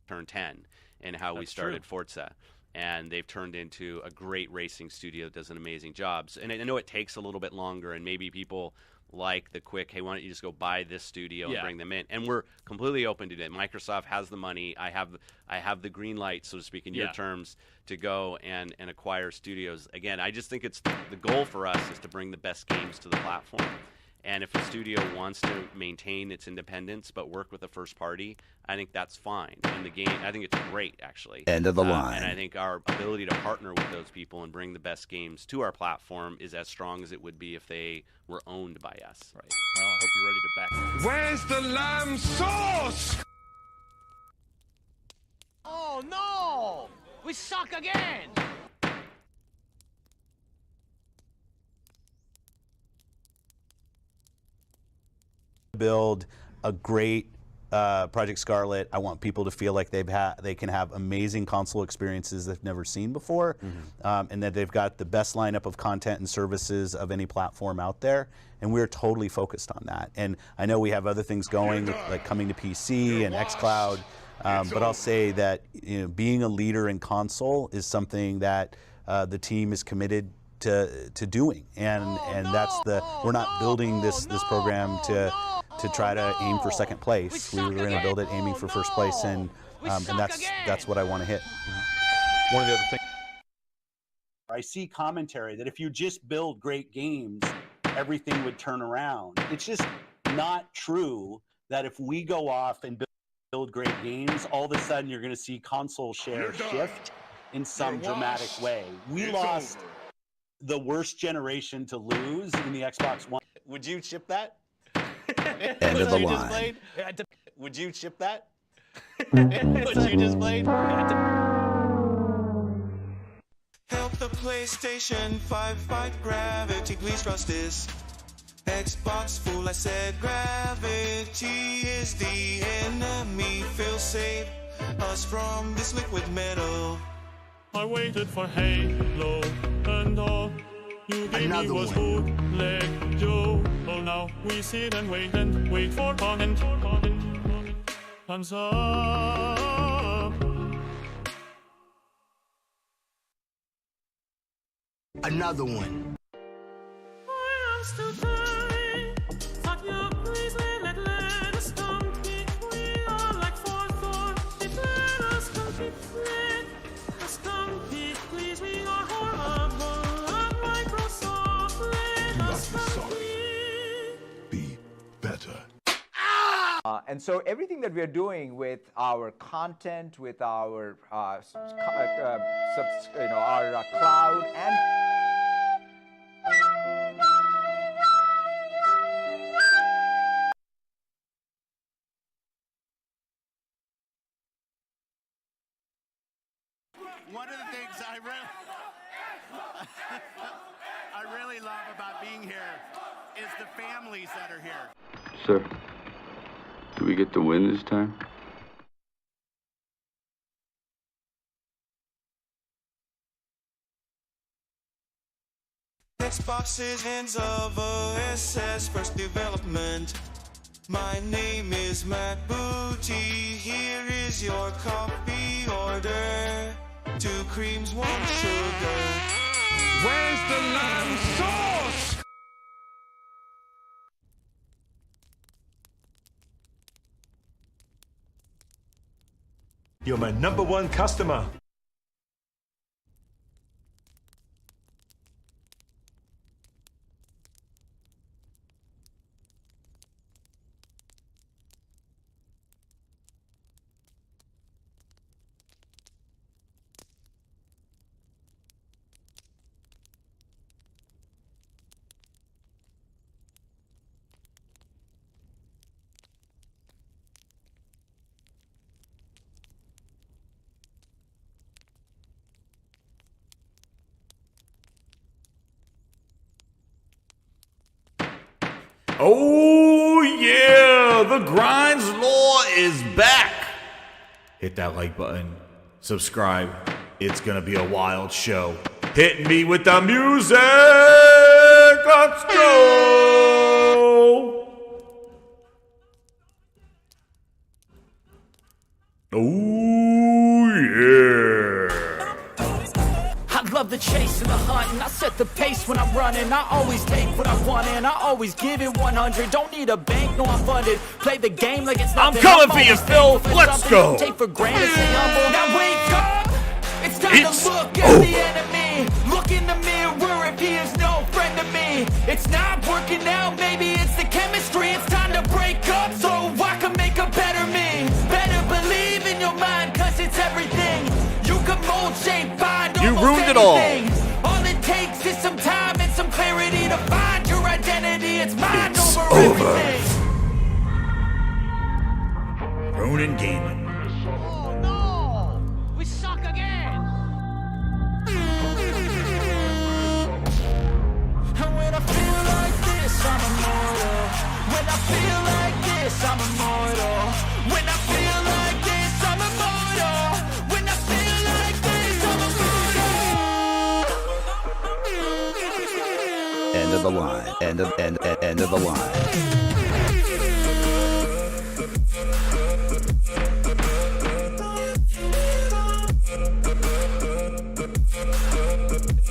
turned 10 and how we started Forza. And they've turned into a great racing studio that does an amazing job. And I know it takes a little bit longer, and maybe people like the quick, hey, why don't you just go buy this studio and bring them in? And we're completely open to that. Microsoft has the money. I have the green light, so to speak, in your terms, to go and acquire studios. Again, I just think it's the goal for us is to bring the best games to the platform. And if a studio wants to maintain its independence but work with a first party, I think that's fine. And the game, I think it's great, actually. End of the line. And I think our ability to partner with those people and bring the best games to our platform is as strong as it would be if they were owned by us. Right. Well, I hope you're ready to back. Where's the lamb sauce? Oh, no! We suck again! Build a great Project Scarlet. I want people to feel like they can have amazing console experiences they've never seen before, and that they've got the best lineup of content and services of any platform out there. And we're totally focused on that. And I know we have other things going, like coming to PC and Xcloud, but I'll say that being a leader in console is something that the team is committed to doing, and that's we're not building this program to try to aim for second place. We were going to build it aiming for first place, and that's what I want to hit. One of the other things I see commentary that if you just build great games, everything would turn around. It's just not true that if we go off and build great games, all of a sudden you're going to see console share shift in some dramatic way. We lost the worst generation to lose in the Xbox One. Would you ship that? End of the line. Would you ship that? What you just played? Help the PlayStation 5 fight gravity, please trust this. Xbox fool, I said gravity is the enemy. Feel safe, us from this liquid metal. I waited for Halo and all you gave me was bootleg Joe. Well, now we sit and wait for content. Hands up. Another one. And so everything that we're doing with our content, with our our cloud and one of the things I really love about being here is the families that are here. Sir, do we get to win this time? Xbox is hands of OSS first development. My name is Matt Booty. Here is your copy order. 2 creams, 1 sugar. Where's the lamb sauce? You're my #1 customer. Oh yeah, the Grinds Law is back. Hit that like button, subscribe. It's gonna be a wild show. Hit me with the music. Let's go. Ooh. the chase and the hunt, and I set the pace when I'm running. I always take what I want and I always give it 100. Don't need a bank, no I'm funded. Play the game like it's nothing. I'm coming for you, Phil. Let's go. Take for granted, stay humble. Now wake up. It's time to look at the enemy. Look in the mirror if he is no friend to me. It's not working out, maybe it's the chemistry. It's time to break up so I can make a better me. Better believe in your mind, cause it's everything. You can mold, shape, find you almost ruined anything. it all. All it takes is some time and some clarity to find your identity. It's mine over everything. Ronin Gaming. Oh no! We suck again! And when I feel like this, I'm immortal. When I feel like this, I'm immortal. When I feel like this, I'm immortal. When I feel like this, I'm immortal. End of the line. End of the line.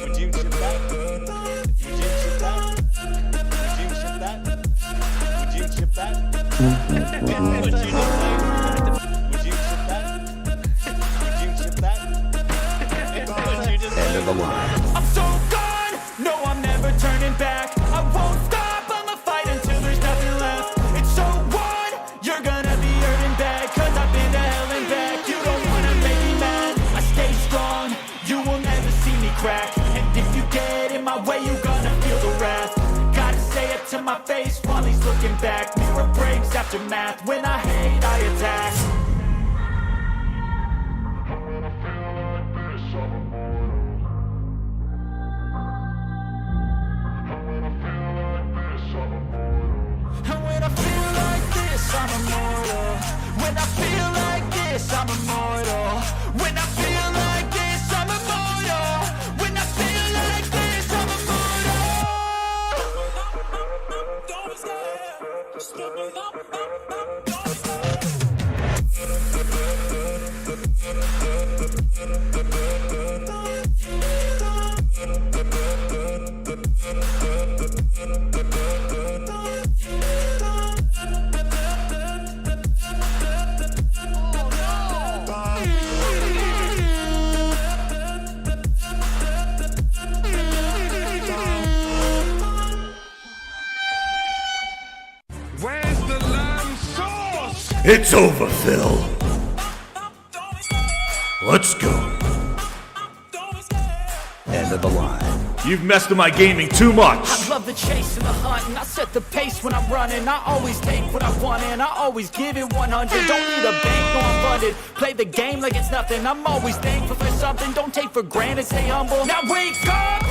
Would you ship that? Would you ship that? Would you ship that? Would you ship that? Would you ship that? Would you ship that? Would you just End of the line. I'm so gone. No, I'm never turning back. I won't stop. I'ma fight until there's nothing left. It's so on. You're gonna be hurting bad, cause I've been to hell and back. You don't wanna make me mad. I stay strong. You will never see me crack. And if you get in my way, you're gonna feel the wrath. Gotta say it to my face while he's looking back. Mirror breaks after math. When I hate, I attack. And when I feel like this, I'm immortal. When I feel like this, I'm immortal. When I feel like this, I'm immortal. When I feel like this, I'm Where's the lamb sauce? It's over, Phil. Let's go. End of the line. You've messed with my gaming too much. I love the chase and the hunt, and I set the pace when I'm running. I always take what I want and I always give it 100. Don't need a bank, no I'm funded. Play the game like it's nothing. I'm always thankful for something. Don't take for granted, stay humble. Now wake up!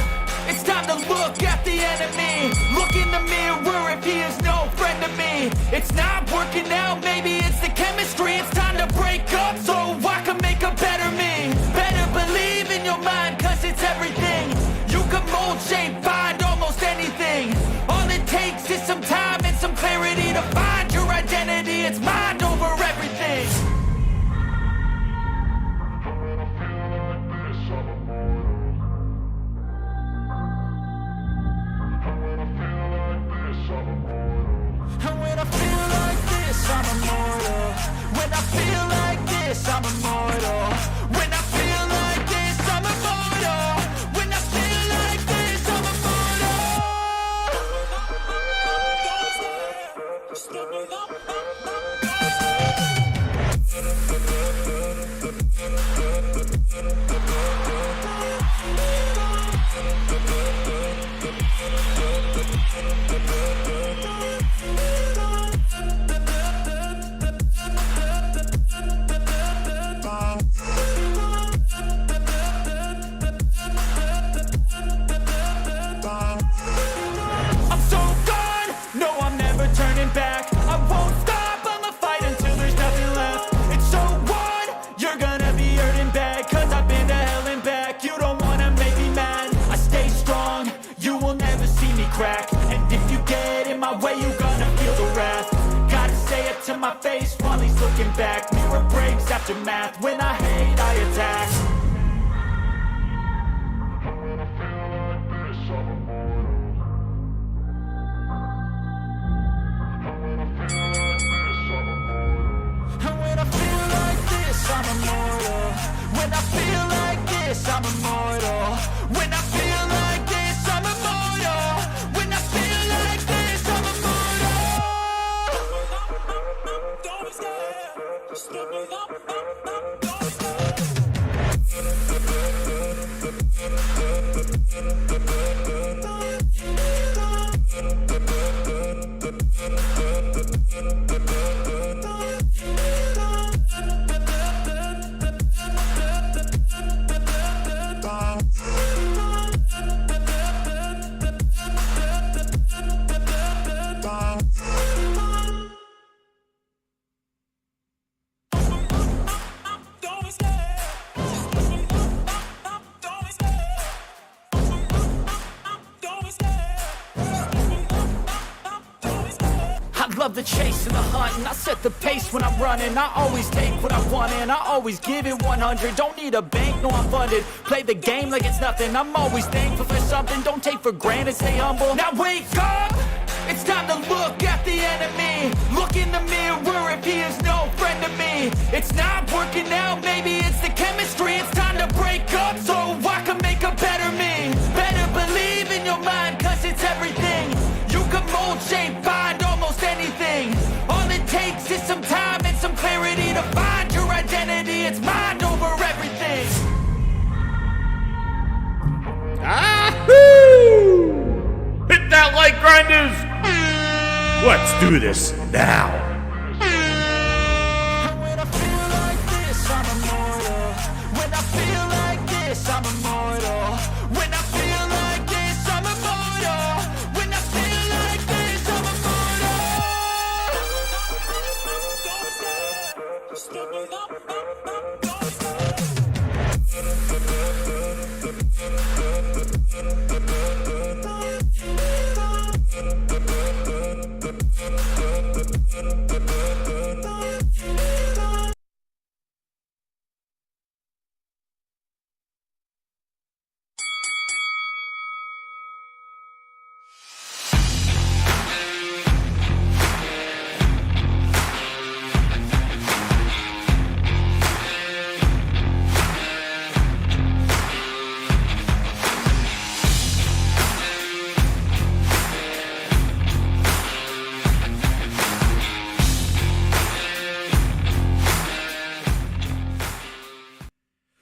It's time to look at the enemy. Look in the mirror if he is no friend to me. It's not working out, maybe it's the chemistry. It's time to break up so I can make a better me. Better believe in your mind, cause it's everything. You can mold, shape, find almost anything. All it takes is some time and some clarity to find your identity. It's mind over everything. And when I feel like this, I'm immortal. When I feel like this, I'm immortal. When I feel like this, I'm immortal. When I feel like this, I'm I'm so gone. No, I'm never turning back. I won't stop. I'ma fight until there's nothing left. It's so on. You're gonna be hurting bad, cause I've been to hell and back. You don't wanna make me mad. I stay strong. You will never see me crack. And if you get in my way, you're gonna feel the wrath. Gotta say it to my face while he's looking back. Mirror breaks after math. When I hate, I attack. this, I'm immortal. When I feel like this, I'm immortal. When I feel like this, I'm immortal. Don't be scared. Just look me up. Don't be scared. Love the chase and the hunt, and I set the pace when I'm running. I always take what I want and I always give it 100. Don't need a bank, no I'm funded. Play the game like it's nothing. I'm always thankful for something. Don't take for granted, stay humble. Now wake up! It's time to look at the enemy. Look in the mirror if he is no friend to me. It's not working out, maybe it's the chemistry. It's time to break up so I can make a better me. Better believe in your mind, cause it's everything. You can mold, shape, find almost anything. All it takes is some time and some clarity to find your identity. It's mind over everything. Ahoo! Hit that like, grinders! Let's do this now. When I feel like this, I'm immortal. When I feel like this, I'm immortal. When I feel like this, I'm immortal. When I feel like this, I'm immortal. Just look me up.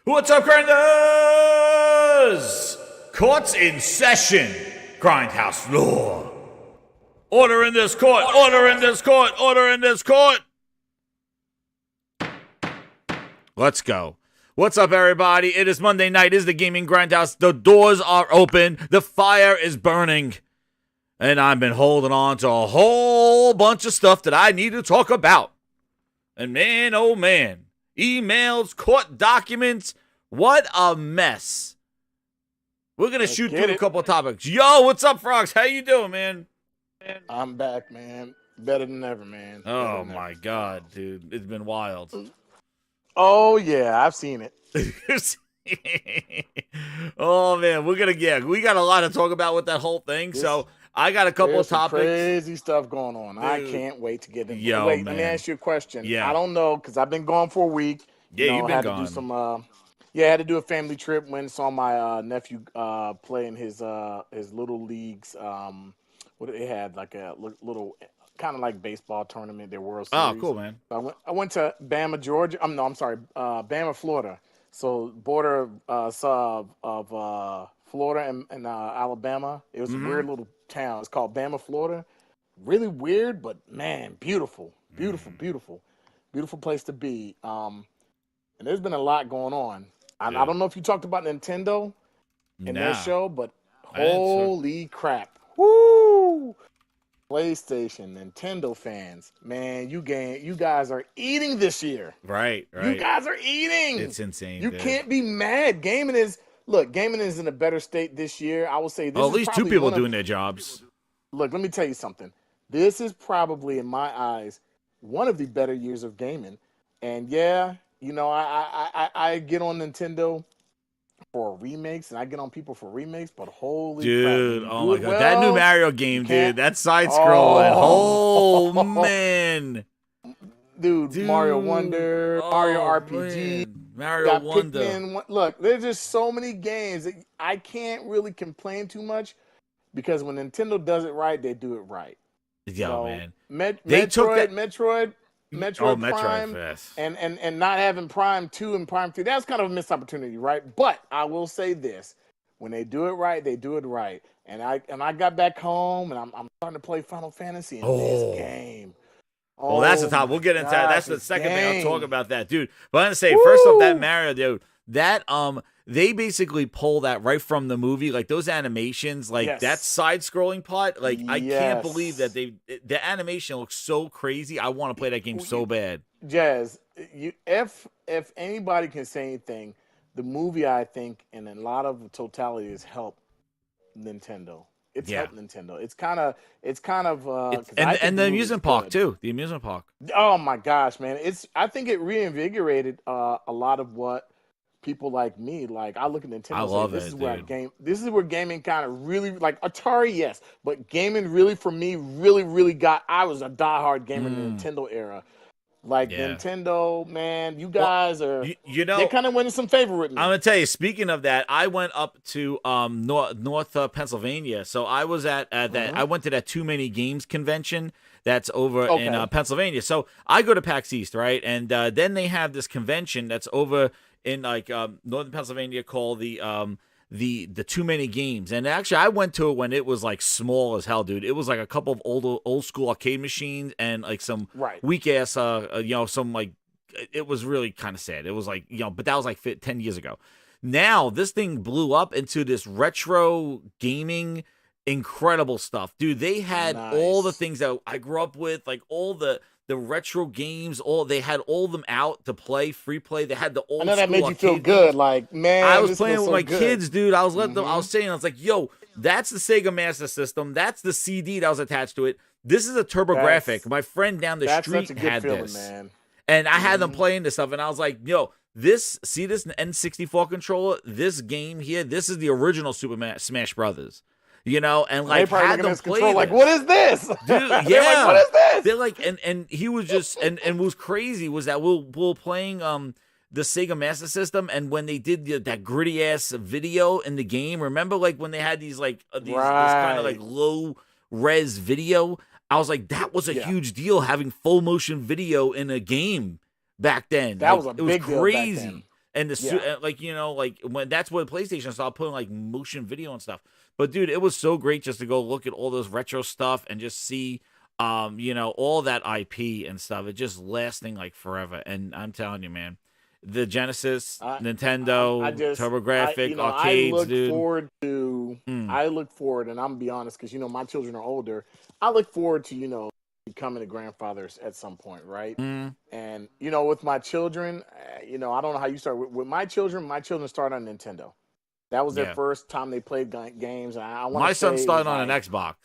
What's up, grinders? Court's in session. Grindhouse law. Order in this court. Order in this court. Order in this court. Let's go. What's up, everybody? It is Monday night. It is the Gaming Grindhouse. The doors are open. The fire is burning. And I've been holding on to a whole bunch of stuff that I need to talk about. And man, oh man. Emails, court documents. What a mess. We're going to shoot through a couple of topics. Yo, what's up, Frogs? How you doing, man? I'm back, man. Better than ever, man. Oh, my God, dude. It's been wild. Oh, yeah. I've seen it. Oh, man. We got a lot to talk about with that whole thing. So I got a couple of topics. Crazy stuff going on. Dude. I can't wait to get into it. Wait, man. Let me ask you a question. Yeah. I don't know, because I've been gone for a week. Yeah, you've been had gone. To do some, I had to do a family trip. Went and saw my nephew play in his little leagues. What they had, like a little kind of like baseball tournament, their World Series. Oh, cool, man. I went to Bama, Georgia. Bama, Florida. So border of Florida and Alabama. It was a weird little town. It's called Bama, Florida. Really weird, but man, beautiful, beautiful place to be. And there's been a lot going on. I don't know if you talked about Nintendo in their show, but holy crap. Woo! PlayStation, Nintendo fans, man, you guys are eating this year. Right. You guys are eating. It's insane. You can't be mad. Gaming is in a better state this year. I will say this. At least two people doing their jobs. Look, let me tell you something. This is probably, in my eyes, one of the better years of gaming. And yeah, I get on Nintendo for remakes, and I get on people for remakes, but holy dude, crap, oh my god, that new Mario game, dude, that side scrolling, oh man, dude, Mario Wonder, Mario RPG, Mario got Wonder. Pikmin. Look, there's just so many games that I can't really complain too much because when Nintendo does it right, they do it right. Yo, man. They took that. Metroid Prime, yes. and not having Prime 2 and Prime 3, that's kind of a missed opportunity, right? But I will say this: when they do it right, they do it right. And I got back home and I'm starting to play Final Fantasy in this game. Well, that's the top. We'll get into that. That's the second thing I'll talk about that, dude. But I'm gonna say first off, that Mario, dude, that they basically pull that right from the movie, like those animations, like that side-scrolling part. Like I can't believe that the animation looks so crazy. I want to play that game so bad. Jazz, if anybody can say anything, the movie I think in a lot of totality has helped Nintendo. It's helped Nintendo. It's kind of and the amusement park too. The amusement park. Oh my gosh, man! I think it reinvigorated a lot of what people like me like. I look at Nintendo. I love this it, is dude. where This is where gaming kind of really like Atari, yes, but gaming really for me really got. I was a diehard gamer in the Nintendo era. Like Nintendo, man, you guys are. You know, they kind of winning some favor with me. I'm gonna tell you. Speaking of that, I went up to North Pennsylvania. So I was at that. I went to that Too Many Games convention that's over in Pennsylvania. So I go to PAX East, right? And then they have this convention that's over in like Northern Pennsylvania called the Too Many Games. And actually I went to it when it was like small as hell, dude. It was like a couple of old school arcade machines and like some weak ass some like, it was really kind of sad. It was like, but that was like 10 years ago. Now this thing blew up into this retro gaming, incredible stuff, dude. They had all the things that I grew up with, like all the retro games, they had all of them out to play, free play. They had the old. I know that made you feel good, like man. I was playing with my kids, dude. I was letting them. I was saying, I was like, "Yo, that's the Sega Master System. That's the CD that was attached to it. This is a TurboGrafx. My friend down the street had this, man. And I had them playing this stuff, and I was like, "Yo, this N64 controller, this game here, this is the original Super Smash Brothers." And like had them play this. Like, what is this, dude? Like, what is this? They're like, and he was just, and what was crazy was that we were playing the Sega Master System, and when they did that gritty ass video in the game, remember like when they had these like this kind of like low res video, I was like, that was a huge deal having full motion video in a game back then. That like, was a big deal crazy. Back then. And like when that's when PlayStation started putting like motion video and stuff. But dude, it was so great just to go look at all this retro stuff and just see, all that IP and stuff. It just lasting like forever. And I'm telling you, man, the Genesis, Nintendo, TurboGrafx, arcades, I look forward, and I'm gonna be honest, because my children are older. I look forward to becoming a grandfather at some point, right? And with my children, I don't know how you start with my children. My children started on Nintendo. That was their first time they played games. My son started on an Xbox,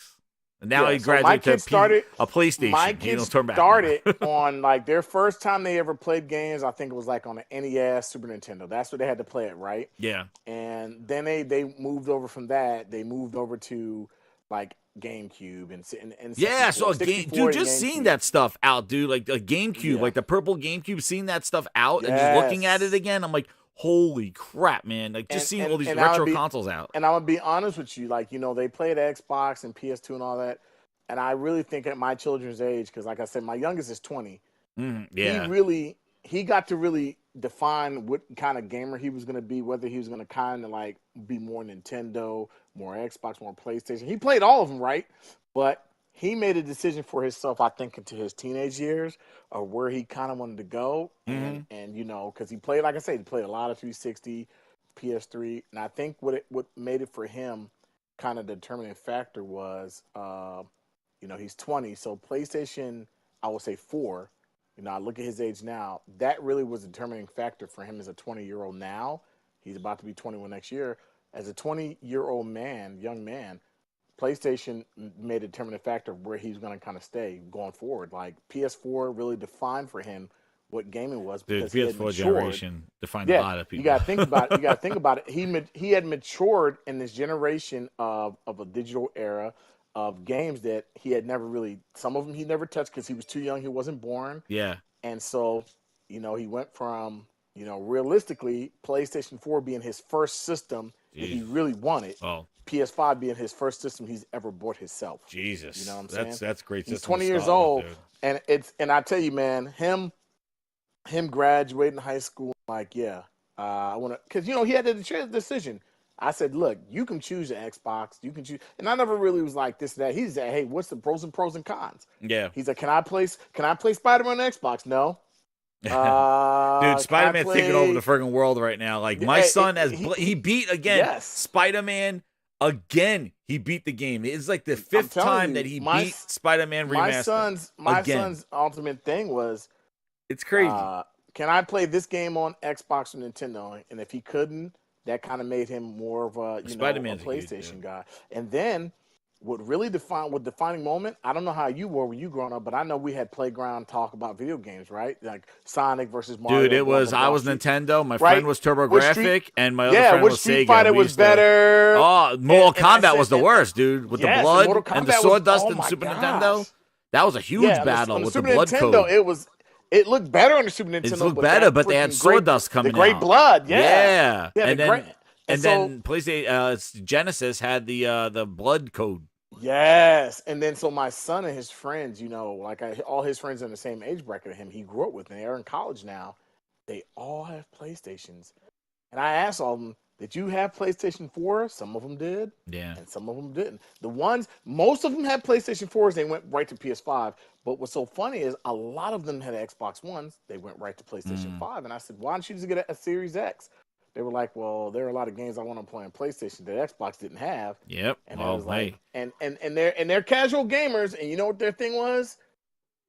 and now he graduated to a PlayStation. My kids started on like their first time they ever played games. I think it was like on an NES, Super Nintendo. That's where they had to play it, right? Yeah. And then they moved over from that. They moved over to like GameCube and so dude, just seeing that stuff out, dude, like the GameCube, like the purple GameCube, seeing that stuff out and just looking at it again, I'm like, holy crap, man! Like just seeing all these retro consoles out. And I'm gonna be honest with you, like they played Xbox and PS2 and all that, and I really think at my children's age, because like I said, my youngest is 20. He got to really define what kind of gamer he was gonna be, whether he was gonna kind of like be more Nintendo, more Xbox, more PlayStation. He played all of them, right? But he made a decision for himself, I think, into his teenage years of where he kind of wanted to go. And because he played, like I said, he played a lot of 360, PS3. And I think what made it for him kind of the determining factor was, he's 20. So PlayStation, I will say 4, I look at his age now, that really was a determining factor for him as a 20-year-old now. He's about to be 21 next year. As a 20-year-old young man, PlayStation made a determining factor of where he's going to kind of stay going forward. Like PS4 really defined for him what gaming was. Dude, PS4 generation defined a lot of people. You got to think about it. He had matured in this generation of a digital era of games that he had never really. Some of them he never touched because he was too young. He wasn't born. Yeah. And so, he went from you know, realistically, PlayStation 4 being his first system that he really wanted. PS5 being his first system he's ever bought himself. Jesus, you know what I'm saying? That's great. He's 20 years old, and I tell you, man, him graduating high school, like, yeah, I want to, because you know he had the decision. I said, look, you can choose the Xbox, you can choose, and I never really was like this, that. He said, hey, what's the pros and cons? Yeah. He's like, can I play Spider-Man on Xbox? No. Dude, Spider-Man's taking over the friggin' world right now. Like my son he beat again Spider-Man again. He beat the game. It's like the fifth time that he beat Spider-Man remastered. My son's ultimate thing was, it's crazy. Can I play this game on Xbox or Nintendo? And if he couldn't, that kind of made him more of a Spider-Man's a PlayStation guy. And then what really defining moment, I don't know how you were when you growing up, but I know we had playground talk about video games, right? Like Sonic versus Mario. Dude, I was Nintendo, my friend was TurboGrafx, and my other friend was Sega. Street Fighter was better. Mortal Kombat was the worst, dude. With the blood and the sawdust and Super Nintendo. That was a huge battle with the blood code. It looked better on the Super Nintendo. It looked better, but they had sawdust coming out. The great blood, yeah. And then PlayStation Genesis had the blood code. Yes, and then so my son and his friends, you know, like all his friends in the same age bracket of him, he grew up with, and they're in college now. They all have PlayStations, and I asked all of them, "Did you have PlayStation 4?" Some of them did, and some of them didn't. Most of them had PlayStation 4s. They went right to PS5. But what's so funny is a lot of them had Xbox Ones. They went right to PlayStation 5, and I said, "Why don't you just get a Series X?" They were like, "Well, there are a lot of games I want to play on PlayStation that Xbox didn't have." Yep. And I was like, and they're casual gamers, and you know what their thing was?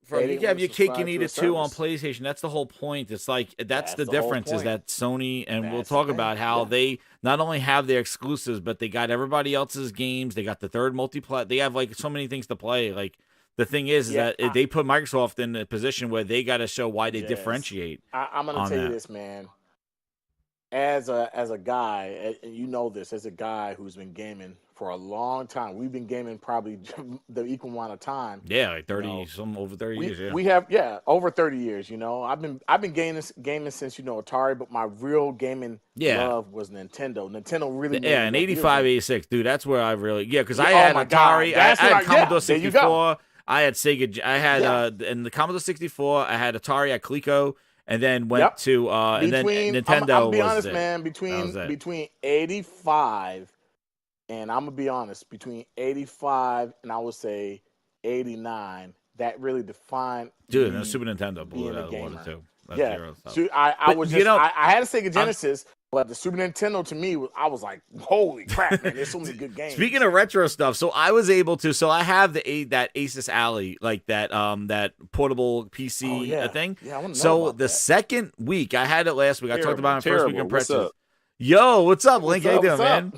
Bro, you have your cake and eat it too on PlayStation. That's the whole point. It's like that's the difference is that Sony, and we'll talk about how they not only have their exclusives, but they got everybody else's games. They got the third multiplayer. They have like so many things to play. Like the thing is that they put Microsoft in a position where they got to show why they differentiate. I'm gonna tell you this, man. As a guy, and you know this, as a guy who's been gaming for a long time, we've been gaming probably the equal amount of time. Yeah, like 30, over 30 years. Yeah, we have over 30 years. You know, I've been gaming since Atari, but my real gaming love was Nintendo. Nintendo really in 85, 86, dude. That's where I really because I had Atari, I had Commodore 64, I had Sega, I had and the Commodore 64, I had Atari, I had Coleco. And then went to and then Nintendo. I'm be honest, man. Between 85 and I'm gonna be honest, between 85 and I would say 89, that really defined. Dude, the Super Nintendo blew it out of the water too. So I was just I had a Sega Genesis. But the Super Nintendo to me, I was like, holy crap, man, there's so many good games. Speaking of retro stuff, so I was able to, so I have that Asus Alley, like that portable PC thing. Yeah, I want to know so about the that. second week, I had it last week. I talked about it first week impressions. Yo, what's up, Link? How you doing, man?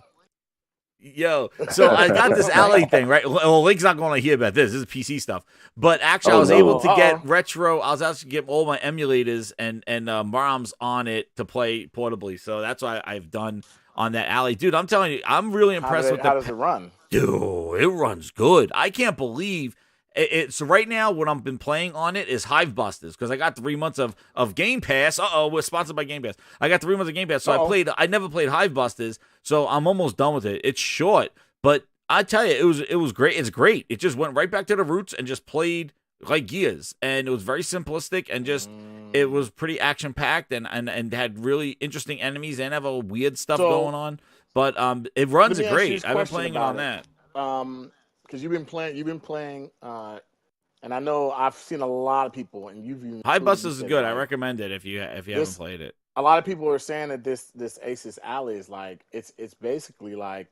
Yo, so I got this Alley thing, right? Well, Link's not going to hear about this. This is PC stuff. But actually, I was able to get retro. I was actually get all my emulators and ROMs on it to play portably. So that's what I've done on that Alley. Dude, I'm telling you, I'm really impressed with how does it run? Dude, it runs good. I can't believe it. So right now, what I've been playing on it is Hive Busters because I got 3 months of Game Pass. We're sponsored by Game Pass. I got 3 months of Game Pass, so I never played Hive Busters, so I'm almost done with it. It's short, but I tell you, it was great. It's great. It just went right back to the roots and just played like Gears, and it was very simplistic and just it was pretty action packed and had really interesting enemies and have a weird stuff going on. But it runs great. I've been playing it on that. Because you've been playing, and I know I've seen a lot of people, and you've even Hive Busters is good. I recommend it if you haven't played it. A lot of people are saying that this Asus Alley is like it's basically like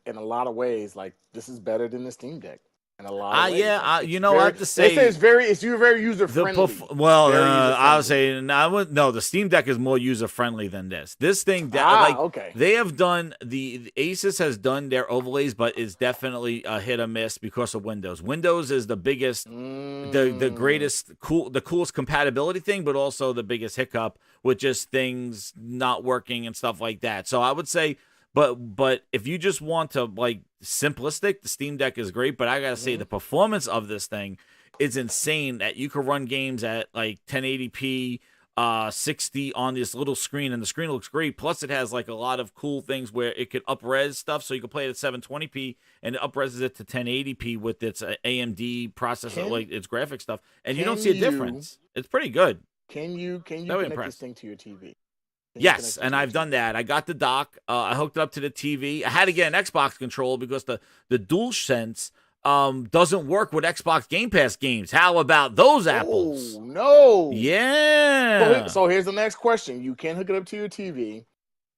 in a lot of ways like this is better than the Steam Deck. In a lot of ways. I have to say it's very user friendly. I would say the Steam Deck is more user friendly than this. This thing, they have done the Asus has done their overlays, but it's definitely a hit or miss because of Windows. Windows is the biggest, the greatest, the coolest compatibility thing, but also the biggest hiccup with just things not working and stuff like that. So I would say. But if you just want to like simplistic, the Steam Deck is great. But I gotta say the performance of this thing is insane. That you can run games at like 1080p 60 on this little screen, and the screen looks great. Plus, it has like a lot of cool things where it could up-res stuff, so you can play it at 720p, and it up-reses it to 1080p with its AMD processor, like its graphic stuff, and you don't see a difference. It's pretty good. Can you connect this thing to your TV? Yes, and I've done that. I got the dock. I hooked it up to the TV. I had to get an Xbox controller because the DualSense doesn't work with Xbox Game Pass games. How about those apples? Oh, no. Yeah. So here's the next question. You can hook it up to your TV.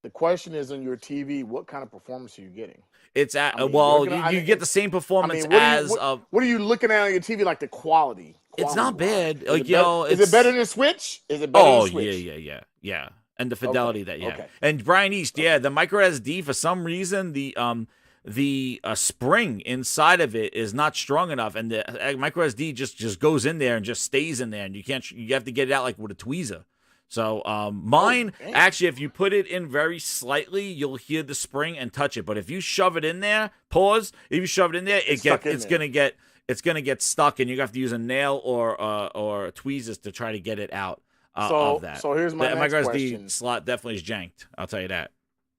The question is, on your TV, what kind of performance are you getting? It's at you get the same performance what are you looking at on your TV? Like the quality? It's not bad. Is it better than Switch? Is it better than Switch? Yeah. And the fidelity Okay. And Brian East, the micro SD, for some reason the spring inside of it is not strong enough, and the micro SD just goes in there and just stays in there, and you have to get it out like with a tweezer. So mine actually, if you put it in very slightly, you'll hear the spring and touch it. But if you shove it in there, if you shove it in there, it's gonna get stuck, and you have to use a nail or tweezers to try to get it out of that. So here's my next question. SD slot definitely is janked. I'll tell you that.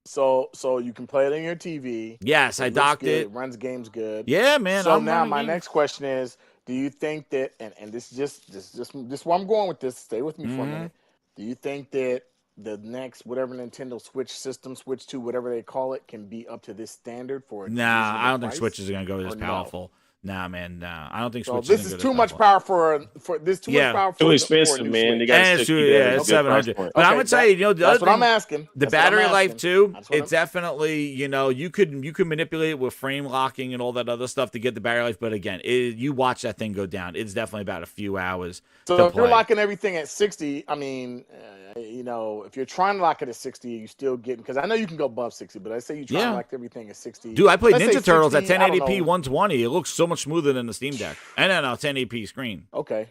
So you can play it on your TV. Yes, I docked it. It runs games good. Yeah, man. So now my next question is, do you think that, and this is just where I'm going with this, stay with me for a minute. Do you think that the next, whatever Nintendo Switch system, Switch 2, whatever they call it, can be up to this standard for Nah, I don't think Switches are going to go this powerful. Nah, man, nah. I don't think Switch this is too much power for this. Too much power for too expensive, man. They got it's $700. But I'm gonna tell you, the other thing, I'm asking. The battery life too. It's definitely, you could manipulate it with frame locking and all that other stuff to get the battery life. But again, you watch that thing go down. It's definitely about a few hours. So if you're locking everything at 60, I mean, if you're trying to lock it at 60, you still getting, because I know you can go above 60, but I say you try to lock everything at 60. Dude, I played Ninja Turtles at 1080p 120. It looks so much smoother than the Steam Deck, and then a 1080p screen. Okay.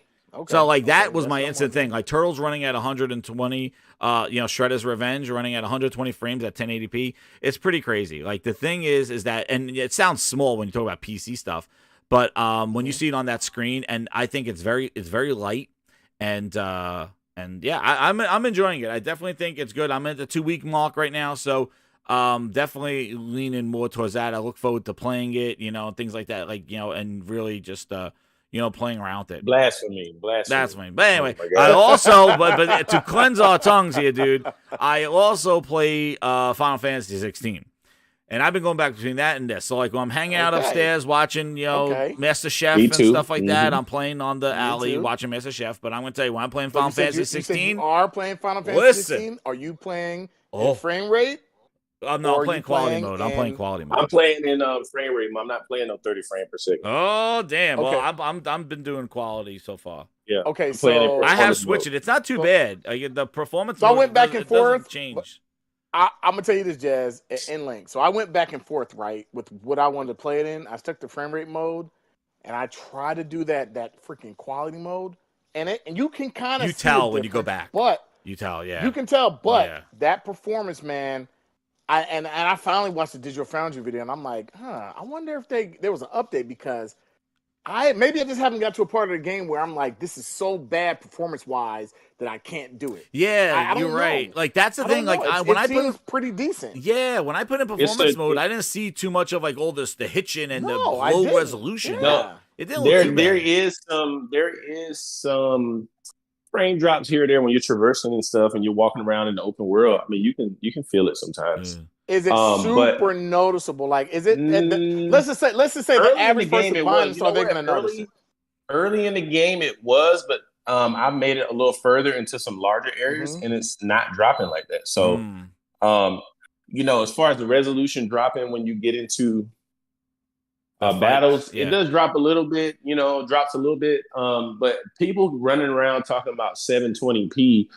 So that was my instant thing. Like Turtles running at 120. Shredder's Revenge running at 120 frames at 1080p. It's pretty crazy. Like the thing is that, and it sounds small when you talk about PC stuff, but when you see it on that screen, and I think it's very light, and yeah, I'm enjoying it. I definitely think it's good. I'm at the 2-week mark right now, so definitely leaning more towards that. I look forward to playing it, and things like that, and really just playing around with it. Blasphemy. But anyway, I also, but to cleanse our tongues here, dude, I also play Final Fantasy 16. And I've been going back between that and this. So, like, when I'm hanging out upstairs watching, Master Chef and stuff like that, I'm playing on the alley watching Master Chef. But I'm going to tell you, when I'm playing Final Fantasy 16... You are playing Final Fantasy 16? Are you playing in frame rate? I'm playing quality mode. I'm playing quality mode. I'm playing in frame rate. I'm not playing on 30 frames per second. Oh, damn. Okay. Well, I've been doing quality so far. Yeah. Okay, so... I have switched it. It's not too bad. The performance I went back and forth. Change. I'm going to tell you this, Jazz, in link. So I went back and forth, right, with what I wanted to play it in. I stuck to frame rate mode, and I tried to do that freaking quality mode. And you can kind of tell when you go back. But you tell, yeah. You can tell, but that performance, man, I finally watched the Digital Foundry video, and I'm like, I wonder if there was an update, because maybe I just haven't got to a part of the game where I'm like, this is so bad performance-wise that I can't do it. Yeah, you're right. Like, that's the thing. Like, when I put pretty decent. Yeah, when I put in performance mode, I didn't see too much of like all the hitching and the low resolution. Yeah. No, it didn't look too bad. There is some frame drops here or there when you're traversing and stuff, and you're walking around in the open world. I mean, you can feel it sometimes. Is it super noticeable? Like, is it? Let's just say the average person buying it, so they're gonna notice it. Early in the game, it was, but I made it a little further into some larger areas, and it's not dropping like that. So, as far as the resolution dropping when you get into battles, it does drop a little bit. Drops a little bit. But people running around talking about 720p.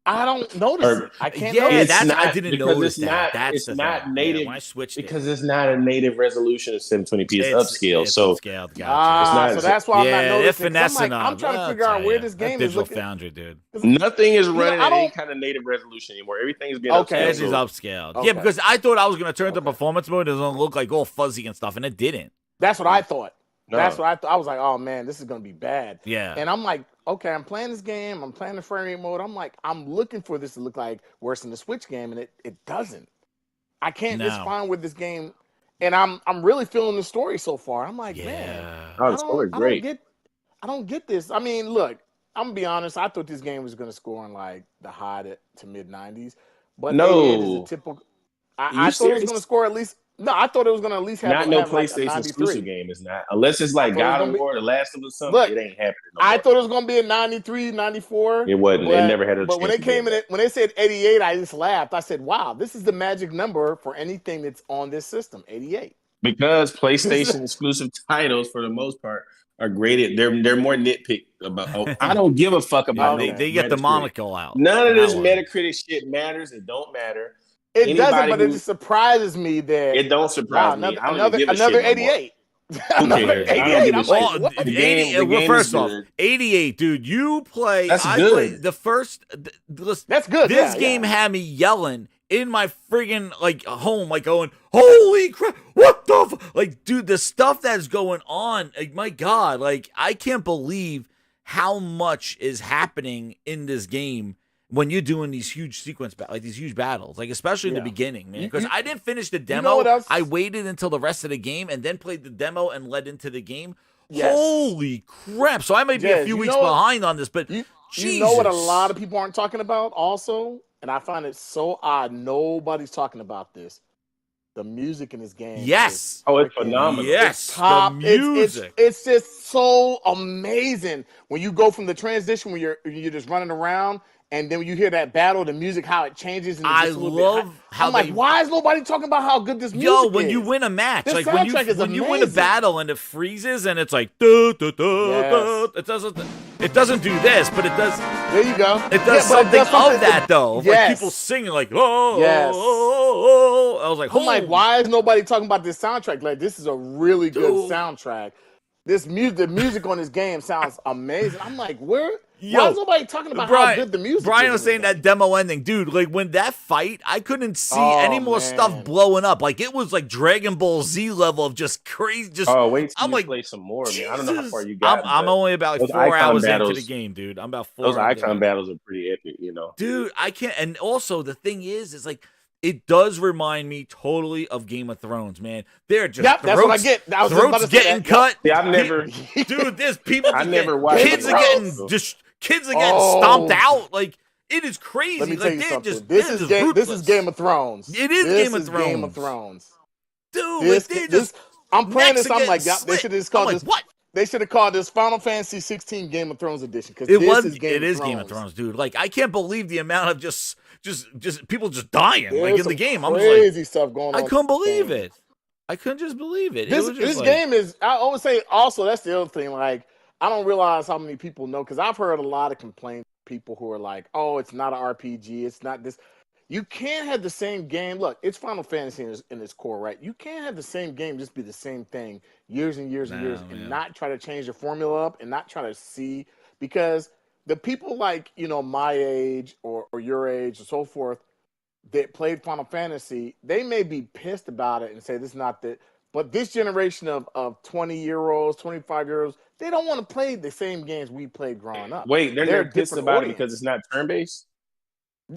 I don't notice it. I can't notice it. I didn't notice that. It's not native. When I switched because it's not a native resolution of 720p. It's upscaled. So upscaled. Gotcha. So that's why I'm not noticing. They're finessing I'm trying to figure out where this game is looking. Digital Foundry, dude. Nothing is running at any kind of native resolution anymore. Everything is being upscaled. This is upscaled. Okay. Yeah, because I thought I was going to turn to performance mode. It's going to look like all fuzzy and stuff, and it didn't. That's what I thought. No. That's what I thought. I was like, oh man, this is going to be bad. Yeah. And I'm like, okay, I'm playing this game. I'm playing the frame rate mode. I'm like, I'm looking for this to look like worse than the Switch game, and it doesn't. I can't just find with this game, and I'm really feeling the story so far. I'm like, man, the story's great. I don't get this. I mean, look, I'm gonna be honest. I thought this game was gonna score in like the high to mid 90s, but no, is a typical. I thought it was gonna score at least. No, I thought it was gonna at least have not no have PlayStation like exclusive game. Is not unless it's like God of War, The Last of Us, something. Look, it ain't happening. I thought it was gonna be a 93, 94. It wasn't. It never had a. But when they came in, when they said 88, I just laughed. I said, "Wow, this is the magic number for anything that's on this system, 88." Because PlayStation exclusive titles, for the most part, are graded. They're more nitpick about. Oh, I don't give a fuck about. They get the monocle out. None of this Metacritic shit matters. It don't matter. It doesn't, but it just surprises me that it don't surprise me. Another 88. Another 88. I'm like, 88. First off, 88, dude. You play. That's good. The first. That's good. This game had me yelling in my friggin' like home, like going, "Holy crap! What the like, dude? The stuff that's going on. Like, my God, like I can't believe how much is happening in this game." When you're doing these huge these huge battles, like especially in the beginning, man. Because I didn't finish the demo. You know what else? I waited until the rest of the game and then played the demo and led into the game. Yes. Holy crap! So I may be a few weeks behind on this, but you know what a lot of people aren't talking about also, and I find it so odd. Nobody's talking about this. The music in this game. Yes. It's phenomenal. Yes. It's top. The music. It's just so amazing when you go from the transition when you're just running around. And then when you hear that battle, the music, how it changes. And I love how I'm like, why is nobody talking about how good this music is? When you win a match, this like when you win a battle and it freezes and it's like, it doesn't do this, but it does. There you go. It does something of that though. Like people singing like, oh. I was like, I'm like, why is nobody talking about this soundtrack? Like, this is a really good soundtrack. The music on this game sounds amazing. I'm like, why is nobody talking about how good the music is? Brian was saying that demo ending. Dude, like when that fight, I couldn't see any more stuff blowing up. Like it was like Dragon Ball Z level of just crazy. Wait till you play some more, man. I don't know how far you got. I'm only about like 4 hours into the game, dude. I'm about 4 Those hours icon battles are pretty epic, you know. Dude, I can't. And also the thing is like, it does remind me totally of Game of Thrones, man. They're just throats, that's what I get. Throats getting cut. Yeah, I've never, dude. There's people. I never watched. Kids are getting stomped out. Like it is crazy. Let me tell you something. Just, this is Game of Thrones. It is Game of Thrones. Game of Thrones. Dude, I'm playing this. I'm like, they should have called this. What? They should have called this Final Fantasy 16 Game of Thrones edition because it is Game of Thrones, dude. Like I can't believe the amount of just people just dying like in the game. I'm crazy like, stuff going on. I couldn't believe it. I couldn't just believe it. This game is. I always say also that's the other thing. Like I don't realize how many people know because I've heard a lot of complaints. People who are like, "Oh, it's not an RPG. It's not this." You can't have the same game. Look, it's Final Fantasy in its core, right? You can't have the same game just be the same thing years and years and years and not try to change the formula up and not try to see because the people like, my age or your age and so forth that played Final Fantasy, they may be pissed about it and say this is not the, but this generation of 20-year-olds, 25-year-olds, they don't want to play the same games we played growing up. Wait, they're pissed about it because it's not turn-based?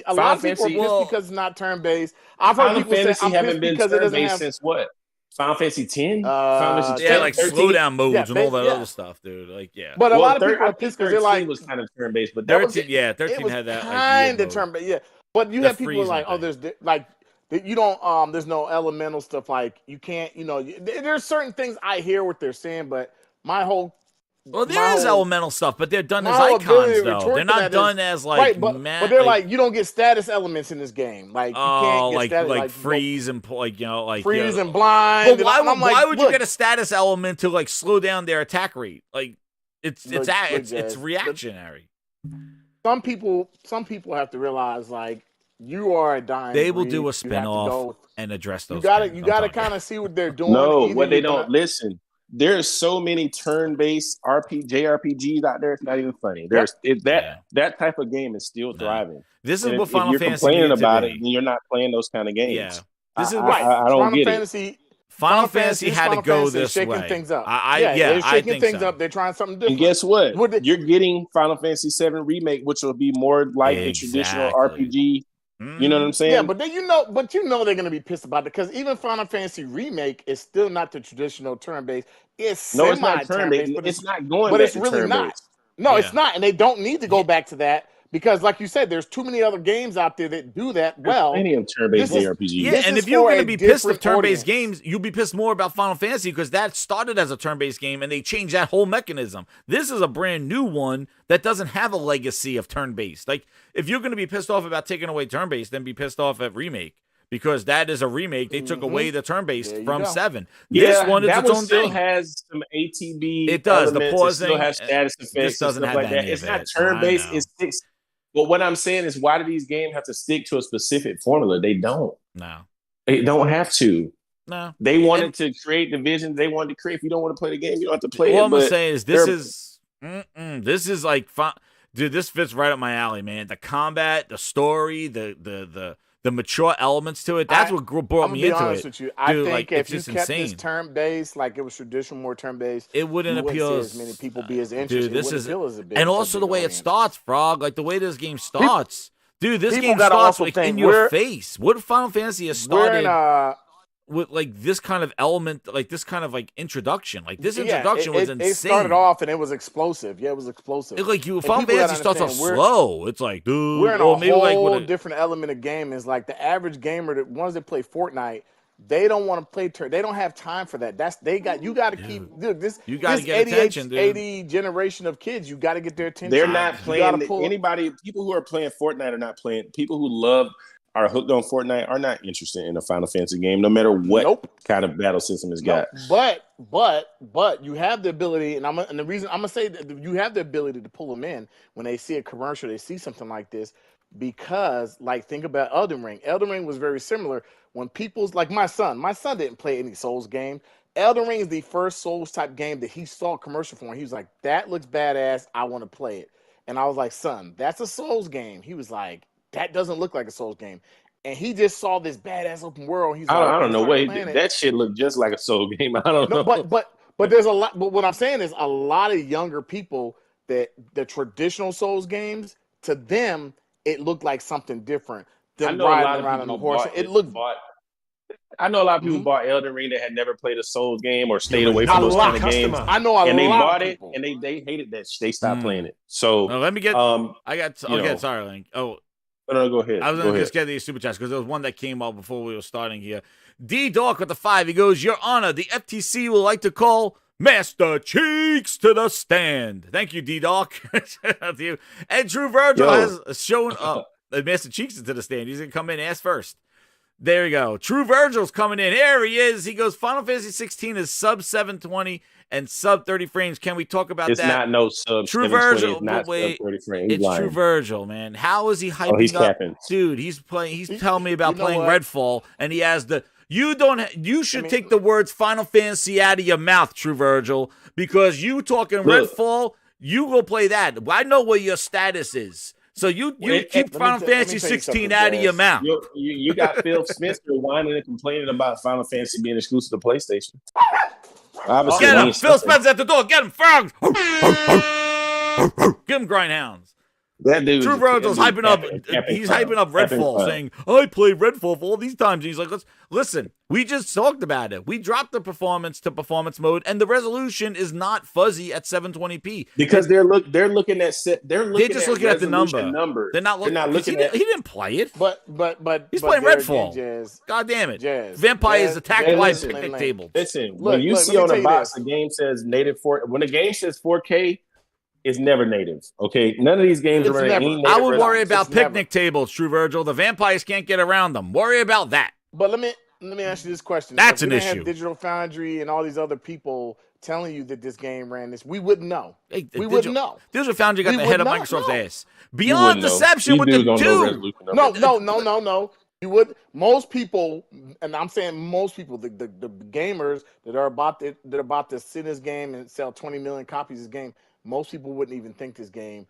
A lot of people are pissed because it's not turn-based. I've heard people say I'm haven't been because it doesn't turn-based have since what? Final Fantasy X? Like 13? slowdown modes and all that other stuff, dude. Like, But a lot of people are pissed because they're like, was kind of turn-based, but 13 had that kind of turn-based. Yeah, but you have people like, there's like you don't there's no elemental stuff like you can't, there's certain things I hear what they're saying, but my whole there is elemental stuff, but they're done as icons, though. They're not done as like, right, but they're like you don't get status elements in this game. Like, you can't get status, like freeze and freeze and blind. But why would you get a status element to like slow down their attack rate? Like, it's reactionary. Some people have to realize like you are a dying. They will do a spinoff and address those. You gotta kind of see what they're doing. No, what they don't listen. There's so many turn-based JRPGs out there. It's not even funny. That type of game is still thriving. This is what Final Fantasy. If you're complaining about it, then you're not playing those kind of games. Yeah, this is I don't get Fantasy. it. Final Fantasy had to go this shaking way. things up. They're shaking things up. They're trying something different. And guess what? You're getting Final Fantasy VII Remake, which will be more like a traditional RPG. You know what I'm saying? Yeah, but then you know they're gonna be pissed about it because even Final Fantasy Remake is still not the traditional turn-based. It's not turn-based, but it's not going. But back it's to really turn-based. not. No, it's not, and they don't need to go back to that because, like you said, there's too many other games out there that do that well. Plenty of turn-based JRPGs. Yeah, and if you're going to be pissed of turn-based games, you'll be pissed more about Final Fantasy because that started as a turn-based game and they changed that whole mechanism. This is a brand new one that doesn't have a legacy of turn-based. Like, if you're going to be pissed off about taking away turn-based, then be pissed off at Remake. Because that is a remake. They took away the turn-based from 7. This one is its own still thing. has some ATB. It does. Elements. The pausing. It still has status effects. This doesn't and stuff have like that. any It's of not it. turn-based. It's sticks. But what I'm saying is, why do these games have to stick to a specific formula? They don't. No. They don't have to. No. They wanted to create divisions. They wanted to create. If you don't want to play the game, you don't have to play it. All I'm gonna say is this is like dude. This fits right up my alley, man. The combat, the story, the mature elements to it. That's what brought me into it. With you. I Dude, think like, if you it's kept insane. this turn-based, like it was traditional, more turn-based, it wouldn't appeal as many people be as interested. Dude, this is as a big, and also the way it starts, Frog. Like the way this game starts, dude. This people game gotta starts also like think in your face. What Final Fantasy has started with like this kind of element, like this kind of like introduction. Like this introduction was insane. It started off and it was explosive. Yeah, it was explosive. It's like Final Fantasy starts off slow. It's like, dude, we're in a maybe whole like different element of game. Is like the average gamer, that ones that play Fortnite, they don't want to play turn. They don't have time for that. You got to keep, dude. You got to get attention, dude. 80 generation of kids, you got to get their attention. They're not playing. People who are playing Fortnite are not playing. People who are hooked on Fortnite are not interested in a Final Fantasy game, no matter what kind of battle system it's got. But you have the ability, and the reason I'm gonna say that you have the ability to pull them in when they see a commercial, they see something like this, because like think about Elden Ring. Elden Ring was very similar. When people's like my son didn't play any Souls game. Elden Ring is the first Souls type game that he saw a commercial for, and he was like, "That looks badass. I want to play it." And I was like, "Son, that's a Souls game." He was like, "That doesn't look like a Souls game." And he just saw this badass open world. He's I don't know. Wait, that shit looked just like a Soul game. I don't know. But there's a lot. But what I'm saying is a lot of younger people that the traditional Souls games, to them, it looked like something different than riding around on a horse. I know a lot of people bought Elden Ring that had never played a Souls game or stayed away from those kind of games. I know a lot. And they bought of it people. and they hated that. They stopped playing it. So let me get. Sorry, Link. No, go ahead. I was going to just get these super chats because there was one that came out before we were starting here. D-Dawk with the 5. He goes, Your Honor, the FTC will like to call Master Cheeks to the stand. Thank you, D-Dawk. And True Virgil has shown up. Master Cheeks to the stand. He's going to come in ass first. There you go. True Virgil's coming in. Here he is. He goes, Final Fantasy 16 is sub 720 and sub 30 frames. Can we talk about that? It's not no sub. True Virgil. It's not wait, sub 30 frames. It's True Virgil, man. How is he hyping he's up? Capping. Dude, he's telling me about playing Redfall, and he has the. You should take the words Final Fantasy out of your mouth, True Virgil, because you talking Redfall, you go play that. I know what your status is. So you keep Final Fantasy 16 out of your mouth. You got Phil Spencer whining and complaining about Final Fantasy being exclusive to PlayStation. Obviously, get him, Phil Spencer at the door. Get him, frogs. Give him Grindhouse. That dude. True Virgil's hyping up. He's hyping up Redfall, saying, "I played Redfall for all these times." And he's like, listen. We just talked about it. We dropped the performance to performance mode, and the resolution is not fuzzy at 720p because they're looking at looking at the number. They're not looking. He didn't play it. But he's playing Redfall. God damn it! Vampires attacked by a picnic table. Listen, when you see on the box the game says native 4. When the game says 4K. It's never native, okay? None of these games are native. I would worry about picnic tables, True Virgil. The vampires can't get around them. Worry about that. But let me ask you this question. That's an issue. Have Digital Foundry and all these other people telling you that this game ran this, we wouldn't know. We wouldn't know. Digital Foundry got the head of Microsoft's ass. Beyond deception with the dude. No. You would. Most people, and I'm saying most people, the gamers that are about to sit in this game and sell 20 million copies of this game. Most people wouldn't even think this game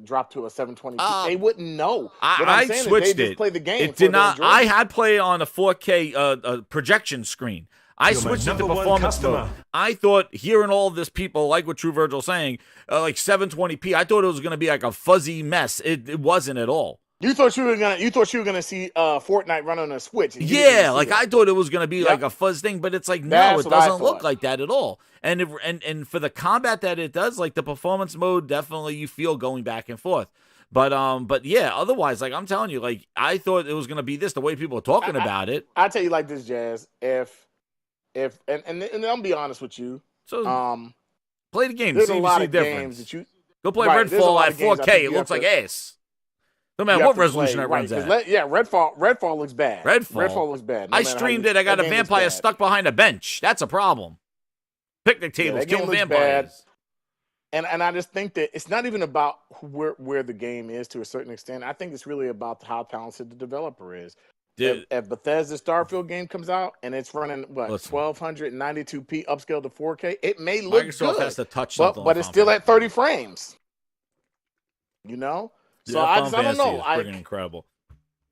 drop to a 720p. They wouldn't know. I switched it. Play the game. It did not. I had played on a 4K projection screen. I switched it to performance mode. I thought, hearing all of this, people like what True Virgil's saying, like 720p. I thought it was going to be like a fuzzy mess. It wasn't at all. You thought you were gonna see Fortnite run on a Switch. Yeah, like I thought it was gonna be like a fuzz thing, but it's like no, it doesn't look like that at all. And and for the combat that it does, like the performance mode, definitely you feel going back and forth. But yeah, otherwise, like I'm telling you, like I thought it was gonna be this. The way people are talking about it, I tell you like this, Jazz. If and I'll be honest with you. So play the game. There's see a lot the of difference. games that you go play Redfall at 4K. It looks like ass. No matter what resolution it runs at. Redfall looks bad. Redfall looks bad. I streamed it. I got a vampire stuck behind a bench. That's a problem. Picnic tables, killing vampires. And I just think that it's not even about where the game is to a certain extent. I think it's really about how talented the developer is. If Bethesda Starfield game comes out and it's running 1292p upscale to 4K, it may look Microsoft good. Has to touch something, but it's still at 30 frames. You know. So I don't know. It's incredible.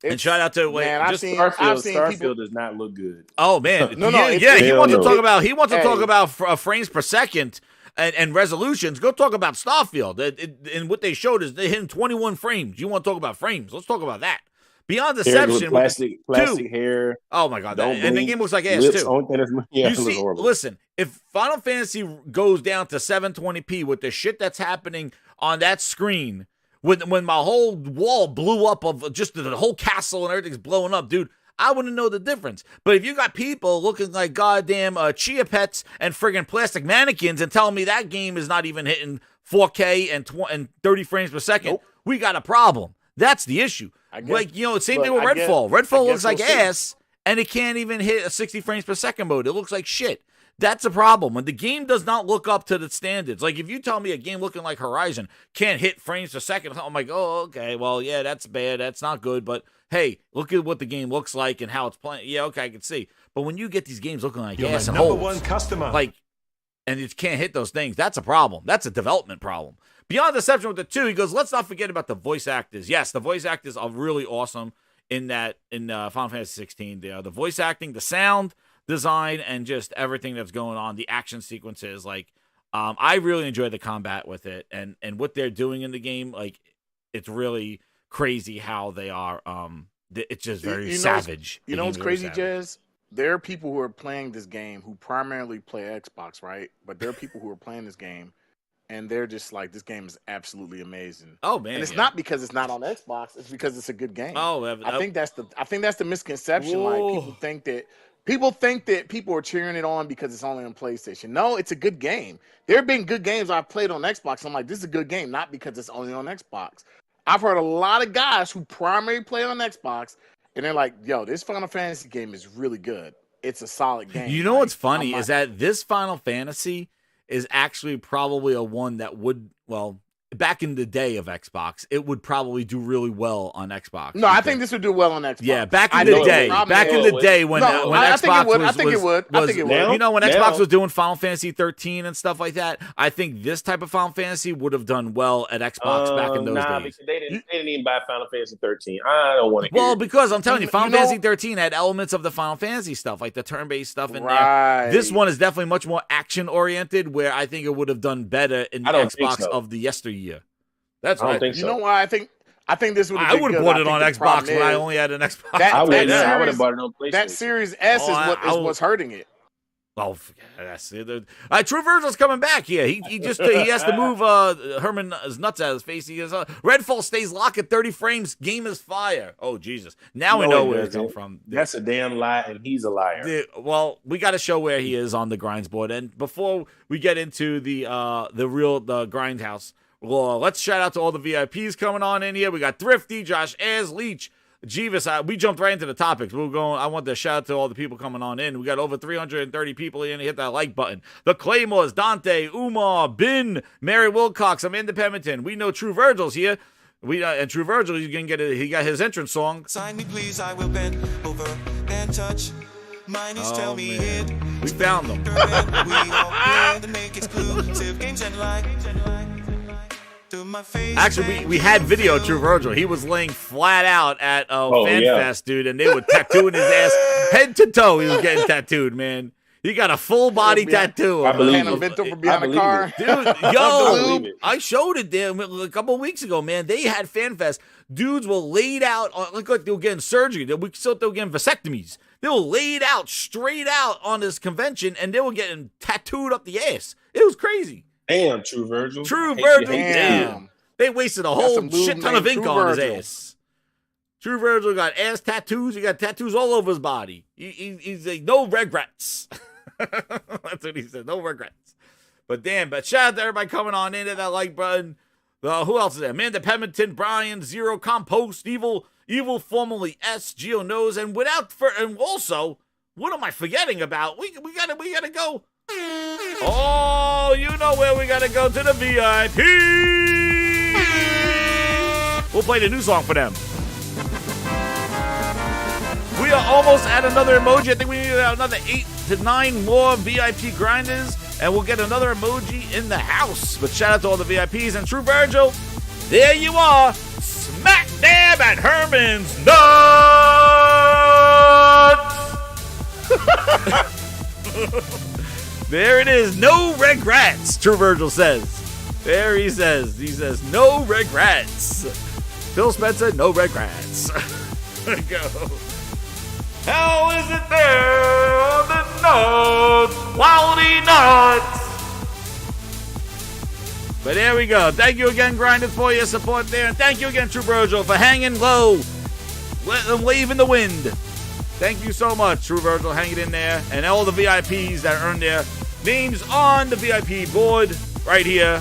And shout out to Starfield does not look good. Oh man, he wants to talk about frames per second and resolutions. Go talk about Starfield. And what they showed is they hit 21 frames. You want to talk about frames? Let's talk about that. Beyond Deception, plastic hair. Oh my god, and the game looks like ass too. Listen, if Final Fantasy goes down to 720p with the shit that's happening on that screen. When my whole wall blew up of just the whole castle and everything's blowing up, dude, I wouldn't know the difference. But if you got people looking like goddamn chia pets and friggin' plastic mannequins and telling me that game is not even hitting 4K and 30 frames per second, we got a problem. That's the issue. Same thing with Redfall. Redfall looks like ass, and it can't even hit a 60 frames per second mode. It looks like shit. That's a problem. When the game does not look up to the standards. Like, if you tell me a game looking like Horizon can't hit frames per second, I'm like, oh, okay, well, yeah, that's bad. That's not good. But, hey, look at what the game looks like and how it's playing. Yeah, okay, I can see. But when you get these games looking like ass and holes, #1 customer. Like, and it can't hit those things, that's a problem. That's a development problem. Beyond Deception with the 2, he goes, let's not forget about the voice actors. Yes, the voice actors are really awesome in Final Fantasy 16. The voice acting, the sound design, and just everything that's going on, the action sequences. Like, I really enjoy the combat with it, and what they're doing in the game. Like, it's really crazy how they are. It's just very savage. You know what's crazy, Jez? There are people who are playing this game who primarily play Xbox, right? But there are people who are playing this game, and they're just like, this game is absolutely amazing. Oh man! And it's not because it's not on Xbox; it's because it's a good game. Oh, I think that's the misconception. Whoa. Like, people think that people are cheering it on because it's only on PlayStation. No, it's a good game. There have been good games I've played on Xbox. I'm like, this is a good game, not because it's only on Xbox. I've heard a lot of guys who primarily play on Xbox, and they're like, yo, this Final Fantasy game is really good. It's a solid game. You know what's funny is that this Final Fantasy is actually probably a one that would, back in the day of Xbox, it would probably do really well on Xbox. No, I think this would do well on Xbox. Yeah, back in the day when Xbox was. I think it would. You know, when Xbox was doing Final Fantasy 13 and stuff like that, I think this type of Final Fantasy would have done well at Xbox back in those days. They didn't even buy Final Fantasy 13. I don't want to. Well, because I'm telling you, Final Fantasy 13 had elements of the Final Fantasy stuff, like the turn-based stuff in there. This one is definitely much more action-oriented, where I think it would have done better in the Xbox of the yesteryear. That's right. Think so. You know why I think this would. I would have bought it on Xbox when I only had an Xbox. I would have bought it on PlayStation. That Series S is what's hurting it. Oh, that's it. True Virgil's coming back here. He has to move Herman's nuts out of his face. He goes, Redfall stays locked at 30 frames. Game is fire. Oh Jesus! Now we know where it's coming from. That's a damn lie, and he's a liar. Well, we got to show where he is on the grinds board. And before we get into the Grindhouse. Well, let's shout out to all the VIPs coming on in here. We got Thrifty, Josh Ayers, Leach, Jeeves. We jumped right into the topics. I want to shout out to all the people coming on in. We got over 330 people in. Hit that like button. The Claymores, Dante, Umar, Bin, Mary Wilcox, Amanda Pemberton. We know True Virgil's here. And True Virgil, he's gonna he got his entrance song. Sign me, please. I will bend over and touch. Mine is tell me it. We found them. We all play the make exclusive games and like. Actually, we had video of True Virgil. He was laying flat out at FanFest, dude, and they were tattooing his ass head to toe. He was getting tattooed, man. He got a full body tattoo. I believe it. From behind the car. Dude, yo, I showed it there a couple of weeks ago, man. They had FanFest. Dudes were laid out, like they were getting surgery. They were getting vasectomies. They were laid out, straight out on this convention, and they were getting tattooed up the ass. It was crazy. Damn, True Virgil. True Virgil, damn. They wasted a whole shit ton of ink on his ass. True Virgil got ass tattoos. He got tattoos all over his body. He's like, no regrets. That's what he said, no regrets. But damn, shout out to everybody coming on in at that like button. Who else is there? Amanda Pemberton, Brian, Zero, Compost, Evil formerly S, Geo Knows, and and also, what am I forgetting about? We gotta go. Oh, you know where we gotta go, to the VIP. We'll play the new song for them. We are almost at another emoji. I think we need another 8 to 9 more VIP grinders, and we'll get another emoji in the house. But shout out to all the VIPs and True Virgil. There you are, smack dab at Herman's nuts. There it is. No regrets, True Virgil says. There he says. He says, no regrets. Phil Spencer, no regrets. Go. How is it there on the nuts? Quality nuts. But there we go. Thank you again, Grinders, for your support there. And thank you again, True Virgil, for hanging low. Let them wave in the wind. Thank you so much, True Virgil, hanging in there. And all the VIPs that earned their names on the VIP board right here.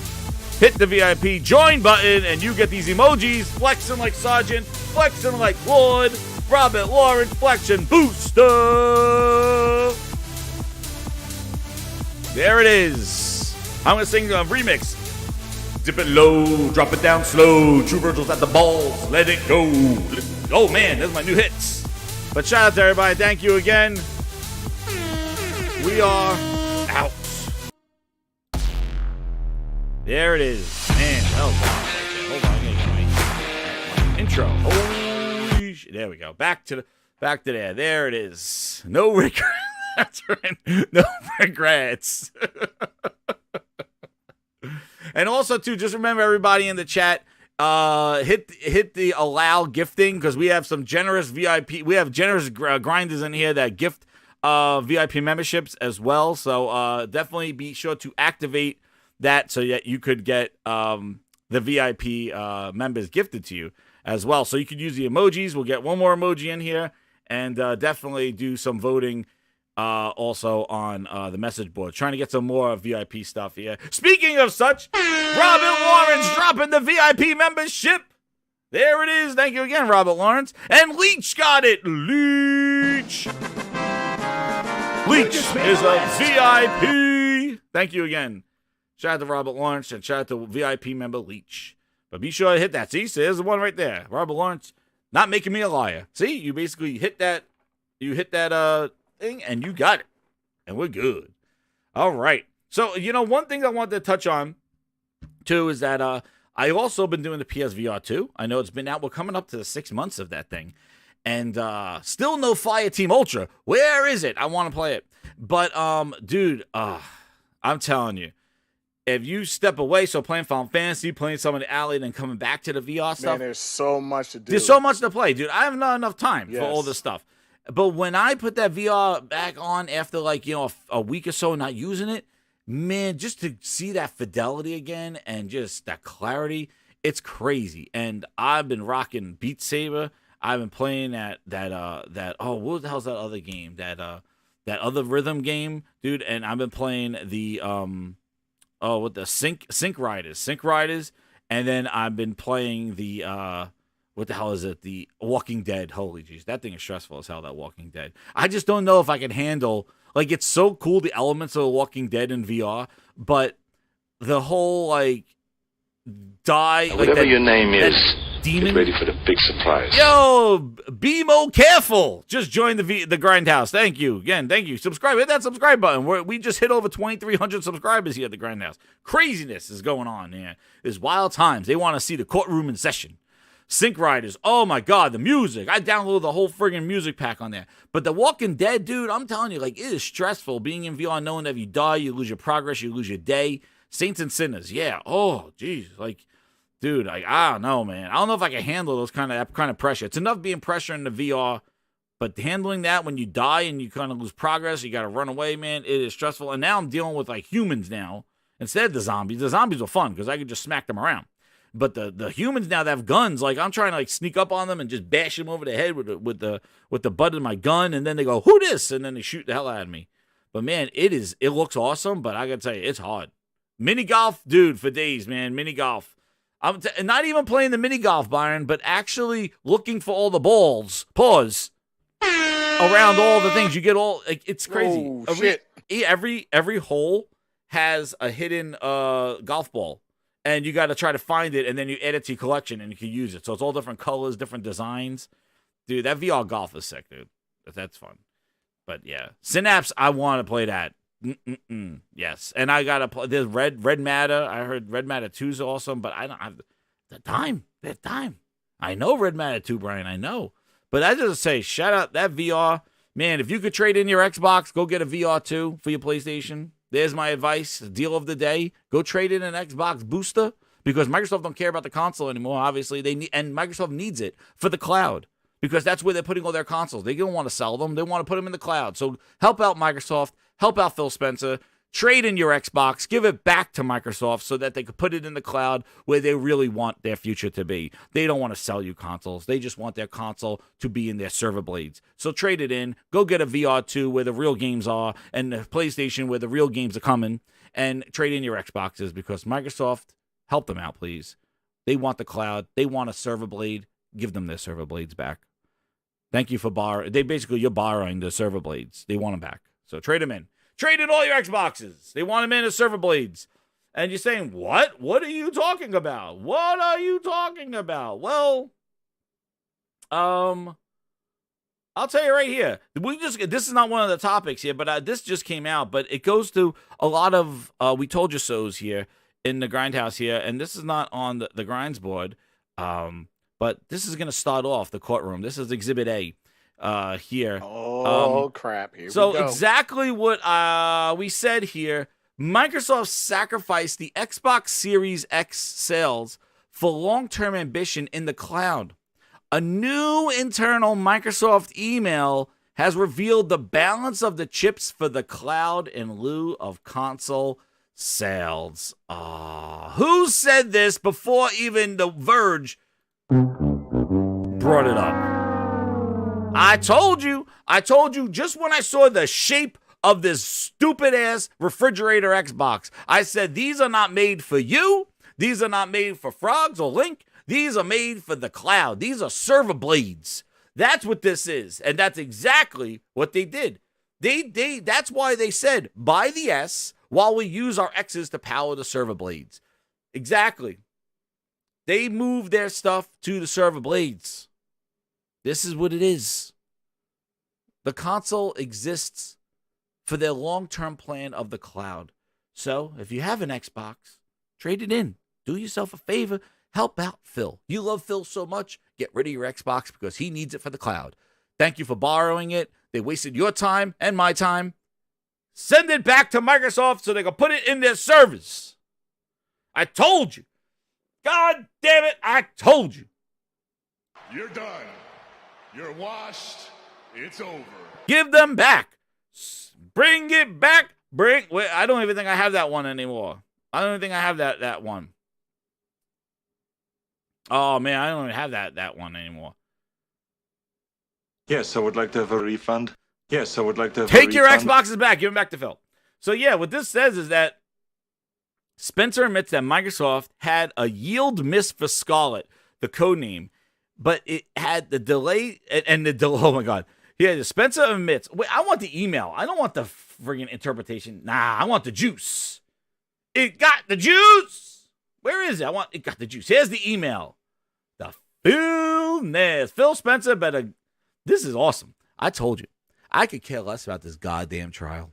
Hit the VIP join button, and you get these emojis. Flexing like Sergeant, flexing like Lord, Robert Lawrence, flexion booster. There it is. I'm going to sing a remix. Dip it low, drop it down slow. True Virgil's at the balls, let it go. Oh man, that's my new hits. But shout out to everybody. Thank you again. We are out. There it is. Man, that was long. Hold on, I'm gonna get my intro. Holy shit. There we go. Back to there. There it is. No regrets. That's right. No regrets. And also, too, just remember, everybody in the chat, hit the allow gifting, because we have some generous VIP. We have generous grinders in here that gift VIP memberships as well. So definitely be sure to activate that so that you could get the VIP members gifted to you as well. So you could use the emojis. We'll get one more emoji in here, and definitely do some voting also on the message board. Trying to get some more VIP stuff here. Speaking of such, Robert Lawrence dropping the VIP membership. There it is. Thank you again, Robert Lawrence. And Leech got it. Leech is a VIP. Thank you again. Shout out to Robert Lawrence, and shout out to VIP member Leech. But be sure to hit that. See, there's the one right there. Robert Lawrence, not making me a liar. See, you basically hit that. You hit that thing, and you got it, and we're good. All right. So one thing I wanted to touch on too is that I also been doing the PSVR 2. I know it's been out. We're coming up to the 6 months of that thing, and still no Fire Team Ultra. Where is it? I want to play it, but dude, I'm telling you. If you step away, so playing Final Fantasy, playing some of the Alley, and then coming back to the VR stuff. Man, there's so much to do. There's so much to play, dude. I have not enough time for all this stuff. But when I put that VR back on after a week or so not using it, man, just to see that fidelity again and just that clarity, it's crazy. And I've been rocking Beat Saber. I've been playing that what the hell's that other game? That other rhythm game, dude. And I've been playing the with the Sync Riders, and then I've been playing the what the hell is it? The Walking Dead. Holy jeez, that thing is stressful as hell. That Walking Dead. I just don't know if I can handle. Like, it's so cool, the elements of The Walking Dead in VR, but the whole die. Whatever your name is, demon. Get ready for the big surprise. Yo, be more careful. Just join the Grindhouse. Thank you. Again, thank you. Subscribe. Hit that subscribe button. We just hit over 2,300 subscribers here at the Grindhouse. Craziness is going on here. It's wild times. They want to see the courtroom in session. Sync Riders. Oh, my God. The music. I downloaded the whole friggin' music pack on there. But The Walking Dead, dude, I'm telling you, like, it is stressful being in VR knowing that if you die, you lose your progress, you lose your day. Saints and Sinners. Yeah. Oh, geez. Like, dude, I don't know, man. I don't know if I can handle that kind of pressure. It's enough being pressure in the VR, but handling that when you die and you kind of lose progress, you got to run away, man. It is stressful. And now I'm dealing with like humans now instead of the zombies. The zombies were fun because I could just smack them around. But the humans now that have guns, like I'm trying to like sneak up on them and just bash them over the head with the butt of my gun, and then they go, "Who this?" and then they shoot the hell out of me. But man, it looks awesome. But I gotta tell you, it's hard. Mini golf, dude, for days, man. Mini golf. I'm not even playing the mini golf, Byron, but actually looking for all the balls. Pause. Around all the things you get, all like it's crazy. Oh, shit. Every hole has a hidden golf ball. And you got to try to find it, and then you add it to your collection, and you can use it. So it's all different colors, different designs. Dude, that VR golf is sick, dude. That's fun. But, yeah. Synapse, I want to play that. Yes. And I got to play. There's Red Matter. I heard Red Matter 2 is awesome, but I don't have the time. That time. I know Red Matter 2, Brian. I know. But I just say, shout out that VR. Man, if you could trade in your Xbox, go get a VR 2 for your PlayStation. There's my advice, deal of the day. Go trade in an Xbox booster because Microsoft don't care about the console anymore. Obviously, and Microsoft needs it for the cloud because that's where they're putting all their consoles. They don't want to sell them. They want to put them in the cloud. So help out Microsoft. Help out Phil Spencer. Trade in your Xbox. Give it back to Microsoft so that they could put it in the cloud where they really want their future to be. They don't want to sell you consoles. They just want their console to be in their server blades. So trade it in. Go get a VR2 where the real games are and the PlayStation where the real games are coming, and trade in your Xboxes because Microsoft, help them out, please. They want the cloud. They want a server blade. Give them their server blades back. Thank you for borrowing. You're borrowing the server blades. They want them back. So trade them in. Trade in all your Xboxes. They want them in as server blades. And you're saying, what? What are you talking about? What are you talking about? Well, I'll tell you right here. This is not one of the topics here, but this just came out. But it goes to a lot of We Told You So's here in the Grindhouse here. And this is not on the Grinds board. But this is going to start off the courtroom. This is Exhibit A. Here. Oh, crap. Here so we go. exactly what we said here. Microsoft sacrificed the Xbox Series X sales for long-term ambition in the cloud. A new internal Microsoft email has revealed the balance of the chips for the cloud in lieu of console sales. Who said this before even The Verge brought it up? I told you just when I saw the shape of this stupid-ass refrigerator Xbox. I said, these are not made for you. These are not made for Frogs or Link. These are made for the cloud. These are server blades. That's what this is. And that's exactly what they did. That's why they said, buy the S while we use our X's to power the server blades. Exactly. They moved their stuff to the server blades. This is what it is. The console exists for their long-term plan of the cloud. So, if you have an Xbox, trade it in. Do yourself a favor. Help out Phil. You love Phil so much, get rid of your Xbox because he needs it for the cloud. Thank you for borrowing it. They wasted your time and my time. Send it back to Microsoft so they can put it in their servers. I told you. God damn it, I told you. You're done. You're washed. It's over. Give them back. Bring it back. Wait, I don't even think I have that one anymore. I don't even think I have that one. Oh, man, I don't even have that one anymore. Yes, I would like to have a refund. Yes, I would like to have Take a your refund. Xboxes back. Give them back to Phil. So, yeah, what this says is that Spencer admits that Microsoft had a yield miss for Scarlet, the code name, but it had the delay and the oh my God. Yeah, Spencer admits. Wait, I want the email. I don't want the friggin' interpretation. Nah, I want the juice. It got the juice. Where is it? It got the juice. Here's the email. The Phil Spencer better. This is awesome. I told you. I could care less about this goddamn trial.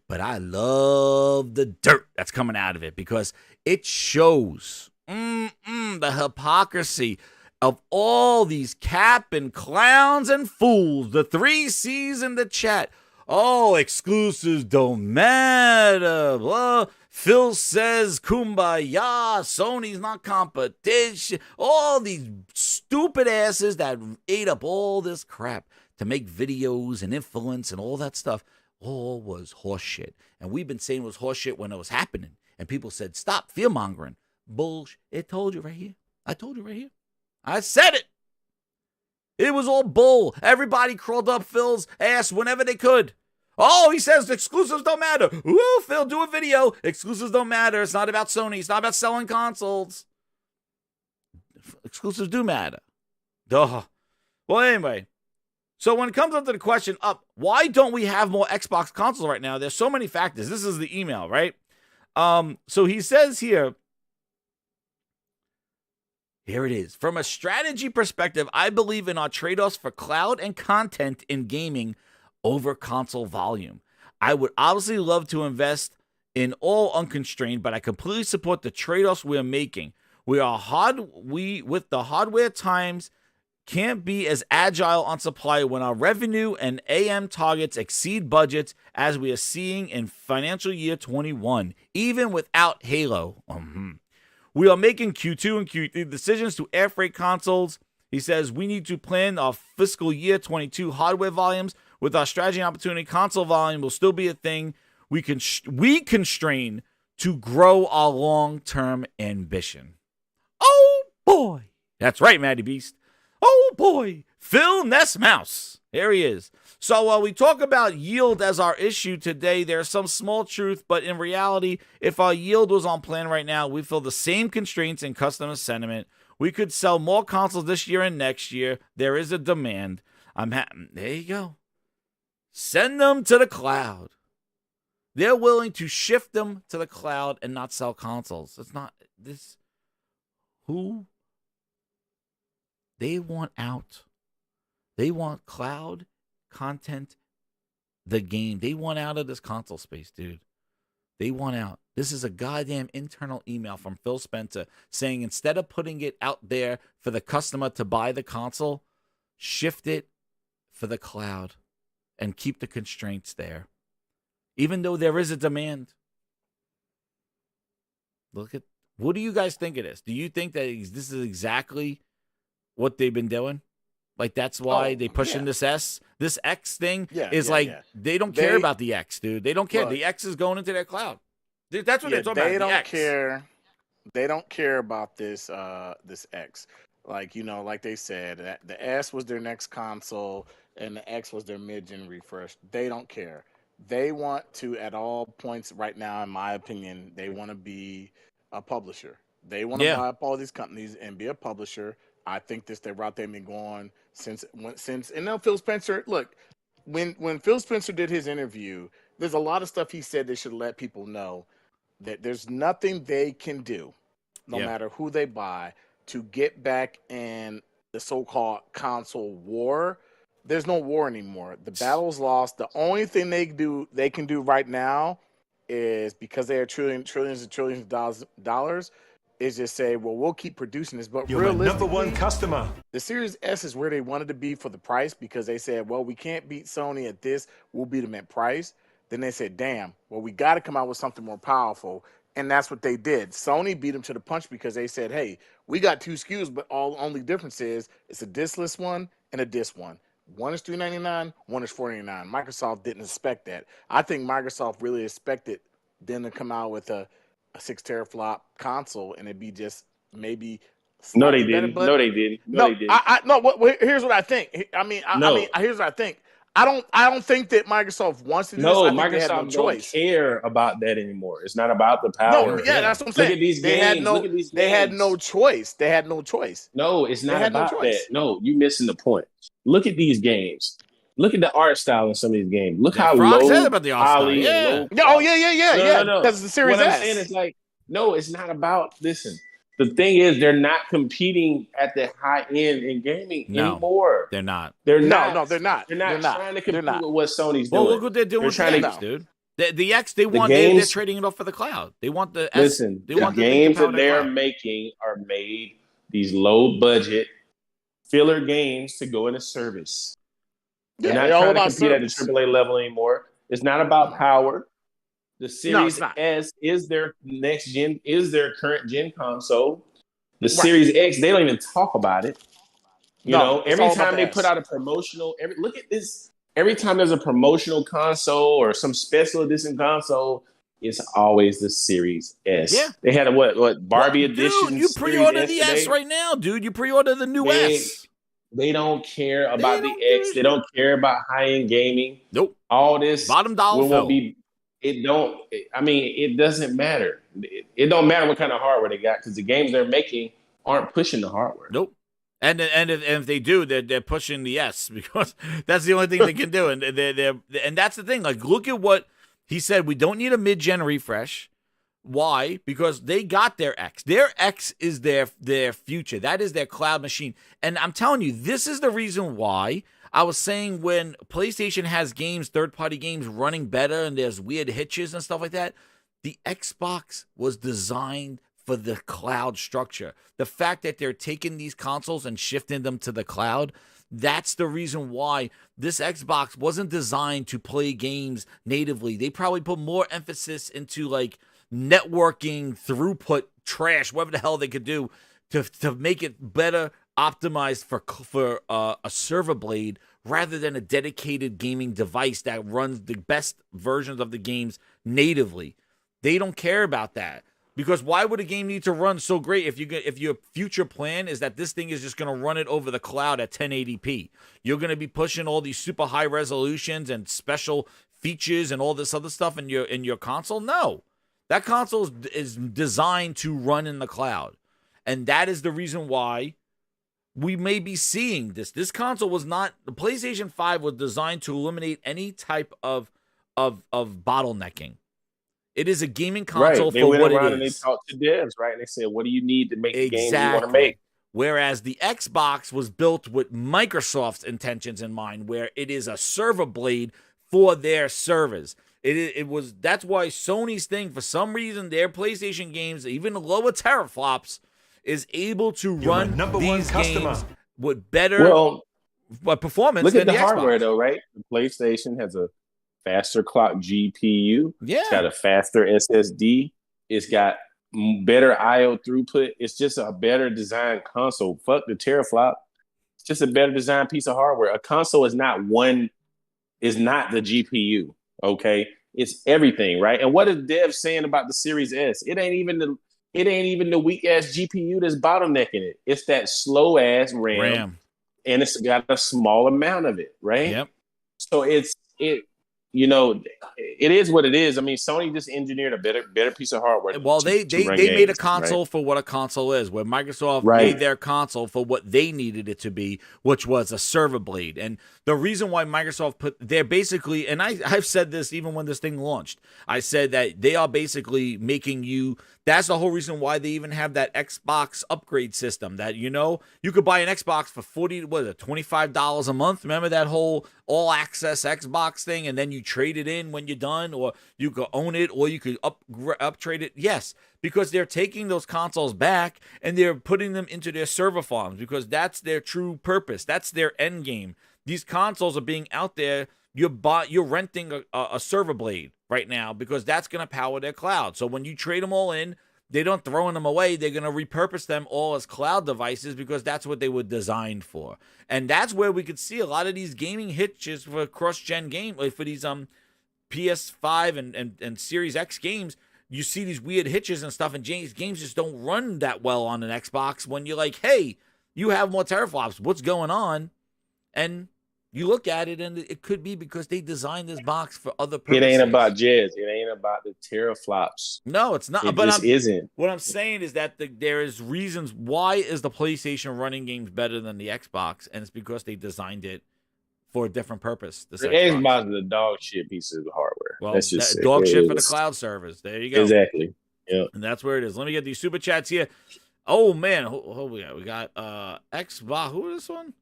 But I love the dirt that's coming out of it because it shows the hypocrisy of all these cap and clowns and fools. The 3 C's in the chat. Oh, exclusives don't matter. Blah. Phil says kumbaya. Sony's not competition. All these stupid asses that ate up all this crap to make videos and influence and all that stuff. All was horseshit. And we've been saying it was horseshit when it was happening. And people said, stop fear-mongering. Bullshit. It told you right here. I told you right here. I said it. It was all bull. Everybody crawled up Phil's ass whenever they could. Oh, he says exclusives don't matter. Ooh, Phil, do a video. Exclusives don't matter. It's not about Sony. It's not about selling consoles. Exclusives do matter. Duh. Well, anyway. So when it comes up to the question of why don't we have more Xbox consoles right now, there's so many factors. This is the email, right? So he says here it is. From a strategy perspective, I believe in our trade-offs for cloud and content in gaming over console volume. I would obviously love to invest in all unconstrained, but I completely support the trade-offs we're making. With the hardware times can't be as agile on supply when our revenue and AM targets exceed budgets as we are seeing in financial year 21, even without Halo. We are making Q2 and Q3 decisions to air freight consoles. He says we need to plan our fiscal year 22 hardware volumes. With our strategy and opportunity, console volume will still be a thing. We constrain to grow our long-term ambition. Oh, boy. That's right, Matty Beast. Oh, boy. Phil Nessmouse. There he is. So while we talk about yield as our issue today, there's some small truth, but in reality, if our yield was on plan right now, we feel the same constraints in customer sentiment. We could sell more consoles this year and next year. There is a demand. There you go. Send them to the cloud. They're willing to shift them to the cloud and not sell consoles. It's not this. Who? They want out. They want cloud content, the game. They want out of this console space, dude. They want out. This is a goddamn internal email from Phil Spencer saying instead of putting it out there for the customer to buy the console, shift it for the cloud and keep the constraints there. Even though there is a demand. What do you guys think of this? Do you think that this is exactly what they've been doing? Like, that's why they pushing this This X thing is they don't care about the X, dude. They don't care. The X is going into their cloud. That's what they're talking about. They don't care. They don't care about this this X. Like, like they said, the S was their next console and the X was their mid-gen refresh. They don't care. They want to, at all points right now, in my opinion, they want to be a publisher. They want to buy up all these companies and be a publisher. I think this the route they've been going since and now Phil Spencer, look, when Phil Spencer did his interview, there's a lot of stuff he said they should let people know that there's nothing they can do, no matter who they buy, to get back in the so-called console war. There's no war anymore. The battle's lost. The only thing they can do right now is, because they are trillions of dollars, is just say, well, we'll keep producing this. But you're my number one customer. The Series S is where they wanted to be for the price, because they said, well, we can't beat Sony at this. We'll beat them at price. Then they said, damn, well, we got to come out with something more powerful. And that's what they did. Sony beat them to the punch because they said, hey, we got 2 SKUs, but only difference is it's a diskless one and a disc one. One is $399, one is $499. Microsoft didn't expect that. I think Microsoft really expected them to come out with a 6 teraflop console, and it'd be just maybe. No, they didn't. No, they didn't. Here's what I think. Here's what I think. I don't think that Microsoft wants to do this. Microsoft don't care about that anymore. It's not about the power. No, that's what I'm saying. Look at these games. They had no choice. No, it's not about that. No, you're missing the point. Look at these games. Look at the art style in some of these games. Look how low. Said about the art style. Yeah. No. Because the Series S. What I'm saying is, like, no, it's not about. Listen, the thing is, they're not competing at the high end in gaming anymore. They're not. They're not. No, they're not. They're not trying to compete with what Sony's doing. Well, look what they're doing with the X, dude. The X, they're trading it off for the cloud. They want the S. Listen, the games that they're making are made these low budget filler games to go into service. They're not trying to compete at the AAA level anymore. It's not about power. The Series S is their next gen, is their current gen console. The Series X, they don't even talk about it. You know, every time they put out a promotional, look at this. Every time there's a promotional console or some special edition console, it's always the Series S. Yeah. They had a what Barbie edition. Dude, you pre-order the S right now, dude. You pre-order the new S. They don't care about the X. They don't care about high-end gaming. Nope. All this bottom dollar won't be. It don't. I mean, it doesn't matter. It don't matter what kind of hardware they got because the games they're making aren't pushing the hardware. Nope. And if they do, they're pushing the S because that's the only thing they can do. And and that's the thing. Like, look at what he said. We don't need a mid-gen refresh. Why? Because they got their X. Their X is their future. That is their cloud machine. And I'm telling you, this is the reason why I was saying when PlayStation has games, third-party games running better and there's weird hitches and stuff like that, the Xbox was designed for the cloud structure. The fact that they're taking these consoles and shifting them to the cloud, that's the reason why this Xbox wasn't designed to play games natively. They probably put more emphasis into like networking, throughput, trash, whatever the hell they could do to make it better optimized for a server blade rather than a dedicated gaming device that runs the best versions of the games natively. They don't care about that. Because why would a game need to run so great if your future plan is that this thing is just going to run it over the cloud at 1080p? You're going to be pushing all these super high resolutions and special features and all this other stuff in your console? No. That console is designed to run in the cloud. And that is the reason why we may be seeing this. This console was not, the PlayStation 5 was designed to eliminate any type of bottlenecking. It is a gaming console for what it is. They went around and they talked to devs, right? And they said, what do you need to make the game you want to make? Whereas the Xbox was built with Microsoft's intentions in mind, where it is a server blade for their servers. That's why Sony's thing, for some reason, their PlayStation games, even lower teraflops, is able to run these games with better performance than the Xbox. Look at the hardware, though, right? The PlayStation has a faster clock GPU. Yeah. It's got a faster SSD. It's got better I/O throughput. It's just a better designed console. Fuck the teraflop. It's just a better designed piece of hardware. A console is not the GPU. Okay, it's everything, right? And what is Dev saying about the Series S? It ain't even the weak ass GPU that's bottlenecking it. It's that slow ass RAM, and it's got a small amount of it, right? Yep. So it is what it is. I mean, Sony just engineered a better piece of hardware. Well, they made a console for what a console is, where Microsoft made their console for what they needed it to be, which was a server blade. And the reason why Microsoft they're basically, and I've said this even when this thing launched, I said that they are basically making you. That's the whole reason why they even have that Xbox upgrade system. That you could buy an Xbox for $25 a month. Remember that whole all access Xbox thing, and then you trade it in when you're done, or you could own it, or you could uptrade it. Yes, because they're taking those consoles back and they're putting them into their server farms because that's their true purpose. That's their end game. These consoles are being out there. You're renting a server blade right now because that's going to power their cloud. So when you trade them all in, they don't throw them away. They're going to repurpose them all as cloud devices because that's what they were designed for. And that's where we could see a lot of these gaming hitches for cross-gen game, like for these PS5 and Series X games. You see these weird hitches and stuff, and games just don't run that well on an Xbox when you're like, hey, you have more teraflops. What's going on? And you look at it, and it could be because they designed this box for other purposes. It ain't about Jez. It ain't about the teraflops. No, it's not. It just isn't. What I'm saying is that there is reasons why is the PlayStation running games better than the Xbox, and it's because they designed it for a different purpose. The Xbox is a dog shit piece of hardware. Well, that's just dog shit for the cloud servers. There you go. Exactly. Yeah. And that's where it is. Let me get these super chats here. Oh man, we got Xbox. Who is this one?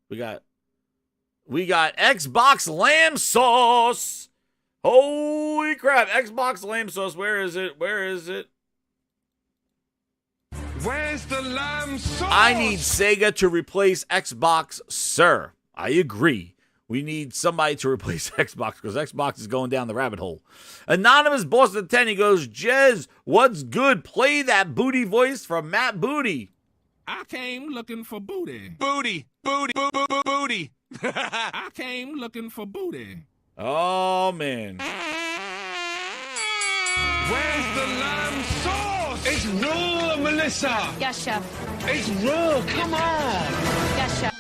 We got Xbox Lamb Sauce. Holy crap, Xbox Lamb Sauce. Where is it? Where's the lamb sauce? I need Sega to replace Xbox, sir. I agree. We need somebody to replace Xbox because Xbox is going down the rabbit hole. Anonymous Boston 10, he goes, Jez, what's good? Play that booty voice from Matt Booty. I came looking for booty. Booty. Booty. I came looking for booty. Oh, man. Where's the lamb sauce? It's raw, Melissa. Yes, chef. It's raw. Come on. Yes, chef.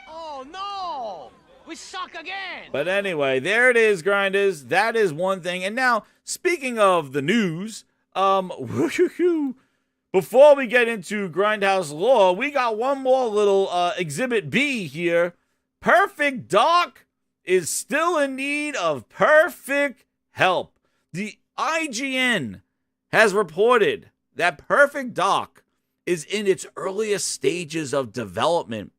Oh no! We suck again! But anyway, there it is, Grinders. That is one thing. And now, speaking of the news, before we get into Grindhouse lore, we got one more little Exhibit B here. Perfect Dark is still in need of perfect help. The IGN has reported that Perfect Dark is in its earliest stages of development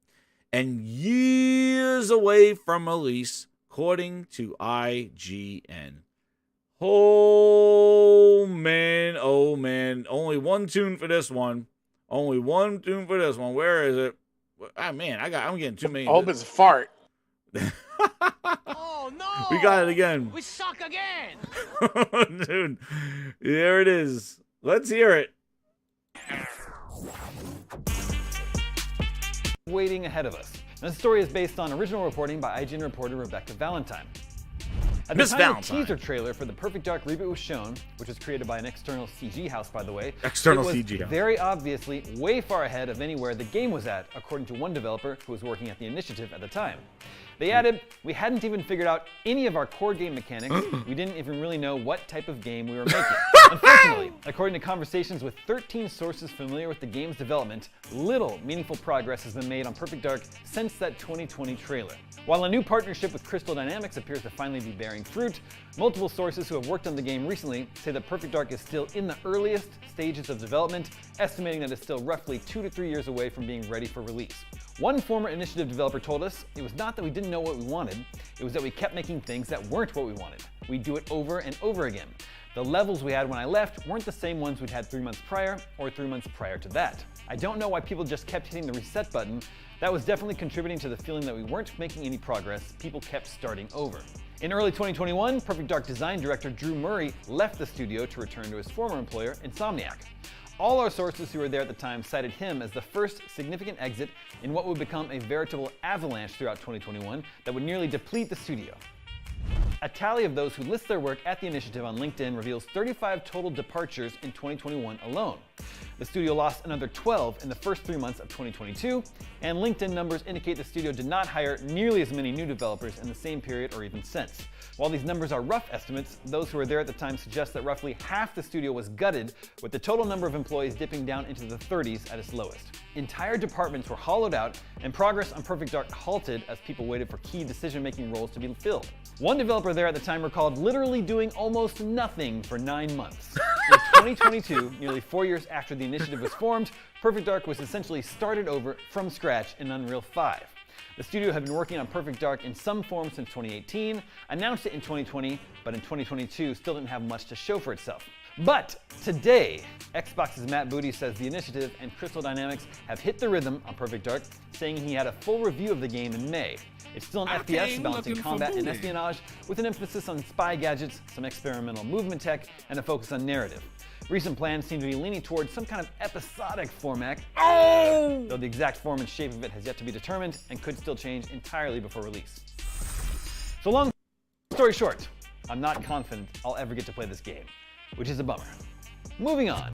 and years away from release, according to IGN. Oh, man. Only one tune for this one. Where is it? Ah, man, I'm getting too many. I hope it's a fart. Oh no! We got it again. We suck again! Dude, there it is. Let's hear it. Waiting ahead of us. And the story is based on original reporting by IGN reporter Rebecca Valentine. At the time the teaser trailer for the Perfect Dark reboot was shown, which was created by an external CG house, by the way, it was very obviously way far ahead of anywhere the game was at, according to one developer who was working at the initiative at the time. They added, we hadn't even figured out any of our core game mechanics. We didn't even really know what type of game we were making. Unfortunately, according to conversations with 13 sources familiar with the game's development, little meaningful progress has been made on Perfect Dark since that 2020 trailer. While a new partnership with Crystal Dynamics appears to finally be bearing fruit, multiple sources who have worked on the game recently say that Perfect Dark is still in the earliest stages of development, estimating that it's still roughly 2 to 3 years away from being ready for release. One former initiative developer told us, it was not that we didn't know what we wanted, it was that we kept making things that weren't what we wanted. We'd do it over and over again. The levels we had when I left weren't the same ones we'd had 3 months prior or 3 months prior to that. I don't know why people just kept hitting the reset button. That was definitely contributing to the feeling that we weren't making any progress. People kept starting over. In early 2021, Perfect Dark design director Drew Murray left the studio to return to his former employer, Insomniac. All our sources who were there at the time cited him as the first significant exit in what would become a veritable avalanche throughout 2021 that would nearly deplete the studio. A tally of those who list their work at the initiative on LinkedIn reveals 35 total departures in 2021 alone. The studio lost another 12 in the first 3 months of 2022, and LinkedIn numbers indicate the studio did not hire nearly as many new developers in the same period or even since. While these numbers are rough estimates, those who were there at the time suggest that roughly half the studio was gutted, with the total number of employees dipping down into the 30s at its lowest. Entire departments were hollowed out, and progress on Perfect Dark halted as people waited for key decision-making roles to be filled. One developer there at the time recalled literally doing almost nothing for 9 months. In 2022, nearly 4 years after the initiative was formed, Perfect Dark was essentially started over from scratch in Unreal 5. The studio had been working on Perfect Dark in some form since 2018, announced it in 2020, but in 2022 still didn't have much to show for itself. But today, Xbox's Matt Booty says the initiative and Crystal Dynamics have hit the rhythm on Perfect Dark, saying he had a full review of the game in May. It's still an FPS balancing combat and espionage with an emphasis on spy gadgets, some experimental movement tech, and a focus on narrative. Recent plans seem to be leaning towards some kind of episodic format, though the exact form and shape of it has yet to be determined and could still change entirely before release. So long story short, I'm not confident I'll ever get to play this game, which is a bummer. Moving on.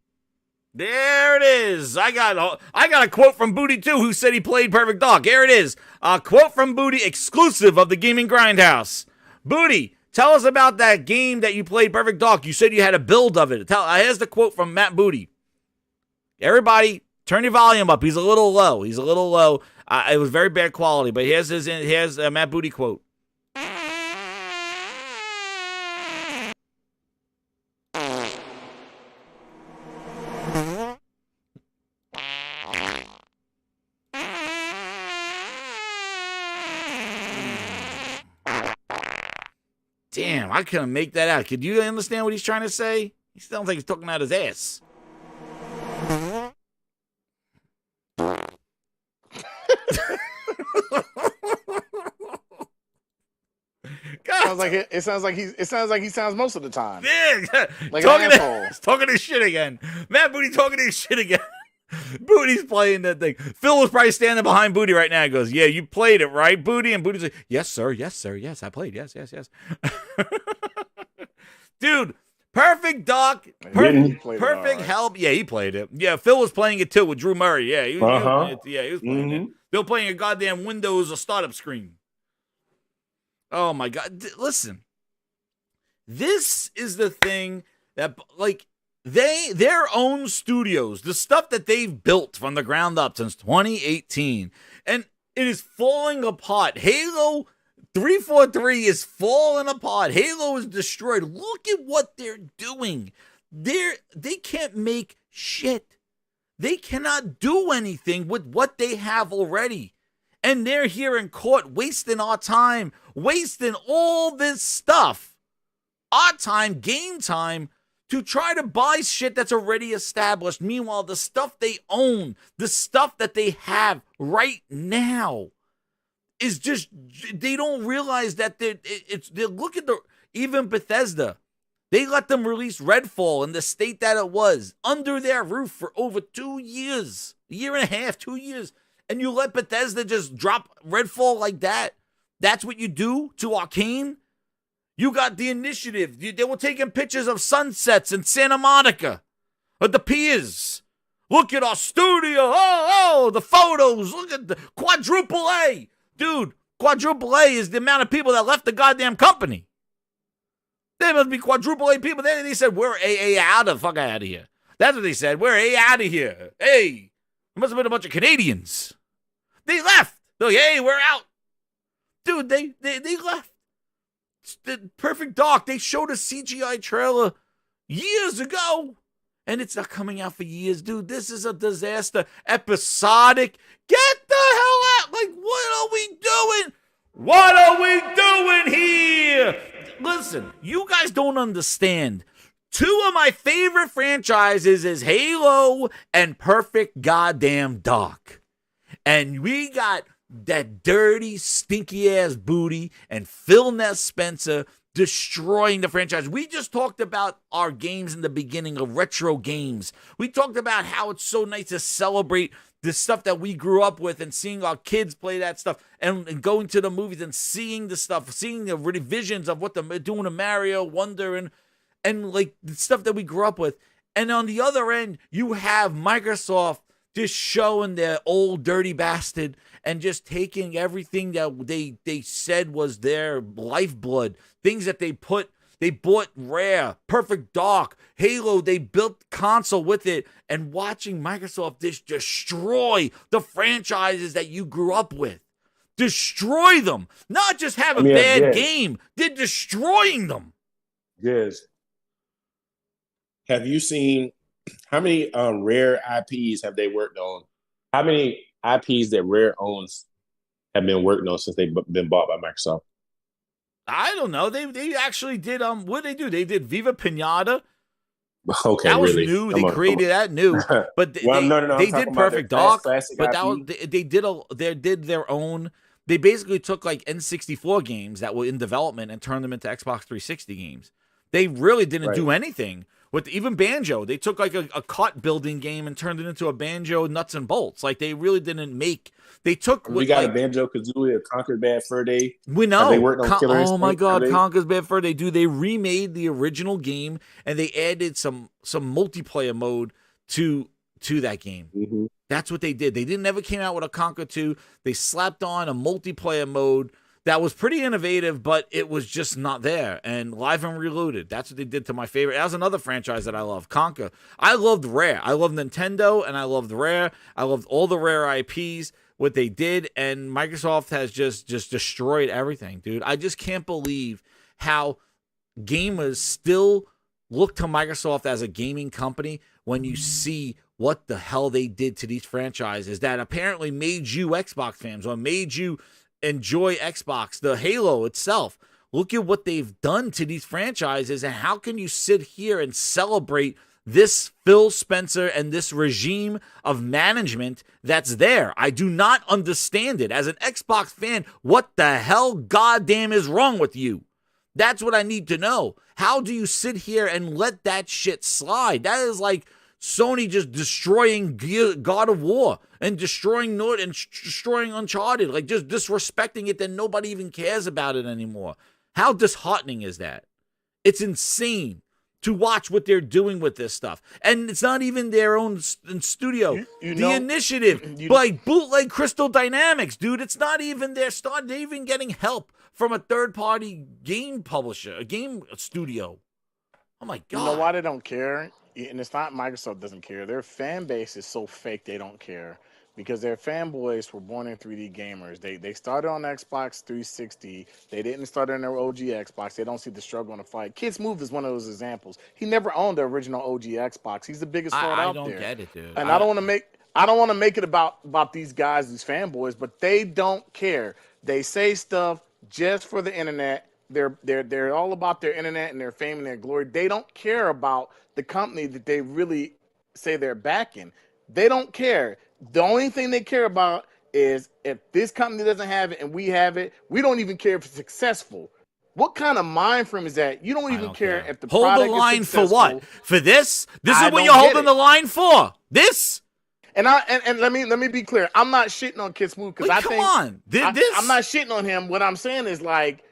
There it is. I got a quote from Booty too, who said he played Perfect Dark. Here it is. A quote from Booty, exclusive of the Gaming Grindhouse. Booty, tell us about that game that you played, Perfect Dark. You said you had a build of it. Here's the quote from Matt Booty. Everybody, turn your volume up. He's a little low. It was very bad quality, but here's Matt Booty quote. Damn, I couldn't make that out. Could you understand what he's trying to say? He sounds like he's talking out his ass. It sounds like he sounds most of the time. Yeah, like an asshole. Talking his shit again. Matt Booty talking his shit again. Booty's playing that thing. Phil was probably standing behind Booty right now. He goes, "Yeah, you played it, right, Booty?" And Booty's like, "Yes, sir. Yes, sir. Yes, I played. Yes, yes, yes." Dude, perfect Doc. Perfect help. Yeah, he played it. Yeah, Phil was playing it too with Drew Murray. Yeah, he was playing it. They're playing a goddamn Windows or startup screen. Oh my God! Listen, this is the thing that like. Their own studios, the stuff that they've built from the ground up since 2018, and it is falling apart. Halo 343 is falling apart. Halo is destroyed. Look at what they're doing. They can't make shit. They cannot do anything with what they have already. And they're here in court wasting our time, wasting all this stuff. Our time, game time, to try to buy shit that's already established. Meanwhile, the stuff they own, the stuff that they have right now is just, they don't realize that they look at even Bethesda. They let them release Redfall in the state that it was under their roof for over 2 years, a year and a half, 2 years. And you let Bethesda just drop Redfall like that. That's what you do to Arcane? You got the initiative. They were taking pictures of sunsets in Santa Monica at the piers. Look at our studio. Oh, the photos. Look at the quadruple A. Dude, quadruple A is the amount of people that left the goddamn company. There must be quadruple A people. They said, we're out the fuck out of here. That's what they said. We're out of here. Hey, there must have been a bunch of Canadians. They left. They're like, hey, we're out. Dude, they left. The Perfect Dark, they showed a CGI trailer years ago, and it's not coming out for years, dude. This is a disaster. Episodic. Get the hell out. Like, what are we doing? What are we doing here? Listen, you guys don't understand. Two of my favorite franchises is Halo and Perfect Goddamn Dark. And we got that dirty, stinky-ass Booty and Phil Ness Spencer destroying the franchise. We just talked about our games in the beginning of retro games. We talked about how it's so nice to celebrate the stuff that we grew up with and seeing our kids play that stuff and going to the movies and seeing the stuff, seeing the visions of what they're doing to Mario, Wonder, and like the stuff that we grew up with. And on the other end, you have Microsoft just showing their old dirty bastard and just taking everything that they said was their lifeblood, things that they bought Rare, Perfect Dark, Halo, they built console with it, and watching Microsoft just destroy the franchises that you grew up with. Destroy them. Not just have a bad game. They're destroying them. Yes. Have you seen how many Rare IPs have they worked on? How many IPs that Rare owns have been working on since they've been bought by Microsoft? I don't know. They actually did what did they do? They did Viva Pinata. Okay, that was really? new. They created that new, but they did Perfect Dark. But that was they did their own. They basically took like N64 games that were in development and turned them into Xbox 360 games. They really didn't do anything with even Banjo. They took like a cart building game and turned it into a Banjo nuts and bolts. Like they really didn't make. They took. We got a Banjo Kazooie, a Conquered Bad Fur Day. We know. They worked on Killer oh my God, Conquered Bad Fur Day. They remade the original game and they added some multiplayer mode to that game. Mm-hmm. That's what they did. They never came out with a Conquer 2. They slapped on a multiplayer mode that was pretty innovative, but it was just not there. And Live and Reloaded, that's what they did to my favorite. That was another franchise that I love, Conquer. I loved Rare. I loved Nintendo, and I loved Rare. I loved all the Rare IPs, what they did, and Microsoft has just destroyed everything, dude. I just can't believe how gamers still look to Microsoft as a gaming company when you see what the hell they did to these franchises that apparently made you Xbox fans or made you enjoy Xbox. The Halo itself. Look at what they've done to these franchises, and how can you sit here and celebrate this Phil Spencer and this regime of management that's there? I do not understand it. As an Xbox fan, what the hell goddamn is wrong with you? That's what I need to know. How do you sit here and let that shit slide? That is like Sony just destroying God of War and destroying destroying Uncharted, like just disrespecting it, that nobody even cares about it anymore. How disheartening is that? It's insane to watch what they're doing with this stuff. And it's not even their own studio. The initiative, like Bootleg Crystal Dynamics, dude, it's not even their start. They're even getting help from a third-party game publisher, a game studio. Oh, my God. You know why they don't care? And it's not Microsoft doesn't care. Their fan base is so fake they don't care. Because their fanboys were born in 3D gamers. They started on Xbox 360. They didn't start on their OG Xbox. They don't see the struggle and the fight. Kid Smooth is one of those examples. He never owned the original OG Xbox. He's the biggest fraud out there. I don't get it, dude. And I don't want to make it about these guys, these fanboys, but they don't care. They say stuff just for the internet. They're all about their internet and their fame and their glory. They don't care about the company that they really say they're backing. They don't care. The only thing they care about is if this company doesn't have it and we have it, we don't even care if it's successful. What kind of mind frame is that? You don't even care if the product hold the line is successful. for what? For this? This is what you're holding the line for? This? And let me be clear. I'm not shitting on Kid Smooth because come on. I'm not shitting on him. What I'm saying is like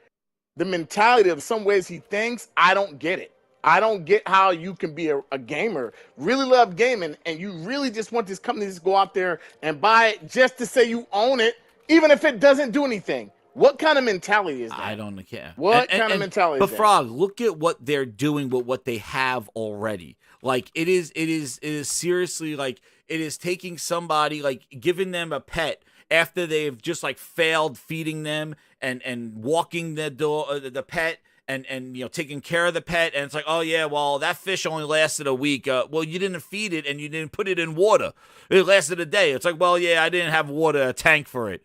the mentality of some ways he thinks. I don't get it. I don't get how you can be a gamer, really love gaming, and you really just want this company to go out there and buy it just to say you own it, even if it doesn't do anything. What kind of mentality is that? I don't care. What kind of mentality is that? But Frog, look at what they're doing with what they have already. Like it is seriously like it is taking somebody, like giving them a pet after they've just like failed feeding them and walking the pet. And you know, taking care of the pet, and it's like, oh yeah, well that fish only lasted a week. Well, you didn't feed it and you didn't put it in water. It lasted a day. It's like, well, yeah, I didn't have a tank for it.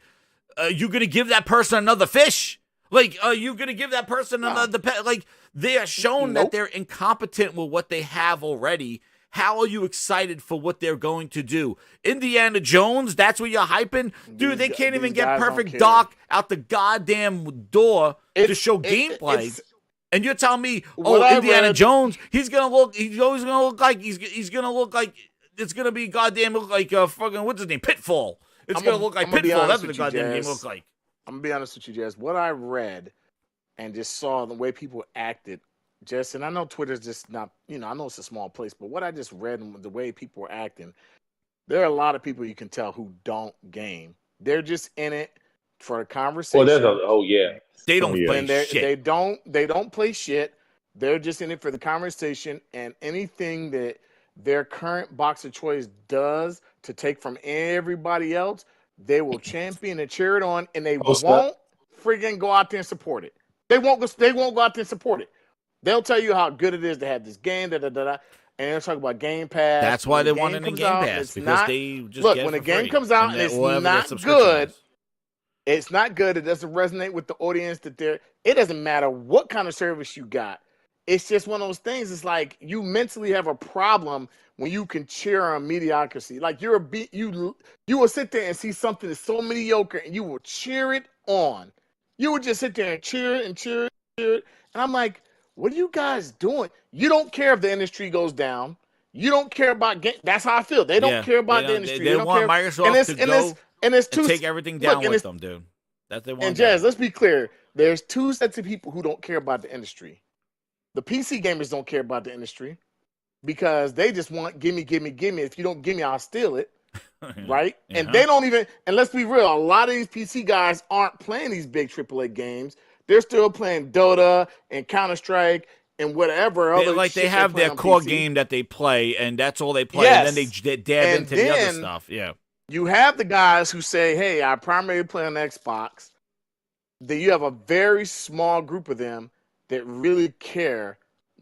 You gonna give that person another fish? Like, you gonna give that person another pet? Like, they are shown that they're incompetent with what they have already. How are you excited for what they're going to do? Indiana Jones, that's what you're hyping? Dude, they can't even get Perfect Dark out the goddamn door to show gameplay. And you're telling me, Indiana Jones, he's always gonna look like it's gonna be goddamn look like fucking what's his name, Pitfall. It's gonna look like Pitfall. That's what the goddamn game looks like. I'm gonna be honest with you, Jazz. What I read and just saw the way people acted, and I know Twitter's just not, I know it's a small place, but what I just read and the way people were acting, there are a lot of people you can tell who don't game. They're just in it for a conversation. They don't play shit. They don't play shit. They're just in it for the conversation, and anything that their current box of choice does to take from everybody else, they will champion and cheer it on, and they won't friggin' go out there and support it. They won't go out there and support it. They'll tell you how good it is to have this game, and they'll talk about Game Pass. That's why they want it in Game Pass, because they just look get it when for the game free. comes out And and it's whatever not good. It's not good. It doesn't resonate with the audience it doesn't matter what kind of service you got. It's just one of those things. It's like you mentally have a problem when you can cheer on mediocrity. Like you will sit there and see something that's so mediocre and you will cheer it on. You would just sit there and cheer it and cheer it, cheer it. And I'm like, what are you guys doing? You don't care if the industry goes down. You don't care about game. That's how I feel. They don't care about the industry. They don't want care. Microsoft to go and take everything down with them, dude. That they want. And Jazz, let's be clear. There's two sets of people who don't care about the industry. The PC gamers don't care about the industry because they just want gimme. If you don't give me, I'll steal it. Right? Yeah. And they don't even, and let's be real, a lot of these PC guys aren't playing these big AAA games. They're still playing Dota and Counter-Strike and whatever. They have their core game that they play, and that's all they play, and then they dab into the other stuff. Yeah. You have the guys who say, hey, I primarily play on Xbox. Then you have a very small group of them that really care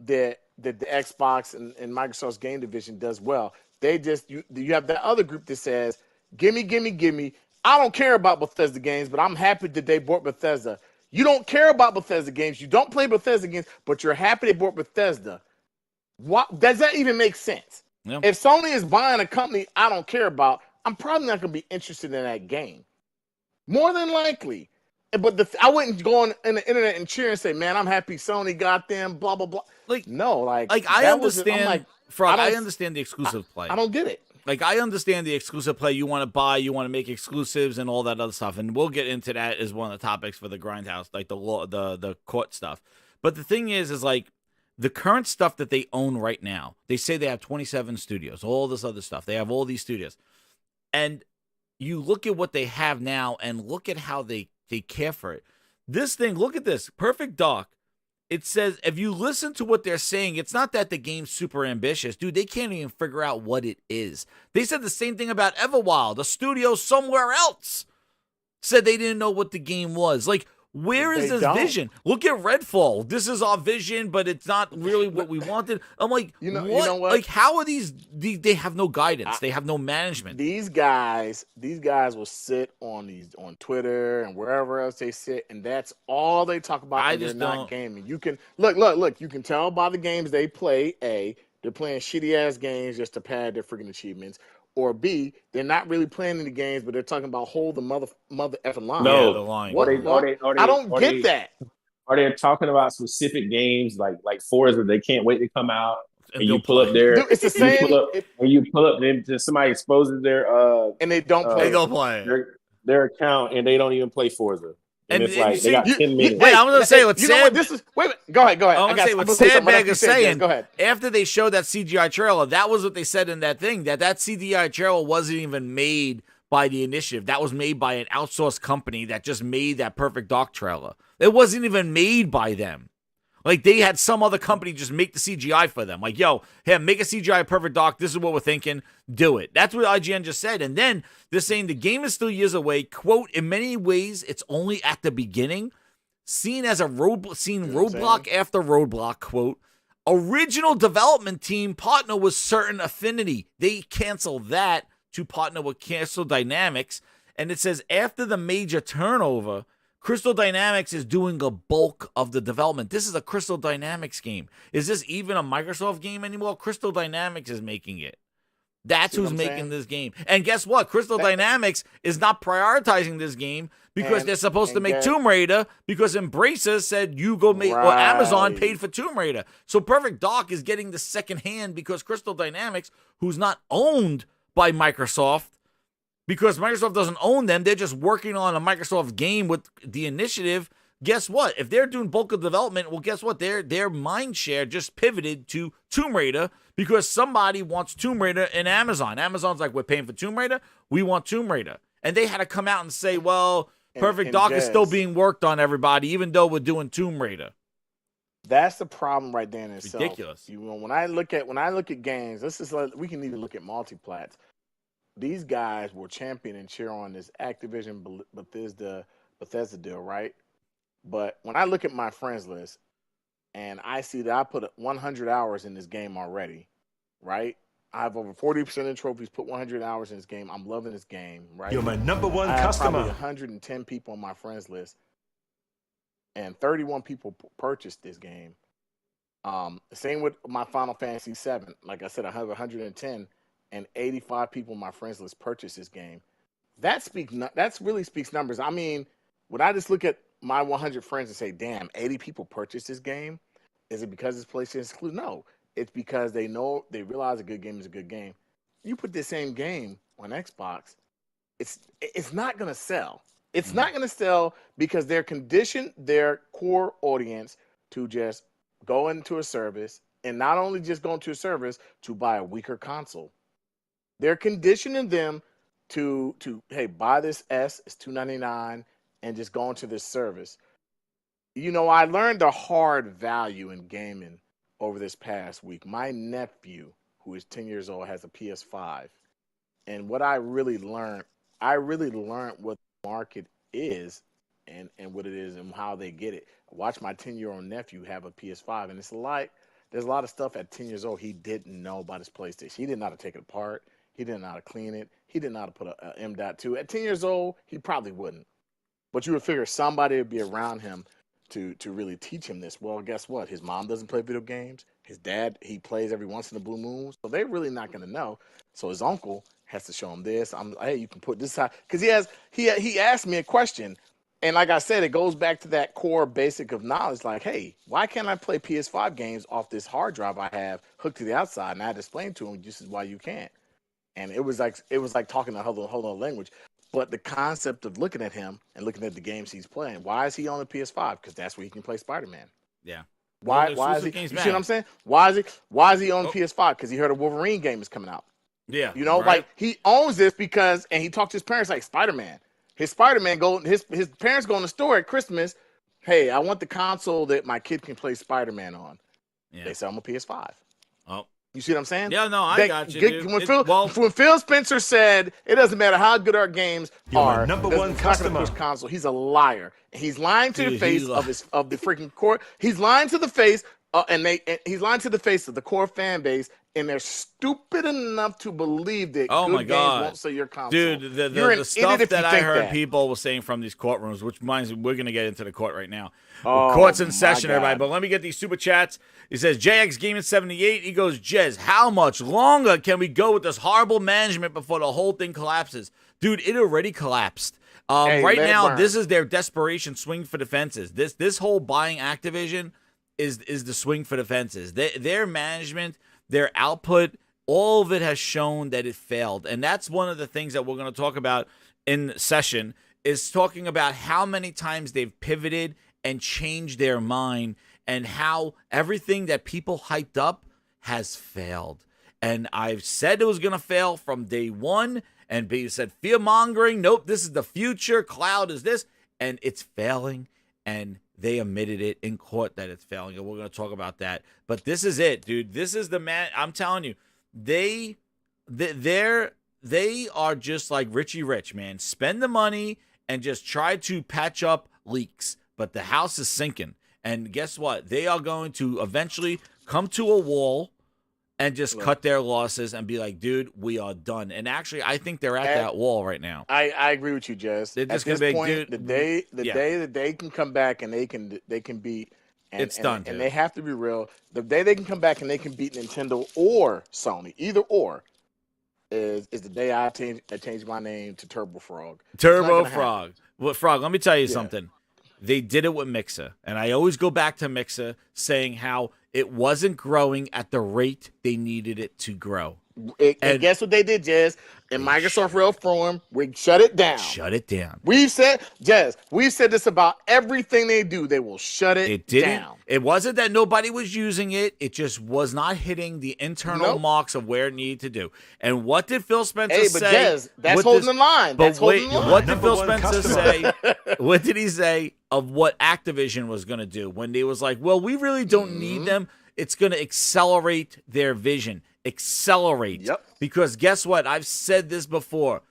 that the Xbox and Microsoft's game division does well. They just, you have that other group that says, gimme. I don't care about Bethesda games, but I'm happy that they bought Bethesda. You don't care about Bethesda games. You don't play Bethesda games, but you're happy they bought Bethesda. What does that even make sense? Yeah. If Sony is buying a company I don't care about, I'm probably not going to be interested in that game. More than likely. But I wouldn't go on the internet and cheer and say, "Man, I'm happy Sony got them." Blah blah blah. Like I understand. I understand the exclusive play. I don't get it. Like, I understand the exclusive play. You want to buy, you want to make exclusives and all that other stuff. And we'll get into that as one of the topics for the Grindhouse, like the court stuff. But the thing is like the current stuff that they own right now, they say they have 27 studios, all this other stuff. They have all these studios. And you look at what they have now and look at how they care for it. This thing, look at this. Perfect Dark. It says, if you listen to what they're saying, it's not that the game's super ambitious. Dude, they can't even figure out what it is. They said the same thing about Everwild. A studio somewhere else said they didn't know what the game was. Like, where is this vision? Look at Redfall. This is our vision, but it's not really what we wanted. I'm like, you know what? Like, how are these they have no guidance. They have no management. These guys will sit on Twitter and wherever else they sit, and that's all they talk about. They're not gaming. You can look. You can tell by the games they play. A, they're playing shitty ass games just to pad their freaking achievements. Or B, they're not really playing any games, but they're talking about hold the mother effing line. No, yeah, the line. I don't get that. Are they talking about specific games like Forza? They can't wait to come out, and you pull up Dude, it's the same. You pull up, and somebody exposes their and they don't play. They don't play their account, and they don't even play Forza. And it's like they got 10 minutes. Wait, I'm going to say what Sam. Wait, go ahead. I'm going to say what Sandbag is saying. Go ahead. After they showed that CGI trailer, that was what they said in that thing, that CGI trailer wasn't even made by the initiative. That was made by an outsourced company that just made that Perfect Dark trailer. It wasn't even made by them. Like, they had some other company just make the CGI for them. Like, yo, hey, make a CGI Perfect Dark. This is what we're thinking. Do it. That's what IGN just said. And then they're saying the game is still years away. Quote, in many ways, it's only at the beginning. Seen as a roadblock after roadblock, quote. Original development team partner with certain affinity. They canceled that to partner with Crystal Dynamics. And it says after the major turnover, Crystal Dynamics is doing a bulk of the development. This is a Crystal Dynamics game. Is this even a Microsoft game anymore? Crystal Dynamics is making it. That's who's making this game. And guess what? Crystal Dynamics is not prioritizing this game because they're supposed to make Tomb Raider because Embracer said you go make, or Amazon paid for Tomb Raider. So Perfect Dark is getting the second hand because Crystal Dynamics, who's not owned by Microsoft, because Microsoft doesn't own them, they're just working on a Microsoft game with the initiative. Guess what? If they're doing bulk of development, well, guess what? Their mind share just pivoted to Tomb Raider because somebody wants Tomb Raider in Amazon. Amazon's like, we're paying for Tomb Raider. We want Tomb Raider. And they had to come out and say, well, Perfect Dark is still being worked on, everybody, even though we're doing Tomb Raider. That's the problem right there in itself. Ridiculous. You know, when I look at games, we can even look at multiplats. These guys will champion and cheer on this Activision Bethesda deal, right? But when I look at my friends list and I see that I put 100 hours in this game already, right? I have over 40% of the trophies, put 100 hours in this game. I'm loving this game, right? You're my number one I have customer. probably 110 people on my friends list, and 31 people purchased this game. Same with my Final Fantasy VII. Like I said, I have 110, and 85 people on my friends list purchased this game. That really speaks numbers. I mean, when I just look at my 100 friends and say, damn, 80 people purchased this game, is it because it's PlayStation exclusive? No. It's because they realize a good game is a good game. You put the same game on Xbox, it's not going to sell. It's not going to sell because they're conditioned their core audience to just go into a service, and not only just go into a service, to buy a weaker console. They're conditioning them to hey, buy this S, it's $299, and just go into this service. You know, I learned a hard value in gaming over this past week. My nephew, who is 10 years old, has a PS5. And what I really learned what the market is and what it is and how they get it. I watched my 10-year-old nephew have a PS5, and there's a lot of stuff at 10 years old he didn't know about his PlayStation. He didn't know how to take it apart. He didn't know how to clean it. He didn't know how to put a M.2. At 10 years old, he probably wouldn't. But you would figure somebody would be around him to really teach him this. Well, guess what? His mom doesn't play video games. His dad, he plays every once in a blue moon. So they're really not going to know. So his uncle has to show him this. I'm like, hey, you can put this out. Because he asked me a question. And like I said, it goes back to that core basic of knowledge. Like, hey, why can't I play PS5 games off this hard drive I have hooked to the outside? And I had to explain to him, this is why you can't. And it was like talking a whole other language. But the concept of looking at him and looking at the games he's playing, why is he on the PS5? Because that's where he can play Spider-Man. Yeah. Why is he? You see what I'm saying? Why is he on the PS5? Because he heard a Wolverine game is coming out. Yeah. You know, like he owns this because, and he talked to his parents like Spider-Man. His parents go in the store at Christmas. Hey, I want the console that my kid can play Spider-Man on. Yeah. They sell him a PS5. Oh. You see what I'm saying? Yeah, no, I got you. Dude. When Phil Spencer said it doesn't matter how good our games are, number one customer push console, he's a liar. He's lying to the face of the freaking core. He's lying to the face, he's lying to the face of the core fan base, and they're stupid enough to believe that good games won't sell your console. Dude, the stuff that I heard people were saying from these courtrooms, which reminds me, we're going to get into the court right now. Court's in session, everybody. But let me get these super chats. He says, JX Gaming 78. He goes, Jez, how much longer can we go with this horrible management before the whole thing collapses? Dude, it already collapsed. Right now, this is their desperation swing for the fences. This whole buying Activision is the swing for the fences. Their management, their output, all of it has shown that it failed. And that's one of the things that we're going to talk about in session, is talking about how many times they've pivoted and changed their mind, and how everything that people hyped up has failed. And I've said it was going to fail from day one, and people said fear-mongering, nope, this is the future, cloud is this, and it's failing, and they admitted it in court that it's failing, and we're going to talk about that. But this is it, dude. This is the man. I'm telling you, they are just like Richie Rich, man. Spend the money and just try to patch up leaks. But the house is sinking. And guess what? They are going to eventually come to a wall and just cut their losses and be like, dude, we are done. And actually, I think they're at that wall right now. I agree with you, Jess. They're just at this point, dude, the day that they can come back and they can beat, it's done. And they have to be real. The day they can come back and they can beat Nintendo or Sony, either or, is the day I change my name to Turbo Frog. Turbo Frog. Well, Frog, let me tell you something. They did it with Mixer. And I always go back to Mixer saying how it wasn't growing at the rate they needed it to grow. And guess what they did, Jez? In Microsoft Real Forum, we shut it down. Shut it down. We've said this about everything they do. They will shut it down. It wasn't that nobody was using it. It just was not hitting the internal marks of where it needed to do. And what did Phil Spencer say? But Jez, that's holding the line. What did Phil Spencer say? What did he say of what Activision was going to do when they was like, well, we really don't need them. It's going to accelerate their vision. Accelerate. Yep. Because guess what? I've said this before.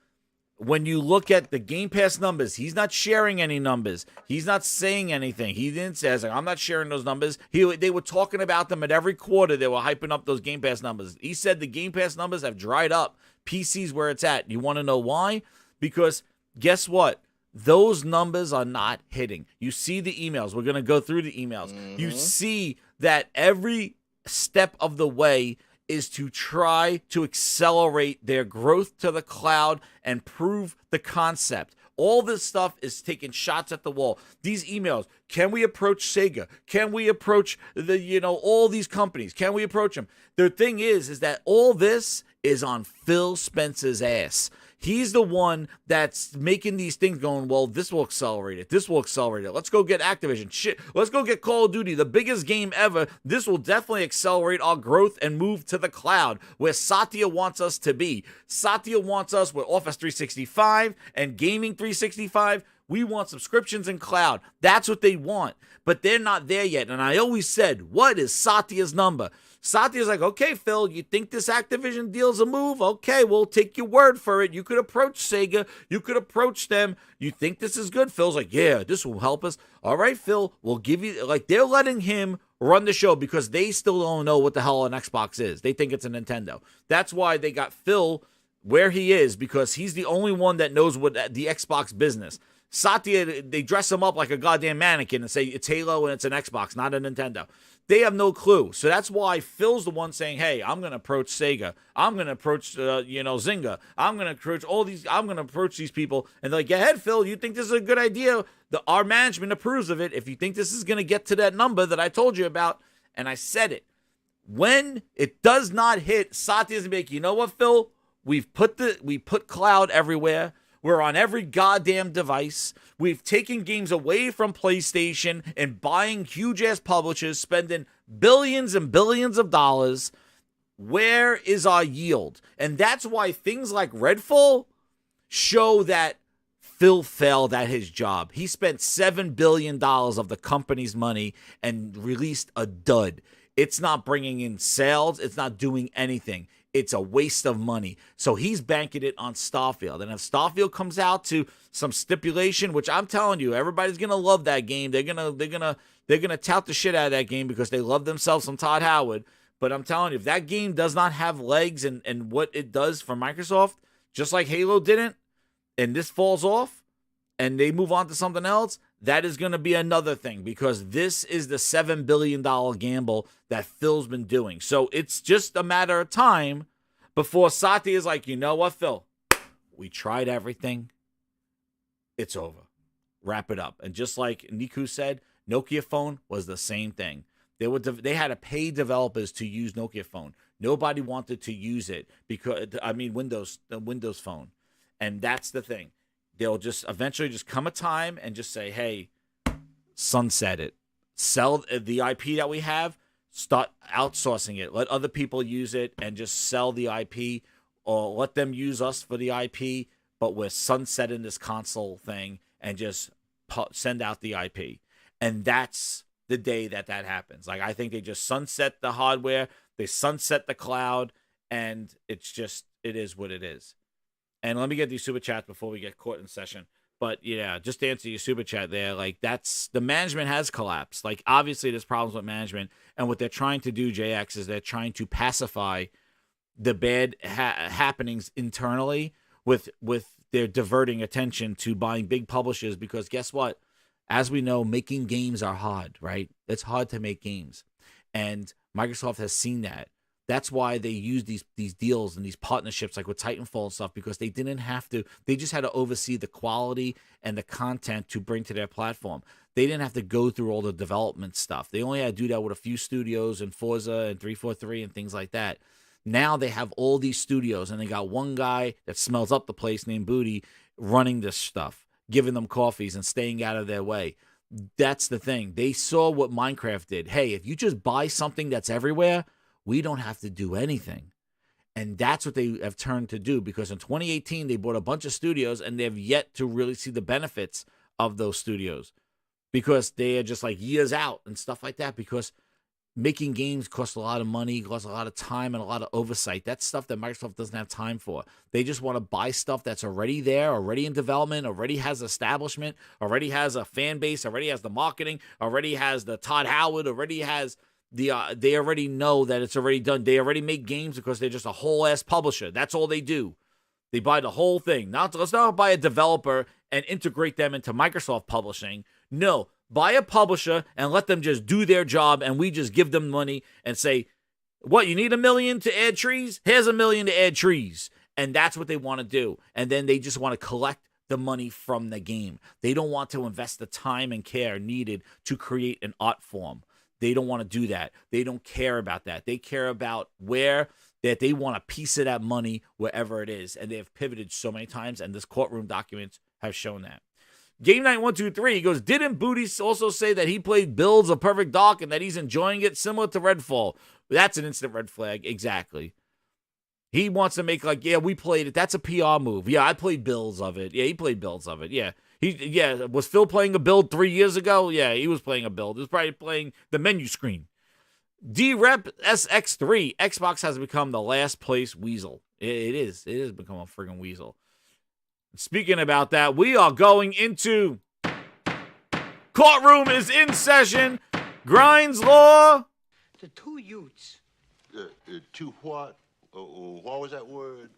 When you look at the Game Pass numbers, he's not sharing any numbers. He's not saying anything. He didn't say, I'm not sharing those numbers. They were talking about them at every quarter. They were hyping up those Game Pass numbers. He said the Game Pass numbers have dried up. PC's where it's at. You want to know why? Because guess what? Those numbers are not hitting. You see the emails. We're going to go through the emails. You see that every step of the way is to try to accelerate their growth to the cloud and prove the concept. All this stuff is taking shots at the wall. These emails, can we approach Sega? Can we approach all these companies? Can we approach them? The thing is that all this is on Phil Spencer's ass. He's the one that's making these things going, well, this will accelerate it. This will accelerate it. Let's go get Activision. Shit, let's go get Call of Duty, the biggest game ever. This will definitely accelerate our growth and move to the cloud where Satya wants us to be. Satya wants us with Office 365 and Gaming 365. We want subscriptions and cloud. That's what they want. But they're not there yet. And I always said, what is Satya's number? Satya's like, okay, Phil, you think this Activision deal's a move? Okay, we'll take your word for it. You could approach Sega. You could approach them. You think this is good? Phil's like, yeah, this will help us. All right, Phil, we'll give you, they're letting him run the show because they still don't know what the hell an Xbox is. They think it's a Nintendo. That's why they got Phil where he is, because he's the only one that knows what the Xbox business. Satya, they dress him up like a goddamn mannequin and say it's Halo and it's an Xbox, not a Nintendo. They have no clue. So that's why Phil's the one saying, hey, I'm going to approach Sega. I'm going to approach, Zynga. I'm going to approach I'm going to approach these people. And they're like, go ahead, Phil. You think this is a good idea? Our management approves of it. If you think this is going to get to that number that I told you about, and I said it, when it does not hit, Satya's going to be like, you know what, Phil? We put cloud everywhere. We're on every goddamn device. We've taken games away from PlayStation and buying huge-ass publishers, spending billions and billions of dollars. Where is our yield? And that's why things like Redfall show that Phil failed at his job. He spent $7 billion of the company's money and released a dud. It's not bringing in sales. It's not doing anything. It's a waste of money. So he's banking it on Starfield. And if Starfield comes out to some stipulation, which I'm telling you, everybody's gonna love that game. They're gonna tout the shit out of that game because they love themselves some Todd Howard. But I'm telling you, if that game does not have legs and what it does for Microsoft, just like Halo didn't, and this falls off, and they move on to something else, that is going to be another thing because this is the $7 billion gamble that Phil's been doing. So it's just a matter of time before Satya is like, you know what, Phil? We tried everything. It's over. Wrap it up. And just like Niku said, Nokia phone was the same thing. They had to pay developers to use Nokia phone. Nobody wanted to use it because, the Windows phone. And that's the thing. They'll just eventually just come a time and just say, hey, sunset it. Sell the IP that we have, start outsourcing it. Let other people use it and just sell the IP or let them use us for the IP, but we're sunsetting this console thing and just send out the IP. And that's the day that happens. Like, I think they just sunset the hardware, they sunset the cloud, and it is what it is. And let me get these super chats before we get caught in session. But yeah, just to answer your super chat there, like the management has collapsed. Like, obviously there's problems with management, and what they're trying to do, JX, is they're trying to pacify the bad happenings internally with their diverting attention to buying big publishers, because guess what? As we know, making games are hard, right? It's hard to make games. And Microsoft has seen that. That's why they use these deals and these partnerships like with Titanfall and stuff, because they didn't have to. They just had to oversee the quality and the content to bring to their platform. They didn't have to go through all the development stuff. They only had to do that with a few studios and Forza and 343 and things like that. Now they have all these studios, and they got one guy that smells up the place named Booty running this stuff, giving them coffees and staying out of their way. That's the thing. They saw what Minecraft did. Hey, if you just buy something that's everywhere, we don't have to do anything. And that's what they have turned to do, because in 2018, they bought a bunch of studios and they've yet to really see the benefits of those studios, because they are just like years out and stuff like that, because making games costs a lot of money, costs a lot of time and a lot of oversight. That's stuff that Microsoft doesn't have time for. They just want to buy stuff that's already there, already in development, already has establishment, already has a fan base, already has the marketing, already has the Todd Howard, already has they already know that it's already done. They already make games because they're just a whole ass publisher. That's all they do. They buy the whole thing. Let's not buy a developer and integrate them into Microsoft publishing. No, buy a publisher and let them just do their job, and we just give them money and say, what, you need $1 million to add trees? Here's $1 million to add trees. And that's what they want to do. And then they just want to collect the money from the game. They don't want to invest the time and care needed to create an art form. They don't want to do that. They don't care about that. They care about that they want a piece of that money wherever it is. And they have pivoted so many times, and this courtroom documents have shown that. Game Night 123, he goes, didn't Booty also say that he played Builds of Perfect Dark and that he's enjoying it similar to Redfall? That's an instant red flag. Exactly. He wants to make like, yeah, we played it. That's a PR move. Yeah, I played Builds of it. Yeah, he played Builds of it. Yeah. Was Phil playing a build 3 years ago? Yeah, he was playing a build. He was probably playing the menu screen. D-Rep SX3, Xbox has become the last place weasel. It is. It has become a friggin' weasel. Speaking about that, we are going into Courtroom is in session. Grinds Law. The two Utes. Two what? What was that word?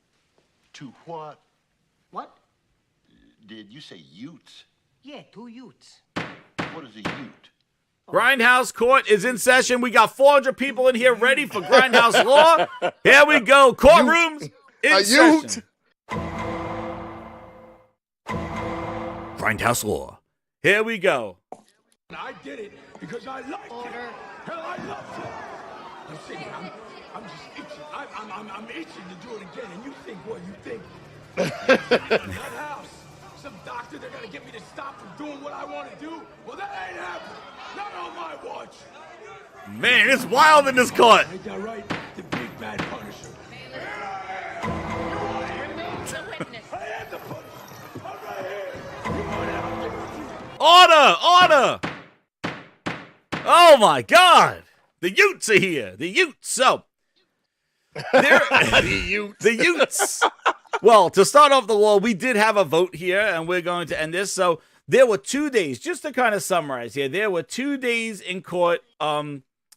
Two what? What? Did you say Utes? Yeah, 2 Utes. What is a ute? Grindhouse Court is in session. We got 400 people in here ready for Grindhouse Law. Here we go. Courtrooms in session. Grindhouse Law. Here we go. I did it because I like it. Hell, I love it. I'm sitting here, I'm just itching. I'm itching to do it again. And you think what? You think that house, some doctor, they're gonna get me to stop from doing what I want to do? Well, that ain't happening. Not on my watch. Man, it's wild in this court. Ain't that right? The big bad Punisher. I am the Punisher. I'm right here. You want it? I'll give it to you. Order! Oh my God! The Utes are here. The Utes. So, the Utes. Well, to start off the law, we did have a vote here, and we're going to end this. So, there were 2 days, just to kind of summarize here. There were 2 days in court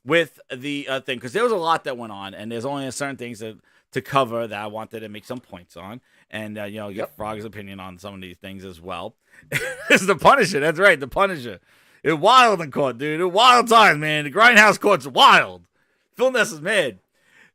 with the thing, because there was a lot that went on, and there's only certain things to cover that I wanted to make some points on, and get Frog's opinion on some of these things as well. It's the Punisher. That's right, the Punisher. It's wild in court, dude. It's wild times, man. The Grindhouse Court's wild. Phil Ness is mad.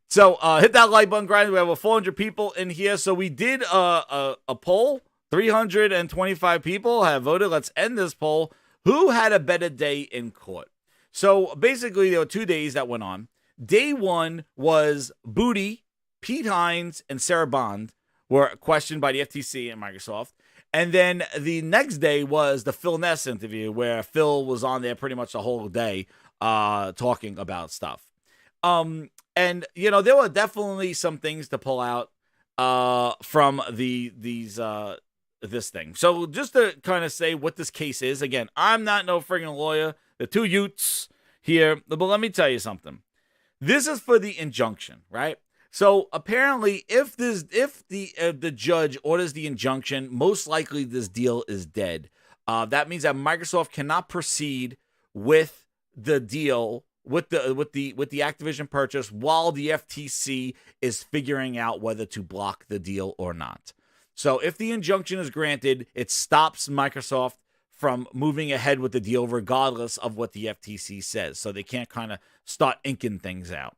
So hit that like button, Grind. We have 400 people in here. So we did a poll. 325 people have voted. Let's end this poll. Who had a better day in court? So basically, there were 2 days that went on. Day one was Booty, Pete Hines, and Sarah Bond were questioned by the FTC and Microsoft. And then the next day was the Phil Ness interview, where Phil was on there pretty much the whole day talking about stuff. And, there were definitely some things to pull out from this thing. So just to kind of say what this case is, again, I'm not no friggin' lawyer. The 2 Utes here. But let me tell you something. This is for the injunction, right? So apparently, if the judge orders the injunction, most likely this deal is dead. That means that Microsoft cannot proceed with the deal with the Activision purchase while the FTC is figuring out whether to block the deal or not. So if the injunction is granted, it stops Microsoft from moving ahead with the deal regardless of what the FTC says. So they can't kind of start inking things out.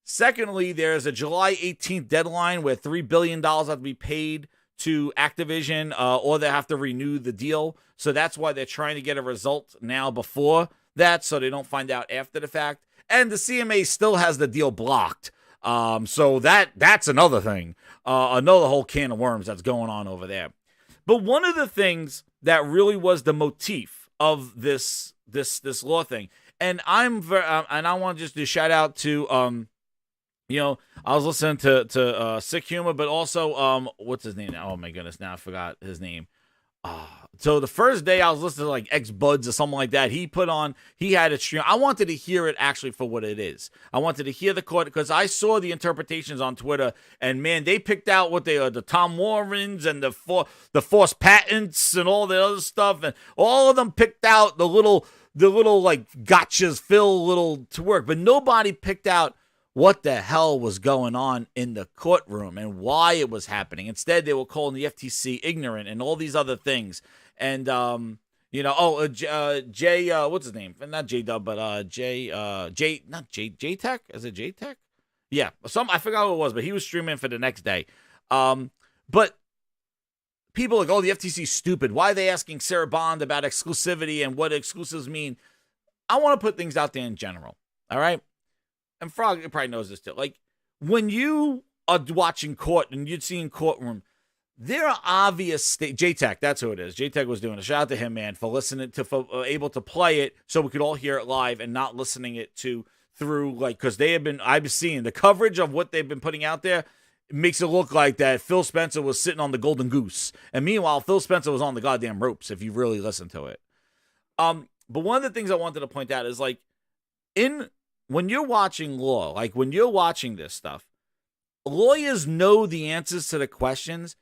Secondly, there's a July 18th deadline where $3 billion have to be paid to Activision or they have to renew the deal. So that's why they're trying to get a result now before that so they don't find out after the fact. And the CMA still has the deal blocked. So that's another thing, another whole can of worms that's going on over there. But one of the things that really was the motif of this law thing, and and I want just to shout out to I was listening to Sick Humor, but also what's his name now? Oh my goodness, now I forgot his name. So the first day I was listening to like X Buds or something like that. He had a stream. I wanted to hear it actually for what it is. I wanted to hear the court because I saw the interpretations on Twitter, and man, they picked out what they are, the Tom Warrens and the force patents and all the other stuff, and all of them picked out the little like gotchas, Phil little to work, but nobody picked out what the hell was going on in the courtroom and why it was happening. Instead, they were calling the FTC ignorant and all these other things. And, Jay, what's his name? Not J-Dub, but J-Tech? Is it J-Tech? Yeah, I forgot what it was, but he was streaming for the next day. But people are like, oh, the FTC's stupid. Why are they asking Sarah Bond about exclusivity and what exclusives mean? I want to put things out there in general, all right? And Frog probably knows this too. Like, when you are watching court and you're seeing Courtroom, there are obvious J-Tech, that's who it is. J-Tech was doing a shout out to him, man, for listening to able to play it so we could all hear it live and not listening it through like, because I've been seeing the coverage of what they've been putting out there. It makes it look like that Phil Spencer was sitting on the golden goose. And meanwhile, Phil Spencer was on the goddamn ropes if you really listen to it. But one of the things I wanted to point out is like when you're watching law, like when you're watching this stuff, lawyers know the answers to the questions.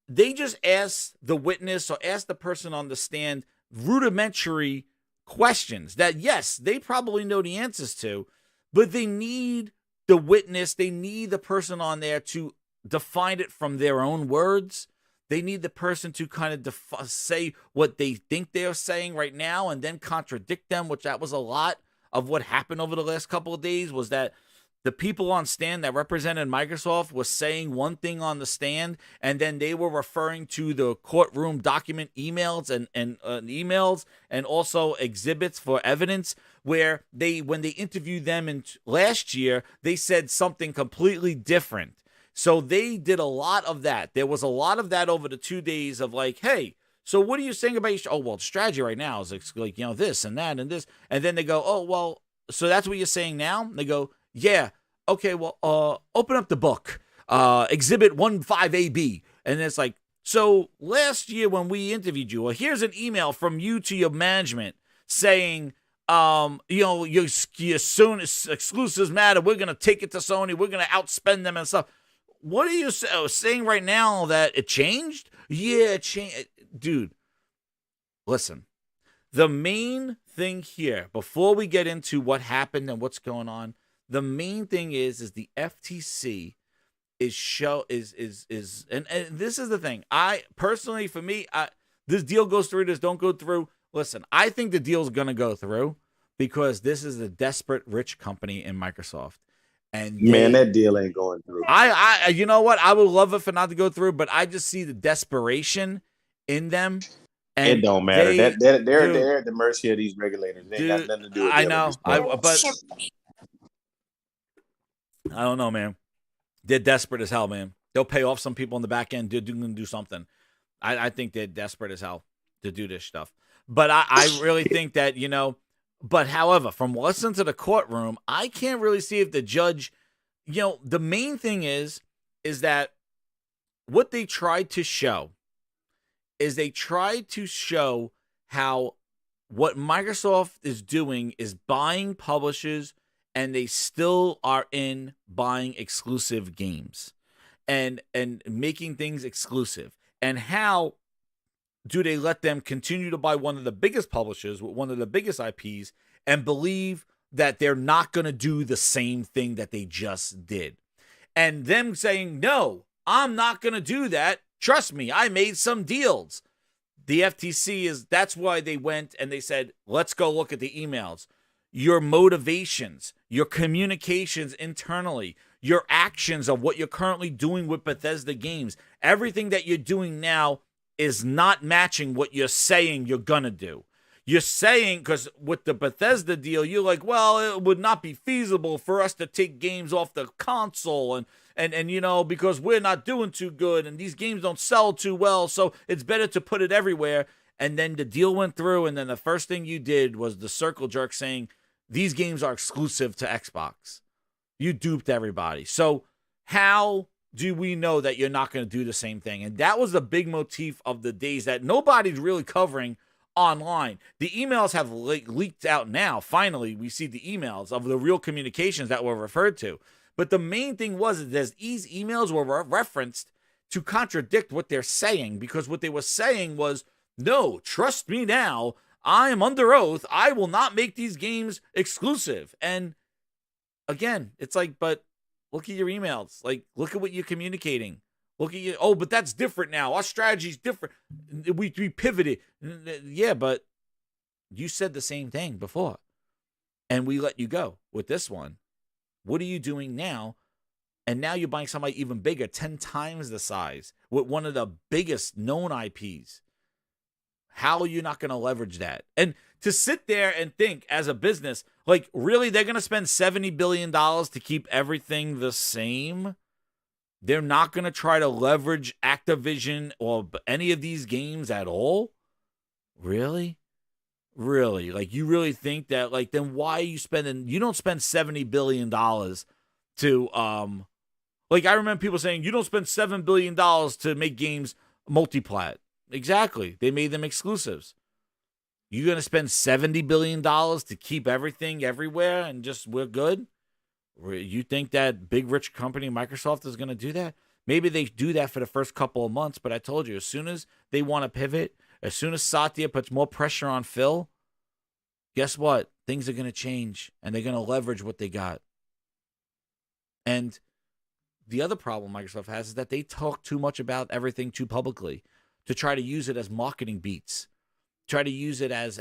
They just ask the witness or ask the person on the stand rudimentary questions that, yes, they probably know the answers to, but they need the witness, they need the person on there to define it from their own words. They need the person to kind of say what they think they're saying right now and then contradict them, which that was a lot of what happened over the last couple of days, was that the people on stand that represented Microsoft was saying one thing on the stand, and then they were referring to the courtroom document emails and emails and also exhibits for evidence, where when they interviewed them last year, they said something completely different. So they did a lot of that. There was a lot of that over the 2 days of like, hey, so what are you saying about your the strategy right now is like, this and that and this. And then they go, oh, well, so that's what you're saying now? They go, yeah, okay, well, open up the book, Exhibit 15AB. And it's like, so last year when we interviewed you, well, here's an email from you to your management saying, your soon exclusives matter. We're going to take it to Sony. We're going to outspend them and stuff. What are you saying right now that it changed? Yeah, it changed. Dude, listen. The main thing here, before we get into what happened and what's going on, the main thing is the FTC and this is the thing. I personally, for me, this deal goes through, this don't go through. Listen, I think the deal's gonna go through because this is a desperate rich company in Microsoft. And that deal ain't going through. I you know what? I would love it for not to go through, but I just see the desperation in them. And it don't matter. They're at the mercy of these regulators. They ain't got nothing to do with it. I know. But I don't know, man. They're desperate as hell, man. They'll pay off some people in the back end. They're going to do something. I think they're desperate as hell to do this stuff. But I really think that, but however, from listening to the courtroom, I can't really see if the judge, the main thing is that what they tried to show is how what Microsoft is doing is buying publishers, and they still are in buying exclusive games and making things exclusive. And how do they let them continue to buy one of the biggest publishers with one of the biggest IPs and believe that they're not going to do the same thing that they just did? And them saying, no, I'm not going to do that. Trust me, I made some deals. The FTC that's why they went and they said, let's go look at the emails. Your motivations, your communications internally, your actions of what you're currently doing with Bethesda games, everything that you're doing now is not matching what you're saying you're going to do. You're saying, because with the Bethesda deal, you're like, well, it would not be feasible for us to take games off the console and because we're not doing too good and these games don't sell too well, so it's better to put it everywhere. And then the deal went through, and then the first thing you did was the circle jerk saying, these games are exclusive to Xbox. You duped everybody. So how do we know that you're not going to do the same thing? And that was the big motif of the days that nobody's really covering online. The emails have leaked out now. Finally, we see the emails of the real communications that were referred to. But the main thing was that these emails were referenced to contradict what they're saying, because what they were saying was, no, trust me now, I am under oath, I will not make these games exclusive. And again, it's like, but look at your emails. Like, look at what you're communicating. Look at you. Oh, but that's different now. Our strategy's different. We pivoted. Yeah, but you said the same thing before, and we let you go with this one. What are you doing now? And now you're buying somebody even bigger, 10 times the size, with one of the biggest known IPs. How are you not going to leverage that? And to sit there and think as a business, like, really, they're going to spend $70 billion to keep everything the same? They're not going to try to leverage Activision or any of these games at all? Really? Really? Like, you really think that, like, then why are you spending, you don't spend $70 billion to, like, I remember people saying, you don't spend $7 billion to make games multiplat. Exactly. They made them exclusives. You're going to spend $70 billion to keep everything everywhere and just, we're good? You think that big rich company Microsoft is going to do that? Maybe they do that for the first couple of months, but I told you, as soon as they want to pivot, as soon as Satya puts more pressure on Phil, guess what? Things are going to change, and they're going to leverage what they got. And the other problem Microsoft has is that they talk too much about everything too publicly to try to use it as marketing beats, try to use it as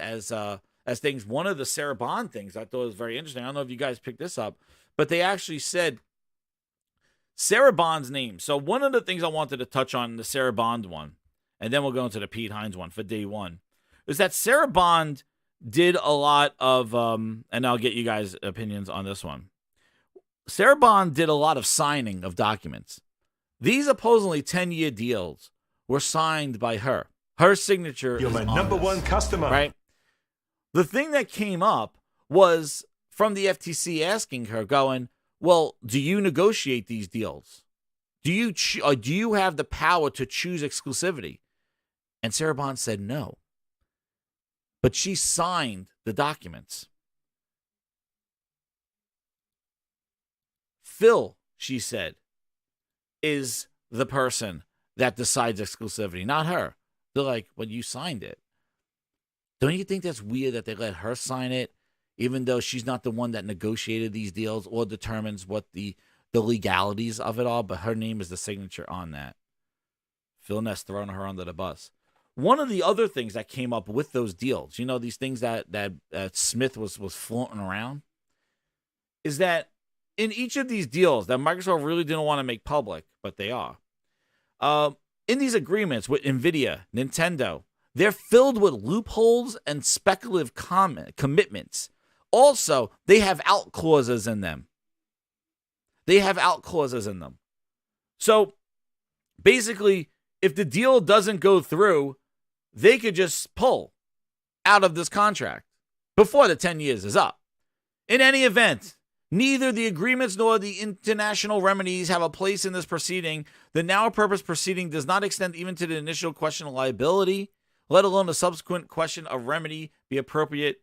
things. One of the Sarah Bond things I thought was very interesting. I don't know if you guys picked this up, but they actually said Sarah Bond's name. So one of the things I wanted to touch on the Sarah Bond one, and then we'll go into the Pete Hines one for day one, is that Sarah Bond did a lot of, and I'll get you guys' opinions on this one. Sarah Bond did a lot of signing of documents. These supposedly 10-year deals were signed by her. Her signature You're my number one customer. Right? The thing that came up was from the FTC asking her, going, well, do you negotiate these deals? Do you have the power to choose exclusivity? And Sarah Bond said no. But she signed the documents. Phil, she said, is the person that decides exclusivity, not her. They're like, well, you signed it. Don't you think that's weird that they let her sign it, even though she's not the one that negotiated these deals or determines what the legalities of it all, but her name is the signature on that? Phil Ness throwing her under the bus. One of the other things that came up with those deals, you know, these things that Smith was floating around, is that in each of these deals that Microsoft really didn't want to make public, but they are, in these agreements with NVIDIA, Nintendo, they're filled with loopholes and speculative commitments. Also, they have out clauses in them. So, basically, if the deal doesn't go through, they could just pull out of this contract before the 10 years is up. In any event, neither the agreements nor the international remedies have a place in this proceeding. The now-purpose proceeding does not extend even to the initial question of liability, let alone the subsequent question of remedy be appropriate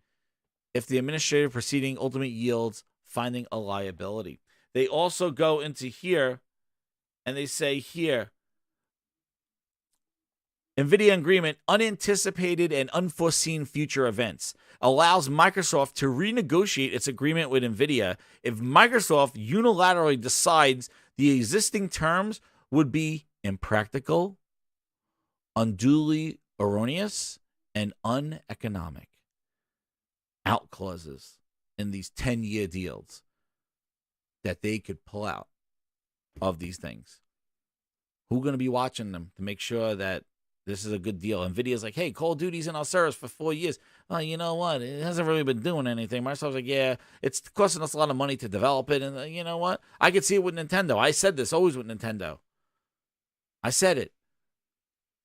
if the administrative proceeding ultimately yields finding a liability. They also go into here, and they say here, NVIDIA agreement, unanticipated and unforeseen future events, allows Microsoft to renegotiate its agreement with NVIDIA if Microsoft unilaterally decides the existing terms would be impractical, unduly erroneous, and uneconomic. Out clauses in these 10-year deals that they could pull out of these things. Who's going to be watching them to make sure that this is a good deal? NVIDIA's like, hey, Call of Duty's in our service for 4 years. Oh, you know what? It hasn't really been doing anything. Microsoft's like, yeah, it's costing us a lot of money to develop it. And you know what? I could see it with Nintendo. I said this always with Nintendo. I said it.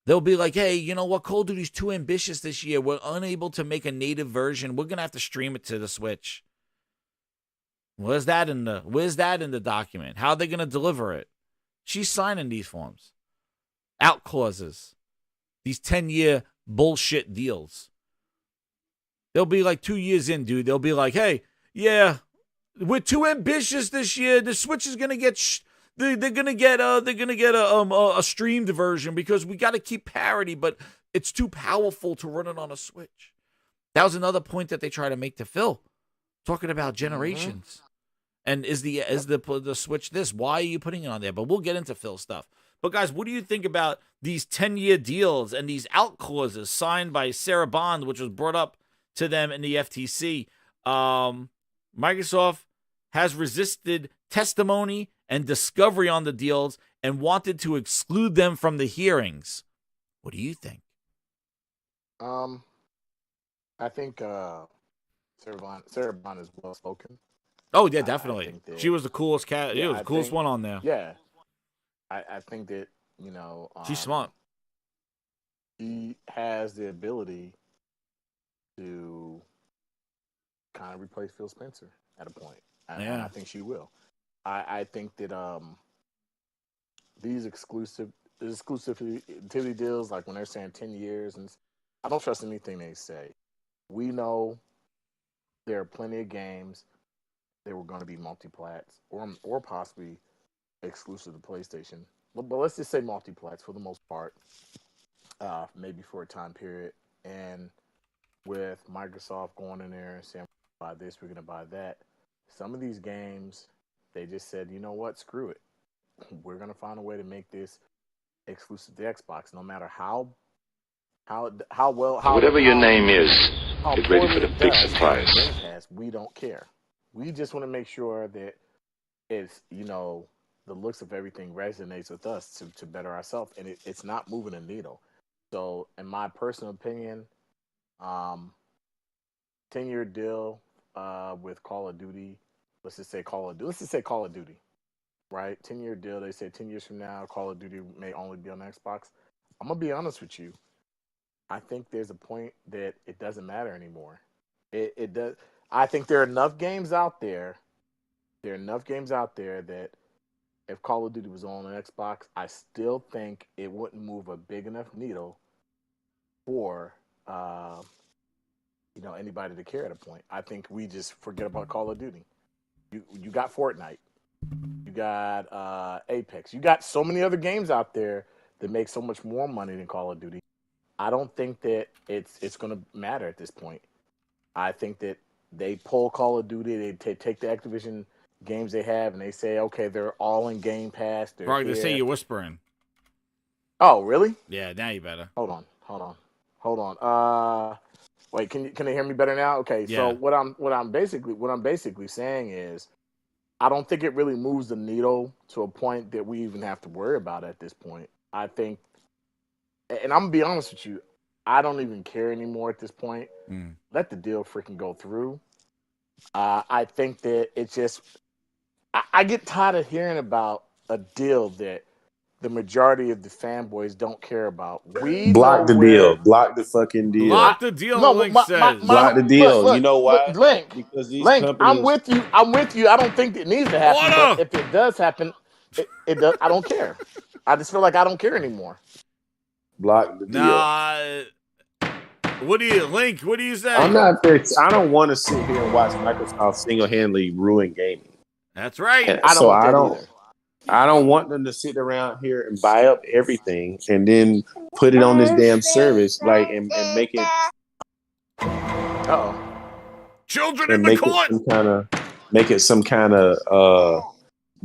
They'll be like, hey, you know what? Call of Duty's too ambitious this year. We're unable to make a native version. We're going to have to stream it to the Switch. Where's that in the document? How are they going to deliver it? She's signing these forms. Out clauses. These 10-year bullshit deals. They'll be like 2 years in, dude. They'll be like, hey, yeah, we're too ambitious this year. The Switch is going to get... They're gonna get a streamed version because we got to keep parity, but it's too powerful to run it on a Switch. That was another point that they try to make to Phil, talking about generations. And is the Switch this? Why are you putting it on there? But we'll get into Phil stuff. But guys, what do you think about these 10-year deals and these out clauses signed by Sarah Bond, which was brought up to them in the FTC? Microsoft has resisted testimony and discovery on the deals and wanted to exclude them from the hearings. What do you think? I think Sarah Bond is well spoken. Oh yeah, definitely. She was the coolest cat. Yeah, was the coolest one on there. Yeah, I think that she's smart. She has the ability to kind of replace Phil Spencer at a point. And I think she will. I think that these exclusivity deals, like when they're saying 10 years, and I don't trust anything they say. We know there are plenty of games that were going to be multi-plats or possibly exclusive to PlayStation. But let's just say multi-plats for the most part, maybe for a time period. And with Microsoft going in there and saying, buy this, we're going to buy that. Some of these games, they just said, you know what, screw it. we're gonna find a way to make this exclusive to Xbox, no matter how well Whatever your name is, get ready for the big surprise. Game Pass, we don't care. We just want to make sure that it's, the looks of everything resonates with us to better ourselves, and it's not moving a needle. So, in my personal opinion, 10-year deal with Call of Duty. Let's just say Call of Duty, right? 10-year deal. They say 10 years from now, Call of Duty may only be on Xbox. I'm gonna be honest with you. I think there's a point that it doesn't matter anymore. It does. I think there are enough games out there. There are enough games out there that if Call of Duty was on an Xbox, I still think it wouldn't move a big enough needle for anybody to care at a point. I think we just forget about Call of Duty. You got Fortnite, you got Apex, you got so many other games out there that make so much more money than Call of Duty. I don't think that it's going to matter at this point. I think that they pull Call of Duty, they take the Activision games they have, and they say, okay, they're all in Game Pass. Probably they say you're whispering. Oh, really? Yeah, now you better. Hold on. Wait, can they hear me better now? Okay, yeah. So what I'm basically saying is, I don't think it really moves the needle to a point that we even have to worry about at this point. I think, and I'm gonna be honest with you, I don't even care anymore at this point. Let the deal freaking go through. I think that it's just, I get tired of hearing about a deal that the majority of the fanboys don't care about. Block the deal. Block the fucking deal. Block the deal. Link says. Block the deal. Look, you know why? Link, because these Link, companies. I'm with you. I don't think it needs to happen. But if it does happen, it does. I don't care. I just feel like I don't care anymore. Block the deal. Nah. What do you say? I'm not. I don't want to sit here and watch Microsoft single-handedly ruin gaming. That's right. And I don't want them to sit around here and buy up everything and then put it on this damn service, and make it. Children in the court. Make it some kind of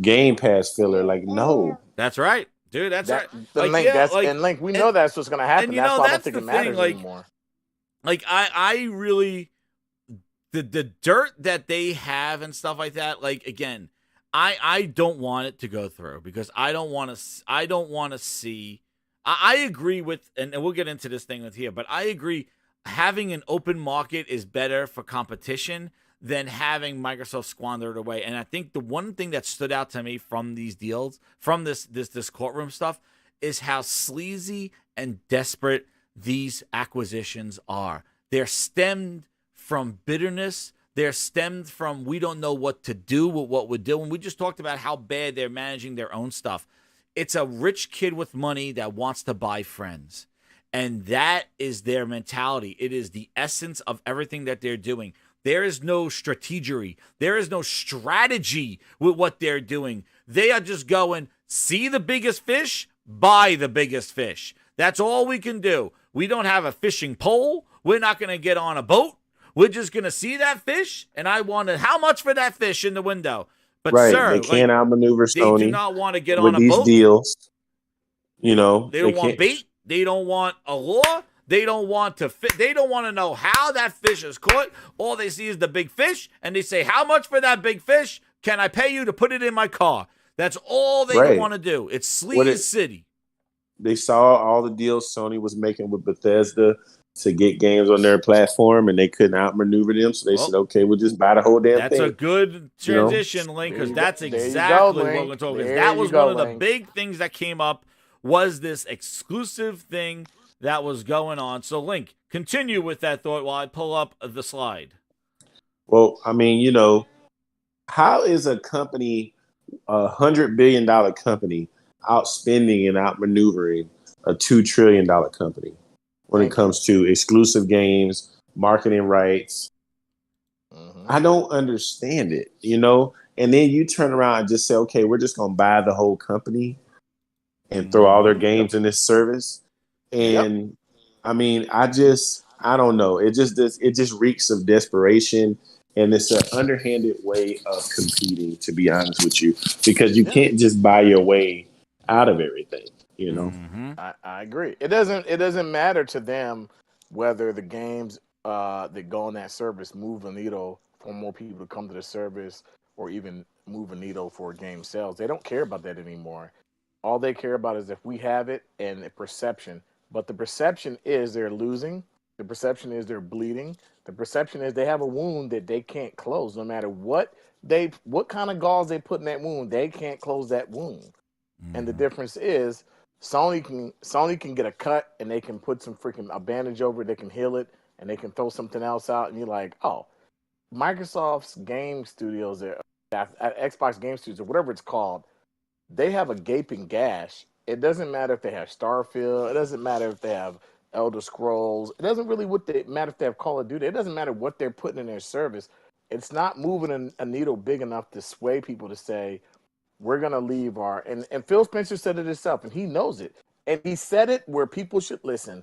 Game Pass filler. Like, no. That's right, dude. That's right. And Link, we know that's what's gonna happen. That's why I don't think it matters anymore. Like I really, the dirt that they have and stuff like that. Like, again, I don't want it to go through because I don't want to see. I agree with, and we'll get into this thing with here, but I agree. Having an open market is better for competition than having Microsoft squander it away. And I think the one thing that stood out to me from these deals, from this courtroom stuff, is how sleazy and desperate these acquisitions are. They're stemmed from bitterness. They're stemmed from, we don't know what to do with what we're doing. We just talked about how bad they're managing their own stuff. It's a rich kid with money that wants to buy friends. And that is their mentality. It is the essence of everything that they're doing. There is no strategery. There is no strategy with what they're doing. They are just going, see the biggest fish, buy the biggest fish. That's all we can do. We don't have a fishing pole. We're not going to get on a boat. We're just going to see that fish, and I wanted how much for that fish in the window. But sir, they can't outmaneuver Sony. They do not want to get on a these boat. Deals. They don't want bait. They don't want a lure. They don't want to fit. They don't want to know how that fish is caught. All they see is the big fish, and they say, "How much for that big fish? Can I pay you to put it in my car?" That's all they want to do. It's Sleaze City. They saw all the deals Sony was making with Bethesda to get games on their platform, and they couldn't outmaneuver them. So they said, "Okay, we'll just buy the whole damn thing." That's a good transition, Link, because that's exactly what we're talking about. That was one of the big things that came up. Was this exclusive thing that was going on? So, Link, continue with that thought while I pull up the slide. Well, I mean, how is a company, $100 billion company, outspending and outmaneuvering a $2 trillion company when it comes to exclusive games, marketing rights? I don't understand it, And then you turn around and just say, okay, we're just going to buy the whole company and throw all their games in this service. And I mean, I don't know. It just reeks of desperation. And it's an underhanded way of competing, to be honest with you, because you can't just buy your way out of everything, you know? I agree. It doesn't matter to them whether the games that go on that service move the needle for more people to come to the service or even move a needle for game sales. They don't care about that anymore. All they care about is if we have it and the perception. But the perception is they're losing. The perception is they're bleeding. The perception is they have a wound that they can't close. No matter what kind of gauze they put in that wound, they can't close that wound. And the difference is Sony can get a cut and they can put some freaking a bandage over it, they can heal it, and they can throw something else out, and you're like, oh, Microsoft's game studios, Xbox Game Studios, or whatever it's called, they have a gaping gash. It doesn't matter if they have Starfield. It doesn't matter if they have Elder Scrolls. It doesn't really matter if they have Call of Duty. It doesn't matter what they're putting in their service. It's not moving a needle big enough to sway people to say, we're going to leave our... And Phil Spencer said it himself, and he knows it. And he said it where people should listen.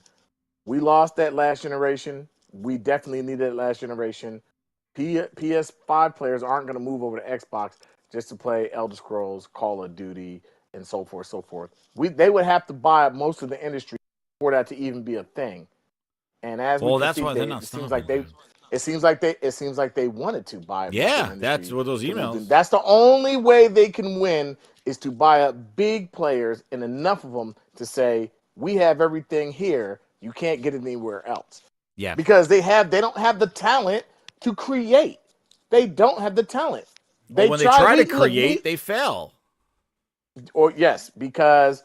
We lost that last generation. We definitely need that last generation. PS5 players aren't going to move over to Xbox just to play Elder Scrolls, Call of Duty, and so forth, so forth. They would have to buy up most of the industry for that to even be a thing. And as that's why they're not. It seems like they wanted to buy. Yeah, that's what those emails. That's the only way they can win is to buy up big players and enough of them to say we have everything here. You can't get it anywhere else. Yeah, because they don't have the talent to create. They don't have the talent. When they try to create, they fail. Or yes, because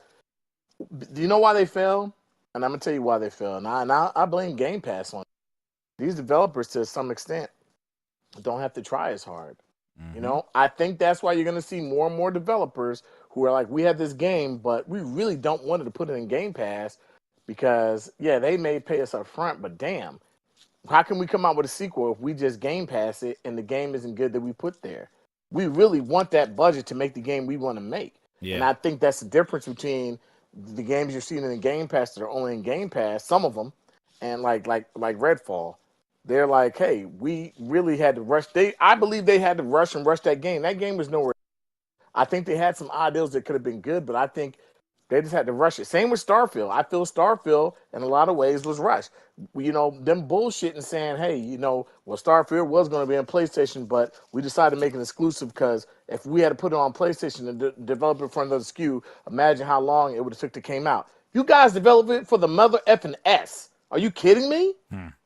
do you know why they fail? And I'm gonna tell you why they fail. And I blame Game Pass on it. These developers, to some extent, don't have to try as hard. You know, I think that's why you're going to see more and more developers who are like, we have this game, but we really don't want to put it in Game Pass because, yeah, they may pay us up front, but damn, how can we come out with a sequel if we just Game Pass it and the game isn't good that we put there? We really want that budget to make the game we want to make. Yeah. And I think that's the difference between the games you're seeing in the Game Pass that are only in Game Pass, some of them, and like Redfall. They're like, hey, we really had to rush. I believe they had to rush that game. That game was nowhere. I think they had some ideas that could have been good, but I think they just had to rush it. Same with Starfield. I feel Starfield in a lot of ways was rushed. You know, them bullshitting saying, hey, you know, well, Starfield was going to be on PlayStation, but we decided to make it exclusive because if we had to put it on PlayStation and develop it for another SKU, imagine how long it would have took to came out. You guys developed it for the mother effing S. Are you kidding me?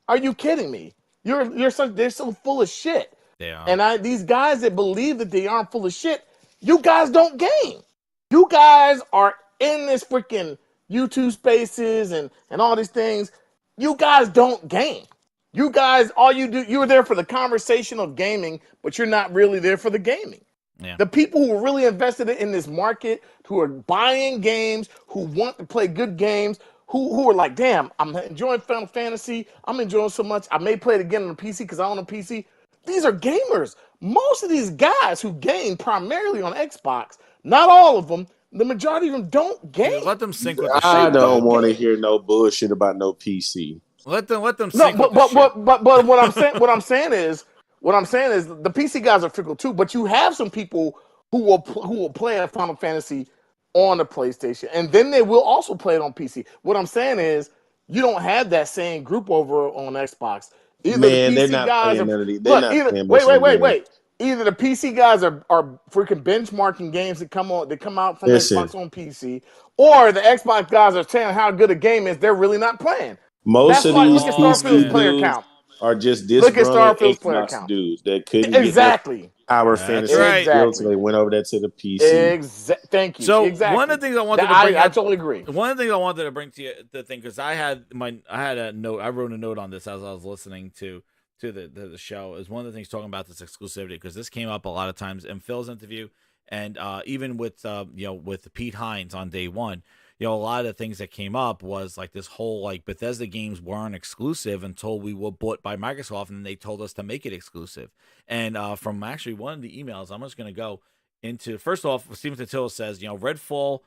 Are you kidding me? They're so full of shit. They are. And these guys that believe that they aren't full of shit, you guys don't game. You guys are in this freaking YouTube spaces and all these things. You guys don't game. You guys, all you do, you're there for the conversation of gaming, but you're not really there for the gaming. Yeah. The people who are really invested in this market, who are buying games, who want to play good games, who are like, damn, I'm enjoying Final Fantasy. I'm enjoying so much. I may play it again on the PC because I own a PC. These are gamers. Most of these guys who game primarily on Xbox, not all of them, the majority of them don't game. Let them sync with the shit. I don't want to hear no bullshit about no PC. Let them sync with the shit. But what I'm saying is the PC guys are fickle too. But you have some people who will play a Final Fantasy on the PlayStation, and then they will also play it on PC. What I'm saying is, you don't have that same group over on Xbox. Either Man, the PC they're not guys playing are, none of these. They're not playing wait. Either the PC guys are freaking benchmarking games that come out from Xbox on PC, or the Xbox guys are saying how good a game is. They're really not playing. Most of these look at Starfield's PC player dudes count. are just Look at disgruntled Starfield's player Xbox count. dudes that couldn't Exactly. get Power Fantasy Exactly. so they went over that to the PC. Thank you. So exactly. one of the things I wanted to bring I totally agree. One of the things I wanted to bring to you the thing because I had a note. I wrote a note on this as I was listening to the show. Is one of the things talking about this exclusivity because this came up a lot of times in Phil's interview and even with with Pete Hines on day one. A lot of the things that came up was like this whole like Bethesda games weren't exclusive until we were bought by Microsoft and they told us to make it exclusive. And from actually one of the emails, I'm just going to go into, first off, Steven Totilo says, Redfall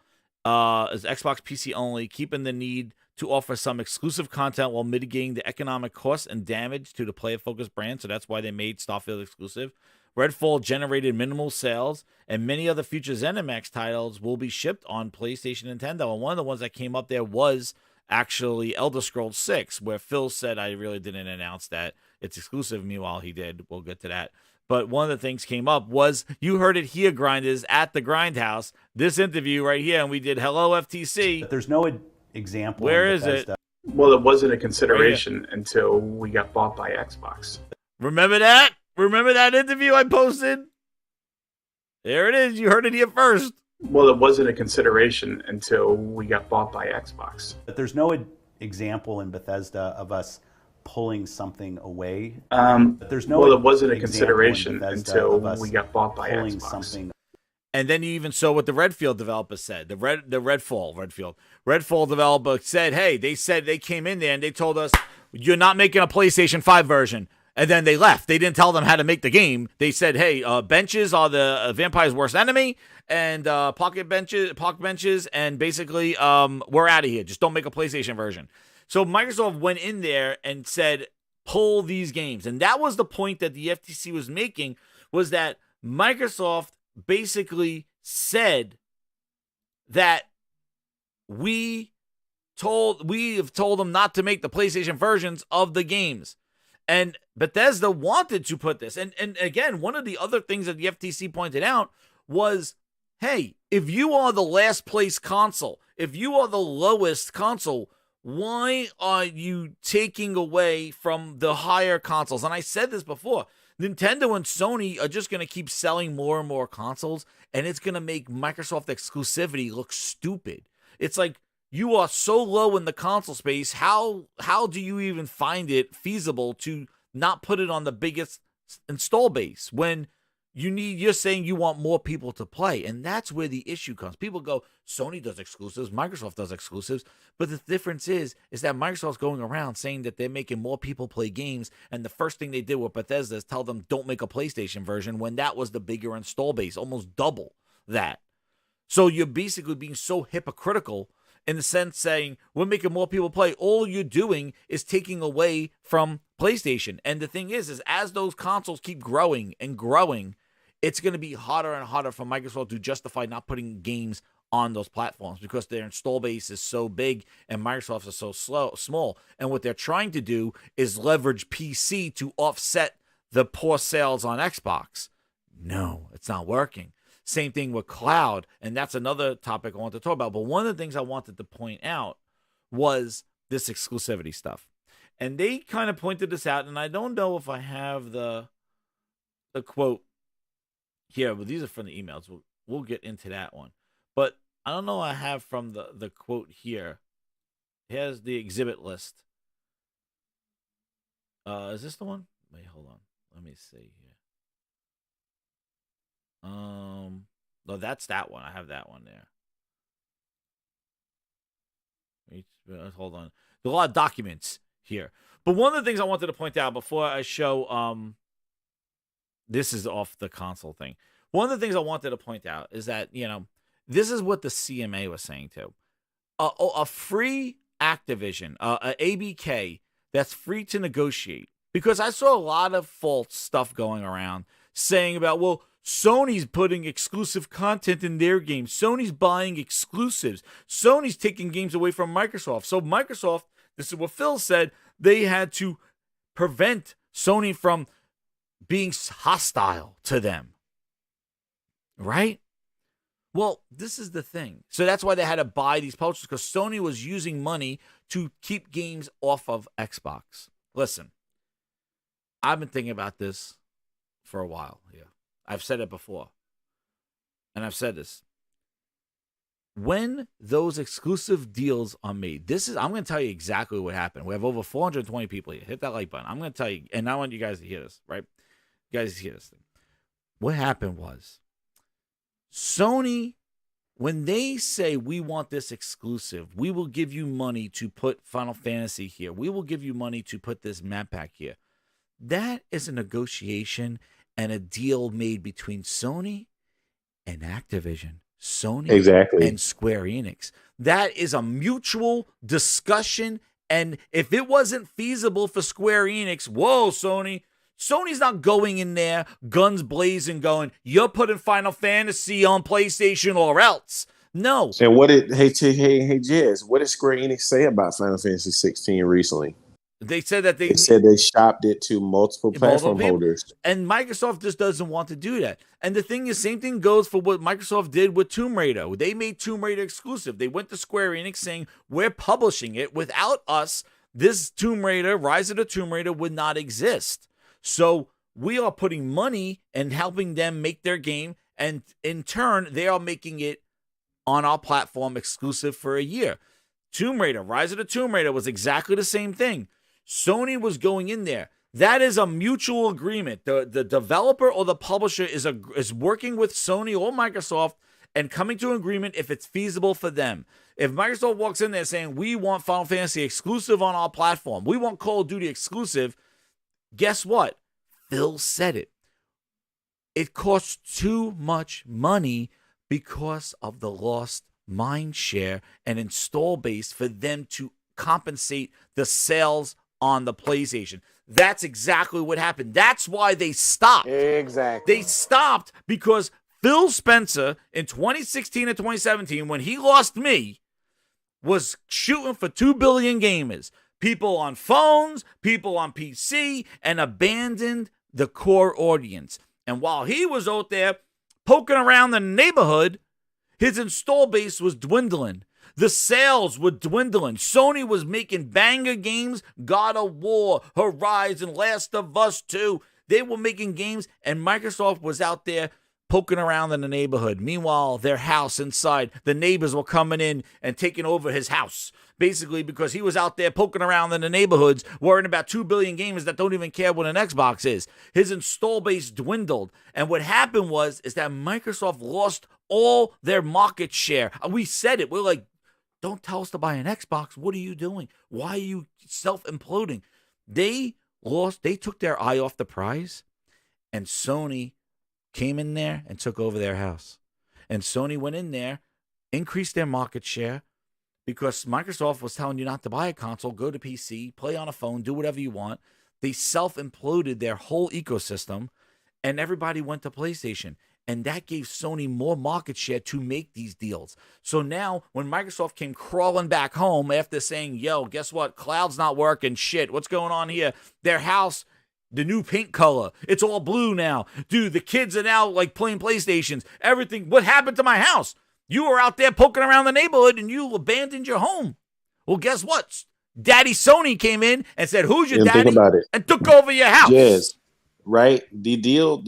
is Xbox PC only, keeping the need to offer some exclusive content while mitigating the economic costs and damage to the player-focused brand, so that's why they made Starfield exclusive. Redfall generated minimal sales, and many other future ZeniMax titles will be shipped on PlayStation and Nintendo. And one of the ones that came up there was actually Elder Scrolls 6, where Phil said, I really didn't announce that it's exclusive. Meanwhile, he did. We'll get to that. But one of the things came up was, you heard it here, Grinders, at the Grindhouse, this interview right here, and we did Hello FTC. But there's no example. Where is it? Well, it wasn't a consideration until we got bought by Xbox. Remember that? Remember that interview I posted? There it is. You heard it here first. Well, it wasn't a consideration until we got bought by Xbox. But there's no example in Bethesda of us pulling something away. But there's no. Well, it wasn't a consideration until we got bought by Xbox. Something. And then you even saw what the Redfield developer said. The Redfall developer said, hey, they came in there and they told us, you're not making a PlayStation 5 version. And then they left. They didn't tell them how to make the game. They said, hey, benches are the vampire's worst enemy, and pocket benches, and basically we're out of here. Just don't make a PlayStation version. So Microsoft went in there and said, pull these games. And that was the point that the FTC was making, was that Microsoft basically said that we have told them not to make the PlayStation versions of the games. And Bethesda wanted to put this. And again, one of the other things that the FTC pointed out was, hey, if you are the last place console, if you are the lowest console, why are you taking away from the higher consoles? And I said this before, Nintendo and Sony are just going to keep selling more and more consoles, and it's going to make Microsoft exclusivity look stupid. It's like, you are so low in the console space, how do you even find it feasible to not put it on the biggest install base when you're saying you want more people to play? And that's where the issue comes. People go, Sony does exclusives, Microsoft does exclusives, but the difference is that Microsoft's going around saying that they're making more people play games, and the first thing they did with Bethesda is tell them don't make a PlayStation version when that was the bigger install base, almost double that. So you're basically being so hypocritical in the sense saying, we're making more people play. All you're doing is taking away from PlayStation. And the thing is as those consoles keep growing and growing, it's going to be harder and harder for Microsoft to justify not putting games on those platforms because their install base is so big and Microsoft is so small. And what they're trying to do is leverage PC to offset the poor sales on Xbox. No, it's not working. Same thing with cloud, and that's another topic I want to talk about. But one of the things I wanted to point out was this exclusivity stuff. And they kind of pointed this out, and I don't know if I have the quote here, but these are from the emails. We'll get into that one. But I don't know I have from the quote here. Here's the exhibit list. Is this the one? Wait, hold on. Let me see here. No, that's that one. I have that one there. Hold on. There's a lot of documents here. But one of the things I wanted to point out before I show this is off the console thing. One of the things I wanted to point out is that, this is what the CMA was saying too. A free Activision, a ABK that's free to negotiate. Because I saw a lot of false stuff going around saying about, well, Sony's putting exclusive content in their games. Sony's buying exclusives. Sony's taking games away from Microsoft. So Microsoft, this is what Phil said, they had to prevent Sony from being hostile to them. Right? Well, this is the thing. So that's why they had to buy these publishers, because Sony was using money to keep games off of Xbox. Listen, I've been thinking about this for a while here. I've said it before, and I've said this. When those exclusive deals are made, I'm going to tell you exactly what happened. We have over 420 people here. Hit that like button. I'm going to tell you, and I want you guys to hear this, right? You guys hear this thing. What happened was, Sony, when they say we want this exclusive, we will give you money to put Final Fantasy here. We will give you money to put this map pack here. That is a negotiation and a deal made between Sony and Activision. Sony Exactly. and Square Enix. That is a mutual discussion. And if it wasn't feasible for Square Enix, whoa, Sony's not going in there, guns blazing, going, you're putting Final Fantasy on PlayStation or else. No. And what did Jez, what did Square Enix say about Final Fantasy 16 recently? They said that they said they shopped it to multiple platform holders. And Microsoft just doesn't want to do that. And the thing is, same thing goes for what Microsoft did with Tomb Raider. They made Tomb Raider exclusive. They went to Square Enix saying, we're publishing it. Without us, this Tomb Raider, Rise of the Tomb Raider, would not exist. So we are putting money and helping them make their game. And in turn, they are making it on our platform exclusive for a year. Tomb Raider, Rise of the Tomb Raider was exactly the same thing. Sony was going in there. That is a mutual agreement. The developer or the publisher is working with Sony or Microsoft and coming to an agreement if it's feasible for them. If Microsoft walks in there saying, we want Final Fantasy exclusive on our platform, we want Call of Duty exclusive, guess what? Phil said it. It costs too much money because of the lost mind share and install base for them to compensate the sales on the PlayStation. That's exactly what happened. That's why they stopped. Exactly. They stopped because Phil Spencer in 2016 and 2017, when he lost me, was shooting for 2 billion gamers. People on phones, people on PC, and abandoned the core audience. And while he was out there poking around the neighborhood, his install base was dwindling. The sales were dwindling. Sony was making banger games, God of War, Horizon, Last of Us 2. They were making games, and Microsoft was out there poking around in the neighborhood. Meanwhile, their house inside, the neighbors were coming in and taking over his house, basically because he was out there poking around in the neighborhoods, worrying about 2 billion gamers that don't even care what an Xbox is. His install base dwindled, and what happened is that Microsoft lost all their market share. We said it. We're like, don't tell us to buy an Xbox. What are you doing? Why are you self-imploding? They took their eye off the prize, and Sony came in there and took over their house. And Sony went in there, increased their market share, because Microsoft was telling you not to buy a console, go to PC, play on a phone, do whatever you want. They self-imploded their whole ecosystem, and everybody went to PlayStation. And that gave Sony more market share to make these deals. So now when Microsoft came crawling back home after saying, yo, guess what? Cloud's not working. Shit, what's going on here? Their house, the new paint color, it's all blue now. Dude, the kids are now like playing PlayStations. Everything. What happened to my house? You were out there poking around the neighborhood and you abandoned your home. Well, guess what? Daddy Sony came in and said, who's your daddy? Think about it. And took over your house. Yes, right? The deal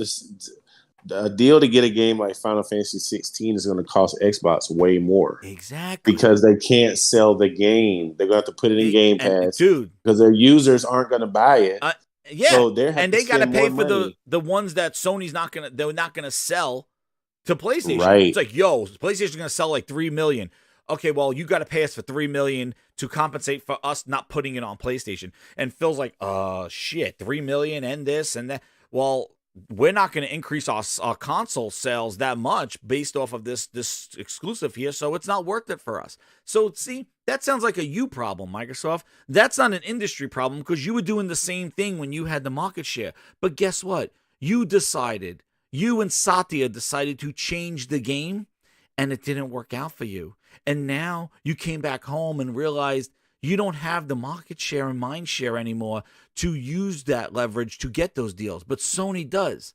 to get a game like Final Fantasy 16 is going to cost Xbox way more. Exactly. Because they can't sell the game. They're going to have to put it in Game Pass. Dude. Because their users aren't going to buy it. Yeah. So and they got to pay for money. the ones that Sony's they're not going to sell to PlayStation. Right. It's like, yo, PlayStation's going to sell like 3 million. Okay, well, you got to pay us for 3 million to compensate for us not putting it on PlayStation. And Phil's like, shit, 3 million and this and that. Well, we're not going to increase our console sales that much based off of this exclusive here, so it's not worth it for us. So, see, that sounds like a you problem, Microsoft. That's not an industry problem because you were doing the same thing when you had the market share. But guess what? You and Satya decided to change the game, and it didn't work out for you. And now you came back home and realized you don't have the market share and mind share anymore to use that leverage to get those deals. But Sony does.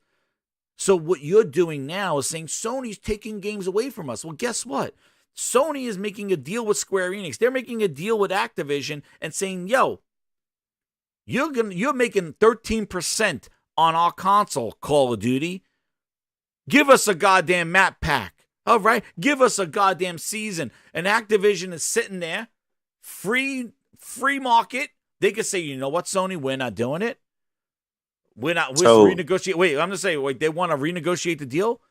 So what you're doing now is saying Sony's taking games away from us. Well, guess what? Sony is making a deal with Square Enix. They're making a deal with Activision and saying, yo, you're making 13% on our console, Call of Duty. Give us a goddamn map pack. All right? Give us a goddamn season. And Activision is sitting there. Free market. They could say, you know what, Sony, we're not doing it. We're renegotiate. Wait, I'm going to say, they want to renegotiate the deal.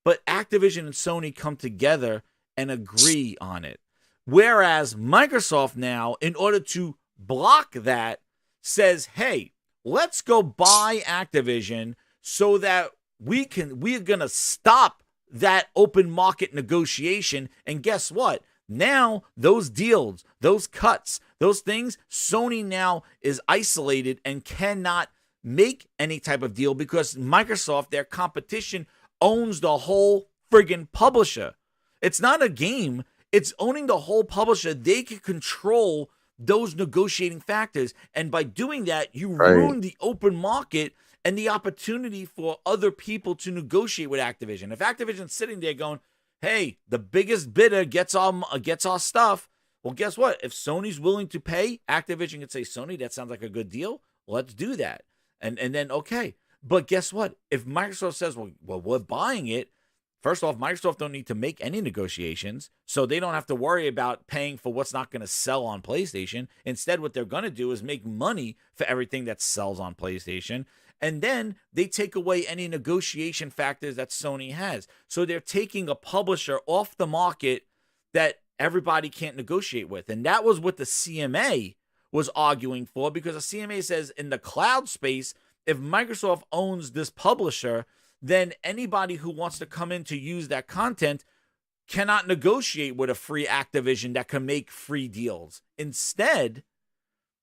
But Activision and Sony come together and agree on it. Whereas Microsoft now, in order to block that, says, hey, let's go buy Activision so that we're going to stop that open market negotiation. And guess what? Now those deals, those cuts, those things, Sony now is isolated and cannot make any type of deal because Microsoft, their competition, owns the whole friggin' publisher. It's not a game. It's owning the whole publisher. They can control those negotiating factors. And by doing that, you ruin the open market and the opportunity for other people to negotiate with Activision. If Activision's sitting there going, hey, the biggest bidder gets our stuff, well, guess what? If Sony's willing to pay, Activision can say, Sony, that sounds like a good deal. Let's do that. And then, okay. But guess what? If Microsoft says, well, we're buying it, first off, Microsoft don't need to make any negotiations, so they don't have to worry about paying for what's not going to sell on PlayStation. Instead, what they're going to do is make money for everything that sells on PlayStation, and then they take away any negotiation factors that Sony has. So they're taking a publisher off the market that everybody can't negotiate with, and that was what the CMA was arguing for, because the CMA says in the cloud space, if Microsoft owns this publisher, then anybody who wants to come in to use that content cannot negotiate with a free Activision that can make free deals. Instead,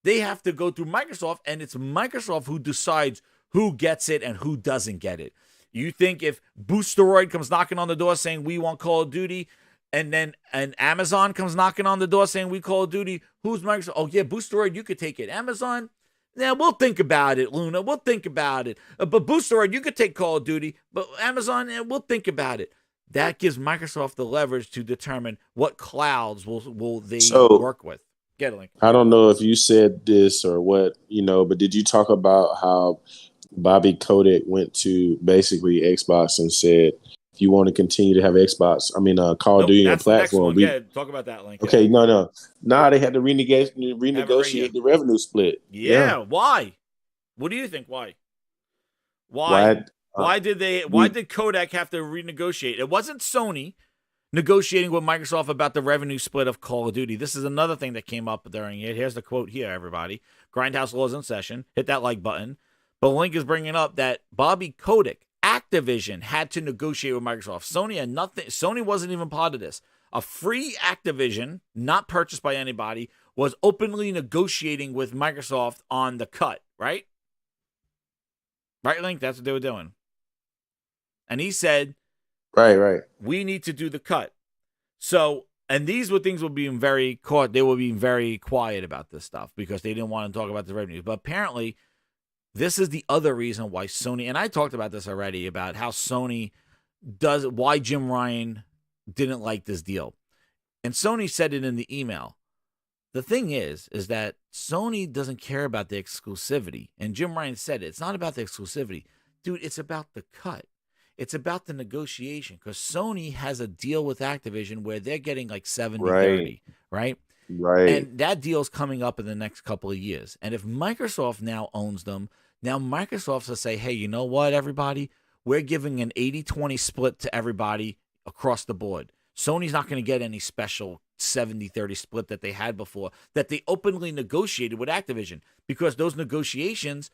they have to go through Microsoft, and it's Microsoft who decides who gets it and who doesn't get it. You think if Boosteroid comes knocking on the door saying we want Call of Duty, and then Amazon comes knocking on the door saying we Call of Duty, who's Microsoft? Oh, yeah, Boosteroid, you could take it. Amazon? Yeah, we'll think about it, Luna. We'll think about it. But Boosteroid, you could take Call of Duty. But Amazon, we'll think about it. That gives Microsoft the leverage to determine what clouds will they work with. Get it, Link. I don't know if you said this or what, but did you talk about how Bobby Kotick went to basically Xbox and said, if you want to continue to have Call of Duty on platform. Yeah, talk about that, Link. Okay, no. They had to renegotiate the revenue split. Yeah, why? What do you think? Why did Kodak have to renegotiate? It wasn't Sony negotiating with Microsoft about the revenue split of Call of Duty. This is another thing that came up during it. Here's the quote here, everybody. Grindhouse laws in session. Hit that like button. But Link is bringing up that Bobby Kotick, Activision, had to negotiate with Microsoft. Sony had nothing. Sony wasn't even part of this. A free Activision, not purchased by anybody, was openly negotiating with Microsoft on the cut, right? Right, Link? That's what they were doing. And he said, right. We need to do the cut. So, and these were things they were being very quiet about this stuff because they didn't want to talk about the revenues. But apparently, this is the other reason why Sony, and I talked about this already, about how Sony why Jim Ryan didn't like this deal. And Sony said it in the email. The thing is that Sony doesn't care about the exclusivity. And Jim Ryan said it's not about the exclusivity. Dude, it's about the cut. It's about the negotiation, because Sony has a deal with Activision where they're getting like 70-30, right? Right. And that deal's coming up in the next couple of years. And if Microsoft now owns them, now Microsoft will say, hey, you know what, everybody? We're giving an 80-20 split to everybody across the board. Sony's not going to get any special 70-30 split that they had before, that they openly negotiated with Activision, because those negotiations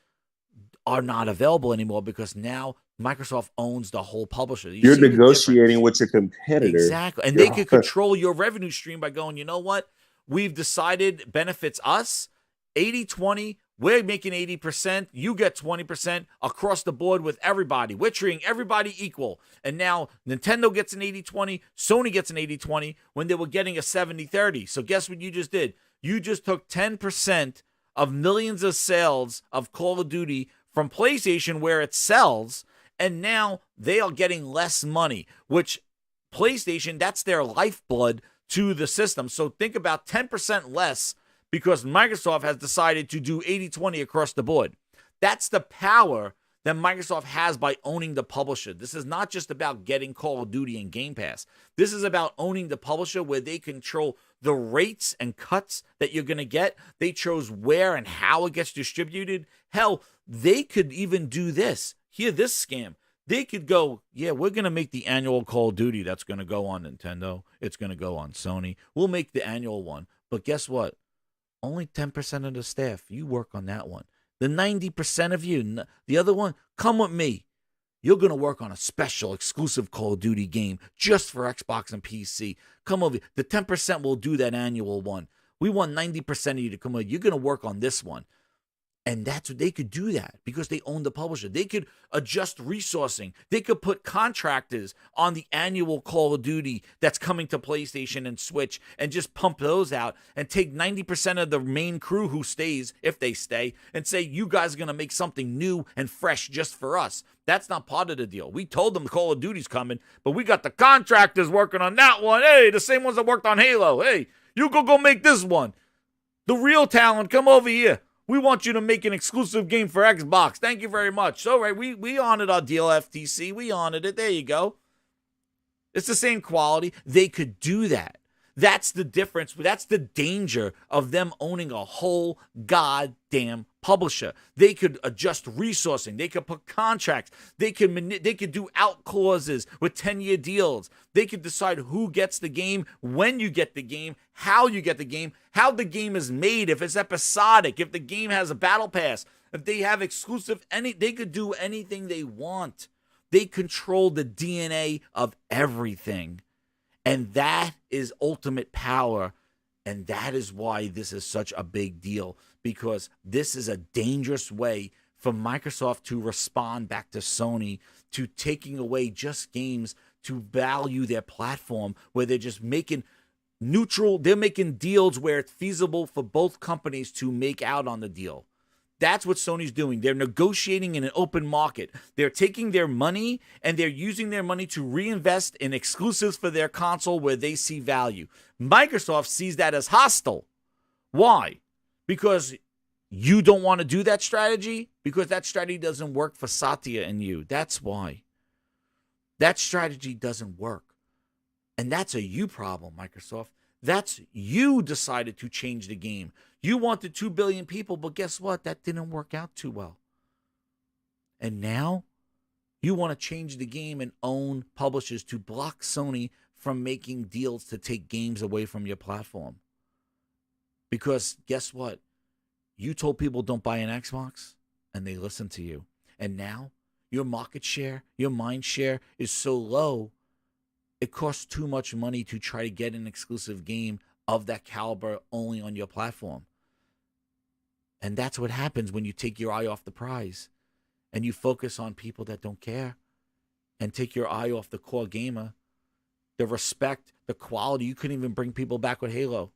are not available anymore because now Microsoft owns the whole publisher. You're negotiating with your competitor. Exactly. And they can control your revenue stream by going, you know what? We've decided benefits us 80-20. We're making 80%. You get 20% across the board with everybody. We're treating everybody equal. And now Nintendo gets an 80-20. Sony gets an 80-20 when they were getting a 70-30. So guess what you just did? You just took 10% of millions of sales of Call of Duty from PlayStation where it sells, and now they are getting less money, which PlayStation, that's their lifeblood to the system. So think about 10% less because Microsoft has decided to do 80-20 across the board. That's the power that Microsoft has by owning the publisher. This is not just about getting Call of Duty and Game Pass. This is about owning the publisher where they control the rates and cuts that you're going to get. They chose where and how it gets distributed. Hell, they could even do this. Hear this scam. They could go, yeah, we're going to make the annual Call of Duty that's going to go on Nintendo. It's going to go on Sony. We'll make the annual one. But guess what? Only 10% of the staff, you work on that one. The 90% of you, the other one, come with me. You're going to work on a special exclusive Call of Duty game just for Xbox and PC. Come over. The 10% will do that annual one. We want 90% of you to come over. You're going to work on this one. And that's what they could do that because they own the publisher. They could adjust resourcing. They could put contractors on the annual Call of Duty that's coming to PlayStation and Switch and just pump those out and take 90% of the main crew who stays, if they stay, and say, you guys are going to make something new and fresh just for us. That's not part of the deal. We told them the Call of Duty's coming, but we got the contractors working on that one. Hey, the same ones that worked on Halo. Hey, you go make this one. The real talent, come over here. We want you to make an exclusive game for Xbox. Thank you very much. So, right, we honored our deal, FTC. We honored it. There you go. It's the same quality. They could do that. That's the difference. That's the danger of them owning a whole goddamn publisher. They could adjust resourcing. They could put contracts. They could do out clauses with 10-year deals. They could decide who gets the game, when you get the game, how you get the game, how the game is made, if it's episodic, if the game has a battle pass, if they have exclusive, they could do anything they want. They control the DNA of everything. And that is ultimate power. And that is why this is such a big deal, because this is a dangerous way for Microsoft to respond back to Sony, to taking away just games, to value their platform, where they're just making they're making deals where it's feasible for both companies to make out on the deal. That's what Sony's doing. They're negotiating in an open market. They're taking their money and they're using their money to reinvest in exclusives for their console where they see value. Microsoft sees that as hostile. Why? Because you don't want to do that strategy? Because that strategy doesn't work for Satya and you. That's why. That strategy doesn't work. And that's a you problem, Microsoft. That's you decided to change the game. You wanted 2 billion people, but guess what? That didn't work out too well. And now you want to change the game and own publishers to block Sony from making deals to take games away from your platform. Because guess what? You told people don't buy an Xbox, and they listened to you. And now your market share, your mind share is so low, it costs too much money to try to get an exclusive game of that caliber only on your platform. And that's what happens when you take your eye off the prize and you focus on people that don't care and take your eye off the core gamer, the respect, the quality. You couldn't even bring people back with Halo.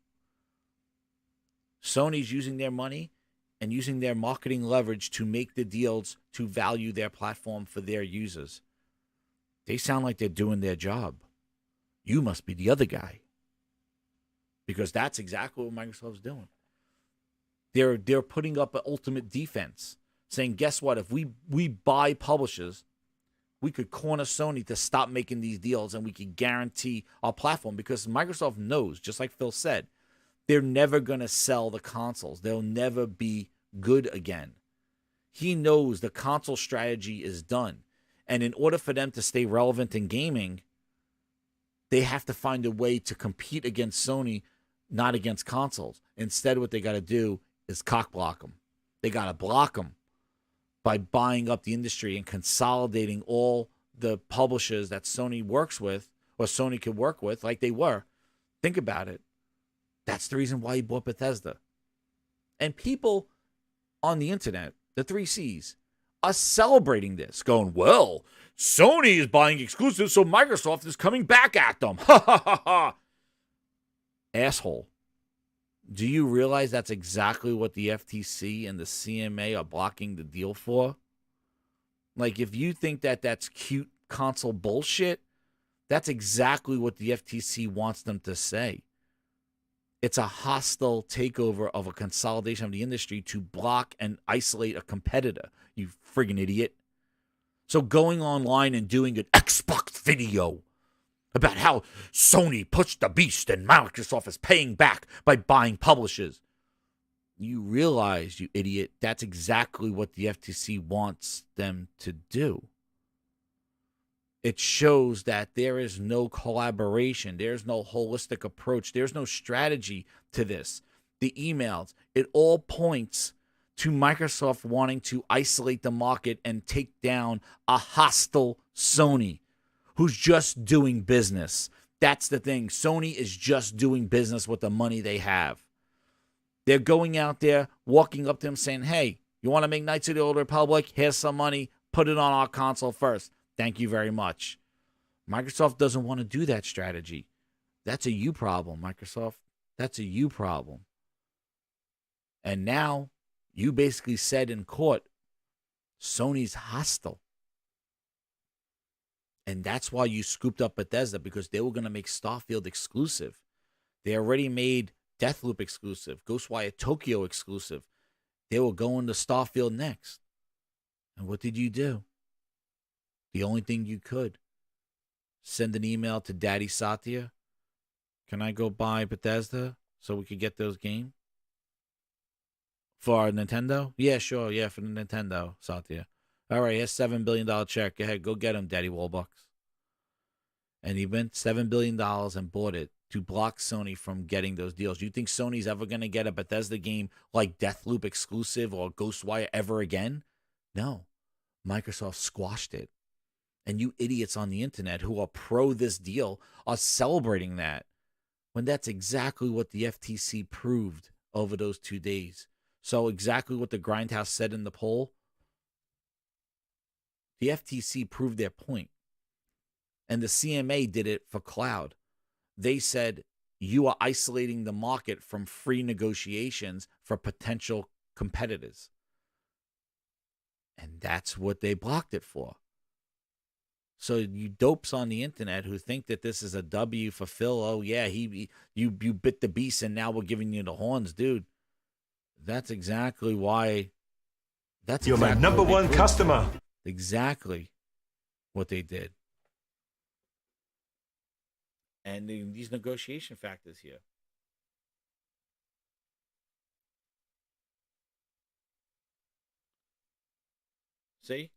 Sony's using their money and using their marketing leverage to make the deals to value their platform for their users. They sound like they're doing their job. You must be the other guy. Because that's exactly what Microsoft's doing. They're putting up an ultimate defense, saying, guess what? If we buy publishers, we could corner Sony to stop making these deals and we could guarantee our platform, because Microsoft knows, just like Phil said, they're never going to sell the consoles. They'll never be good again. He knows the console strategy is done. And in order for them to stay relevant in gaming, they have to find a way to compete against Sony, not against consoles. Instead, what they got to do is cock block them. They got to block them by buying up the industry and consolidating all the publishers that Sony works with or Sony could work with like they were. Think about it. That's the reason why he bought Bethesda. And people on the internet, the 3Cs, are celebrating this, going, well, Sony is buying exclusives, so Microsoft is coming back at them. Ha ha ha ha. Asshole. Do you realize that's exactly what the FTC and the CMA are blocking the deal for? Like, if you think that that's cute console bullshit, that's exactly what the FTC wants them to say. It's a hostile takeover of a consolidation of the industry to block and isolate a competitor, you friggin' idiot. So going online and doing an Xbox video about how Sony pushed the beast and Microsoft is paying back by buying publishers. You realize, you idiot, that's exactly what the FTC wants them to do. It shows that there is no collaboration. There's no holistic approach. There's no strategy to this. The emails, it all points to Microsoft wanting to isolate the market and take down a hostile Sony who's just doing business. That's the thing. Sony is just doing business with the money they have. They're going out there, walking up to them saying, hey, you want to make Knights of the Old Republic? Here's some money. Put it on our console first. Thank you very much. Microsoft doesn't want to do that strategy. That's a you problem, Microsoft. That's a you problem. And now you basically said in court, Sony's hostile. And that's why you scooped up Bethesda, because they were going to make Starfield exclusive. They already made Deathloop exclusive, Ghostwire Tokyo exclusive. They were going to Starfield next. And what did you do? The only thing you could. Send an email to Daddy Satya. Can I go buy Bethesda so we could get those games? For our Nintendo? Yeah, sure. Yeah, for the Nintendo, Satya. All right, here's $7 billion check. Go ahead, go get him, Daddy Warbucks. And he went $7 billion and bought it to block Sony from getting those deals. You think Sony's ever going to get a Bethesda game like Deathloop exclusive or Ghostwire ever again? No. Microsoft squashed it. And you idiots on the internet who are pro this deal are celebrating that, when that's exactly what the FTC proved over those 2 days. So exactly what the Grindhouse said in the poll, the FTC proved their point. And the CMA did it for cloud. They said you are isolating the market from free negotiations for potential competitors. And that's what they blocked it for. So you dopes on the internet who think that this is a W for Phil, oh yeah, you bit the beast and now we're giving you the horns, dude. That's exactly why. That's You're exactly my number one customer. Exactly what they did. And these negotiation factors here. See?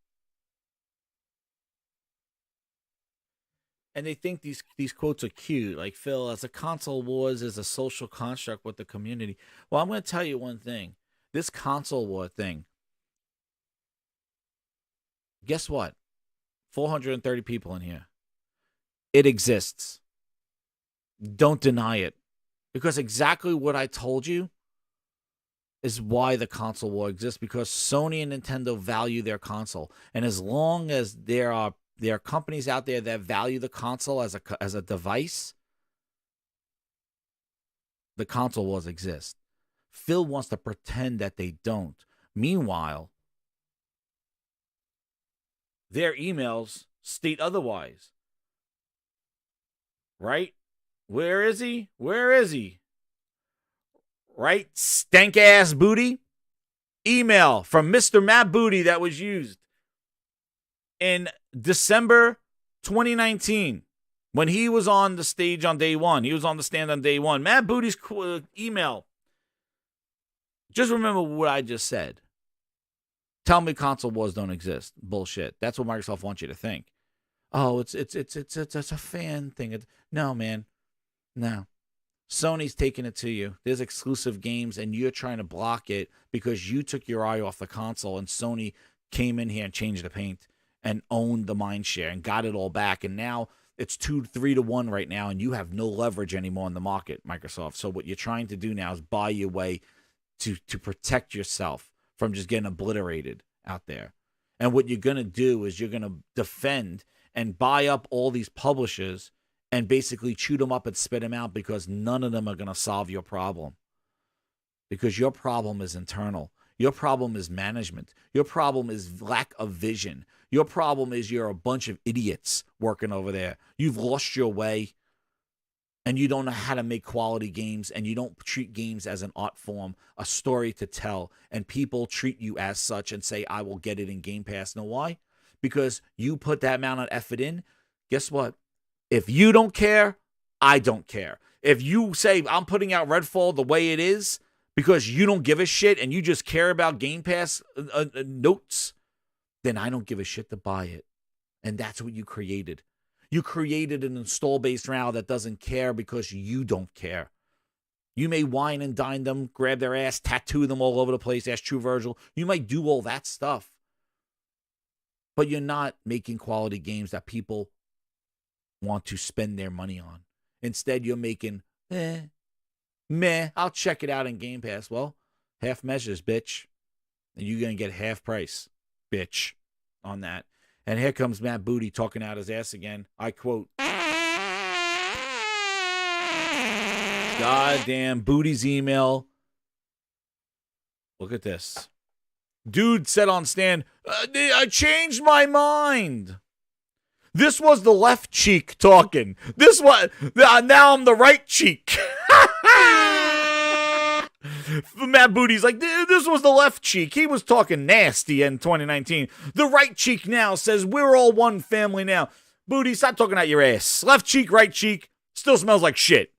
And they think these quotes are cute. Like, Phil, as a console wars is a social construct with the community. Well, I'm going to tell you one thing. This console war thing, guess what? 430 people in here. It exists. Don't deny it. Because exactly what I told you is why the console war exists. Because Sony and Nintendo value their console. And as long as there are companies out there that value the console as a device, the console wars exist. Phil wants to pretend that they don't. Meanwhile, their emails state otherwise. Right? Where is he? Where is he? Right? Stank ass booty. Email from Mr. Matt Booty that was used in December 2019 when he was on the stage on day one. He was on the stand on day one. Matt Booty's email. Just remember what I just said. Tell me console wars don't exist. Bullshit. That's what Microsoft wants you to think. Oh, it's a fan thing. No, man. No. Sony's taking it to you. There's exclusive games, and you're trying to block it because you took your eye off the console, and Sony came in here and changed the paint and owned the mind share and got it all back. And now it's 2-3 to 1 right now, and you have no leverage anymore in the market, Microsoft. So what you're trying to do now is buy your way to protect yourself from just getting obliterated out there. And what you're going to do is you're going to defend and buy up all these publishers and basically chew them up and spit them out, because none of them are going to solve your problem. Because your problem is internal. Your problem is management. Your problem is lack of vision. Your problem is you're a bunch of idiots working over there. You've lost your way, and you don't know how to make quality games, and you don't treat games as an art form, a story to tell, and people treat you as such and say, I will get it in Game Pass. Know why? Because you put that amount of effort in. Guess what? If you don't care, I don't care. If you say, I'm putting out Redfall the way it is because you don't give a shit and you just care about Game Pass notes, then I don't give a shit to buy it. And that's what you created. You created an install-based route that doesn't care because you don't care. You may wine and dine them, grab their ass, tattoo them all over the place, ask True Virgil. You might do all that stuff. But you're not making quality games that people want to spend their money on. Instead, you're making, meh, I'll check it out in Game Pass. Well, half measures, bitch. And you're going to get half price, bitch, on that. And here comes Matt Booty talking out his ass again. I quote, goddamn Booty's email. Look at this. Dude said on stand, I changed my mind. This was the left cheek talking. Now I'm the right cheek. Matt Booty's like, this was the left cheek. He was talking nasty in 2019. The right cheek now says, we're all one family now. Booty, stop talking out your ass. Left cheek, right cheek, still smells like shit.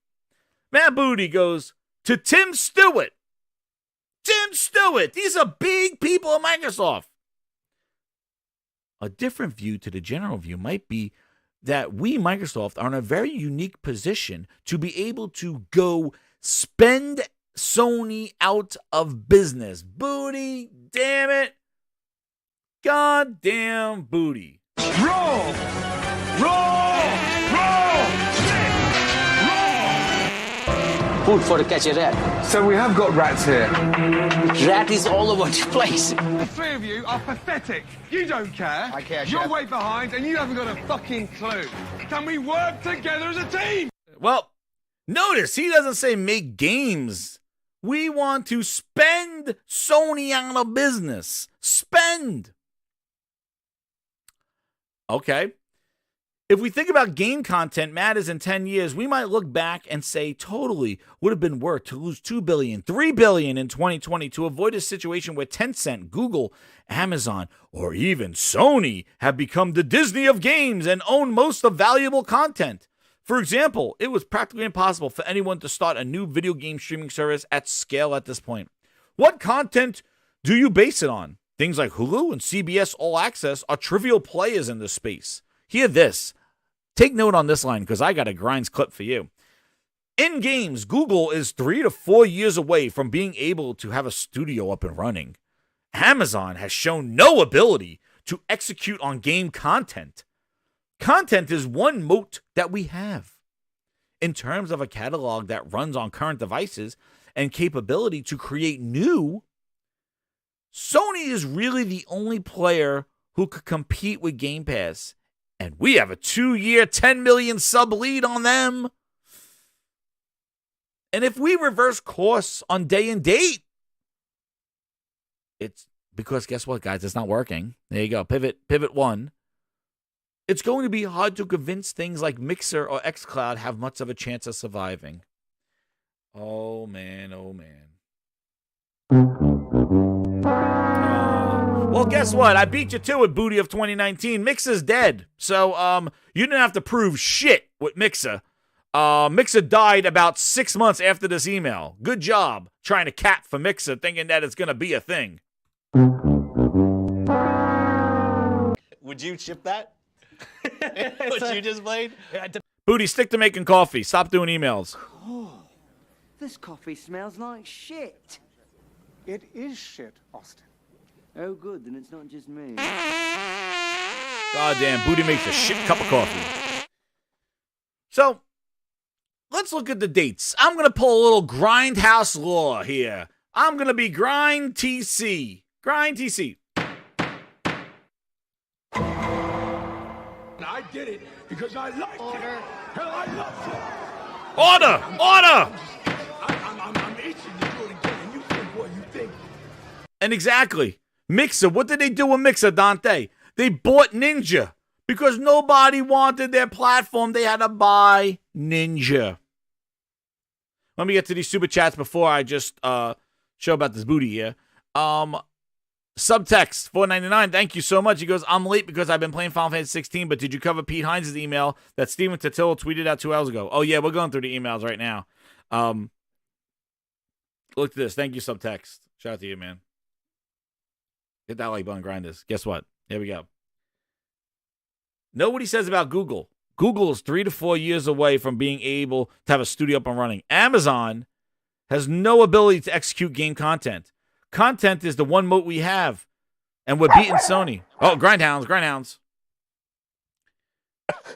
Matt Booty goes to Tim Stewart. Tim Stewart. These are big people at Microsoft. A different view to the general view might be that we, Microsoft, are in a very unique position to be able to go spend Sony out of business. Booty, damn it. Goddamn Booty. Roll! Food for the catch a rat. So we have got rats here. Rat is all over the place. The three of you are pathetic. You don't care. I care, You're way behind and you haven't got a fucking clue. Can we work together as a team? Well, notice he doesn't say make games. We want to spend Sony out of business. Spend. Okay. If we think about game content matters in 10 years, we might look back and say totally would have been worth to lose $2 billion, $3 billion in 2020 to avoid a situation where Tencent, Google, Amazon, or even Sony have become the Disney of games and own most of valuable content. For example, it was practically impossible for anyone to start a new video game streaming service at scale at this point. What content do you base it on? Things like Hulu and CBS All Access are trivial players in this space. Hear this. Take note on this line because I got a Grinds clip for you. In games, Google is 3 to 4 years away from being able to have a studio up and running. Amazon has shown no ability to execute on game content. Content is one moat that we have. In terms of a catalog that runs on current devices and capability to create new, Sony is really the only player who could compete with Game Pass. And we have a 2-year, 10 million sub lead on them. And if we reverse course on day and date, it's because guess what, guys? It's not working. There you go. Pivot 1. It's going to be hard to convince things like Mixer or Xcloud have much of a chance of surviving. Oh, man. Oh, man. Well, guess what? I beat you to it, Booty of 2019. Mixer's dead. So, you didn't have to prove shit with Mixer. Mixer died about 6 months after this email. Good job trying to cap for Mixer, thinking that it's going to be a thing. Would you ship that? What you just played? Booty, stick to making coffee. Stop doing emails. Oh, this coffee smells like shit. It is shit, Austin. Oh, good, then it's not just me. Goddamn, Booty makes a shit cup of coffee. So, let's look at the dates. I'm going to pull a little Grindhouse law here. I'm going to be Grind TC. Grind TC. I did it because I liked it. Hell, I loved it. Order! I'm itching to do it again, and you think what you think. And exactly. Mixer, what did they do with Mixer, Dante? They bought Ninja. Because nobody wanted their platform, they had to buy Ninja. Let me get to these super chats before I just show about this Booty here. Subtext, $4.99, thank you so much. He goes, I'm late because I've been playing Final Fantasy 16, but did you cover Pete Hines' email that Steven Totillo tweeted out 2 hours ago? Oh, yeah, we're going through the emails right now. Look at this. Thank you, Subtext. Shout out to you, man. Hit that like button, grind this. Guess what? Here we go. Know what he says about Google. Google is 3 to 4 years away from being able to have a studio up and running. Amazon has no ability to execute game content. Content is the one moat we have, and we're beating Sony. Oh, Grindhouse.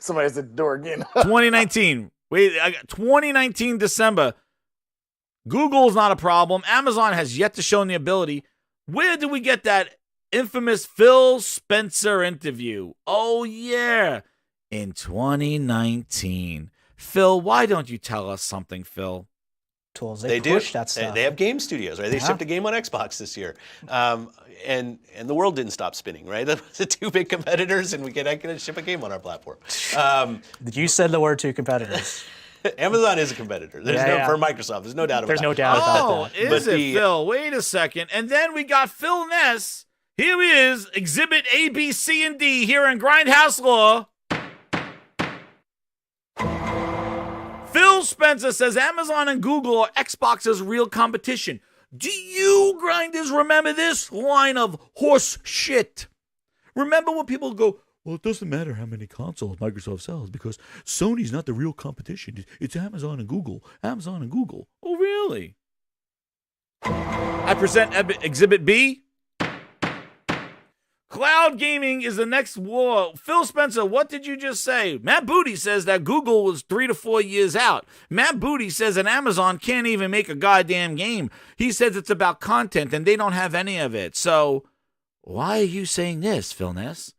Somebody's at the door again. 2019. Wait, 2019 December. Google's not a problem. Amazon has yet to show the ability. Where did we get that infamous Phil Spencer interview? Oh, yeah. In 2019. Phil, why don't you tell us something, Phil? Tools. They push do. That stuff. They have game studios, right? They shipped a game on Xbox this year. And the world didn't stop spinning, right? The two big competitors, and I can ship a game on our platform. You said the word two competitors. Amazon is a competitor. For Microsoft. There's no doubt about that. There's no doubt about that. Is it, Phil? Wait a second. And then we got Phil Ness. Here he is, Exhibit A, B, C, and D here in Grindhouse Law. Phil Spencer says Amazon and Google are Xbox's real competition. Do you grinders remember this line of horse shit? Remember when people go, well, it doesn't matter how many consoles Microsoft sells because Sony's not the real competition. It's Amazon and Google. Amazon and Google. Oh, really? I present Exhibit B. Cloud gaming is the next war. Phil Spencer, what did you just say? Matt Booty says that Google was 3 to 4 years out. Matt Booty says that Amazon can't even make a goddamn game. He says it's about content and they don't have any of it. So why are you saying this, Phil Ness?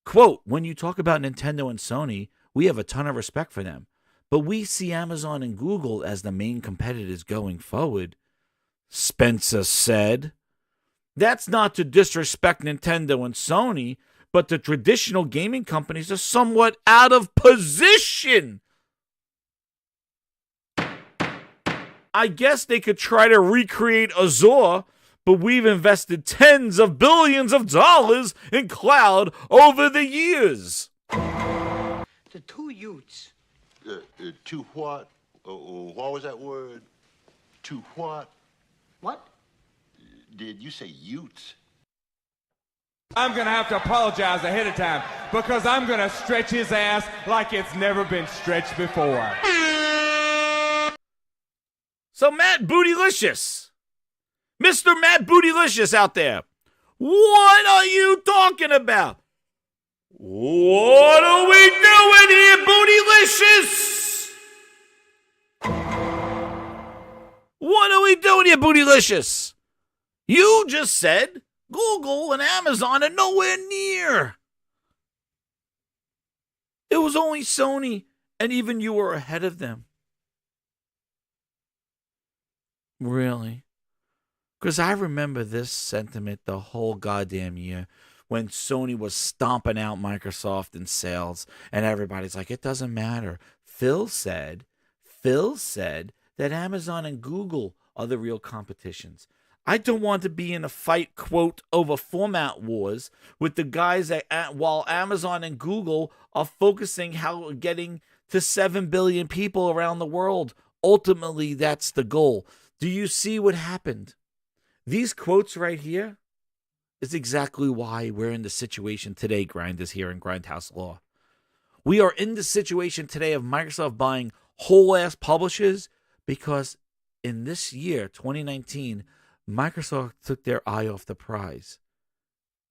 Quote, when you talk about Nintendo and Sony, we have a ton of respect for them. But we see Amazon and Google as the main competitors going forward, Spencer said. That's not to disrespect Nintendo and Sony, but the traditional gaming companies are somewhat out of position. I guess they could try to recreate Azure, but we've invested tens of billions of dollars in cloud over the years. The two youths. Two what? What was that word? Two what? What? Did you say youths? I'm going to have to apologize ahead of time because I'm going to stretch his ass like it's never been stretched before. So Matt Bootylicious, Mr. Matt Bootylicious out there, what are you talking about? What are we doing here, Bootylicious? What are we doing here, Bootylicious? You just said Google and Amazon are nowhere near. It was only Sony, and even you were ahead of them. Really? Because I remember this sentiment the whole goddamn year when Sony was stomping out Microsoft in sales, and everybody's like, it doesn't matter. Phil said that Amazon and Google are the real competitions. I don't want to be in a fight, quote, over format wars with the guys that, while Amazon and Google are focusing how getting to 7 billion people around the world. Ultimately, that's the goal. Do you see what happened? These quotes right here is exactly why we're in the situation today, Grinders, here in Grindhouse Law. We are in the situation today of Microsoft buying whole-ass publishers because in this year, 2019, Microsoft took their eye off the prize.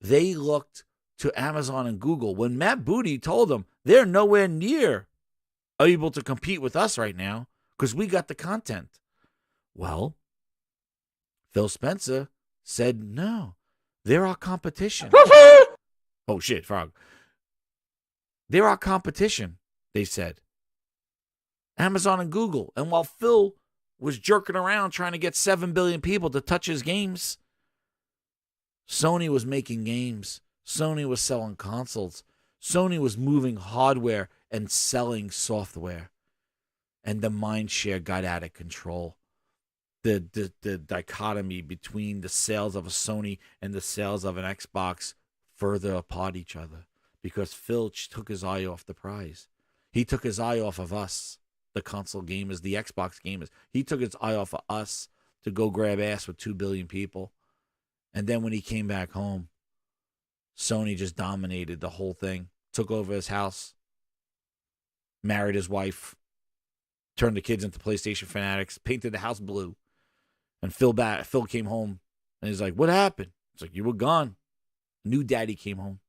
They looked to Amazon and Google when Matt Booty told them they're nowhere near able to compete with us right now because we got the content. Well, Phil Spencer said, no, they're our competition. Oh, shit, frog. They're our competition, they said. Amazon and Google. And while Phil was jerking around trying to get 7 billion people to touch his games, Sony was making games. Sony was selling consoles. Sony was moving hardware and selling software. And the mind share got out of control. The dichotomy between the sales of a Sony and the sales of an Xbox further apart each other because Phil took his eye off the prize. He took his eye off of us, the console gamers, the Xbox gamers. He took his eye off of us to go grab ass with 2 billion people. And then when he came back home, Sony just dominated the whole thing, took over his house, married his wife, turned the kids into PlayStation fanatics, painted the house blue. And Phil came home and he's like, what happened? It's like, you were gone. New daddy came home.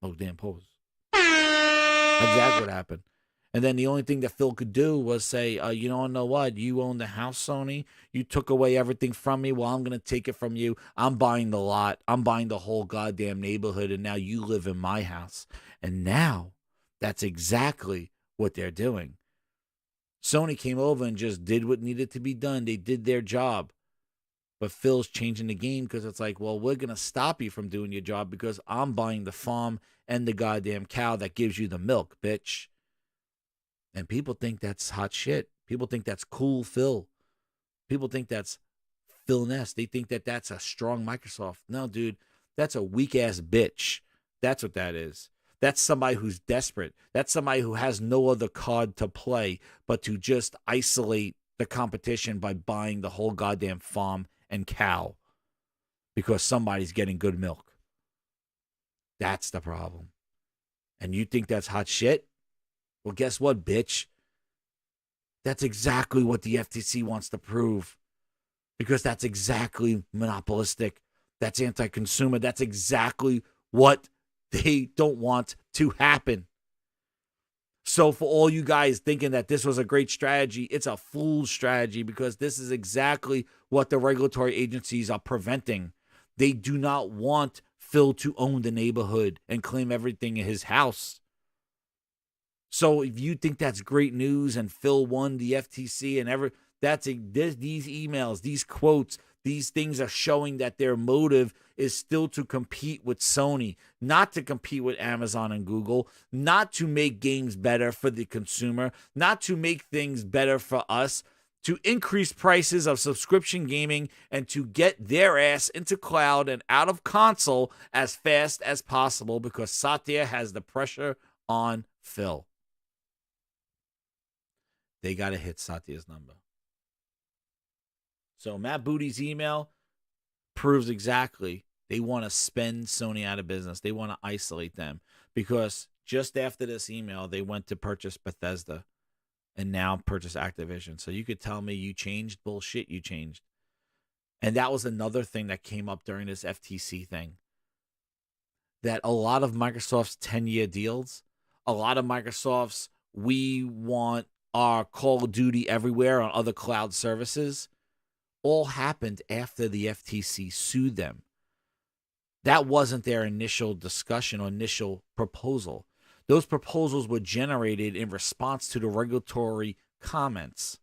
Oh, damn pose. That's exactly what happened. And then the only thing that Phil could do was say, you don't know what? You own the house, Sony. You took away everything from me. Well, I'm going to take it from you. I'm buying the lot. I'm buying the whole goddamn neighborhood. And now you live in my house. And now that's exactly what they're doing. Sony came over and just did what needed to be done. They did their job. But Phil's changing the game because it's like, well, we're going to stop you from doing your job because I'm buying the farm and the goddamn cow that gives you the milk, bitch. And people think that's hot shit. People think that's cool Phil. People think that's Phil Ness. They think that that's a strong Microsoft. No, dude, that's a weak-ass bitch. That's what that is. That's somebody who's desperate. That's somebody who has no other card to play but to just isolate the competition by buying the whole goddamn farm and cow because somebody's getting good milk. That's the problem. And you think that's hot shit? Well, guess what, bitch? That's exactly what the FTC wants to prove because that's exactly monopolistic. That's anti-consumer. That's exactly what they don't want to happen. So for all you guys thinking that this was a great strategy, it's a fool's strategy because this is exactly what the regulatory agencies are preventing. They do not want Phil to own the neighborhood and claim everything in his house. So if you think that's great news and Phil won the FTC and these emails, these quotes, these things are showing that their motive is still to compete with Sony, not to compete with Amazon and Google, not to make games better for the consumer, not to make things better for us, to increase prices of subscription gaming and to get their ass into cloud and out of console as fast as possible because Satya has the pressure on Phil. They got to hit Satya's number. So Matt Booty's email proves exactly they want to spend Sony out of business. They want to isolate them because just after this email, they went to purchase Bethesda and now purchase Activision. So you could tell me you changed bullshit, you changed. And that was another thing that came up during this FTC thing. That a lot of Microsoft's 10-year deals, a lot of Microsoft's we want our Call of Duty everywhere on other cloud services, all happened after the FTC sued them. That wasn't their initial discussion or initial proposal. Those proposals were generated in response to the regulatory comments.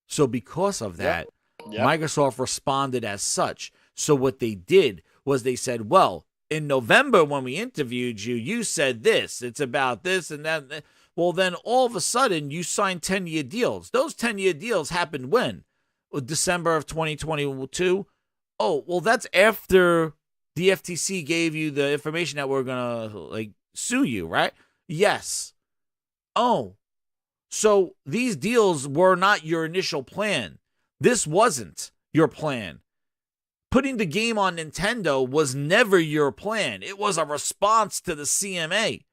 So because of that, Microsoft responded as such. So what they did was they said, well, in November when we interviewed you, you said this. It's about this and that. Well, then all of a sudden you signed 10-year deals. Those 10-year deals happened when? December of 2022. Oh, well, that's after the FTC gave you the information that we're going to sue you, right? Yes. Oh, so these deals were not your initial plan. This wasn't your plan. Putting the game on Nintendo was never your plan. It was a response to the CMA.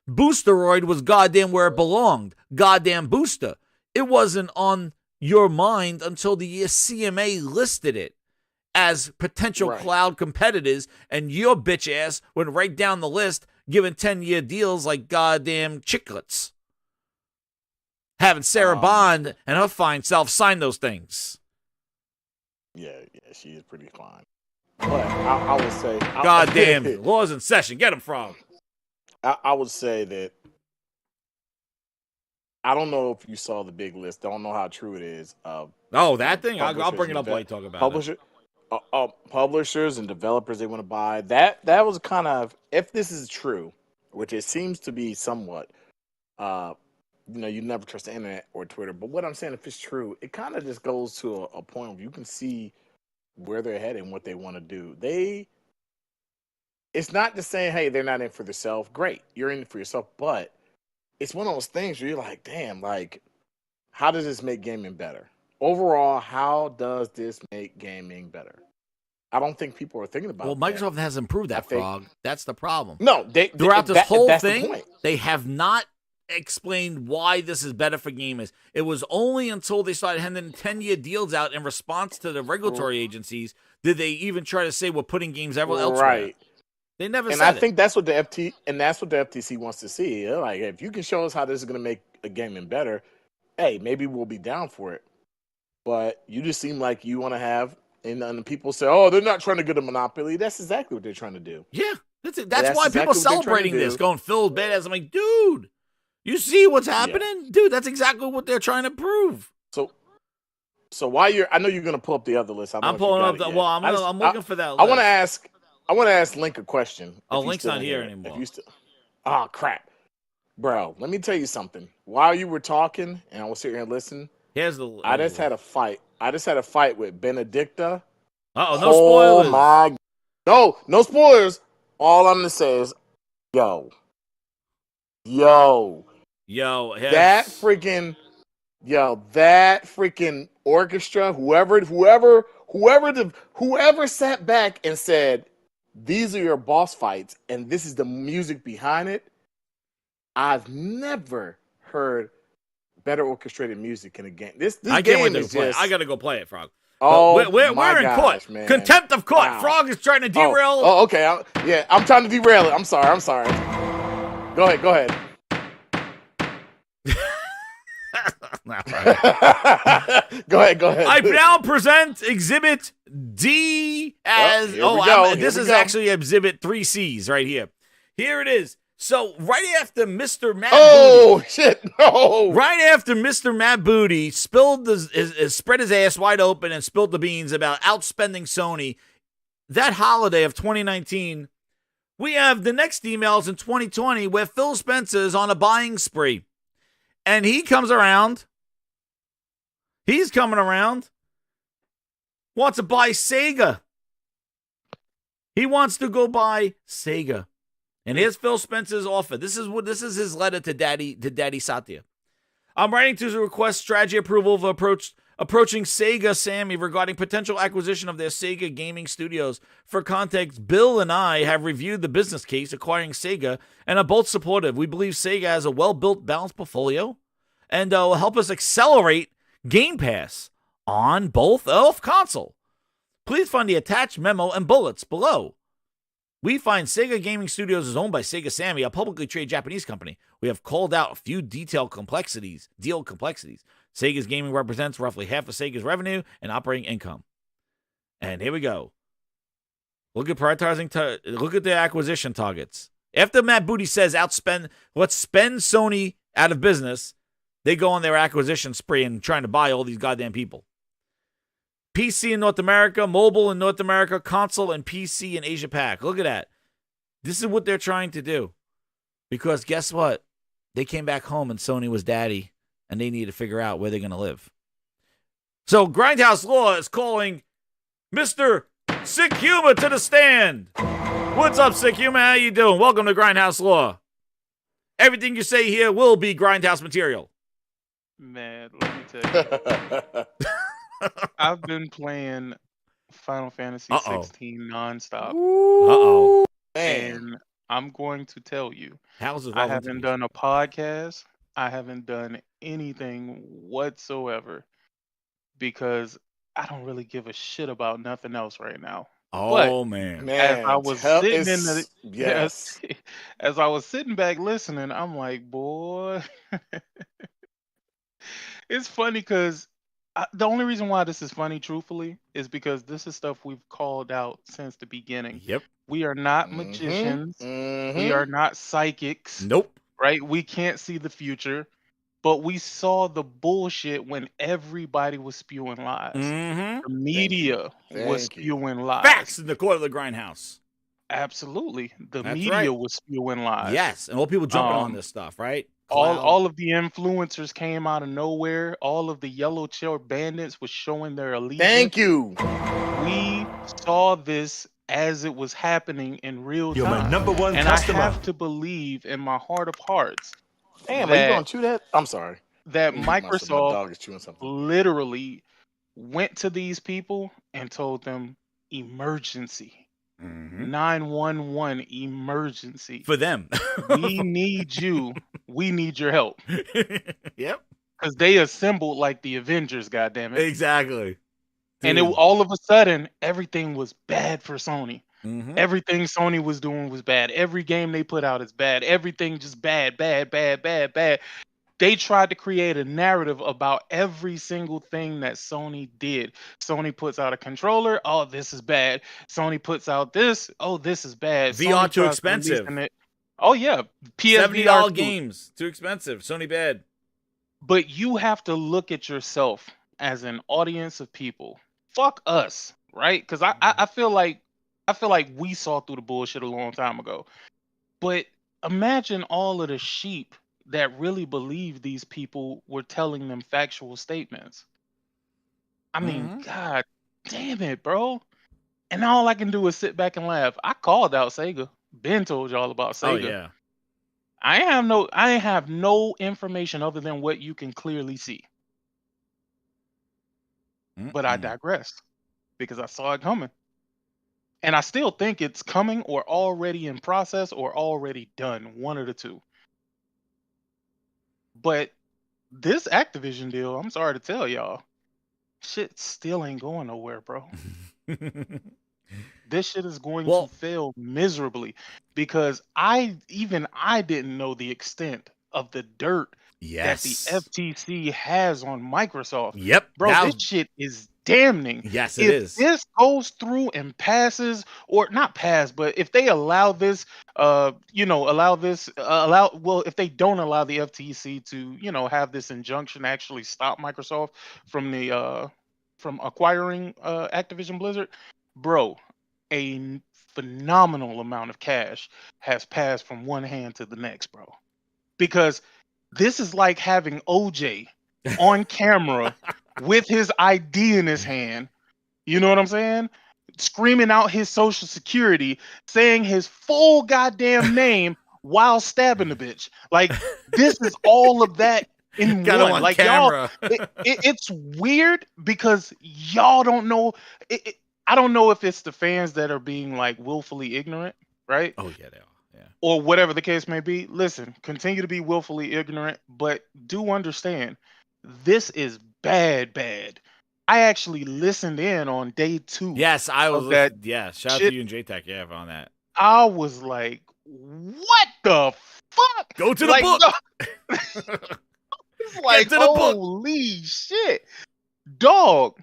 Boosteroid was goddamn where it belonged. Goddamn Booster. It wasn't on your mind until the CMA listed it as potential cloud competitors, and your bitch ass went right down the list, giving 10-year deals like goddamn chiclets. Having Sarah Bond and her fine self sign those things. Yeah, she is pretty fine. But I would say, goddamn laws in session. Get them from. I would say that I don't know if you saw the big list. I don't know how true it is. That thing? I'll bring it up while you talk about it. Publishers and developers they want to buy. That was kind of, if this is true, which it seems to be somewhat, you never trust the internet or Twitter. But what I'm saying, if it's true, it kind of just goes to a point where you can see where they're headed and what they want to do. It's not just saying, hey, they're not in for themselves. Great, you're in for yourself, but it's one of those things where you're like, damn, how does this make gaming better? Overall, how does this make gaming better? I don't think people are thinking about. Well, Microsoft has improved that, Frog. That's the problem. No, throughout this whole thing, they have not explained why this is better for gamers. It was only until they started handing 10-year deals out in response to the regulatory agencies did they even try to say we're putting games elsewhere. Right. They never And said I think that's what the FTC wants to see. They're like, if you can show us how this is going to make a gaming better, hey, maybe we'll be down for it. But you just seem like you want to have, and people say, oh, they're not trying to get a monopoly. That's exactly what they're trying to do. Yeah, that's it. That's why exactly people what they're trying to celebrating do. this, going Phil's badass. I'm like, dude, you see what's happening, dude? That's exactly what they're trying to prove. So while I know you're going to pull up the other list. I'm pulling up the. Well, I'm looking for that list. I want to ask Link a question. Oh, Link's not here anymore. Oh crap, bro. Let me tell you something. While you were talking, and I was sitting here and listening. I just had a fight. I just had a fight with Benedicta. No spoilers. No spoilers. All I'm gonna say is, that freaking orchestra. Whoever sat back and said, "These are your boss fights, and this is the music behind it." I've never heard better orchestrated music in a game. This I game can't wait to is play it. just. I gotta go play it, Frog. Oh, we're my in gosh, court. man. Contempt of court. Wow. Frog is trying to derail. Oh, okay. I'm trying to derail it. I'm sorry. Go ahead. Go ahead. I now present Exhibit D as this is actually Exhibit 3Cs right here. Here it is. So right after Mr. Matt Booty, shit, no! Right after Mr. Matt Booty spilled spread his ass wide open and spilled the beans about outspending Sony, that holiday of 2019, we have the next emails in 2020 where Phil Spencer is on a buying spree, and he comes around. He's coming around. Wants to buy Sega. He wants to go buy Sega. And here's Phil Spencer's offer. This is his letter to Daddy Satya. I'm writing to request strategy approval of approaching Sega Sammy regarding potential acquisition of their Sega gaming studios. For context, Bill and I have reviewed the business case acquiring Sega and are both supportive. We believe Sega has a well-built, balanced portfolio and will help us accelerate Game Pass on both console. Please find the attached memo and bullets below. We find Sega Gaming Studios is owned by Sega Sammy, a publicly traded Japanese company. We have called out a few deal complexities. Sega's gaming represents roughly half of Sega's revenue and operating income. And here we go. Look at look at the acquisition targets. After Matt Booty says let's spend Sony out of business, they go on their acquisition spree and trying to buy all these goddamn people. PC in North America, mobile in North America, console and PC in Asia Pac. Look at that. This is what they're trying to do. Because guess what? They came back home and Sony was daddy, and they need to figure out where they're going to live. So Grindhouse Law is calling Mr. Sick Humor to the stand. What's up, Sick Humor? How you doing? Welcome to Grindhouse Law. Everything you say here will be Grindhouse material. Man, let me tell you. I've been playing Final Fantasy 16 nonstop. And I'm going to tell you, I haven't done a podcast. I haven't done anything whatsoever because I don't really give a shit about nothing else right now. Oh, man. As I was as I was sitting back listening, I'm like, boy, it's funny because the only reason why this is funny, truthfully, is because this is stuff we've called out since the beginning. Yep. We are not magicians. We are not psychics. Nope. Right? We can't see the future. But we saw the bullshit when everybody was spewing lies. The media was spewing lies. Facts in the court of the Grindhouse. Absolutely. The That's media right. was spewing lies. Yes, and all people jumping on this stuff, right? All of the influencers came out of nowhere. All of the yellow chair bandits was showing their allegiance. Thank you. We saw this as it was happening in real time. You're my number one and customer. I have to believe in my heart of hearts. Damn, are you going to chew that? I'm sorry. That My dog Microsoft is chewing something. literally went to these people and told them emergency. 911 emergency. For them. We need you we need your help. Yep. Because they assembled like the Avengers, goddammit. Exactly. And all of a sudden, everything was bad for Sony. Mhm. Everything Sony was doing was bad. Every game they put out is bad. Everything just bad, bad, bad, bad, bad. They tried to create a narrative about every single thing that Sony did. Sony puts out a controller, oh, this is bad. Sony puts out this, oh, this is bad. VR Sony too tries to expensive. release it. Oh yeah, $70 PSVR games too expensive. Sony bad. But you have to look at yourself as an audience of people. Fuck us, right? Because I feel like we saw through the bullshit a long time ago. But imagine all of the sheep that really believed these people were telling them factual statements. I mean, God damn it, bro. And all I can do is sit back and laugh. I called out Sega. Ben told y'all about Sega. Oh yeah. I have no information other than what you can clearly see. But I digress because I saw it coming. And I still think it's coming or already in process or already done, one of the two. But this Activision deal, I'm sorry to tell y'all, shit still ain't going nowhere, bro. This shit is going to fail miserably because I didn't know the extent of the dirt that the FTC has on Microsoft. Yep. Bro, this shit is damning. Yes, if is. This goes through and passes, or not pass, but if they allow this, if they don't allow the FTC to, have this injunction actually stop Microsoft from acquiring Activision Blizzard, bro, a phenomenal amount of cash has passed from one hand to the next, bro. Because this is like having OJ on camera with his ID in his hand. You know what I'm saying? Screaming out his social security, saying his full goddamn name while stabbing the bitch. Like, this is all of that in Got one. him on Like, camera. y'all, it's weird because y'all don't know. I don't know if it's the fans that are being like willfully ignorant, right? Oh yeah, they are. Yeah. Or whatever the case may be. Listen, continue to be willfully ignorant, but do understand this is bad, bad. I actually listened in on day 2. Yes, I was. That Yeah, shout out to you and JTech. Yeah, on that. I was like, what the fuck? Go to the book. It's like, holy shit. Dog,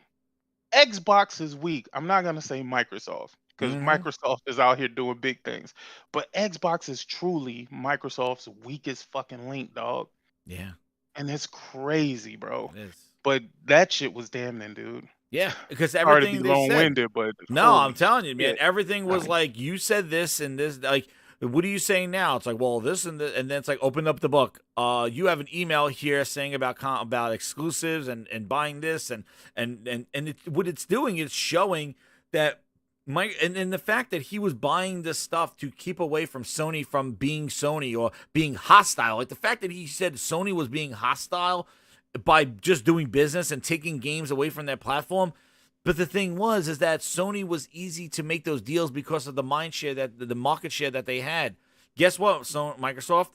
Xbox is weak. I'm not going to say Microsoft because Microsoft is out here doing big things. But Xbox is truly Microsoft's weakest fucking link, dog. Yeah. And it's crazy, bro. It is. But that shit was damning, dude. Yeah, because Sorry to everything be they long-winded, but no, holy I'm telling you, man, shit. everything was like you said this and this. Like, what are you saying now? It's like, well, this and this, and then it's like, open up the book. You have an email here saying about exclusives and buying this and what it's doing is showing that and the fact that he was buying this stuff to keep away from Sony from being Sony or being hostile. Like the fact that he said Sony was being hostile by just doing business and taking games away from their platform. But the thing is that Sony was easy to make those deals because of the the market share that they had. Guess what, Microsoft?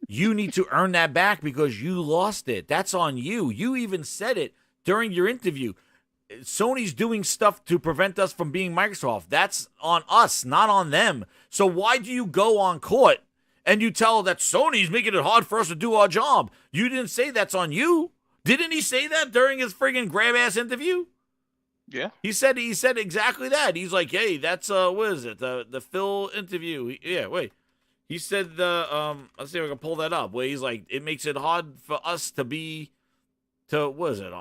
You need to earn that back because you lost it. That's on you. You even said it during your interview. Sony's doing stuff to prevent us from being Microsoft. That's on us, not on them. So why do you go on court and you tell that Sony's making it hard for us to do our job? You didn't say that's on you. Didn't he say that during his friggin' grab-ass interview? Yeah. He said exactly that. He's like, hey, that's what is it? The Phil interview. Wait. He said let's see if I can pull that up. Where he's like, it makes it hard for us to be what is it?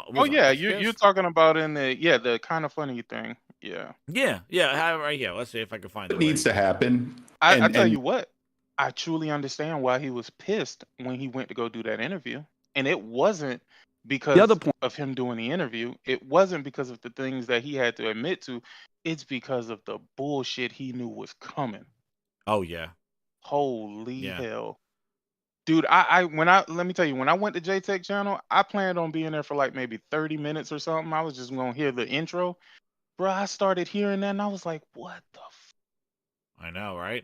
You're talking about in the kind of funny thing. Yeah. Yeah, right here. Let's see if I can find it. What needs to happen? I tell you what, I truly understand why he was pissed when he went to go do that interview. And it wasn't because of him doing the interview. It wasn't because of the things that he had to admit to. It's because of the bullshit he knew was coming. Oh yeah. Holy hell. Dude, let me tell you, when I went to JTech channel, I planned on being there for like maybe 30 minutes or something. I was just going to hear the intro. Bro, I started hearing that and I was like, what the I know, right?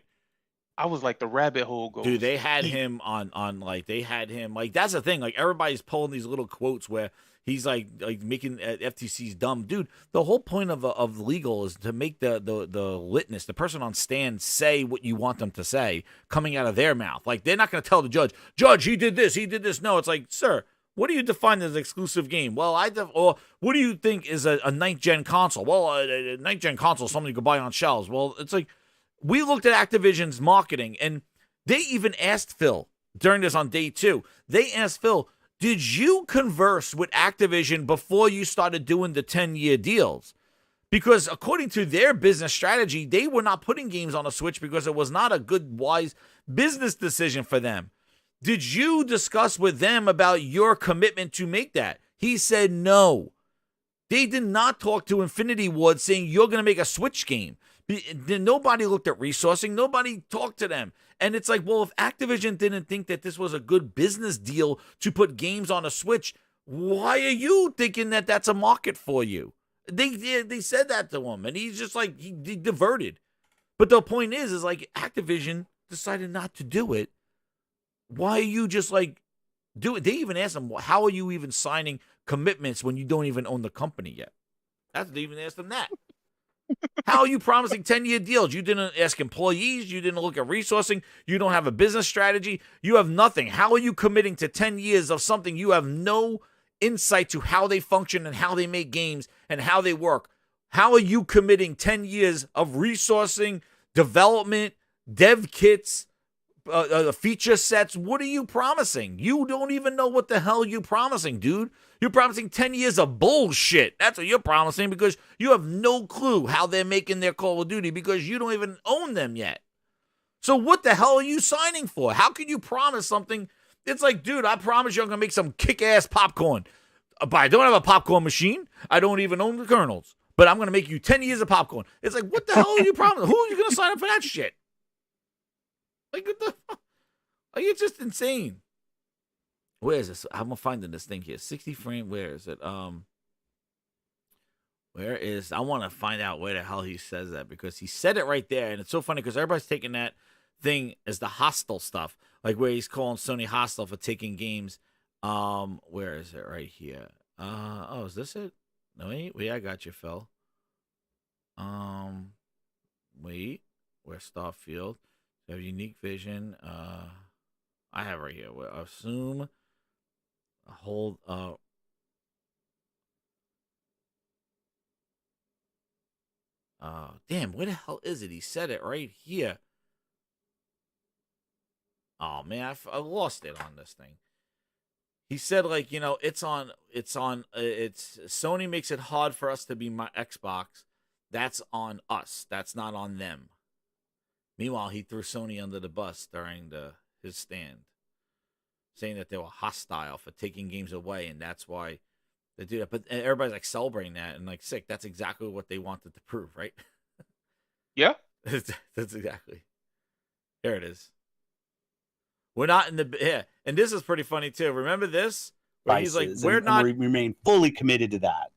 I was like, the rabbit hole goes. Dude, they had him on like that's the thing. Like everybody's pulling these little quotes where he's like making FTC's dumb. Dude, the whole point of legal is to make the witness, the person on stand, say what you want them to say coming out of their mouth. Like they're not going to tell the judge, he did this, he did this. No, it's like, sir, what do you define as an exclusive game? Well, or what do you think is a ninth gen console? Well, a ninth gen console is something you could buy on shelves. Well, it's like, we looked at Activision's marketing, and they even asked Phil during this on day 2. They asked Phil, did you converse with Activision before you started doing the 10-year deals? Because according to their business strategy, they were not putting games on a Switch because it was not a good, wise business decision for them. Did you discuss with them about your commitment to make that? He said no. They did not talk to Infinity Ward saying you're going to make a Switch game. Nobody looked at resourcing. Nobody talked to them. And it's like, well, if Activision didn't think that this was a good business deal to put games on a Switch, why are you thinking that that's a market for you? They said that to him, and he's just like, he diverted. But the point is like, Activision decided not to do it. Why are you just like, do it? They even asked him, how are you even signing commitments when you don't even own the company yet? That's they even asked him that. How are you promising 10-year deals? You didn't ask employees. You didn't look at resourcing. You don't have a business strategy. You have nothing. How are you committing to 10 years of something you have no insight to how they function and how they make games and how they work? How are you committing 10 years of resourcing, development, dev kits, feature sets? What are you promising? You don't even know what the hell you're promising, dude. You're promising 10 years of bullshit. That's what you're promising because you have no clue how they're making their Call of Duty because you don't even own them yet. So what the hell are you signing for? How can you promise something? It's like, dude, I promise you I'm going to make some kick-ass popcorn. But I don't have a popcorn machine. I don't even own the kernels. But I'm going to make you 10 years of popcorn. It's like, what the hell are you promising? Who are you going to sign up for that shit? Like, what the fuck? Like, it's just insane. Where is this? I'm finding this thing here. 60 frame. Where is it? Where is? I want to find out where the hell he says that because he said it right there, and it's so funny because everybody's taking that thing as the hostile stuff, like where he's calling Sony hostile for taking games. Where is it? Right here. Oh, is this it? No, wait, I got you, Phil. Wait, where's Starfield? You have unique vision. I have right here. Assume. Hold. Damn. Where the hell is it? He said it right here. Oh man, I lost it on this thing. He said like, it's Sony makes it hard for us to be my Xbox. That's on us. That's not on them. Meanwhile, he threw Sony under the bus during his stand, saying that they were hostile for taking games away, and that's why they do that. But everybody's like celebrating that and like sick. That's exactly what they wanted to prove, right? Yeah. That's exactly. Here it is. We're not in and this is pretty funny too. Remember this? Where he's like, we're not. We remain fully committed to that.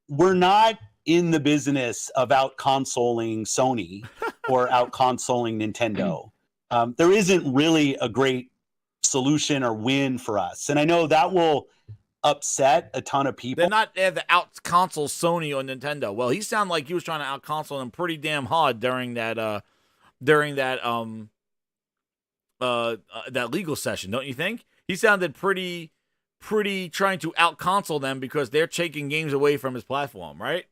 We're not in the business of out-consoling Sony or out-consoling Nintendo. There isn't really a great solution or win for us. And I know that will upset a ton of people. They're not the out-console Sony or Nintendo. Well, he sounded like he was trying to out-console them pretty damn hard during that that legal session, don't you think? He sounded pretty trying to out-console them because they're taking games away from his platform, right?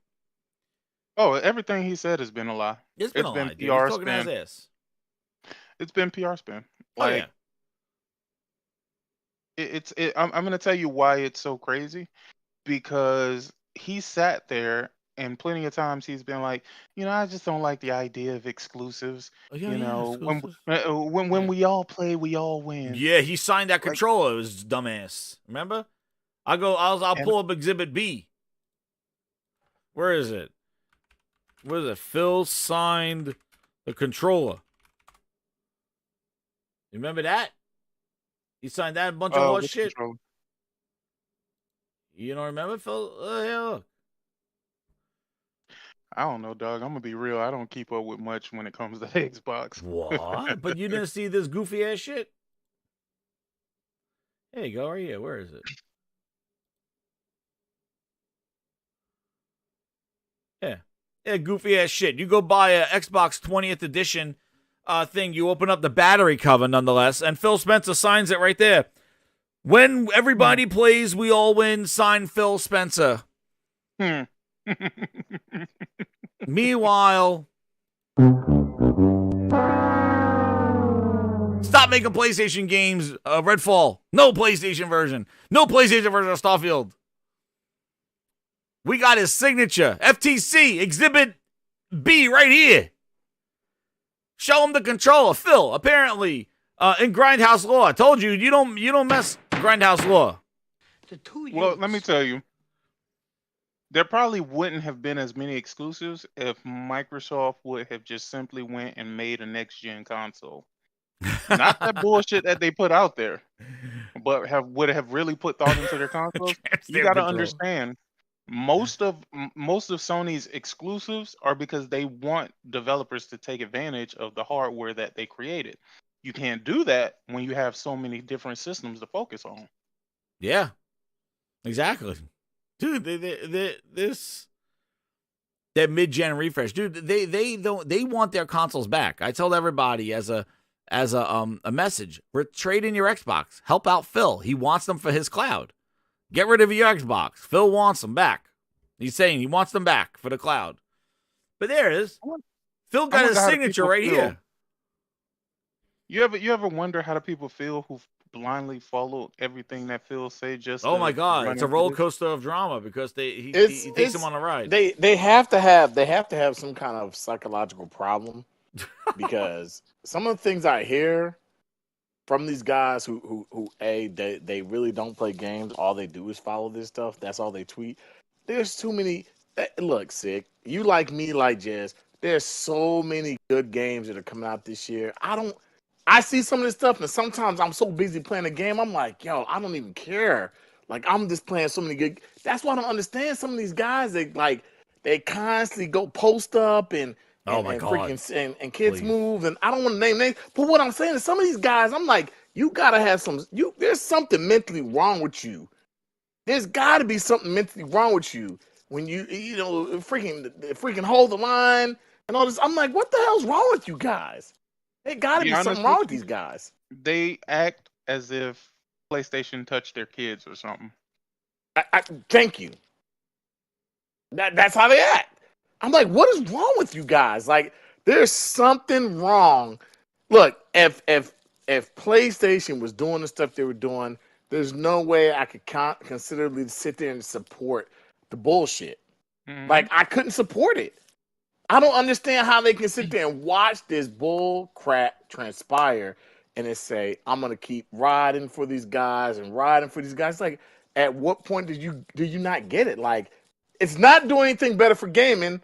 Oh, everything he said has been a lie. It's been a lie, dude. PR He's talking spin. his ass. It's been PR spin. Like, I'm going to tell you why it's so crazy. Because he sat there and plenty of times he's been like, I just don't like the idea of exclusives. When we all play, we all win. Yeah, he signed that controller. It was dumbass. Remember? I'll pull up Exhibit B. Where is it? What is it? Phil signed the controller. You remember that? He signed that bunch of horse shit. Controller? You don't remember, Phil? Hey, look. I don't know, dog. I'm gonna be real. I don't keep up with much when it comes to Xbox. What? But you didn't see this goofy ass shit? There you go. Right here. Where is it? Yeah, goofy ass shit. You go buy a Xbox 20th edition thing. You open up the battery cover, nonetheless, and Phil Spencer signs it right there. When everybody plays, we all win. Sign Phil Spencer. Meanwhile, stop making PlayStation games. Redfall, no PlayStation version. No PlayStation version of Starfield. We got his signature. FTC Exhibit B right here. Show him the controller. Phil, apparently, in Grindhouse law. I told you, you don't mess Grindhouse law. Well, let me tell you. There probably wouldn't have been as many exclusives if Microsoft would have just simply went and made a next-gen console. Not that bullshit that they put out there, but would have really put thought into their consoles. You got to understand, most of Sony's exclusives are because they want developers to take advantage of the hardware that they created. You can't do that when you have so many different systems to focus on. Yeah, exactly. Dude, that mid-gen refresh, dude. They want their consoles back. I told everybody as a message: trade in your Xbox. Help out Phil. He wants them for his cloud. Get rid of your Xbox. Phil wants them back. He's saying he wants them back for the cloud. But there it is. Phil got his signature right here. You ever wonder how do people feel who blindly followed everything that Phil said? Oh my God, it's a roller coaster of drama because he takes them on a ride. They have to have some kind of psychological problem because some of the things I hear from these guys who they really don't play games. All they do is follow this stuff. That's all they tweet. There's too many. Look, Sick, you like me, like Jazz. There's so many good games that are coming out this year. I see some of this stuff, and sometimes I'm so busy playing a game, I'm like, yo, I don't even care. Like, I'm just playing so many good. That's why I don't understand some of these guys. They constantly go post up and freaking and kids move, and I don't want to name names. But what I'm saying is, some of these guys, I'm like, you gotta have some. There's something mentally wrong with you. There's got to be something mentally wrong with you when you freaking hold the line and all this. I'm like, what the hell's wrong with you guys? There got to be something wrong with these guys. They act as if PlayStation touched their kids or something. Thank you. That's how they act. I'm like, what is wrong with you guys? Like, there's something wrong. Look, if PlayStation was doing the stuff they were doing, there's no way I could considerably sit there and support the bullshit. Mm-hmm. Like, I couldn't support it. I don't understand how they can sit there and watch this bull crap transpire and then say, I'm going to keep riding for these guys and riding for these guys. Like, at what point do you not get it? Like, it's not doing anything better for gaming,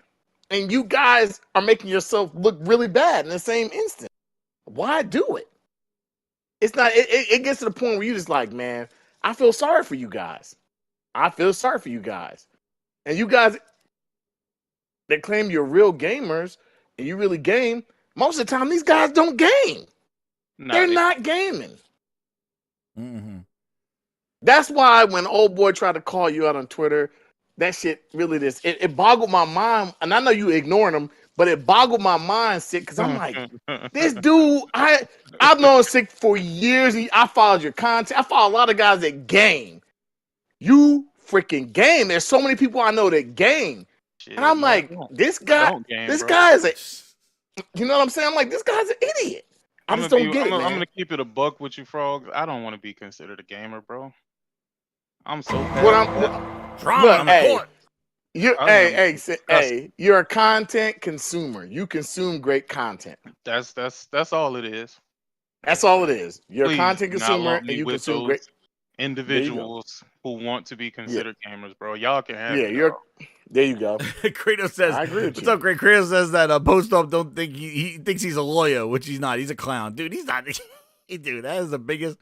and you guys are making yourself look really bad in the same instant. Why do it? It's not. It gets to the point where you're just like, man, I feel sorry for you guys. And you guys that claim you're real gamers and you really game, most of the time these guys don't game. They're not gaming. Mm-hmm. That's why when old boy tried to call you out on Twitter, that shit really just it boggled my mind. And I know you ignoring him, but it boggled my mind, Sick, because I'm like, this dude, I've known Sick for years. I followed your content. I follow a lot of guys that game. You freaking game. There's so many people I know that game. Shit, and I'm like, this guy is you know what I'm saying? I'm like, this guy's an idiot. I just don't get it, man. I'm gonna keep it a buck with you, Frogs. I don't want to be considered a gamer, bro. I'm so you're a content consumer. You consume great content. That's all it is. That's all it is. You're a content consumer and you consume great individuals who want to be considered gamers, bro. Y'all can have it. There you go. Kratos says, I agree with what's up, Great? Kratos says that Post Up don't think he thinks he's a lawyer, which he's not. He's a clown. Dude, he's not. Dude, that is the biggest.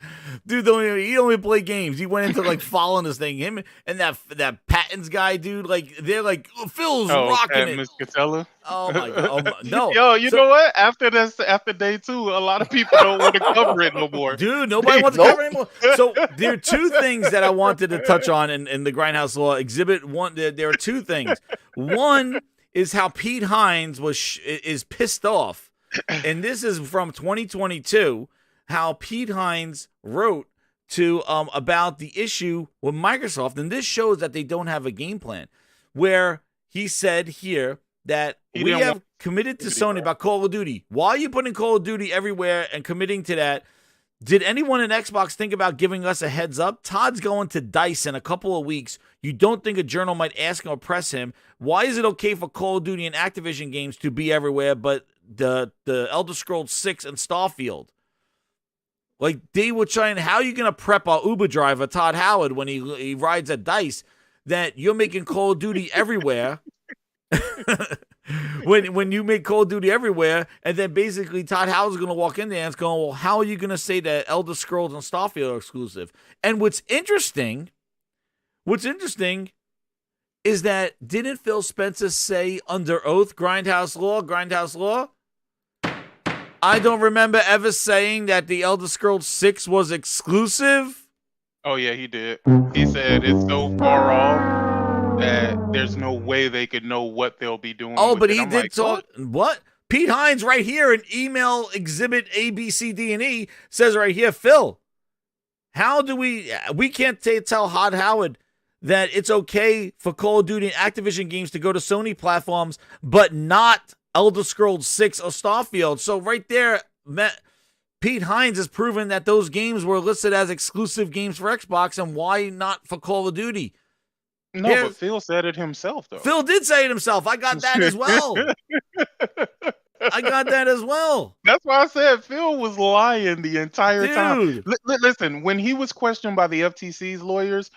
Dude, he don't even play games. He went into like following this thing. Him and that patents guy, dude. Like they're like Phil's rocking it. Miss Catella. Oh my god! Oh my, no, Yo, you know what? After day 2, a lot of people don't want to cover it no more. Dude, nobody wants to cover it anymore. So there are two things that I wanted to touch on in the Grindhouse Law Exhibit 1. There are two things. One is how Pete Hines is pissed off, and this is from 2022. How Pete Hines wrote to about the issue with Microsoft, and this shows that they don't have a game plan. Where he said here that we have committed to Sony about Call of Duty. Why are you putting Call of Duty everywhere and committing to that? Did anyone in Xbox think about giving us a heads up? Todd's going to DICE in a couple of weeks. You don't think a journal might ask him or press him? Why is it okay for Call of Duty and Activision games to be everywhere, but the Elder Scrolls 6 and Starfield? Like, they were trying, how are you going to prep our Uber driver, Todd Howard, when he rides at DICE, that you're making Call of Duty everywhere? when you make Call of Duty everywhere, and then basically Todd Howard's going to walk in there and it's going, well, how are you going to say that Elder Scrolls and Starfield are exclusive? And what's interesting is that didn't Phil Spencer say under oath, Grindhouse Law? I don't remember ever saying that the Elder Scrolls 6 was exclusive. Oh, yeah, he did. He said it's so far off that there's no way they could know what they'll be doing. Oh, but he I'm did like, talk. What? Pete Hines right here in email exhibit A, B, C, D, and E says right here, Phil, how do we can't tell Todd Howard that it's okay for Call of Duty and Activision games to go to Sony platforms, but not Elder Scrolls 6 or Starfield. So right there, Pete Hines has proven that those games were listed as exclusive games for Xbox, and why not for Call of Duty? No, but Phil said it himself, though. Phil did say it himself. I got that as well. That's why I said Phil was lying the entire time. Listen, when he was questioned by the FTC's lawyers,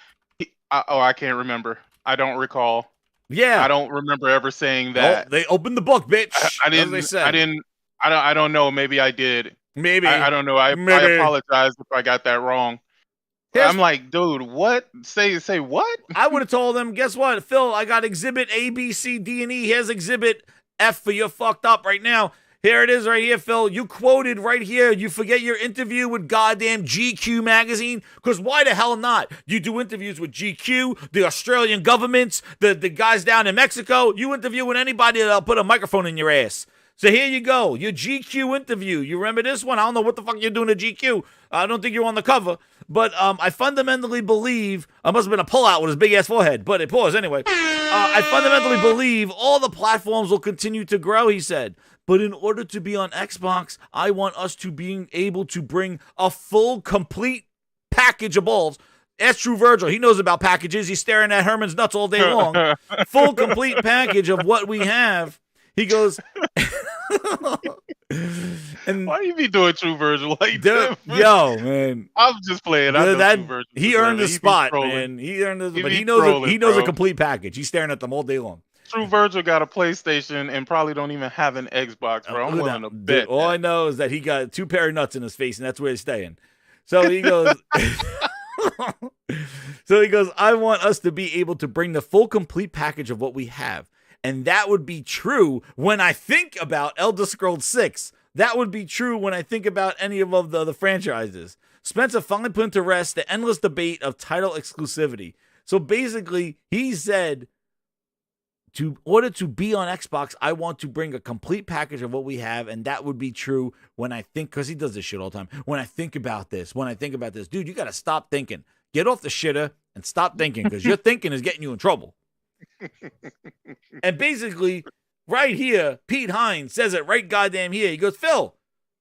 I can't remember. I don't recall. Yeah, I don't remember ever saying that. Oh, they opened the book, bitch. I don't know. Maybe I did. Maybe. I don't know. I apologize if I got that wrong. I'm like, dude, what? Say what? I would have told them, guess what, Phil, I got exhibit A, B, C, D, and E. Here's exhibit F for you fucked up right now. Here it is right here, Phil. You quoted right here. You forget your interview with goddamn GQ magazine? Because why the hell not? You do interviews with GQ, the Australian governments, the guys down in Mexico. You interview with anybody that'll put a microphone in your ass. So here you go, your GQ interview. You remember this one? I don't know what the fuck you're doing at GQ. I don't think you're on the cover. But I fundamentally believe, I must have been a pullout with his big-ass forehead, but it paused anyway. I fundamentally believe all the platforms will continue to grow, he said. But in order to be on Xbox, I want us to be able to bring a full, complete package of balls. Ask True Virgil. He knows about packages. He's staring at Herman's nuts all day long. Full, complete package of what we have. He goes... And why you be doing True Virgil like that? Yo, man. I'm just playing. He earned the spot, man. He earned it, but he knows a complete package. He's staring at them all day long. True Virgil got a PlayStation and probably don't even have an Xbox, bro. I'm willing to bet. All I know is that he got 2 pair of nuts in his face, and that's where he's staying. So he goes... I want us to be able to bring the full, complete package of what we have. And that would be true when I think about Elder Scrolls 6. That would be true when I think about any of the franchises. Spencer finally put into rest the endless debate of title exclusivity. So basically, he said, in order to be on Xbox, I want to bring a complete package of what we have, and that would be true when I think, because he does this shit all the time, when I think about this. Dude, you got to stop thinking. Get off the shitter and stop thinking, because your thinking is getting you in trouble. And basically, right here, Pete Hines says it right goddamn here. He goes, Phil,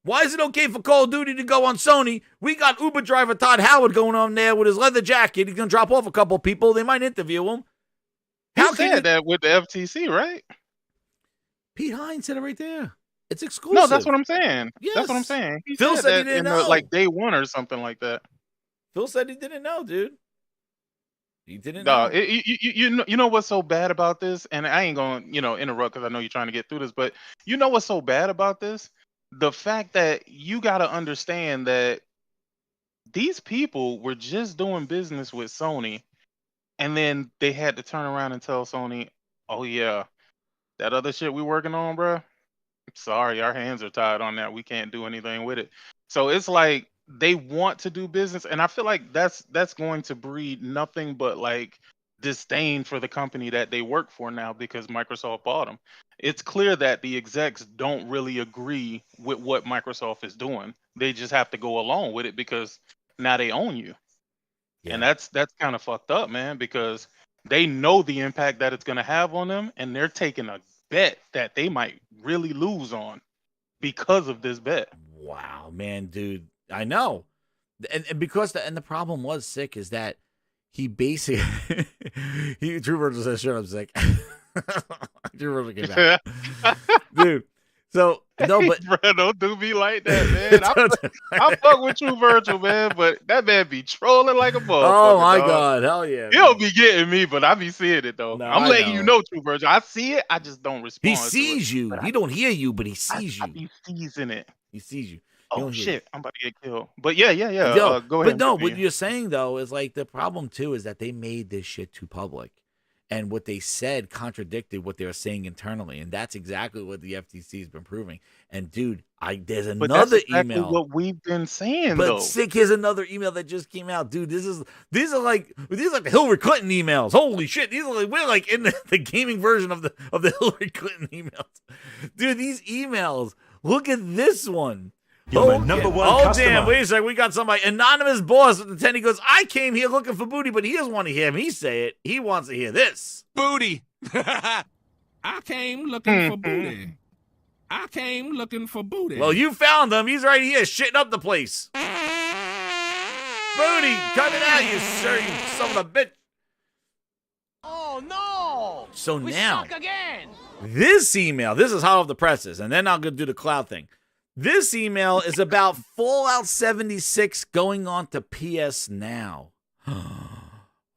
why is it okay for Call of Duty to go on Sony? We got Uber driver Todd Howard going on there with his leather jacket. He's going to drop off a couple people. They might interview him. How said that with the FTC, right? Pete Hines said it right there. It's exclusive. No, that's what I'm saying. Yes. That's what I'm saying. He Phil said he didn't know. Like day 1 or something like that. Phil said he didn't know, dude. He didn't know. You know what's so bad about this? And I ain't going to, interrupt because I know you're trying to get through this, but you know what's so bad about this? the fact that you got to understand that these people were just doing business with Sony, and then they had to turn around and tell Sony, "Oh yeah, that other shit we working on, bro. Sorry, our hands are tied on that. We can't do anything with it." So it's like they want to do business, and I feel like that's going to breed nothing but like disdain for the company that they work for now because Microsoft bought them. It's clear that the execs don't really agree with what Microsoft is doing. They just have to go along with it because now they own you. Yeah. And that's kind of fucked up, man, because they know the impact that it's going to have on them, and they're taking a bet that they might really lose on because of this bet. Wow, man, dude. I know. And because the problem was sick is that he basically True Virgil says, "Shut up, sick." True Virgil came back. Dude. So no, but bro, don't do me like that, man. I fuck with True Virgil, man, but that man be trolling like a motherfucker. Oh my dog. God, hell yeah. He don't be getting me, but I be seeing it though. No, I'm I letting know. you know, True Virgil. I see it, I just don't respond. He sees you. He don't hear you, but he sees you. He sees in it. He sees you. Oh shit, I'm about to get killed. But yeah. Yo, go ahead. But no, what you're saying though is like the problem too is that they made this shit too public. And what they said contradicted what they were saying internally, and that's exactly what the FTC has been proving. And dude, there's another that's exactly email. what we've been saying, but though. sick, here's another email that just came out, dude. These are like the Hillary Clinton emails. Holy shit, we're like in the gaming version of the Hillary Clinton emails, dude. These emails. Look at this one. You're my number one customer. Damn, wait a second. We got somebody. Anonymous boss at the tent. He goes, "I came here looking for booty," but he doesn't want to hear me say it. He wants to hear this. Booty. I came looking for booty. I came looking for booty. Well, you found him. He's right here, shitting up the place. Booty, cut it out, you son of a bitch. Oh no! So we now, suck again. This email, this is hot off the presses, and then I'll go do the cloud thing. This email is about Fallout 76 going on to PS Now.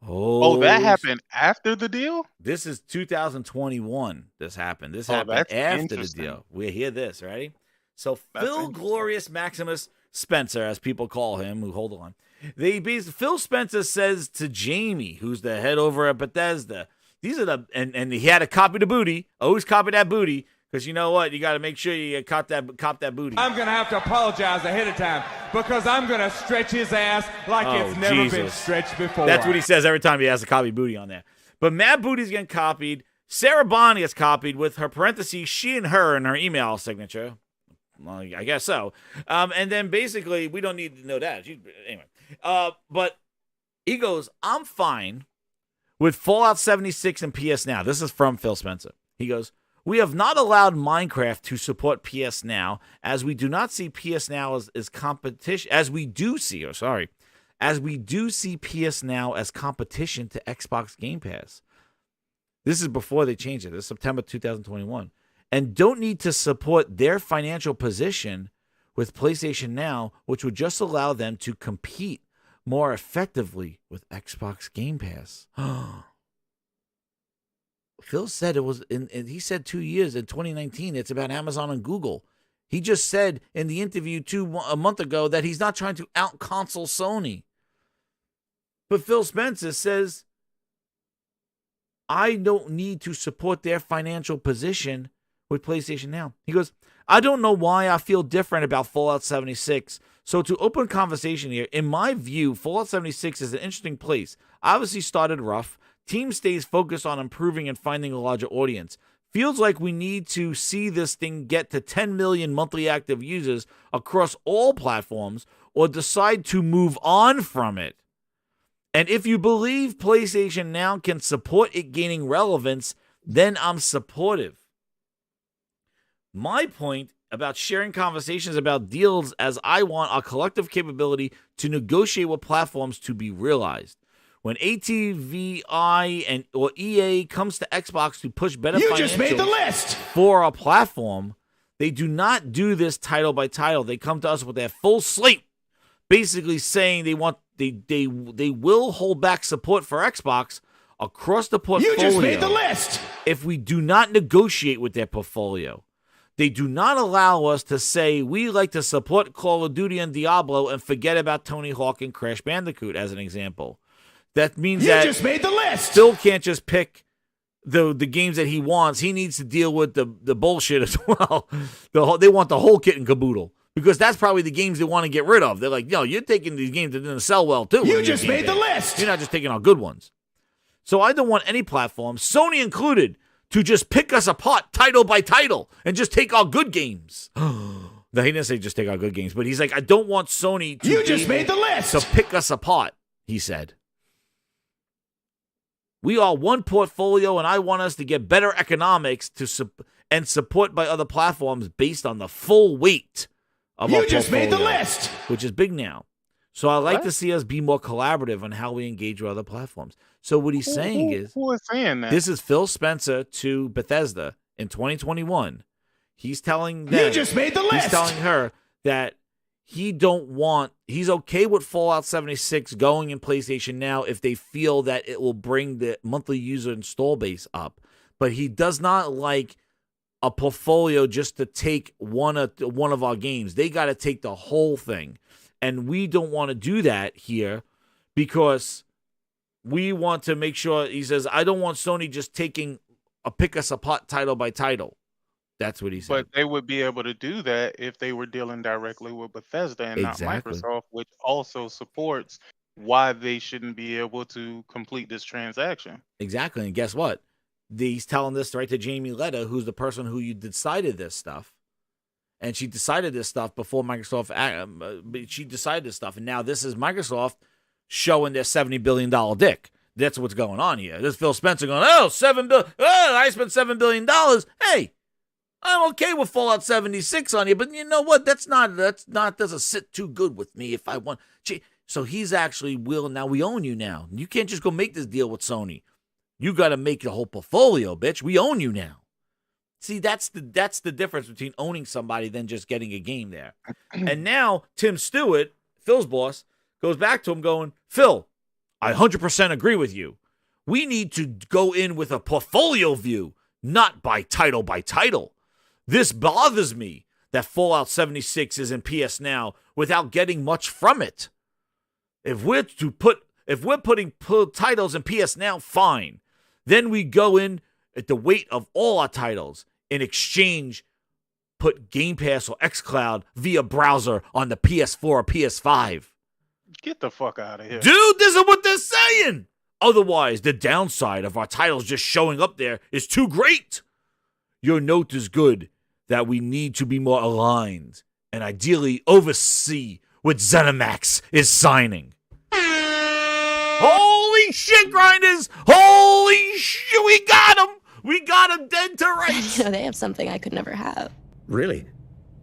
Oh, that happened after the deal? This is 2021. This happened. This happened after the deal. We hear this, ready? So Phil Glorious Maximus Spencer, as people call him, hold on. Phil Spencer says to Jamie, who's the head over at Bethesda, these are and he had to copy the booty. Always copy that booty. Because you know what? You got to make sure you cop that booty. I'm going to have to apologize ahead of time because I'm going to stretch his ass like it's never been stretched before. That's what he says every time he has to copy booty on there. But Mad Booty's getting copied. Sarah Bonnie gets copied with her parentheses, she and her in her email signature. Well, I guess so. And then basically, we don't need to know that. Anyway. But he goes, "I'm fine with Fallout 76 and PS Now." This is from Phil Spencer. He goes, "We have not allowed Minecraft to support PS Now, as we do not see PS Now as competition. As we do see PS Now as competition to Xbox Game Pass." This is before they changed it. This is September 2021, and don't need to support their financial position with PlayStation Now, which would just allow them to compete more effectively with Xbox Game Pass. Phil said it was he said 2 years in 2019. It's about Amazon and Google. He just said in the interview a month ago that he's not trying to out-console Sony. But Phil Spencer says, "I don't need to support their financial position with PlayStation Now." He goes, "I don't know why I feel different about Fallout 76. So to open conversation here, in my view, Fallout 76 is an interesting place. Obviously started rough. Team stays focused on improving and finding a larger audience. Feels like we need to see this thing get to 10 million monthly active users across all platforms or decide to move on from it. And if you believe PlayStation Now can support it gaining relevance, then I'm supportive. My point about sharing conversations about deals as I want our collective capability to negotiate with platforms to be realized. When ATVI or EA comes to Xbox to push better financials for a platform, they do not do this title by title. They come to us with their full slate, basically saying they will hold back support for Xbox across the portfolio. You just made the list. If we do not negotiate with their portfolio. They do not allow us to say we like to support Call of Duty and Diablo and forget about Tony Hawk and Crash Bandicoot as an example. That means that just made the list. Phil can't just pick the games that he wants. He needs to deal with the bullshit as well. They want the whole kit and caboodle because that's probably the games they want to get rid of. They're like, no, you're taking these games that didn't sell well too. You just made the list. You're not just taking our good ones. So I don't want any platform, Sony included, to just pick us apart title by title and just take our good games. No, he didn't say just take our good games, but he's like, I don't want Sony to You just made the list. to pick us apart, he said. We are one portfolio, and I want us to get better economics and support by other platforms based on the full weight of our portfolio. You just made the list! Which is big now. So I like to see us be more collaborative on how we engage with other platforms. So what he's saying is, who is saying that? This is Phil Spencer to Bethesda in 2021. He's telling them, You just made the list! He's telling her that he's okay with Fallout 76 going in PlayStation Now if they feel that it will bring the monthly user install base up. But he does not like a portfolio just to take one of our games. They got to take the whole thing. And we don't want to do that here because we want to make sure, he says, I don't want Sony just taking a pick us apart title by title. That's what he said. But they would be able to do that if they were dealing directly with Bethesda and not Microsoft, which also supports why they shouldn't be able to complete this transaction. Exactly. And guess what? He's telling this right to Jamie Letta, who's the person who you decided this stuff. And she decided this stuff before Microsoft. She decided this stuff. And now this is Microsoft showing their $70 billion dick. That's what's going on here. This Phil Spencer going, $7 billion. I spent $7 billion. Hey, I'm okay with Fallout 76 on you, but you know what? That doesn't sit too good with me if I want. So he's actually willing. Now we own you now. You can't just go make this deal with Sony. You got to make the whole portfolio, bitch. We own you now. See, that's the difference between owning somebody than just getting a game there. And now Tim Stewart, Phil's boss, goes back to him going, Phil, I 100% agree with you. We need to go in with a portfolio view, not by title. This bothers me that Fallout 76 is in PS Now without getting much from it. If we're putting titles in PS Now, fine. Then we go in at the weight of all our titles. In exchange, put Game Pass or Xcloud via browser on the PS4 or PS5. Get the fuck out of here. Dude, this is what they're saying. Otherwise, the downside of our titles just showing up there is too great. Your note is good that we need to be more aligned and ideally oversee what ZeniMax is signing. Holy shit, grinders! Holy shit, we got him! We got him dead to rights. You know, they have something I could never have. Really?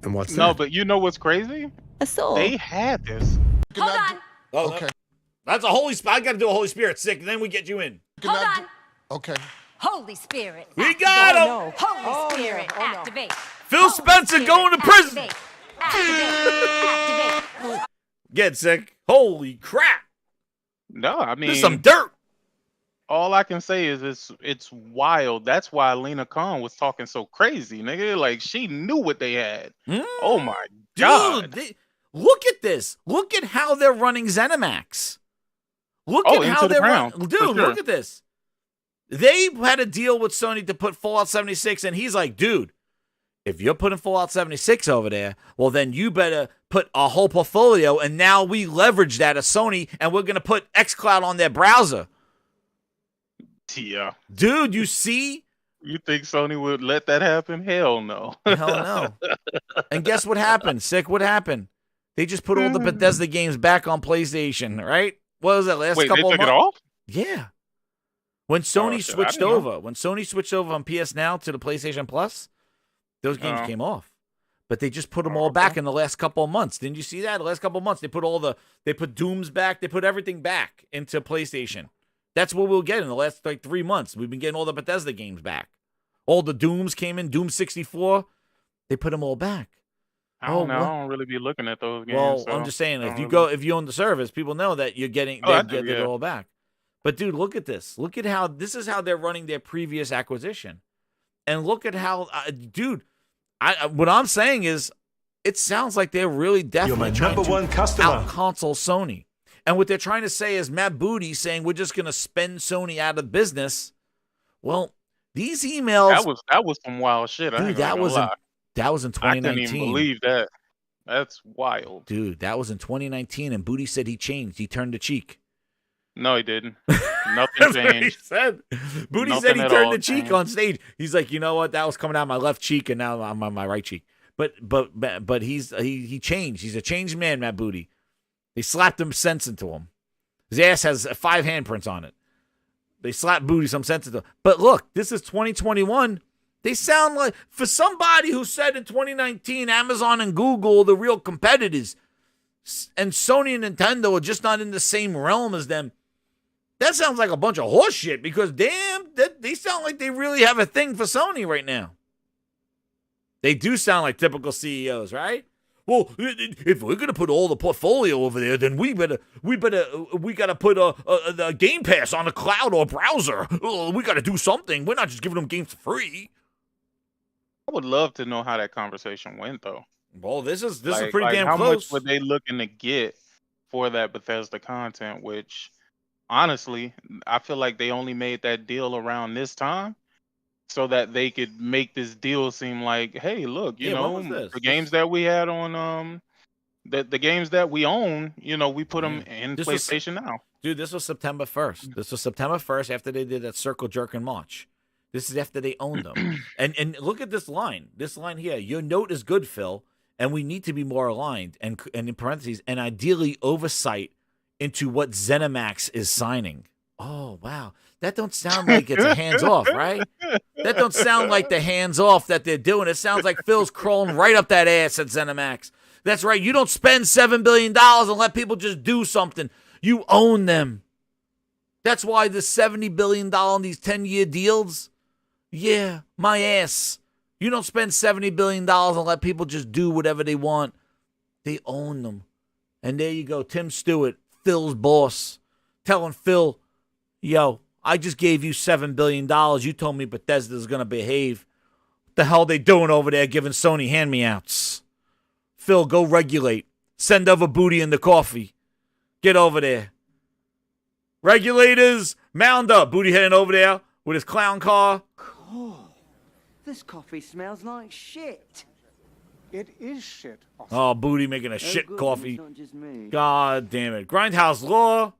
And what's that? No, but you know what's crazy? A soul. They had this. Hold on. Oh, okay. That's a Holy Spirit. I got to do a Holy Spirit sick, and then we get you in. Hold on. Okay. Holy Spirit. We got him. No. Holy Spirit, activate. Phil Spencer going to prison. Activate. Get sick. Holy crap. No, I mean, there's some dirt. All I can say is it's wild. That's why Lena Khan was talking so crazy, nigga. Like, she knew what they had. Oh my god. Dude, look at this. Look at how they're running ZeniMax. Look at how they're running. Dude, sure. Look at this. They had a deal with Sony to put Fallout 76, and he's like, dude, if you're putting Fallout 76 over there, well, then you better put a whole portfolio, and now we leverage that as Sony, and we're going to put Xcloud on their browser. Yeah. Dude, you see? You think Sony would let that happen? Hell no. Hell no. And guess what happened? Sick, what happened? They just put all the Bethesda games back on PlayStation, right? What was that, last couple of months? They took it off? Yeah. When Sony switched over on PS Now to the PlayStation Plus, those games came off. But they just put them all back in the last couple of months. Didn't you see that? The last couple of months, they put Dooms back, they put everything back into PlayStation. That's what we'll get in the last 3 months. We've been getting all the Bethesda games back. All the Dooms came in, Doom 64. They put them all back. I don't know. I don't really be looking at those games. Well, so I'm just saying, if you own the service, people know that you're getting it all back. But dude, look at this. Look at how this is how they're running their previous acquisition, and look at how, dude. what I'm saying is, it sounds like they're really definitely You're my number one customer. out console Sony. And what they're trying to say is Matt Booty saying we're just going to spend Sony out of business. Well, these emails. That was some wild shit. Dude, that was in 2019. I couldn't even believe that. That's wild. Dude, that was in 2019, and Booty said he changed. He turned the cheek. No, he didn't. Nothing changed. He said. Booty said he turned the cheek on stage. He's like, you know what? That was coming out my left cheek, and now I'm on my right cheek. But he changed. He's a changed man, Matt Booty. They slapped some sense into him. His ass has 5 handprints on it. They slapped Booty some sense into him. But look, this is 2021. They sound like, for somebody who said in 2019, Amazon and Google are the real competitors, and Sony and Nintendo are just not in the same realm as them. That sounds like a bunch of horse shit because, damn, they sound like they really have a thing for Sony right now. They do sound like typical CEOs, right? Well, if we're gonna put all the portfolio over there, then we gotta put the Game Pass on a cloud or browser. We gotta do something. We're not just giving them games for free. I would love to know how that conversation went, though. Well, this is pretty damn how close. How much were they looking to get for that Bethesda content? Which, honestly, I feel like they only made that deal around this time, so that they could make this deal seem like, hey, look, you know, the games that we had on the games that we own, you know, we put them in PlayStation now. Dude, this was September 1st. This was September 1st after they did that circle jerk in March. This is after they owned them. and look at this line. This line here. Your note is good, Phil, and we need to be more aligned. And in parentheses, and ideally oversight into what ZeniMax is signing. Oh, wow. That don't sound like it's a hands-off, right? That don't sound like the hands-off that they're doing. It sounds like Phil's crawling right up that ass at ZeniMax. That's right. You don't spend $7 billion and let people just do something. You own them. That's why the $70 billion in these 10-year deals, yeah, my ass. You don't spend $70 billion and let people just do whatever they want. They own them. And there you go. Tim Stewart, Phil's boss, telling Phil, yo, I just gave you $7 billion. You told me Bethesda's going to behave. What the hell they doing over there giving Sony hand-me-outs? Phil, go regulate. Send over Booty in the coffee. Get over there. Regulators, mound up. Booty heading over there with his clown car. Oh, this coffee smells like shit. It is shit. Oh, Booty making a shit good, coffee. it's not just me. God damn it. Grindhouse Law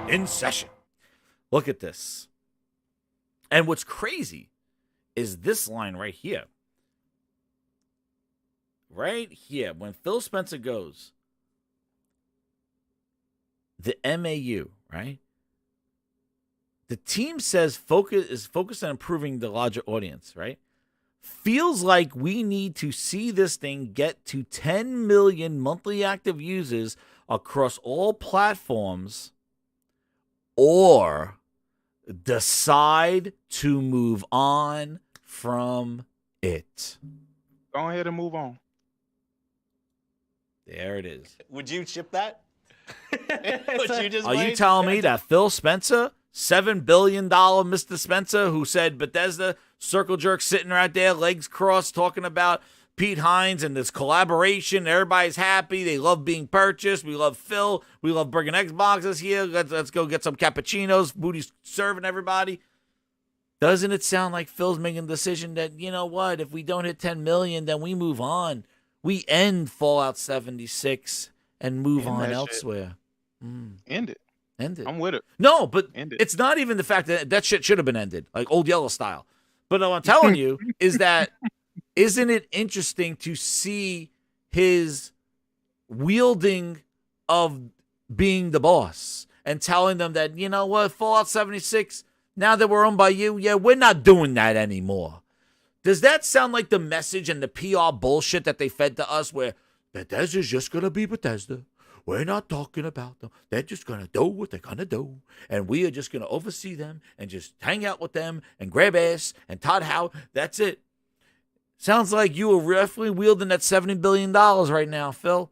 in session. Look at this. And what's crazy is this line right here. Right here. When Phil Spencer goes, the MAU, right? The team says is focused on improving the larger audience, right? Feels like we need to see this thing get to 10 million monthly active users across all platforms, or decide to move on from it. Go ahead and move on. There it is. Would you ship that? Are you telling me that Phil Spencer, $7 billion Mr. Spencer, who said Bethesda, circle jerk sitting right there, legs crossed, talking about Pete Hines and this collaboration, everybody's happy, they love being purchased, we love Phil, we love bringing Xboxes here, let's go get some cappuccinos, Booty's serving everybody. Doesn't it sound like Phil's making a decision that, you know what, if we don't hit 10 million, then we move on. We end Fallout 76 and move on elsewhere. End it. End it. I'm with it. No, but End it. it's not even the fact that that shit should have been ended, like Old Yellow style. But what I'm telling you is that isn't it interesting to see his wielding of being the boss and telling them that, you know what, Fallout 76, now that we're owned by you, yeah, we're not doing that anymore. Does that sound like the message and the PR bullshit that they fed to us where Bethesda's just going to be Bethesda? We're not talking about them. They're just going to do what they're going to do. And we are just going to oversee them and just hang out with them and grab ass and Todd Howe. That's it. Sounds like you are roughly wielding that $70 billion right now, Phil.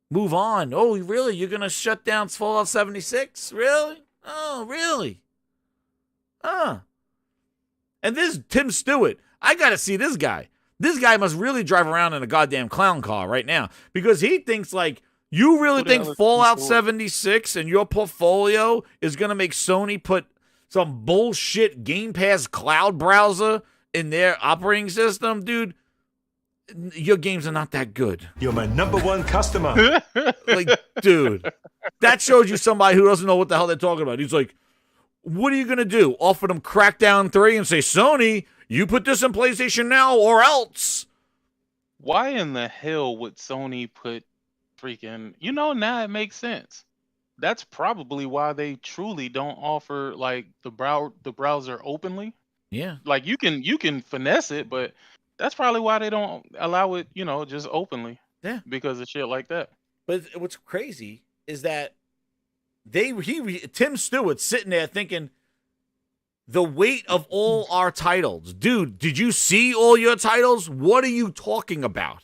Move on. Oh, really? You're going to shut down Fallout 76? Really? Oh, really? And this is Tim Stewart. I got to see this guy. This guy must really drive around in a goddamn clown car right now because he thinks like, you really think Fallout 76 and your portfolio is going to make Sony put some bullshit Game Pass cloud browser in their operating system? Dude, your games are not that good. You're my #1 customer. Like, dude, that shows you somebody who doesn't know what the hell they're talking about. He's like, what are you going to do? Offer them Crackdown 3 and say, Sony, you put this in PlayStation Now or else? Why in the hell would Sony put freaking, now it makes sense. That's probably why they truly don't offer like the browser openly. Yeah. Like you can finesse it, but that's probably why they don't allow it, just openly. Yeah. Because of shit like that. But what's crazy is that Tim Stewart's sitting there thinking the weight of all our titles. Dude, did you see all your titles? What are you talking about?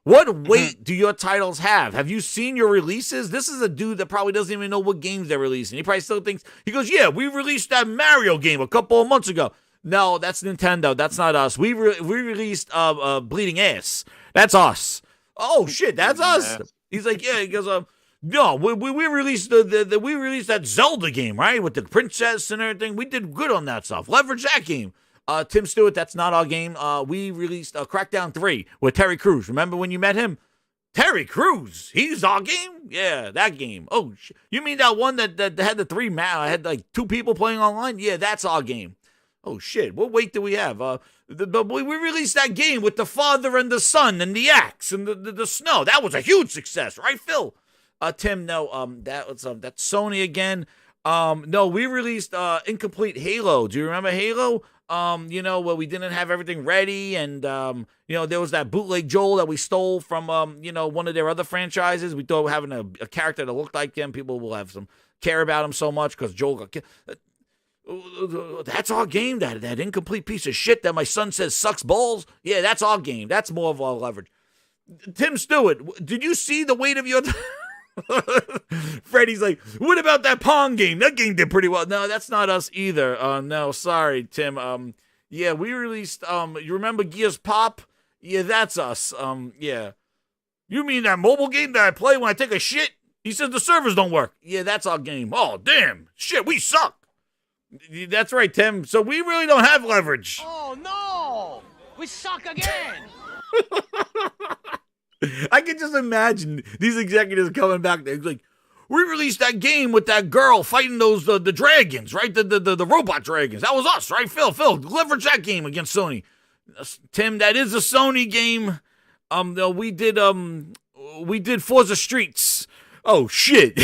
What weight do your titles have? Have you seen your releases? This is a dude that probably doesn't even know what games they're releasing. He probably still thinks, he goes, yeah, we released that Mario game a couple of months ago. No, that's Nintendo. That's not us. We released Bleeding Ass. That's us. Oh, shit, that's us. He's like, yeah, he goes, no, we released we released that Zelda game, right? With the princess and everything. We did good on that stuff. Leverage that game. Tim Stewart, that's not our game. We released Crackdown 3 with Terry Crews. Remember when you met him? Terry Crews, he's our game? Yeah, that game. Oh, you mean that one that had the three had like 2 people playing online? Yeah, that's our game. Oh, shit. What weight do we have? We released that game with the father and the son and the axe and the snow. That was a huge success, right, Phil? Tim, no, that's Sony again. No, we released Incomplete Halo. Do you remember Halo? Where we didn't have everything ready, and there was that bootleg Joel that we stole from one of their other franchises. We thought having a character that looked like him, people will have some care about him so much because Joel got that's our game, that incomplete piece of shit that my son says sucks balls. Yeah, that's our game. That's more of our leverage. Tim Stewart, did you see the weight of your Freddie's like, what about that Pong game? That game did pretty well. No, that's not us either. No, sorry, Tim. Yeah, we released, you remember Gears Pop? Yeah, that's us. Yeah. You mean that mobile game that I play when I take a shit? He says the servers don't work. Yeah, that's our game. Oh, damn. Shit, we suck. That's right, Tim. So we really don't have leverage. Oh, no. We suck again. I can just imagine these executives coming back there like, we released that game with that girl fighting those the dragons, right? The robot dragons. That was us, right? Phil, leverage that game against Sony. Tim, that is a Sony game. No, we did Forza Streets. Oh shit.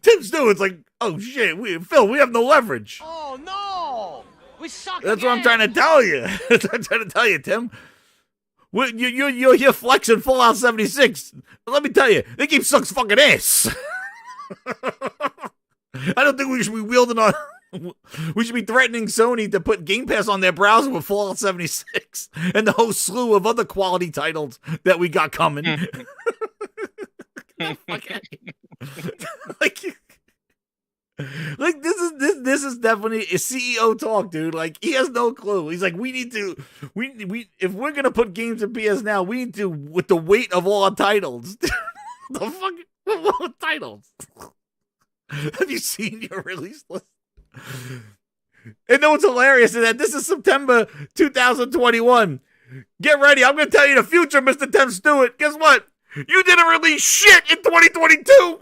Tim Stewart's like, oh shit, Phil, we have no leverage. Oh no. We suck. That's what I'm trying to tell you. That's what I'm trying to tell you, Tim. You're here flexing Fallout 76. Let me tell you, that game sucks fucking ass. I don't think we should be wielding on. We should be threatening Sony to put Game Pass on their browser with Fallout 76 and the whole slew of other quality titles that we got coming. Like this is definitely a CEO talk, dude. Like he has no clue. He's like, we if we're gonna put games in PS Now, we need to with the weight of all our titles. The fucking what titles? Have you seen your release list? And know what's hilarious is that this is September 2021. Get ready, I'm gonna tell you the future, Mr. Tim Stewart. Guess what? You didn't release shit in 2022.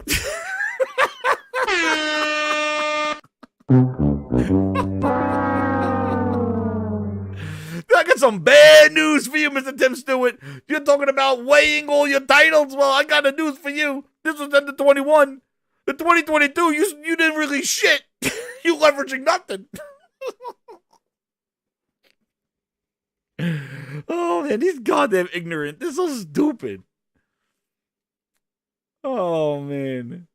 I got some bad news for you, Mr. Tim Stewart. You're talking about weighing all your titles. Well, I got the news for you. This was at the 21. The 2022, you didn't release shit. You leveraging nothing. Oh, man, he's goddamn ignorant. This is so stupid. Oh, man.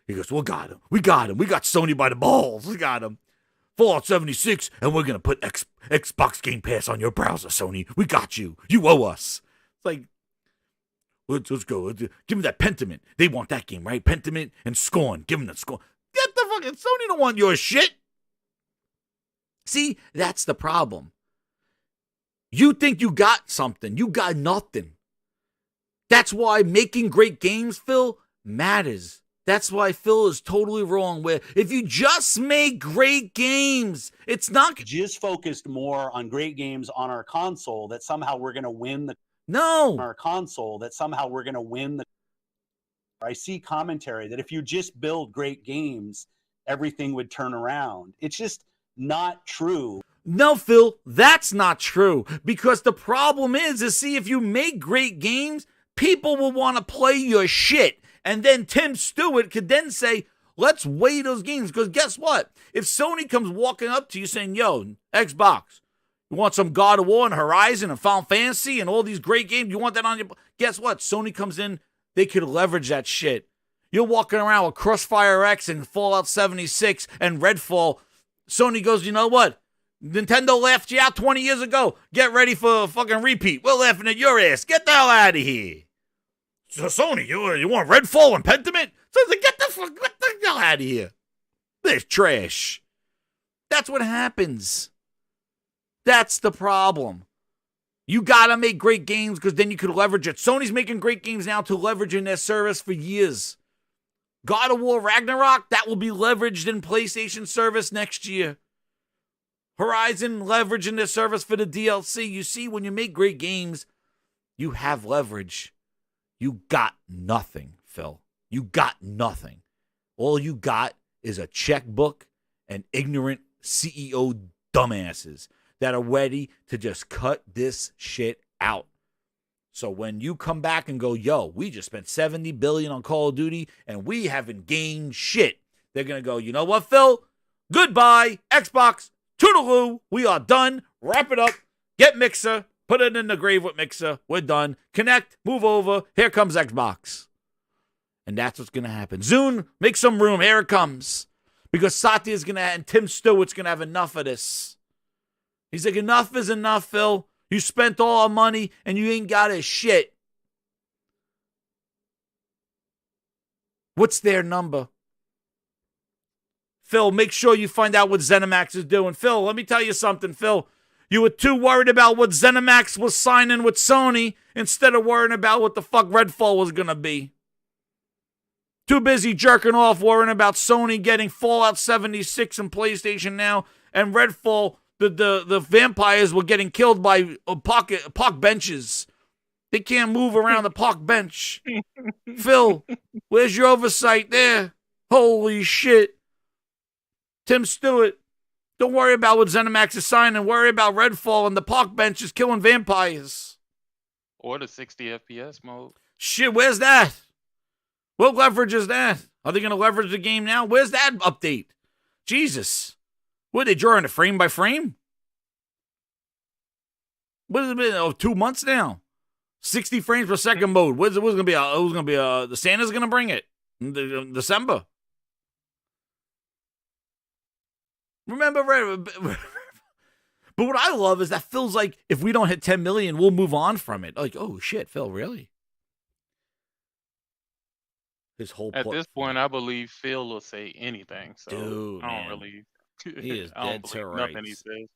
He goes, we got him. We got him. We got Sony by the balls. We got him. Fallout 76, and we're going to put Xbox Game Pass on your browser, Sony. We got you. You owe us. It's like, let's go. Give me that Pentiment. They want that game, right? Pentiment and Scorn. Give them that Scorn. Get the fucking Sony don't want your shit. See, that's the problem. You think you got something. You got nothing. That's why making great games, Phil, matters. That's why Phil is totally wrong. Where if you just make great games, it's not just focused more on great games on our console that somehow we're going to win the no on our console that somehow we're going to win the. I see commentary that if you just build great games, everything would turn around. It's just not true. No, Phil, that's not true. Because the problem is see, if you make great games, people will want to play your shit. And then Tim Stewart could then say, let's weigh those games. Because guess what? If Sony comes walking up to you saying, yo, Xbox, you want some God of War and Horizon and Final Fantasy and all these great games? You want that on your... Guess what? Sony comes in, they could leverage that shit. You're walking around with Crossfire X and Fallout 76 and Redfall. Sony goes, you know what? Nintendo laughed you out 20 years ago. Get ready for a fucking repeat. We're laughing at your ass. Get the hell out of here. So Sony, you want Redfall and Pentiment? So get the hell out of here. This trash. That's what happens. That's the problem. You gotta make great games because then you could leverage it. Sony's making great games now to leverage in their service for years. God of War Ragnarok, that will be leveraged in PlayStation service next year. Horizon leveraging their service for the DLC. You see, when you make great games, you have leverage. You got nothing, Phil. You got nothing. All you got is a checkbook and ignorant CEO dumbasses that are ready to just cut this shit out. So when you come back and go, yo, we just spent $70 billion on Call of Duty and we haven't gained shit, they're going to go, you know what, Phil? Goodbye, Xbox. Toodaloo, we are done. Wrap it up. Get Mixer. Put it in the grave with Mixer. We're done. Connect. Move over. Here comes Xbox. And that's what's going to happen. Zune, make some room. Here it comes. Because Satya's going to, and Tim Stewart's going to have enough of this. He's like, enough is enough, Phil. You spent all our money and you ain't got a shit. What's their number? Phil, make sure you find out what ZeniMax is doing. Phil, let me tell you something, Phil. You were too worried about what ZeniMax was signing with Sony instead of worrying about what the fuck Redfall was going to be. Too busy jerking off worrying about Sony getting Fallout 76 and PlayStation Now and Redfall, the vampires were getting killed by park benches. They can't move around the park bench. Phil, where's your oversight there? Holy shit. Tim Stewart, don't worry about what ZeniMax is signing. Worry about Redfall and the park benches killing vampires. Or the 60 FPS mode. Shit, where's that? What leverage is that? Are they going to leverage the game now? Where's that update? Jesus. What, are they drawing it frame by frame? What has it been? Oh, 2 months now. 60 frames per second mode. What's it going to be? The Santa's going to bring it in December. Remember, but what I love is that Phil's like, if we don't hit 10 million, we'll move on from it. Like, oh shit, Phil, really? His whole At this point, I believe Phil will say anything. So dude, I don't really. He is dead to rights. Nothing he says.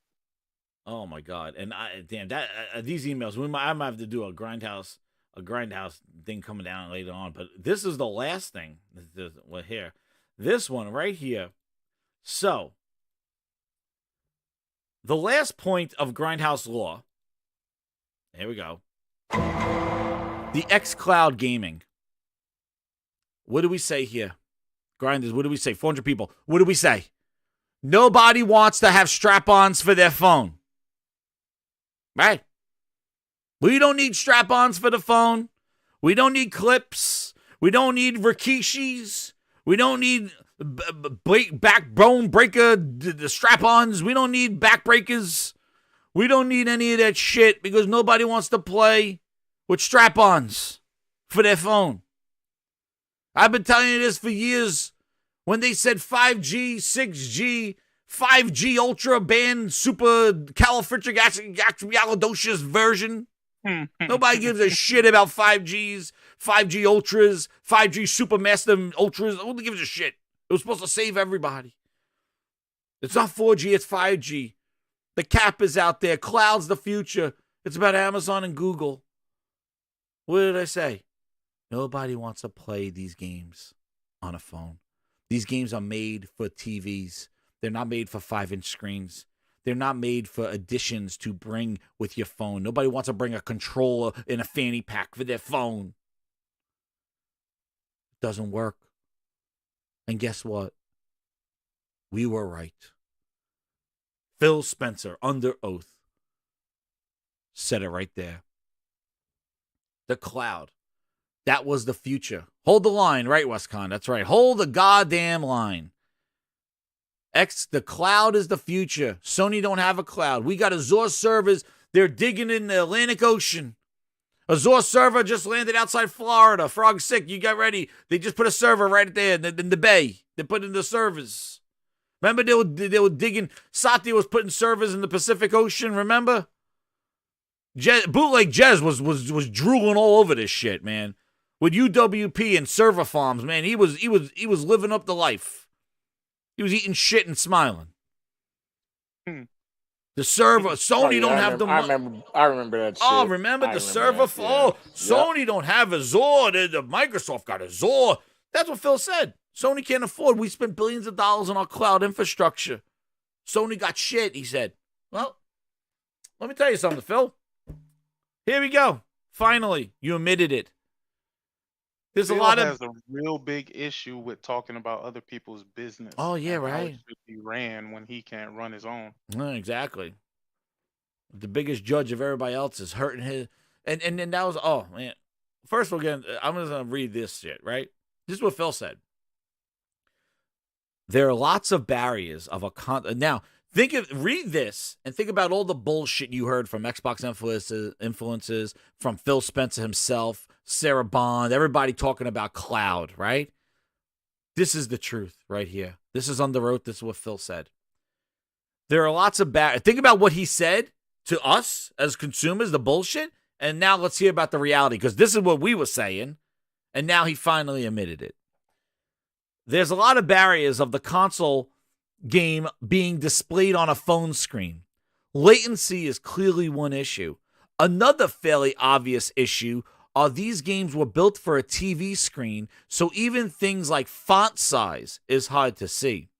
Oh my god! And these emails, I might have to do a Grindhouse thing coming down later on. But this is the last thing. Here, this one right here. So. The last point of Grindhouse law, here we go, the Xcloud gaming. What do we say here? Grinders, what do we say? 400 people. What do we say? Nobody wants to have strap-ons for their phone. Right? We don't need strap-ons for the phone. We don't need clips. We don't need Rikishis. We don't need backbone breaker the strap-ons. We don't need backbreakers. We don't need any of that shit because nobody wants to play with strap-ons for their phone. I've been telling you this for years. When they said 5G, 6G, 5G Ultra Band Super Califragilisticexpialidocious version. Nobody gives a shit about 5Gs, 5G Ultras, 5G Supermaster Ultras. Nobody gives a shit. It was supposed to save everybody. It's not 4G, it's 5G. The cap is out there. Cloud's the future. It's about Amazon and Google. What did I say? Nobody wants to play these games on a phone. These games are made for TVs. They're not made for 5-inch screens. They're not made for additions to bring with your phone. Nobody wants to bring a controller in a fanny pack for their phone. It doesn't work. And guess what? We were right. Phil Spencer, under oath, said it right there. The cloud. That was the future. Hold the line, right, Westcon? That's right. Hold the goddamn line. The cloud is the future. Sony don't have a cloud. We got Azure servers. They're digging in the Atlantic Ocean. Azure server just landed outside Florida. Frog sick. You got ready. They just put a server right there in the bay. They put in the servers. Remember they were digging. Satya was putting servers in the Pacific Ocean. Remember? Bootleg Jez was drooling all over this shit, man. With UWP and server farms, man, he was living up the life. He was eating shit and smiling. The server, Sony don't have the money. I remember that shit. Oh, remember the server? Sony don't have Azure. The Microsoft got Azure. That's what Phil said. Sony can't afford. We spent billions of dollars on our cloud infrastructure. Sony got shit, he said. Well, let me tell you something, Phil. Here we go. Finally, you admitted it. There's Phil a lot has a real big issue with talking about other people's business. Oh, yeah, and how right. it should be ran when he can't run his own. Exactly. The biggest judge of everybody else is hurting his. And then that was, oh, man. First of all, again, I'm just going to read this shit, right? This is what Phil said. There are lots of barriers of a now. Read this and think about all the bullshit you heard from Xbox influencers, from Phil Spencer himself, Sarah Bond, everybody talking about cloud, right? This is the truth right here. This is on the road. This is what Phil said. There are lots of think about what he said to us as consumers, the bullshit, and now let's hear about the reality, because this is what we were saying, and now he finally admitted it. There's a lot of barriers of the console game being displayed on a phone screen. Latency is clearly one issue. Another fairly obvious issue are these games were built for a TV screen, so even things like font size is hard to see.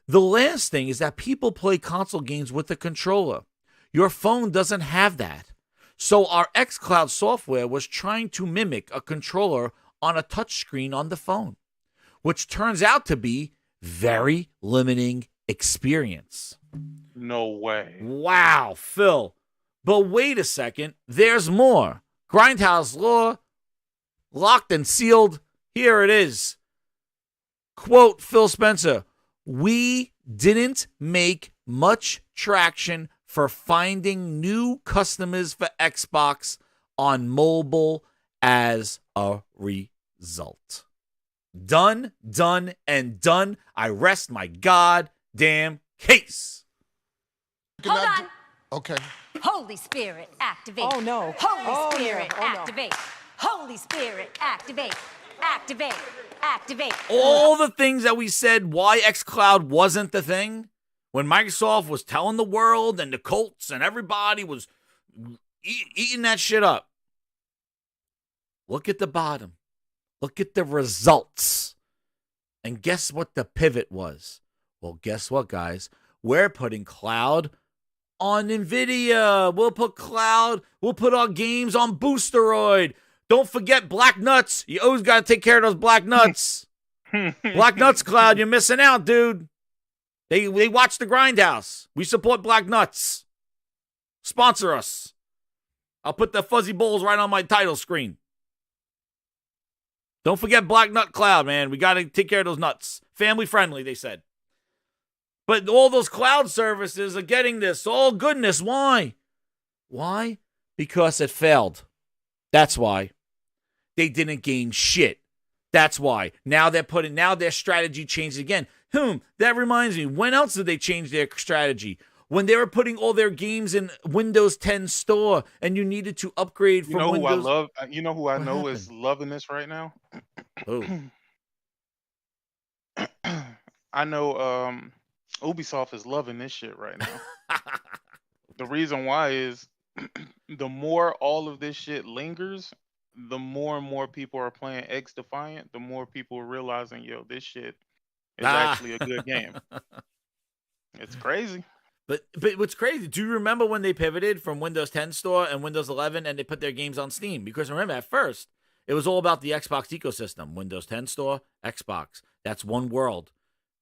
The last thing is that people play console games with a controller. Your phone doesn't have that. So our Xcloud software was trying to mimic a controller on a touchscreen on the phone, which turns out to be very limiting experience. No way. Wow, Phil. But wait a second. There's more. Grindhouse law, locked and sealed. Here it is. Quote Phil Spencer, "We didn't make much traction for finding new customers for Xbox on mobile as a result." Done, and done. I rest my goddamn case. Hold on. Okay. Holy Spirit, activate. Oh, no. Holy Spirit, no. Oh, no. activate. Holy Spirit, activate. Activate. Activate. All the things that we said why Xcloud wasn't the thing, when Microsoft was telling the world and the Colts and everybody was eating that shit up. Look at the bottom. Look at the results. And guess what the pivot was? Well, guess what, guys? We're putting cloud on NVIDIA. We'll put cloud. We'll put our games on Boosteroid. Don't forget Black Nuts. You always got to take care of those Black Nuts. Black Nuts Cloud, you're missing out, dude. They watch the Grindhouse. We support Black Nuts. Sponsor us. I'll put the fuzzy bowls right on my title screen. Don't forget Black Nut Cloud, man. We got to take care of those nuts. Family friendly, they said. But all those cloud services are getting this. All goodness. Why? Why? Because it failed. That's why. They didn't gain shit. That's why. Now their strategy changed again. That reminds me. When else did they change their strategy? When they were putting all their games in Windows 10 Store and you needed to upgrade from Windows. You know who I know is loving this right now? Who? I know Ubisoft is loving this shit right now. The reason why is the more all of this shit lingers, the more and more people are playing X Defiant, the more people are realizing, yo, this shit is actually a good game. It's crazy. But what's crazy, do you remember when they pivoted from Windows 10 store and Windows 11 and they put their games on Steam? Because remember, at first, it was all about the Xbox ecosystem. Windows 10 store, Xbox. That's one world.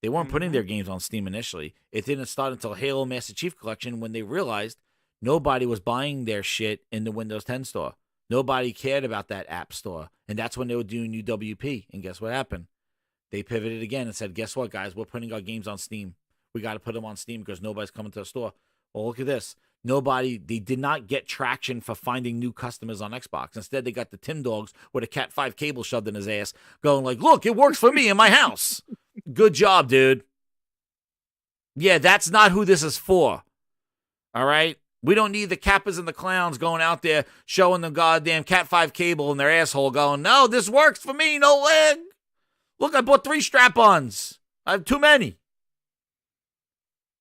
They weren't putting their games on Steam initially. It didn't start until Halo Master Chief Collection when they realized nobody was buying their shit in the Windows 10 store. Nobody cared about that app store. And that's when they were doing UWP. And guess what happened? They pivoted again and said, guess what, guys? We're putting our games on Steam. We got to put them on Steam because nobody's coming to the store. Well, look at this. They did not get traction for finding new customers on Xbox. Instead, they got the Tim Dogs with a Cat 5 cable shoved in his ass going like, look, it works for me in my house. Good job, dude. Yeah, that's not who this is for. All right? We don't need the Kappas and the clowns going out there showing the goddamn Cat 5 cable in their asshole going, no, this works for me, no leg. Look, I bought 3 strap-ons. I have too many.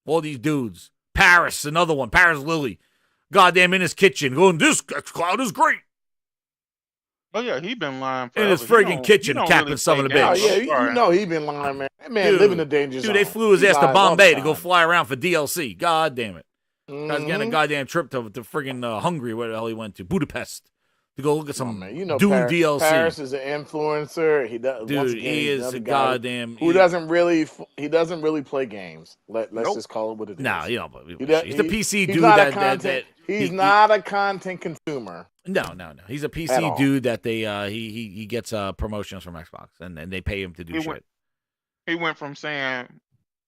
All these dudes. Paris, another one. Paris Lily. Goddamn in his kitchen going, this Xcloud is great. Oh, yeah, he been lying forever. In his friggin' kitchen, capping some of the bitch. Oh, yeah, you know he been lying, man. That man living the danger zone. Dude, they flew his ass to Bombay to go fly around for DLC. God damn it. Guy's getting a goddamn trip to friggin' Hungary, where the hell he went to. Budapest. To go look at some Doom DLC. Paris is an influencer. He does. Dude, once again, he is a goddamn. Who doesn't really play games. Let's just call it what it is. No, you know, he's a PC dude he's not a content consumer. No. He's a PC dude that he gets promotions from Xbox and they pay him to do shit. He went from saying,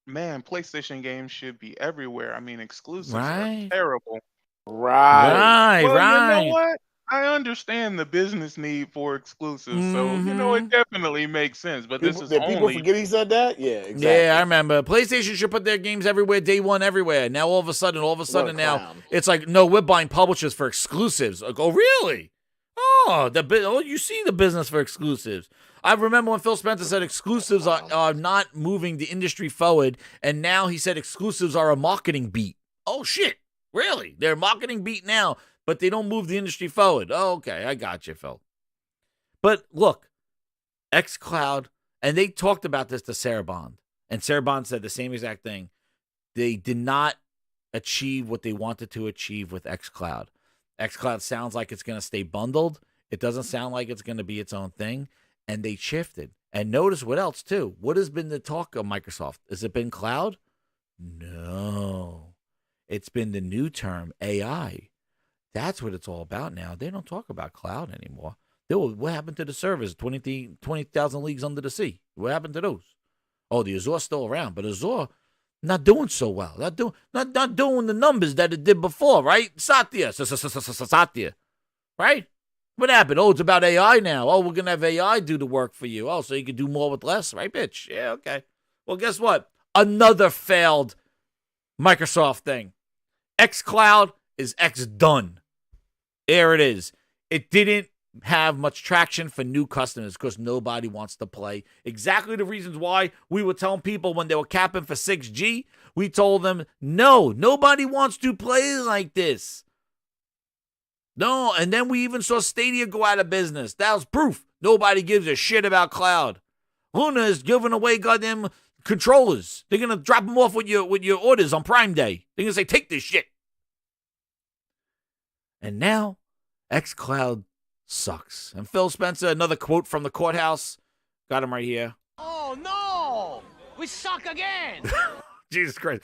"Man, PlayStation games should be everywhere. I mean, exclusives are terrible." Right. Well, you know what? I understand the business need for exclusives, so you know it definitely makes sense. But this is people forget he said that. Yeah, exactly. Yeah, I remember. PlayStation should put their games everywhere, day one, everywhere. Now all of a sudden now it's like, no, we're buying publishers for exclusives. Like, oh, really? Oh, you see the business for exclusives. I remember when Phil Spencer said exclusives are not moving the industry forward, and now he said exclusives are a marketing beat. Oh shit, really? They're a marketing beat now. But they don't move the industry forward. Oh, okay, I got you, Phil. But look, Xcloud, and they talked about this to Sarah Bond, and Sarah Bond said the same exact thing. They did not achieve what they wanted to achieve with Xcloud. Xcloud sounds like it's going to stay bundled. It doesn't sound like it's going to be its own thing, and they shifted. And notice what else, too. What has been the talk of Microsoft? Has it been cloud? No. It's been the new term, AI. That's what it's all about now. They don't talk about cloud anymore. What happened to the servers? 20,000 leagues under the sea. What happened to those? Oh, the Azure still around, but Azure not doing so well. Not doing the numbers that it did before, right? Satya, right? What happened? Oh, it's about AI now. Oh, we're gonna have AI do the work for you. Oh, so you can do more with less, right, bitch? Yeah, okay. Well, guess what? Another failed Microsoft thing. Xcloud is X done. There it is. It didn't have much traction for new customers because nobody wants to play. Exactly the reasons why we were telling people when they were capping for 6G, we told them, no, nobody wants to play like this. No, and then we even saw Stadia go out of business. That was proof. Nobody gives a shit about cloud. Luna is giving away goddamn controllers. They're going to drop them off with your orders on Prime Day. They're going to say, take this shit. And now, Xcloud sucks. And Phil Spencer, another quote from the courthouse. Got him right here. Oh, no! We suck again! Jesus Christ.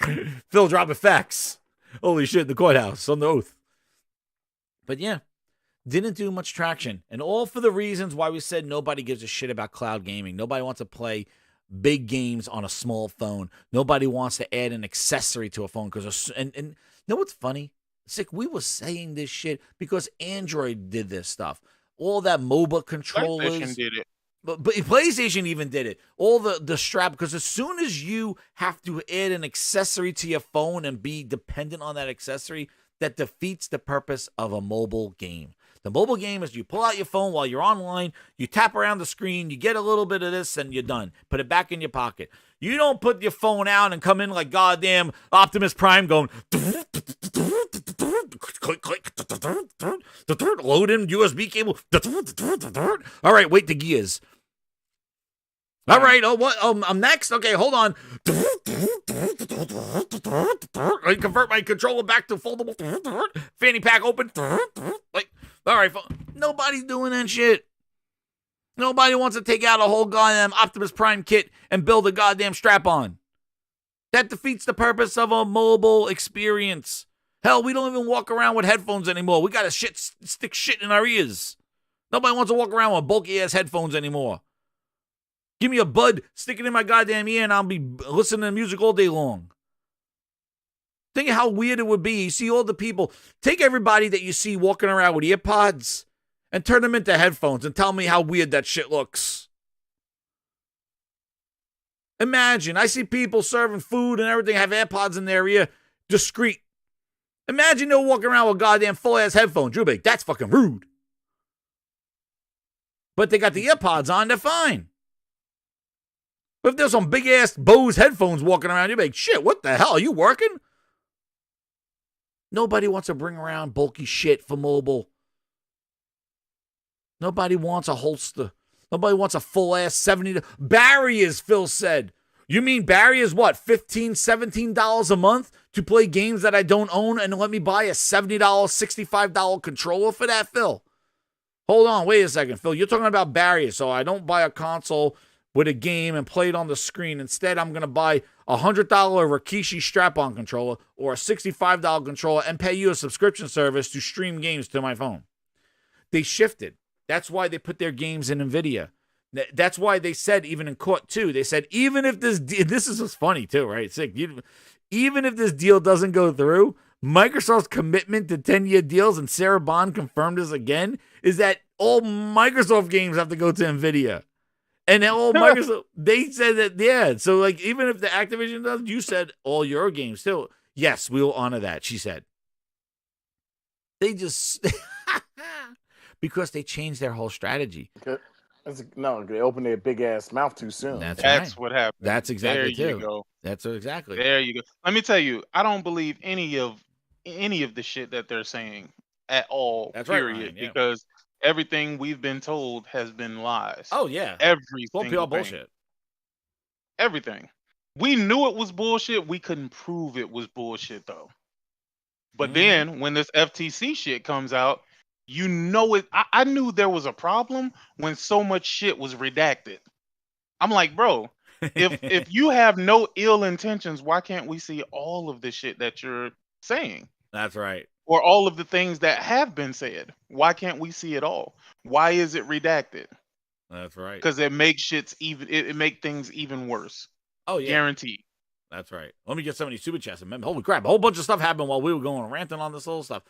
Phil dropping facts. Holy shit, the courthouse on the oath. But yeah, didn't do much traction. And all for the reasons why we said nobody gives a shit about cloud gaming. Nobody wants to play big games on a small phone. Nobody wants to add an accessory to a phone. And you know what's funny? Sick, we were saying this shit because Android did this stuff. All that MOBA controllers. PlayStation did it. But PlayStation even did it. All the strap, because as soon as you have to add an accessory to your phone and be dependent on that accessory, that defeats the purpose of a mobile game. The mobile game is you pull out your phone while you're online, you tap around the screen, you get a little bit of this, and you're done. Put it back in your pocket. You don't put your phone out and come in like goddamn Optimus Prime going click, click. Load in USB cable. All right, wait the gears. All right. Oh, what? I'm next. Okay, hold on. I convert my controller back to foldable. Fanny pack open. Like, all right. Nobody's doing that shit. Nobody wants to take out a whole goddamn Optimus Prime kit and build a goddamn strap-on. That defeats the purpose of a mobile experience. Hell, we don't even walk around with headphones anymore. We got to stick shit in our ears. Nobody wants to walk around with bulky-ass headphones anymore. Give me a bud, stick it in my goddamn ear, and I'll be listening to music all day long. Think of how weird it would be. You see all the people. Take everybody that you see walking around with earpods and turn them into headphones and tell me how weird that shit looks. Imagine, I see people serving food and everything have AirPods in their ear, discreet. Imagine they're walking around with goddamn full-ass headphones. You'll be like, that's fucking rude. But they got the earpods on, they're fine. But if there's some big-ass Bose headphones walking around, you'll be like, shit, what the hell? Are you working? Nobody wants to bring around bulky shit for mobile. Nobody wants a holster. Nobody wants a full-ass $70. Barriers, Phil said. You mean barriers what, $15, $17 a month to play games that I don't own and let me buy a $70, $65 controller for that, Phil? Hold on, wait a second, Phil. You're talking about barriers, so I don't buy a console with a game and play it on the screen. Instead, I'm going to buy a $100 Rikishi strap-on controller or a $65 controller and pay you a subscription service to stream games to my phone. They shifted. That's why they put their games in NVIDIA. That's why they said, even in court too, they said, even if this is what's funny too, right? It's like, even if this deal doesn't go through, Microsoft's commitment to 10-year deals, and Sarah Bond confirmed this again, is that all Microsoft games have to go to NVIDIA. And all Microsoft, they said that, yeah. So, like, even if the Activision does, you said all your games too. Yes, we will honor that, she said. They just, because they changed their whole strategy. No, they opened their big ass mouth too soon. That's right. what happened. That's exactly there too. You go. That's exactly. There you go. Let me tell you, I don't believe any of the shit that they're saying at all. That's period. Right, Ryan, yeah. Because everything we've been told has been lies. Oh yeah. Everything. Well, pure bullshit. Everything. We knew it was bullshit. We couldn't prove it was bullshit though. But then when this FTC shit comes out, you know it. I knew there was a problem when so much shit was redacted. I'm like, bro, if you have no ill intentions, why can't we see all of the shit that you're saying? That's right. Or all of the things that have been said. Why can't we see it all? Why is it redacted? That's right. Because it makes shit's even. It make things even worse. Oh yeah, guaranteed. That's right. Let me get some of these super chats. Holy crap, a whole bunch of stuff happened while we were going ranting on this little stuff.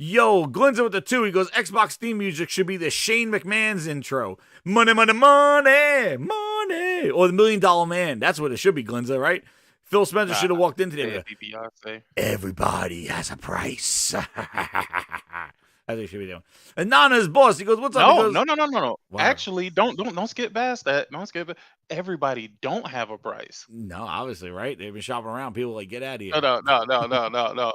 Yo, Glinza with the 2. He goes, Xbox theme music should be the Shane McMahon's intro. Money, money, money, money. Or the $1 Million Man. That's what it should be, Glinza, right? Phil Spencer should have walked into there. Everybody has a price. That's what he should be doing. And Nana's boss, he goes, what's up? No, He goes, no. Wow. Actually, don't skip past that. Don't skip it. Everybody don't have a price. No, obviously, right? They've been shopping around. People like, get out of here. No.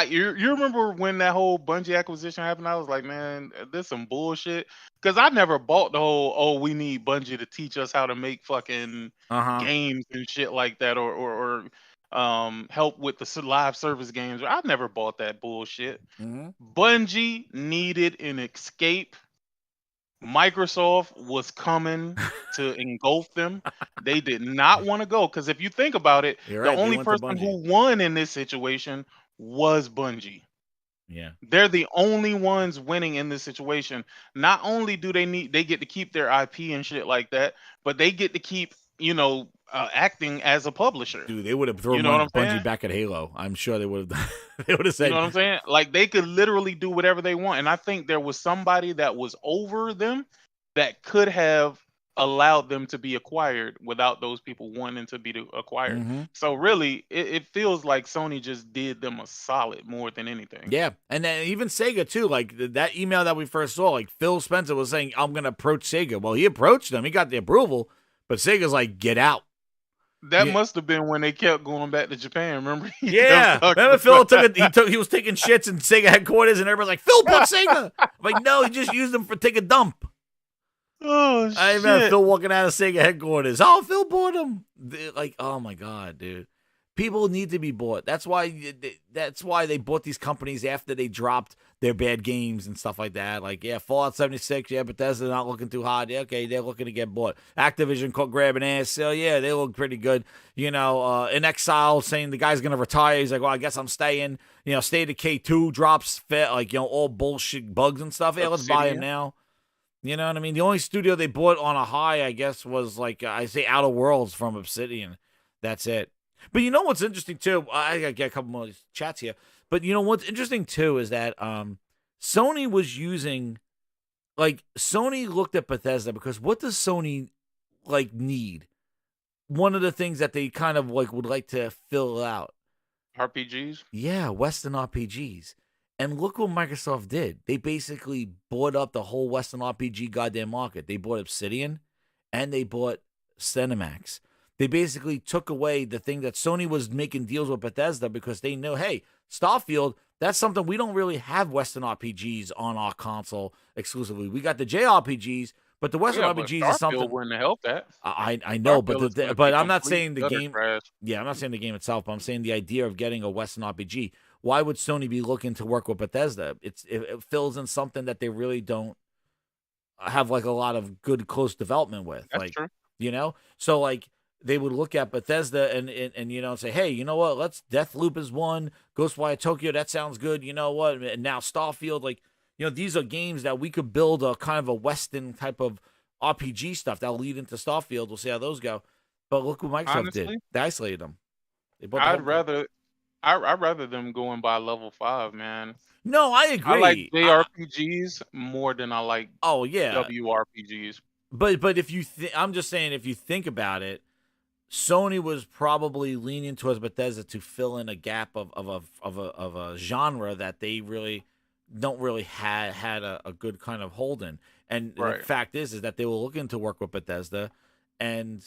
You remember when that whole Bungie acquisition happened? I was like, man, this some bullshit. Because I never bought the whole, we need Bungie to teach us how to make fucking games and shit like that, or help with the live service games. I never bought that bullshit. Bungie needed an escape. Microsoft was coming to engulf them. They did not want to go. Because if you think about it, You're right, the only person who won in this situation was Bungie. Yeah. They're the only ones winning in this situation. Not only do they get to keep their IP and shit like that, but they get to keep, acting as a publisher. Dude, they would have thrown Bungie back at Halo. I'm sure they would have. They would have said, you know what I'm saying? Like, they could literally do whatever they want. And I think there was somebody that was over them that could have allowed them to be acquired without those people wanting to be acquired. So really, it feels like Sony just did them a solid more than anything. Yeah, and then even Sega too. Like that email that we first saw, like Phil Spencer was saying, "I'm going to approach Sega." Well, he approached them, he got the approval, but Sega's like, "Get out." That must have been when they kept going back to Japan. Remember? Yeah, remember Phil he was taking shits in Sega headquarters, and everybody's like, "Phil bought Sega." I'm like, no, he just used them for take a dump. Oh shit! I remember Phil walking out of Sega headquarters. Oh, Phil bought them. Like, oh my god, dude. People need to be bought. That's why they bought these companies after they dropped their bad games and stuff like that. Like, yeah, Fallout 76, yeah, Bethesda not looking too hot. Yeah, okay, they're looking to get bought. Activision caught grabbing ass. So, yeah, they look pretty good. You know, In Exile saying the guy's going to retire. He's like, well, I guess I'm staying. You know, State of K2 drops, like, you know, all bullshit bugs and stuff. Yeah, let's buy him now. You know what I mean? The only studio they bought on a high, I guess, was, like, I say Outer Worlds from Obsidian. That's it. But you know what's interesting, too? I got to get a couple more chats here. But you know what's interesting, too, is that Sony was using, like, Sony looked at Bethesda because what does Sony, like, need? One of the things that they kind of, like, would like to fill out. RPGs? Yeah, Western RPGs. And look what Microsoft did. They basically bought up the whole Western RPG goddamn market. They bought Obsidian and they bought Cinemax. They basically took away the thing that Sony was making deals with Bethesda because they knew, hey, Starfield, that's something we don't really have Western RPGs on our console exclusively. We got the JRPGs, but the Western RPGs is something. Wouldn't help that. I know, but I'm not saying the game. Yeah, I'm not saying the game itself. But I'm saying the idea of getting a Western RPG. Why would Sony be looking to work with Bethesda? It fills in something that they really don't have like a lot of good close development with. That's like, true. You know, so like. They would look at Bethesda and you know say, hey, you know what? Let's Deathloop is one, Ghostwire Tokyo, that sounds good. You know what? And now Starfield, like, you know, these are games that we could build a kind of a Western type of RPG stuff that'll lead into Starfield. We'll see how those go. But look what Microsoft did. They isolated them. I'd rather them go and buy level 5, man. No, I agree. I like JRPGs more than I like WRPGs. But if you I'm just saying, if you think about it, Sony was probably leaning towards Bethesda to fill in a gap of a genre that they really don't really had a good kind of hold in. And the fact is that they were looking to work with Bethesda, and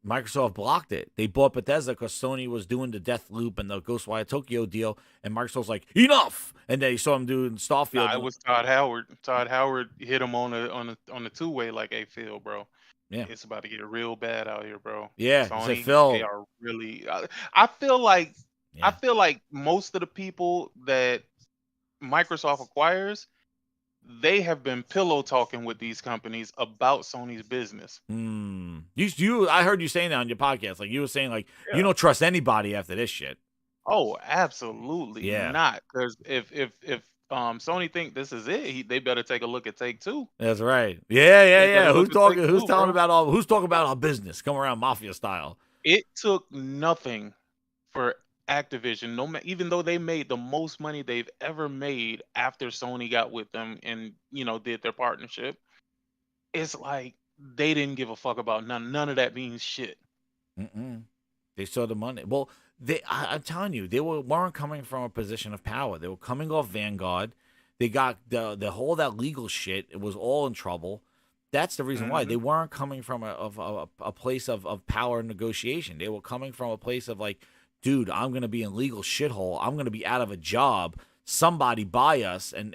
Microsoft blocked it. They bought Bethesda because Sony was doing the Deathloop and the Ghostwire Tokyo deal, and Microsoft's like, enough. And then you saw him doing Starfield. It was Todd Howard. Todd Howard hit him on a two-way like, hey, Phil, bro. Yeah, it's about to get real bad out here, bro. Yeah, Sony, Phil. They are really. I feel like most of the people that Microsoft acquires, they have been pillow talking with these companies about Sony's business. I heard you saying that on your podcast. Like you were saying, like you don't trust anybody after this shit. Oh, absolutely not. Because if Sony think this is it, they better take a look at Take Two. That's right. Yeah. Who's talking about our business? Come around mafia style. It took nothing for Activision, even though they made the most money they've ever made after Sony got with them and did their partnership. It's like they didn't give a fuck about none of that means shit. They saw the money. Well, I'm telling you, they weren't coming from a position of power. They were coming off Vanguard. They got the whole that legal shit. It was all in trouble. That's the reason why they weren't coming from a place of power and negotiation. They were coming from a place of like, dude, I'm gonna be in legal shithole. I'm gonna be out of a job. Somebody buy us and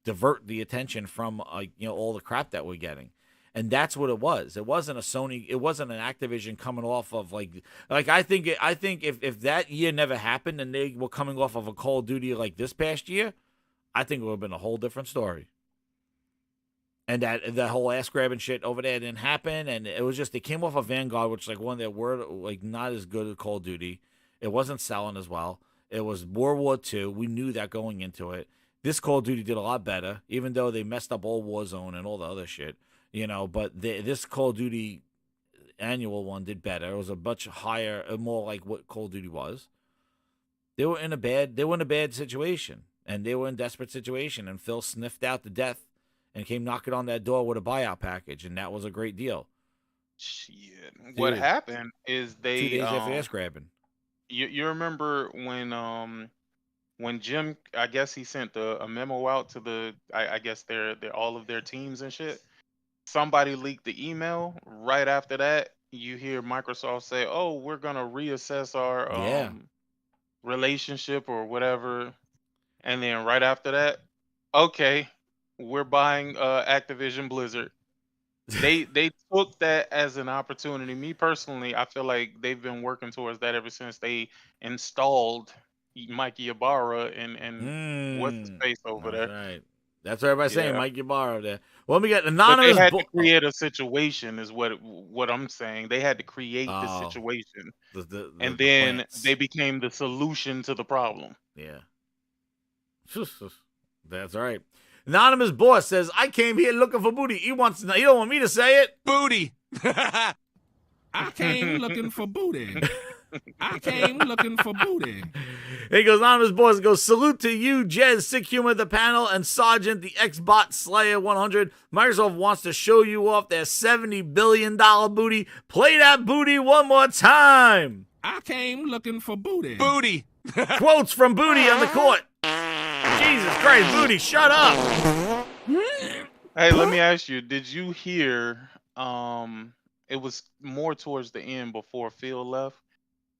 divert the attention from all the crap that we're getting. And that's what it was. It wasn't a Sony. It wasn't an Activision coming off of like I think if that year never happened and they were coming off of a Call of Duty like this past year, I think it would have been a whole different story. And that whole ass grabbing shit over there didn't happen, and it was just they came off of Vanguard, which like one that were like not as good as Call of Duty. It wasn't selling as well. It was World War II. We knew that going into it. This Call of Duty did a lot better, even though they messed up all Warzone and all the other shit. But this Call of Duty annual one did better. It was a much higher, more like what Call of Duty was. They were in a bad situation, and they were in a desperate situation. And Phil sniffed out the death and came knocking on that door with a buyout package, and that was a great deal. Shit, what happened is they 2 days after ass grabbing. You remember when Jim, I guess he sent a memo out to I guess their all of their teams and shit. Somebody leaked the email right after that, you hear Microsoft say, "Oh, we're gonna reassess our relationship or whatever," and then right after that, okay, we're buying Activision Blizzard. They took that as an opportunity. Me personally, I feel like they've been working towards that ever since they installed Mikey Ibarra and what's his face over there. Right. That's what everybody's saying. Yeah. Mike Ybarra there. Well, we got But anonymous. they had to create a situation, is what I'm saying. They had to create the situation, and then plants. they became the solution to the problem. Yeah. That's right. Anonymous boss says, I came here looking for booty. He wants to know. He don't want me to say it. Booty. I came looking for booty. I came looking for booty. He goes, Anonymous boss goes, salute to you, Jez, Sick Humor, the panel, and Sergeant, the Xbot Slayer 100. Microsoft wants to show you off their $70 billion booty. Play that booty one more time. I came looking for booty. Booty. Quotes from Booty on the court. Jesus Christ, Booty, shut up. Hey, let me ask you, did you hear it was more towards the end before Phil left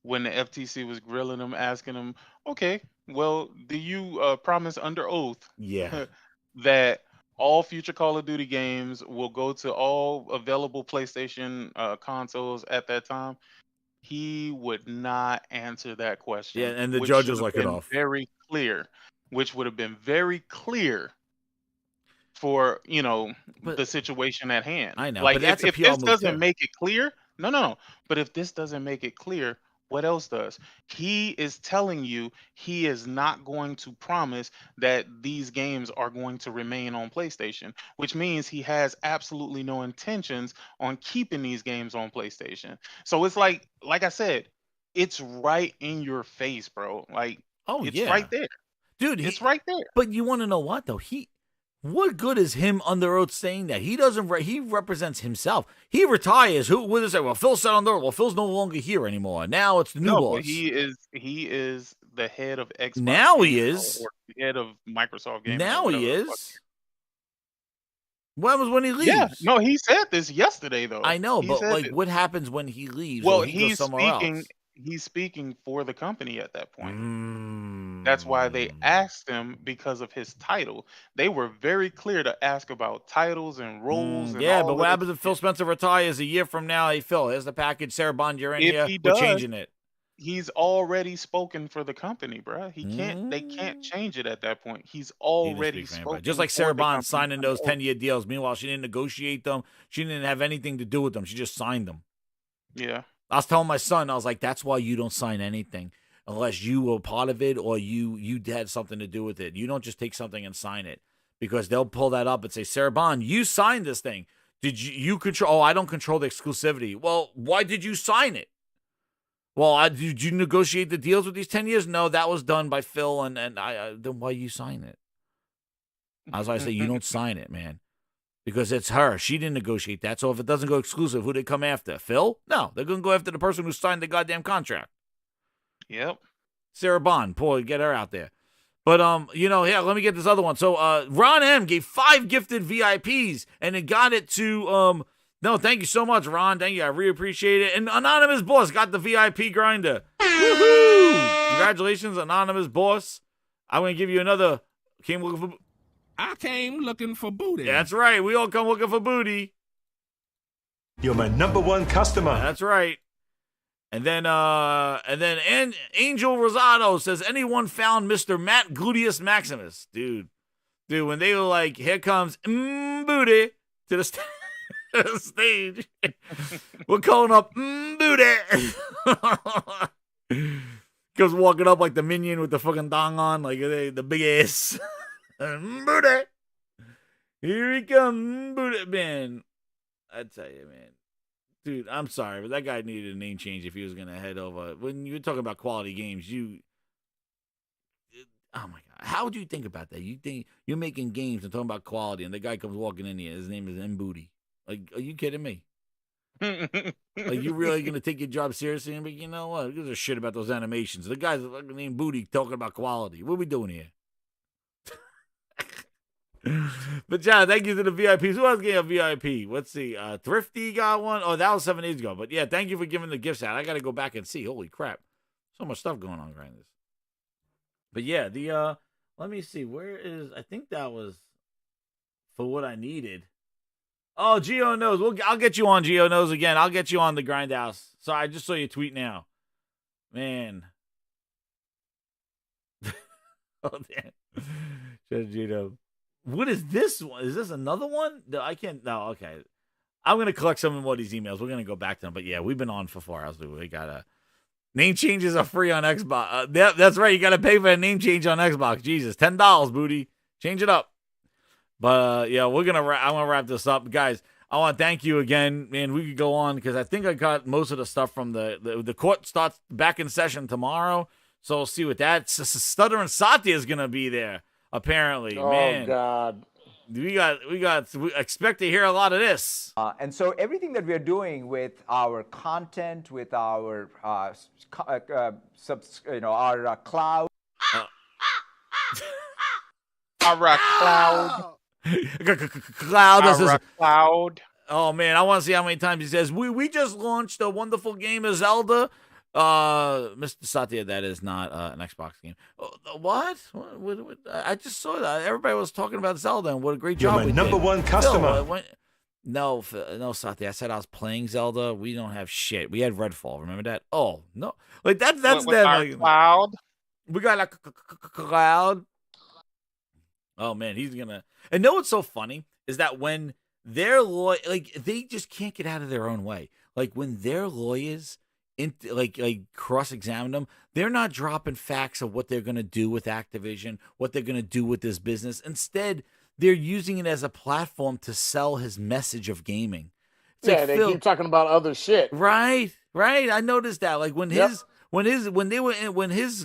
when the FTC was grilling him, asking him, okay, well, do you promise under oath that all future Call of Duty games will go to all available PlayStation consoles at that time? He would not answer that question. Yeah, and the judge was like it off. Very clear, which would have been very clear for, the situation at hand. I know, like but that's if a PR this move doesn't too. make it clear, no. But if this doesn't make it clear, what else does? He is telling you he is not going to promise that these games are going to remain on PlayStation, which means he has absolutely no intentions on keeping these games on PlayStation. So it's like I said, it's right in your face, bro. Like, it's right there. Dude, it's right there. But you want to know what, though? What good is him under oath saying that? He doesn't. He represents himself. He retires. Who would say? Well, Phil said on the. Well, Phil's no longer here anymore. Now it's the new boss. But he is the head of Xbox. Now he is. Or the head of Microsoft Gaming. Now he is. When was when he leaves? Yeah, no, he said this yesterday though. I know, He but said like, it. what happens when he leaves? Well, or he goes somewhere else? He's speaking for the company at that point. That's why they asked him, because of his title. They were very clear to ask about titles and roles. And Yeah, all but of what this happens if Phil Spencer retires a year from now? Hey, Phil, here's the package. Sarah Bond, you're in If here. he We're does, changing it. He's already spoken for the company, bro. He can't. They can't change it at that point. He's already spoken. Just like for Sarah the Bond company. signing those 10-year deals. Meanwhile, she didn't negotiate them. She didn't have anything to do with them. She just signed them. Yeah. I was telling my son, I was like, that's why you don't sign anything unless you were part of it or you had something to do with it. You don't just take something and sign it, because they'll pull that up and say, Sarah Bond, you signed this thing. Did you control? Oh, I don't control the exclusivity. Well, why did you sign it? Well, did you negotiate the deals with these 10 years? No, that was done by Phil, and I then why you sign it? As I say, you don't sign it, man. Because it's her. She didn't negotiate that. So if it doesn't go exclusive, who they come after? Phil? No, they're going to go after the person who signed the goddamn contract. Yep. Sarah Bond. Boy, get her out there. But, let me get this other one. So, Ron M. gave 5 gifted VIPs, and it got it to, no, thank you so much, Ron. Thank you. I really appreciate it. And Anonymous Boss got the VIP grinder. Woohoo! Congratulations, Anonymous Boss. I'm going to give you another. I came looking for booty. That's right. We all come looking for booty. You're my #1 customer. That's right. And then Angel Rosado says, anyone found Mr. Matt Gluteus Maximus? Dude, when they were like, here comes booty to the stage. We're calling up booty. Goes walking up like the minion with the fucking dong on, like the big ass. Booty. Here he comes, booty. Man, I tell you, man. Dude, I'm sorry, but that guy needed a name change if he was going to head over. When you're talking about quality games, oh my God. How would you think about that? You think you're making games and talking about quality, and the guy comes walking in here, his name is M Booty. Like, are you kidding me? Like, you really going to take your job seriously? And be, you know what? Who gives a shit about those animations? The guy's named Booty talking about quality. What are we doing here? But John, thank you to the VIPs. Who else getting a VIP? Let's see. Thrifty got one. Oh, that was 7 days ago. But yeah, thank you for giving the gifts out. I got to go back and see. Holy crap. So much stuff going on, Grindhouse. But yeah, let me see. Where is, I think that was for what I needed. Oh, Geo knows. I'll get you on Geo knows again. I'll get you on the Grindhouse. Sorry, I just saw your tweet now. Man. Oh, damn. Just Gino. What is this one? Is this another one? No, I can't. No, okay. I'm going to collect some more of these emails. We're going to go back to them. But yeah, we've been on for 4 hours. We got name changes are free on Xbox. That's right. You got to pay for a name change on Xbox. Jesus, $10, booty. Change it up. But yeah, I'm going to wrap this up. Guys, I want to thank you again. Man, we could go on because I think I got most of the stuff from the court starts back in session tomorrow. So we'll see what that. Stuttering Satya is going to be there, apparently. Oh, man. God. We expect to hear a lot of this. And so everything that we are doing with our content, with our our cloud. Our cloud. Cloud. Oh man, I want to see how many times he says we just launched a wonderful game of Zelda. Mr. Satya, that is not an Xbox game. What? I just saw that. Everybody was talking about Zelda and what a great job. You're my number one customer. No, Satya. I said I was playing Zelda. We don't have shit. We had Redfall. Remember that? Oh no, like that's What, with that. our cloud. We got like cloud. Oh man, he's gonna. And know what's so funny is that when their like they just can't get out of their own way. Like when their lawyers like cross-examine them, they're not dropping facts of what they're gonna do with Activision, what they're gonna do with this business. Instead, they're using it as a platform to sell his message of gaming. It's yeah, like, they Phil, keep talking about other shit. Right. I noticed that. Like when his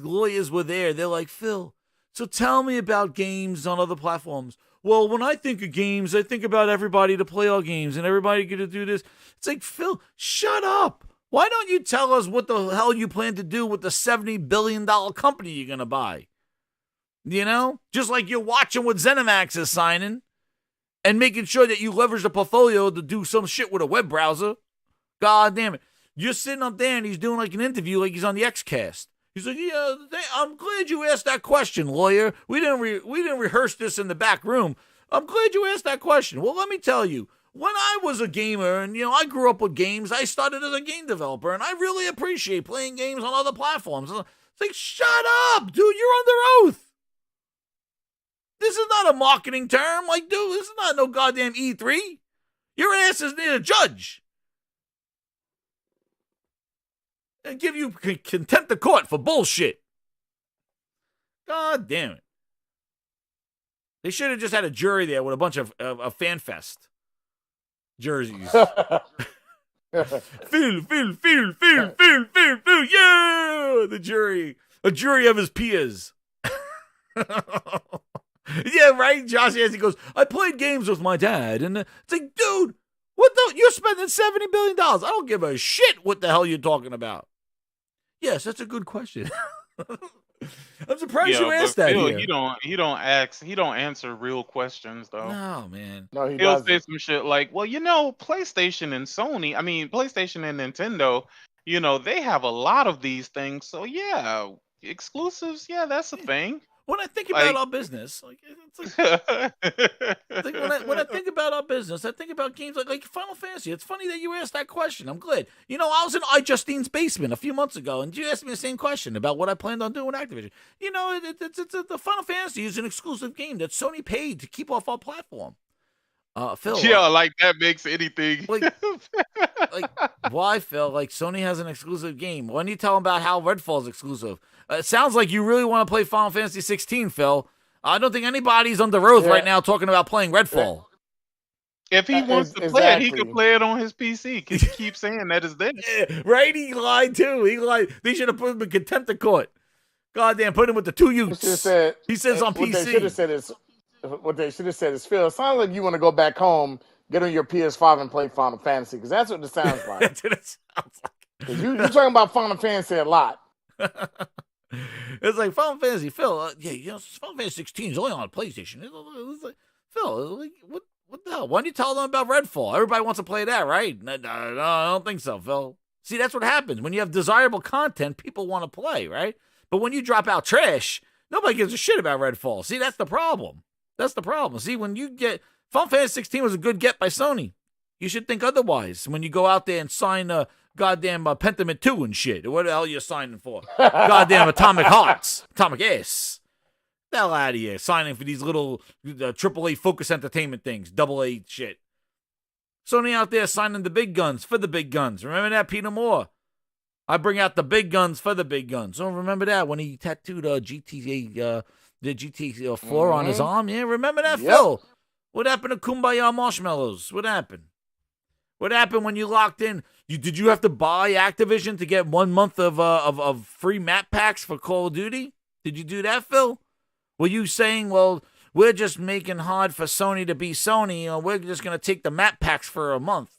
lawyers were there, they're like, Phil, so tell me about games on other platforms. Well, when I think of games, I think about everybody to play all games and everybody going to do this. It's like, Phil, shut up. Why don't you tell us what the hell you plan to do with the $70 billion company you're going to buy? You know? Just like you're watching what ZeniMax is signing and making sure that you leverage the portfolio to do some shit with a web browser. God damn it. You're sitting up there and he's doing like an interview like he's on the Xcast. He's like, yeah, I'm glad you asked that question, lawyer. We didn't rehearse this in the back room. I'm glad you asked that question. Well, let me tell you, when I was a gamer and, I grew up with games, I started as a game developer, and I really appreciate playing games on other platforms. It's like, shut up, dude. You're under oath. This is not a marketing term. Like, dude, this is not no goddamn E3. Your ass is near a judge. And give you contempt of court for bullshit. God damn it. They should have just had a jury there with a bunch of fan fest jerseys. Phil, yeah! The jury. A jury of his peers. Yeah, right? Josh Yancey goes, I played games with my dad. And it's like, dude, you're spending $70 billion. I don't give a shit what the hell you're talking about. Yes, that's a good question. I'm surprised you asked that. Phil, he don't answer real questions though. No, man. No, He'll say some shit like, well, PlayStation and PlayStation and Nintendo, they have a lot of these things. So yeah, exclusives, yeah, that's a thing. When I think about our business, when I think about our business, I think about games like Final Fantasy. It's funny that you asked that question. I'm glad. I was in iJustine's basement a few months ago, and you asked me the same question about what I planned on doing with Activision. The Final Fantasy is an exclusive game that Sony paid to keep off our platform. Phil. Yeah, that makes anything. Why, Phil? Sony has an exclusive game. Why don't you tell them about how Redfall is exclusive? It sounds like you really want to play Final Fantasy 16, Phil. I don't think anybody's under oath right now talking about playing Redfall. If he wants to play it, he can play it on his PC because he keeps saying that it's there. Yeah, right? He lied too. He lied. They should have put him in contempt of court. Goddamn, put him with the 2 Utes. He says on PC. What they should have said is, Phil, it sounds like you want to go back home, get on your PS5 and play Final Fantasy, because that's what it sounds like. That's what it sounds like. You're talking about Final Fantasy a lot. It's like Final Fantasy, Phil. Final Fantasy 16 is only on PlayStation. It's like, Phil, like, what the hell? Why don't you tell them about Redfall? Everybody wants to play that, right? No, I don't think so, Phil. See, that's what happens. When you have desirable content, people want to play, right? But when you drop out trash, nobody gives a shit about Redfall. See, that's the problem. That's the problem. See, when you get... Final Fantasy 16 was a good get by Sony. You should think otherwise when you go out there and sign goddamn Pentiment 2 and shit. What the hell are you signing for? Goddamn Atomic Hearts. Atomic Ass. The hell out of here. Signing for these little AAA Focus Entertainment things. AA shit. Sony out there signing the big guns for the big guns. Remember that, Peter Moore? I bring out the big guns for the big guns. Oh, remember that when he tattooed the GT4 on his arm? Yeah, remember that, Phil? What happened to Kumbaya Marshmallows? What happened? What happened when you locked in? Did you have to buy Activision to get 1 month of free map packs for Call of Duty? Did you do that, Phil? Were you saying, well, we're just making hard for Sony to be Sony, or we're just going to take the map packs for a month?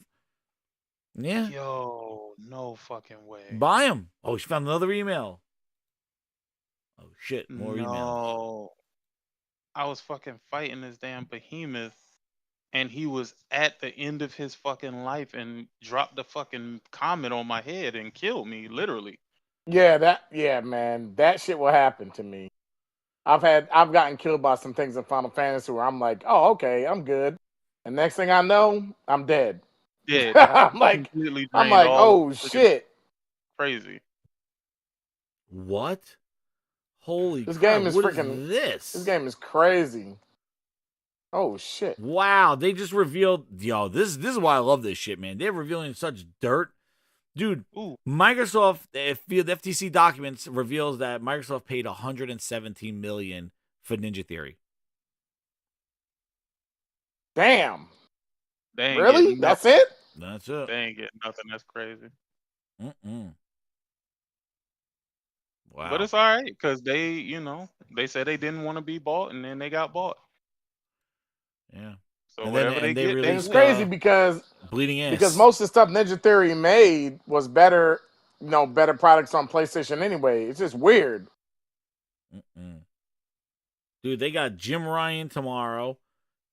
Yeah. Yo, no fucking way. Buy them. Oh, she found another email. Oh, shit. More emails. No. I was fucking fighting this damn behemoth, and he was at the end of his fucking life and dropped the fucking comment on my head and killed me, literally. Yeah, man. That shit will happen to me. I've gotten killed by some things in Final Fantasy where I'm like, oh, okay, I'm good. And next thing I know, I'm dead. Yeah. I'm like, oh shit. Crazy. What? Holy This crap, game is what freaking this? This game is crazy. Oh shit. Wow, they just revealed this is why I love this shit, man. They're revealing such dirt. Dude, Microsoft, the FTC documents reveals that Microsoft paid $117 million for Ninja Theory. Damn. Really? That's it? That's it. They ain't getting nothing. That's crazy. Wow. But it's all right because they said they didn't want to be bought, and then they got bought. Yeah. So And whatever then- they and get, they It's crazy because Bleeding Ass. Because most of the stuff Ninja Theory made was better, better products on PlayStation anyway. It's just weird. Dude, they got Jim Ryan tomorrow,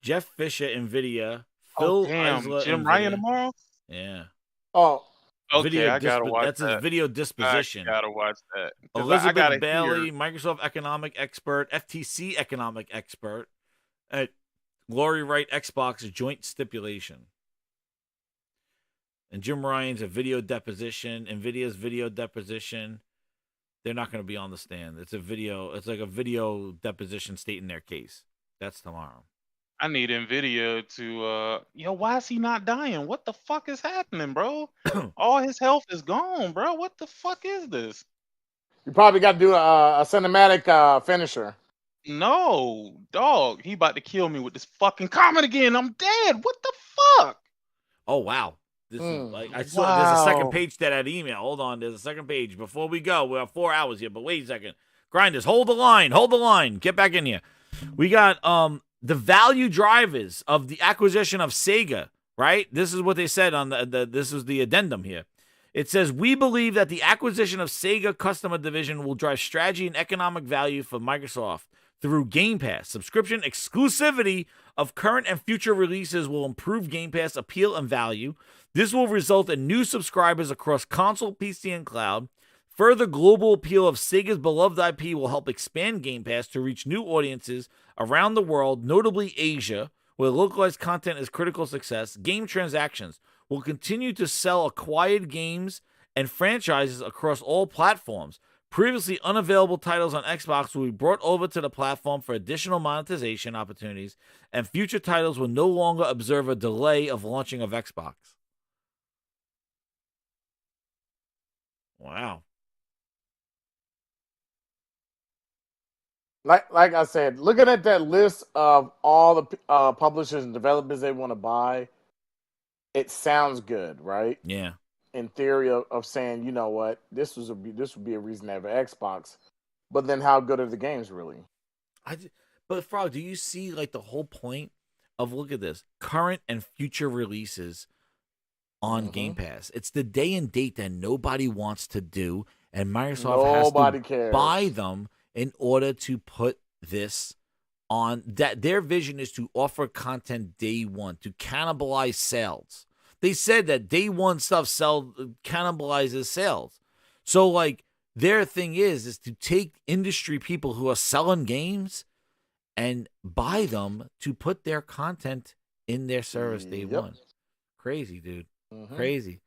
Jeff Fisher, NVIDIA, Phil Oh damn, Isla, Jim NVIDIA. Ryan tomorrow? Yeah. Oh, okay, Video I gotta watch That's that. his video disposition. I gotta watch that. 'Cause I Elizabeth gotta Bailey, hear. Microsoft economic expert, FTC economic expert, at Lori Wright Xbox joint stipulation. And Jim Ryan's a video deposition, NVIDIA's video deposition. They're not going to be on the stand. It's like a video deposition stating their case. That's tomorrow. I need NVIDIA to why is he not dying? What the fuck is happening, bro? All his health is gone, bro. What the fuck is this? You probably got to do a cinematic finisher. No, dog. He about to kill me with this fucking comment again. I'm dead. What the fuck? Oh, wow. This is like I saw there's a second Wow. page to that email. Hold on, there's a second page. Before we go, we have 4 hours here, but wait a second. Grinders, hold the line. Get back in here. We got the value drivers of the acquisition of Sega, right? This is what they said on this is the addendum here. It says, we believe that the acquisition of Sega customer division will drive strategy and economic value for Microsoft through Game Pass. Subscription exclusivity of current and future releases will improve Game Pass appeal and value. This will result in new subscribers across console, PC, and cloud. Further global appeal of Sega's beloved IP will help expand Game Pass to reach new audiences around the world, notably Asia, where localized content is critical success. Game transactions will continue to sell acquired games and franchises across all platforms. Previously unavailable titles on Xbox will be brought over to the platform for additional monetization opportunities, and future titles will no longer observe a delay of launching of Xbox. Wow. Like I said, looking at that list of all the publishers and developers they want to buy, it sounds good, right? Yeah. In theory of saying, you know what, this would be a reason to have an Xbox, but then how good are the games really? But Frog, do you see like the whole point of, look at this, current and future releases on Game Pass? It's the day and date that nobody wants to do, and Microsoft has to cares. buy them in order to put this on that. Their vision is to offer content day one, to cannibalize sales. They said that day one stuff cannibalizes sales. So, like, their thing is to take industry people who are selling games and buy them to put their content in their service day one. Crazy, dude. Crazy.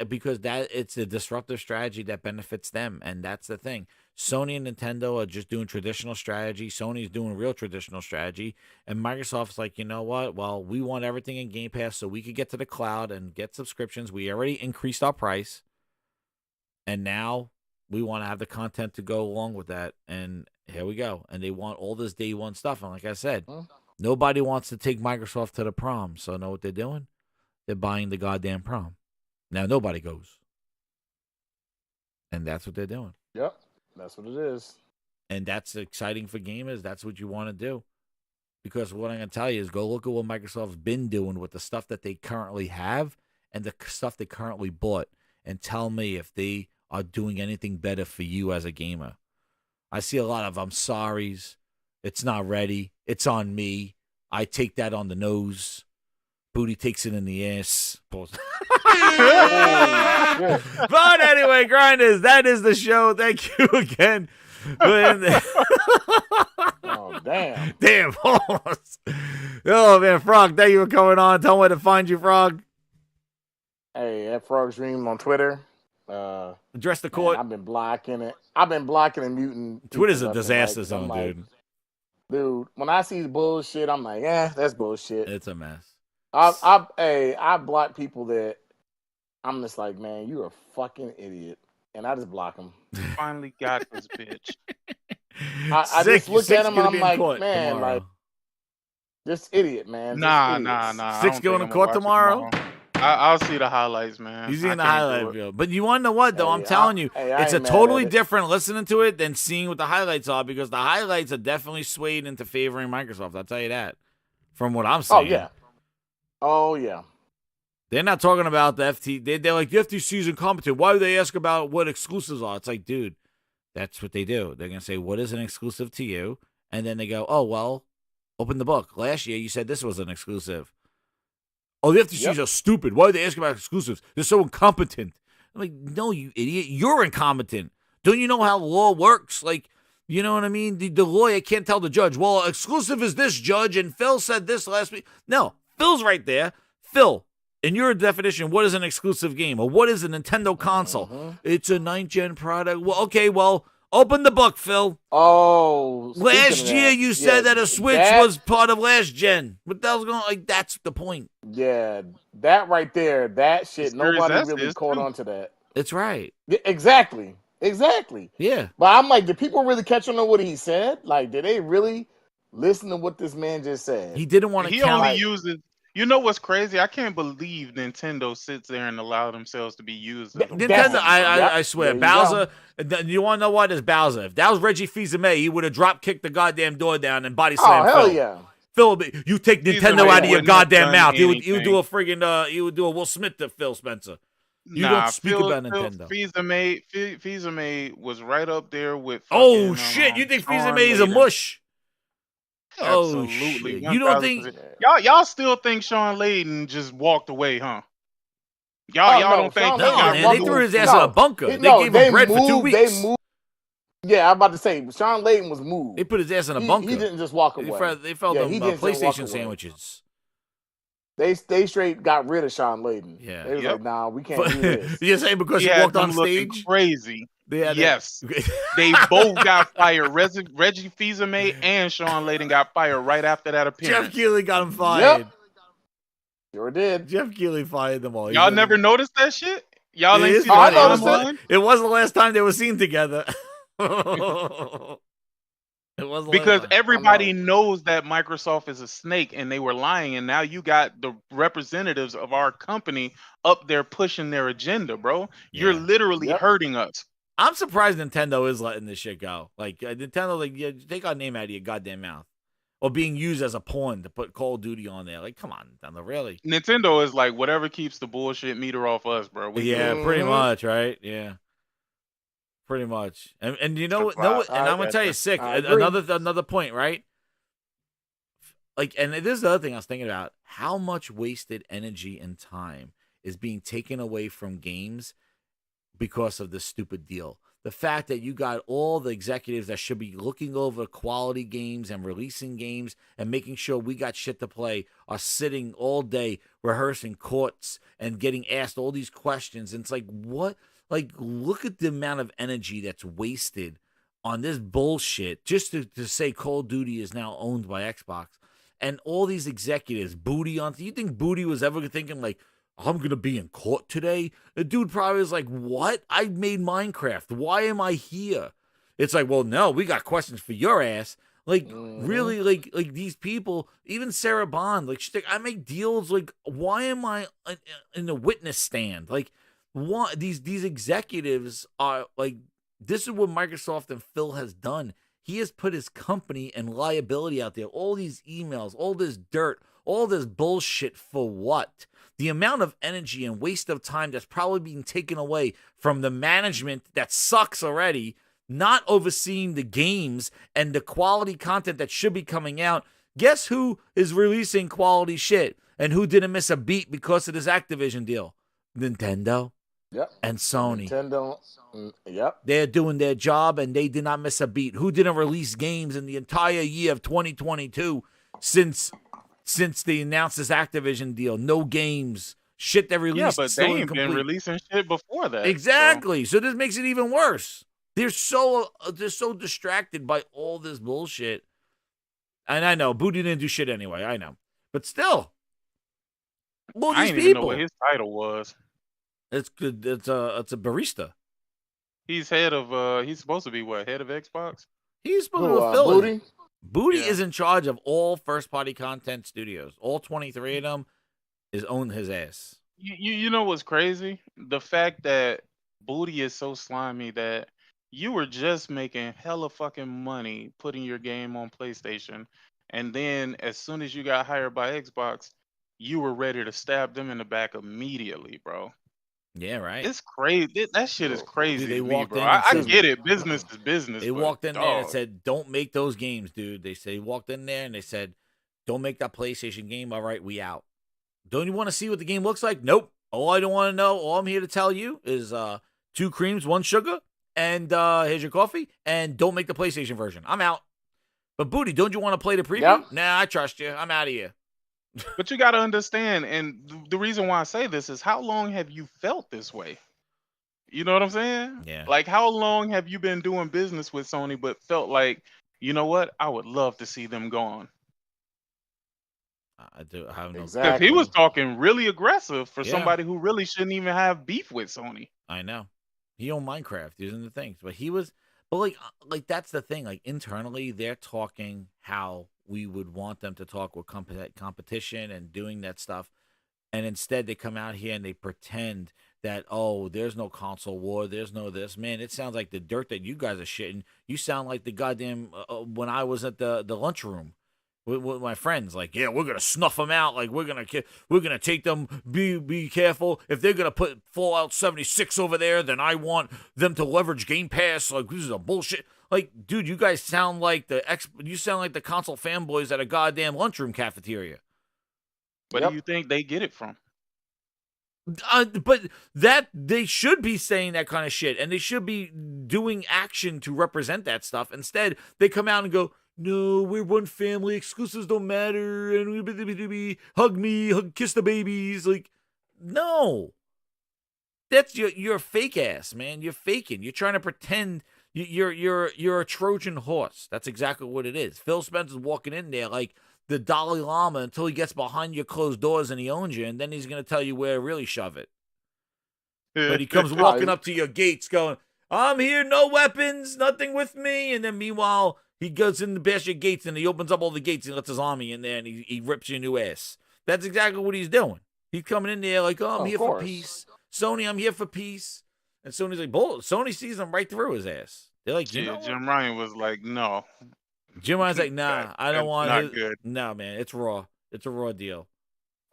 Because it's a disruptive strategy that benefits them, and that's the thing. Sony and Nintendo are just doing traditional strategy. Sony's doing real traditional strategy, and Microsoft's like, you know what? Well, we want everything in Game Pass so we could get to the cloud and get subscriptions. We already increased our price, and now we want to have the content to go along with that. And here we go. And they want all this day one stuff. And like I said, nobody wants to take Microsoft to the prom. So know what they're doing? They're buying the goddamn prom. Now nobody goes. And that's what they're doing. Yep. That's what it is. And that's exciting for gamers. That's what you want to do. Because what I'm going to tell you is go look at what Microsoft's been doing with the stuff that they currently have and the stuff they currently bought. And tell me if they are doing anything better for you as a gamer. I see a lot of I'm sorry's. It's not ready. It's on me. I take that on the nose. Booty takes it in the ass. But anyway, Grinders, that is the show. Thank you again. Oh, damn. Damn. Oh, man, Frog, thank you for coming on. Tell me where to find you, Frog. Hey, at Frog's Dream on Twitter. Address the court. I've been blocking it. I've been blocking and muting. Twitter's a disaster zone, dude. Dude, when I see bullshit, I'm like, that's bullshit. It's a mess. I block people that I'm just like, man, you're a fucking idiot, and I just block them. Finally got this bitch. I just look at him and I'm like, man, like this idiot, man. Nah. Six going to court tomorrow. I'll see the highlights, man. He's in the highlight video. But you want to know what, though? I'm telling you, it's a totally different listening to it than seeing what the highlights are, because the highlights are definitely swayed into favoring Microsoft. I'll tell you that from what I'm seeing. Oh, yeah. They're not talking about the FTC. They're like, the FTC is incompetent. Why would they ask about what exclusives are? It's like, dude, that's what they do. They're going to say, what is an exclusive to you? And then they go, oh, well, open the book. Last year, you said this was an exclusive. Oh, the FTCs are stupid. Why would they ask about exclusives? They're so incompetent. I'm like, no, you idiot. You're incompetent. Don't you know how law works? Like, you know what I mean? The lawyer can't tell the judge, well, exclusive is this, judge, and Phil said this last week. No, Phil's right there. Phil, in your definition, what is an exclusive game? Or what is a Nintendo console? It's a 9th-gen product. Well, okay, well, open the book, Phil. Oh, last year you said that a Switch was part of last gen. What the hell's going on? Like, that's the point. Yeah, that right there, that shit, nobody really caught on to that. It's right. Exactly. Yeah. But I'm like, did people really catch on to what he said? Like, did they really listen to what this man just said? He didn't want to count. Only uses. You know what's crazy? I can't believe Nintendo sits there and allow themselves to be used. Nintendo, I swear, Bowser. You want to know what is Bowser? If that was Reggie Fils-Aimé, he would have drop kicked the goddamn door down and body slammed Phil. Oh hell yeah! Phil, you take Nintendo out of your goddamn mouth. He would do a friggin' he would do a Will Smith to Phil Spencer. You don't speak about Nintendo. Fils-Aimé was right up there with. Oh shit! You think Fils-Aimé is a mush? Absolutely. Oh, you don't think y'all still think Sean Layden just walked away, huh? Y'all don't think they threw his ass in a bunker. They gave him bread for 2 weeks. They moved. Yeah, I'm about to say Sean Layden was moved. They put his ass in a bunker. He didn't just walk away. They felt them PlayStation sandwiches. They straight got rid of Sean Layden. Yeah, they was like, nah, we can't do this. You're saying because he walked on stage? Crazy. Yes, they both got fired. Reggie Fils-Aimé and Sean Layden got fired right after that appearance. Jeff Keighley got him fired. Yep. Sure did. Jeff Keighley fired them all. Y'all never noticed that shit? Y'all ain't seen I noticed it. It wasn't the last time they were seen together. It wasn't because everybody knows that Microsoft is a snake and they were lying, and now you got the representatives of our company up there pushing their agenda, bro. You're literally hurting us. I'm surprised Nintendo is letting this shit go. Like Nintendo, like take our name out of your goddamn mouth, or being used as a pawn to put Call of Duty on there. Like, come on, Nintendo, really? Nintendo is like whatever keeps the bullshit meter off us, bro. Pretty much, right? Yeah. Pretty much. And you know what? Wow, And I'm gonna tell you, sick. Another point, right? Like, and this is the other thing I was thinking about: how much wasted energy and time is being taken away from games because of this stupid deal. The fact that you got all the executives that should be looking over quality games and releasing games and making sure we got shit to play are sitting all day rehearsing courts and getting asked all these questions. And it's like, what? Like, look at the amount of energy that's wasted on this bullshit just to say Call of Duty is now owned by Xbox. And all these executives, Booty on. You think Booty was ever thinking, like, I'm going to be in court today? The dude probably was like, what? I made Minecraft. Why am I here? It's like, well, no, we got questions for your ass. Like, really, like these people, even Sarah Bond, like, she's like, I make deals. Like, why am I in the witness stand? Like, what? These executives are like, this is what Microsoft and Phil has done. He has put his company and liability out there. All these emails, all this dirt, all this bullshit for what? The amount of energy and waste of time that's probably being taken away from the management that sucks already, not overseeing the games and the quality content that should be coming out. Guess who is releasing quality shit and who didn't miss a beat because of this Activision deal? Nintendo. Yep. And Sony. Nintendo. Yep. They're doing their job and they did not miss a beat. Who didn't release games in the entire year of 2022 since they announced this Activision deal? No games. Shit that released. Yeah, but they ain't been releasing shit before that. Exactly. So this makes it even worse. They're so distracted by all this bullshit. And I know Booty didn't do shit anyway. I know, but still, well, these I didn't people. even know what his title was. It's good. It's a barista. He's head of. He's supposed to be what? Head of Xbox. He's supposed to fill Booty. Booty is in charge of all first-party content studios. All 23 of them is owned his ass. You know what's crazy? The fact that Booty is so slimy that you were just making hella fucking money putting your game on PlayStation, and then as soon as you got hired by Xbox, you were ready to stab them in the back immediately, bro. Yeah, right. It's crazy. That shit is crazy. They to walked me, bro. in and I said- get it. Business is business. They but, walked in there and dog. said, "Don't make those games, dude." They walked in there and they said, "Don't make that PlayStation game." All right, we out. Don't you want to see what the game looks like? Nope. All I don't want to know. All I'm here to tell you is 2 creams, 1 sugar, and here's your coffee. And don't make the PlayStation version. I'm out. But Booty, don't you want to play the preview? Yep. Nah, I trust you. I'm out of here. But you got to understand, and the reason why I say this is, how long have you felt this way? You know what I'm saying? Yeah. Like, how long have you been doing business with Sony but felt like, you know what? I would love to see them gone. I do. I have no. Because he was talking really aggressive for Yeah. somebody who really shouldn't even have beef with Sony. I know. He owned Minecraft using the things, but he was, but like that's the thing. Like internally, they're talking how we would want them to talk with competition and doing that stuff, and instead they come out here and they pretend that, oh, there's no console war, there's no this. Man, it sounds like the dirt that you guys are shitting. You sound like the goddamn when I was at the lunchroom with my friends, like, yeah, we're gonna snuff them out, like we're gonna take them. Be careful if they're gonna put Fallout 76 over there, then I want them to leverage Game Pass. Like, this is a bullshit. Like, dude, you guys sound like the console fanboys at a goddamn lunchroom cafeteria. Where do you think they get it from? But that they should be saying that kind of shit, and they should be doing action to represent that stuff. Instead, they come out and go, "No, we're one family. Exclusives don't matter." And we hug me, kiss the babies. Like, no, that's you're a fake ass, man. You're faking. You're trying to pretend you're a Trojan horse. That's exactly what it is. Phil Spencer's walking in there like the Dalai Lama until he gets behind your closed doors and he owns you, and then he's gonna tell you where to really shove it. But he comes walking up to your gates, going, "I'm here, no weapons, nothing with me," and then meanwhile, he goes in to bash your gates, and he opens up all the gates and lets his army in there, and he rips your new ass. That's exactly what he's doing. He's coming in there like, "Oh, I'm here for peace. Sony, I'm here for peace." And Sony's like, "Bull." Sony sees him right through his ass. They're like, Yeah, Jim Ryan was like, no. Jim Ryan's like, "Nah, I don't want not it. good. No, man, it's raw. It's a raw deal."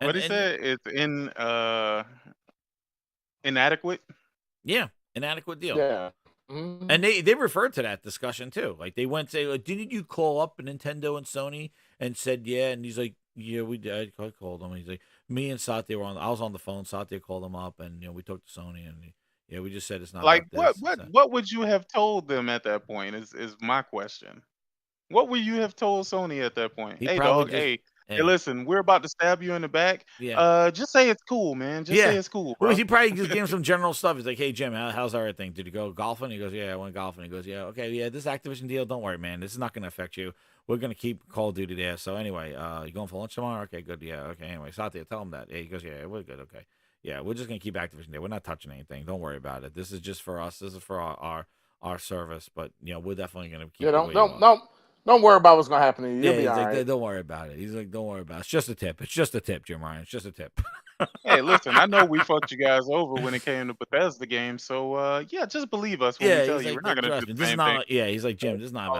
What he said? It's inadequate. Yeah, inadequate deal. Yeah. And they referred to that discussion too. Like they went say, like, didn't you call up Nintendo and Sony and said yeah? And he's like, yeah, we did. I called them. He's like, me and Satya were on. I was on the phone. Satya called them up, and we talked to Sony, and yeah, we just said it's not Like about this. what would you have told them at that point? Is my question. What would you have told Sony at that point? He Hey probably dog, just- hey, yeah. listen, we're about to stab you in the back. Yeah. Just say it's cool, man. Just say it's cool, bro. Well, he probably just gave him some general stuff. He's like, hey, Jim, how's everything? Did you go golfing? He goes, yeah, I went golfing. He goes, yeah, okay, yeah, this Activision deal, don't worry, man. This is not going to affect you. We're going to keep Call of Duty there. So anyway, you going for lunch tomorrow? Okay, good. Yeah, okay. Anyway, Satya, tell him that. Yeah, he goes, yeah, we're good. Okay. Yeah, we're just going to keep Activision there. We're not touching anything. Don't worry about it. This is just for us. This is for our service. But, we're definitely going to keep Don't worry about what's gonna happen to you. Yeah, You'll be he's all like, right. don't worry about it. He's like, don't worry about it. It's just a tip. It's just a tip, Jim Ryan. It's just a tip. Hey, listen, I know we fucked you guys over when it came to Bethesda games, so yeah, just believe us when we tell he's you like, we're not gonna trust do me, the this is same not. thing. Yeah, he's like, Jim, this is not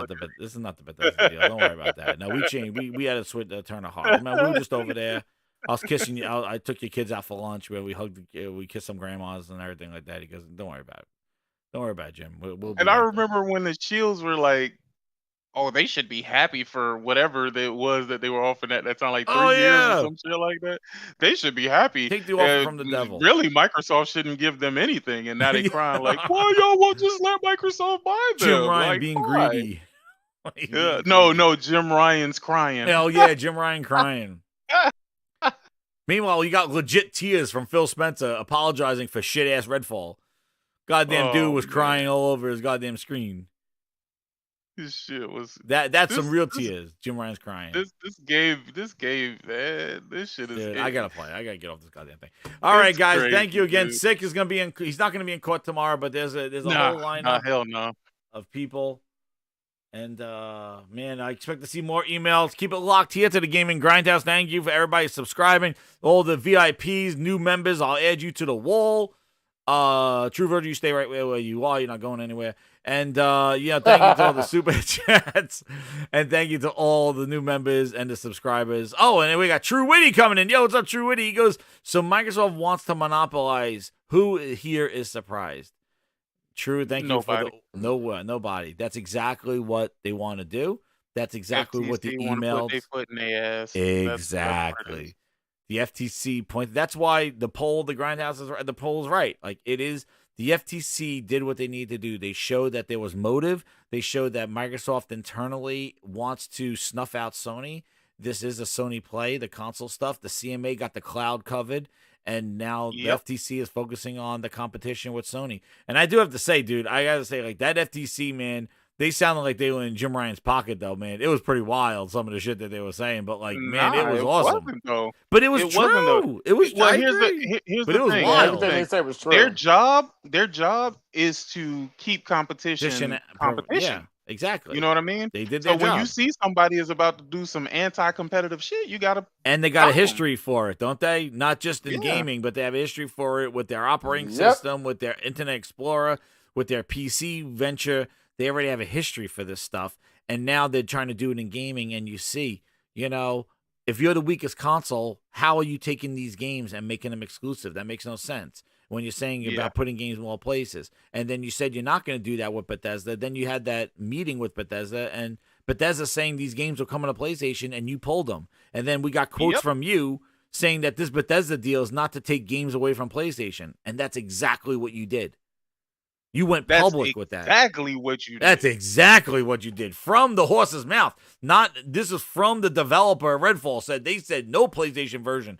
the Bethesda deal. Don't worry about that. No, we changed. We had to switch turn of heart. Man, we were just over there. I was kissing you. I took your kids out for lunch where we hugged, we kissed some grandmas and everything like that. He goes, don't worry about it. Don't worry about it, Jim. We'll be And I right remember when the Shields were like, oh, they should be happy for whatever that was that they were offering at that time, like 3 years yeah. or some shit like that. They should be happy. Take the offer from the devil. Really, Microsoft shouldn't give them anything, and now they crying like, why y'all won't just let Microsoft buy them? Jim Ryan Like, being why? greedy. Yeah, no, Jim Ryan's crying. Hell yeah, Jim Ryan crying. Meanwhile, you got legit tears from Phil Spencer apologizing for shit ass Redfall. Goddamn dude was crying all over his goddamn screen. This shit was that's some real tears. Jim Ryan's crying. This shit is. Dude, I gotta play. I gotta get off this goddamn thing. All right, guys. crazy, Thank you again. dude. Sick is gonna be in. He's not gonna be in court tomorrow, but there's a whole lineup. Hell no. Of people. And man, I expect to see more emails. Keep it locked here to the Gaming Grindhouse. Thank you for everybody subscribing. All the VIPs, new members, I'll add you to the wall. True Virgin, you stay right where you are. You're not going anywhere. And thank you to all the super chats. And thank you to all the new members and the subscribers. Oh, and then we got True Witty coming in. Yo, what's up, True Witty? He goes, so Microsoft wants to monopolize. Who here is surprised? True, thank you for nobody. That's exactly what they want to do. That's exactly what the FTC wanna emails. put their foot in their ass. Exactly. The FTC point. That's why the poll, the Grindhouse is right. The poll is right. Like it is. The FTC did what they need to do. They showed that there was motive. They showed that Microsoft internally wants to snuff out Sony. This is a Sony play, the console stuff. The CMA got the cloud covered. And now the FTC is focusing on the competition with Sony. And I do have to say, dude, I got to say, like, that FTC, man, they sounded like they were in Jim Ryan's pocket, though, man. It was pretty wild, some of the shit that they were saying. But, like, man, it was awesome. Wasn't, though. But it was true. It was well, true. Here's But the it was thing. wild. Everything they said was true. Their job is to keep competition. Yeah, exactly. You know what I mean? They did their So when job. you see somebody is about to do some anti-competitive shit, you gotta. And they got a history for it, don't they? Not just in gaming, but they have a history for it with their operating system, with their Internet Explorer, with their PC venture. They already have a history for this stuff. And now they're trying to do it in gaming. And you see, if you're the weakest console, how are you taking these games and making them exclusive? That makes no sense. When you're saying about putting games in all places. And then you said you're not going to do that with Bethesda. Then you had that meeting with Bethesda, and Bethesda saying these games will come on a PlayStation, and you pulled them. And then we got quotes from you saying that this Bethesda deal is not to take games away from PlayStation. And that's exactly what you did. You went public with that. Exactly what you did. That's exactly what you did. From the horse's mouth. This is from the developer. Redfall they said no PlayStation version.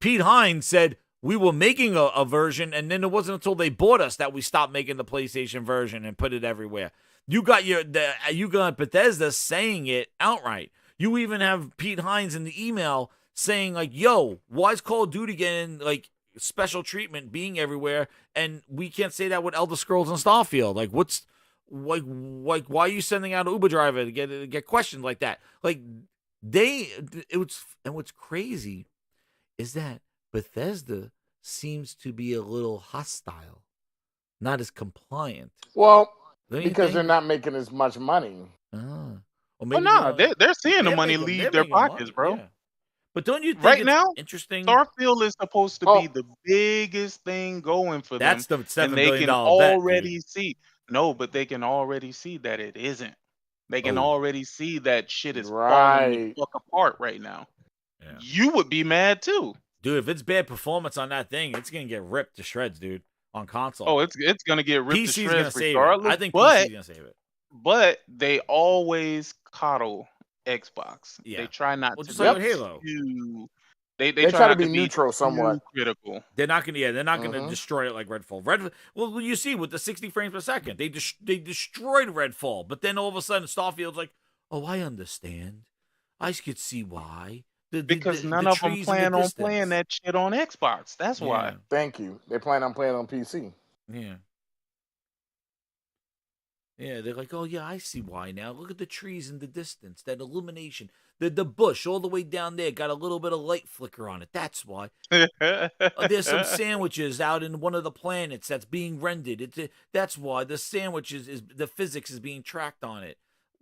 Pete Hines said, we were making a version, and then it wasn't until they bought us that we stopped making the PlayStation version and put it everywhere. You got Bethesda saying it outright. You even have Pete Hines in the email saying, like, yo, why is Call of Duty getting, like, special treatment being everywhere, and we can't say that with Elder Scrolls and Starfield? Like, why are you sending out an Uber driver to get questioned like that? Like, what's crazy is that Bethesda seems to be a little hostile, not as compliant. Well, because they're not making as much money. They're seeing the money leave their pockets, bro. Yeah. But don't you think right it's now, interesting? Starfield is supposed to be the biggest thing going for them. That's the $7 and they billion can bet, already see. No, but they can already see that it isn't. They can Oh. already see that shit is falling Right. the fuck apart right now. Yeah. You would be mad too. Dude, if it's bad performance on that thing, it's gonna get ripped to shreds, dude, on console. Oh, it's gonna get ripped to PC's shreds gonna save it. regardless. I think but, PC's gonna save it. But they always coddle Xbox. Yeah. They try not Well, to just be like with Halo. too. They They try try to not be neutral somewhat. too critical. They're not gonna. Yeah, they're not gonna Mhm. destroy it like Redfall. Well, you see with the 60 frames per second, they destroyed Redfall, but then all of a sudden Starfield's like, oh, I understand. I could see why. Because none the of them trees in the plan on distance. playing that shit on Xbox. That's why. Yeah. Thank you. They plan on playing on PC. Yeah. Yeah, they're like, oh yeah, I see why now. Look at the trees in the distance, that illumination. The bush all the way down there got a little bit of light flicker on it. That's why. There's some sandwiches out in one of the planets that's being rendered. That's why the sandwiches is the physics is being tracked on it.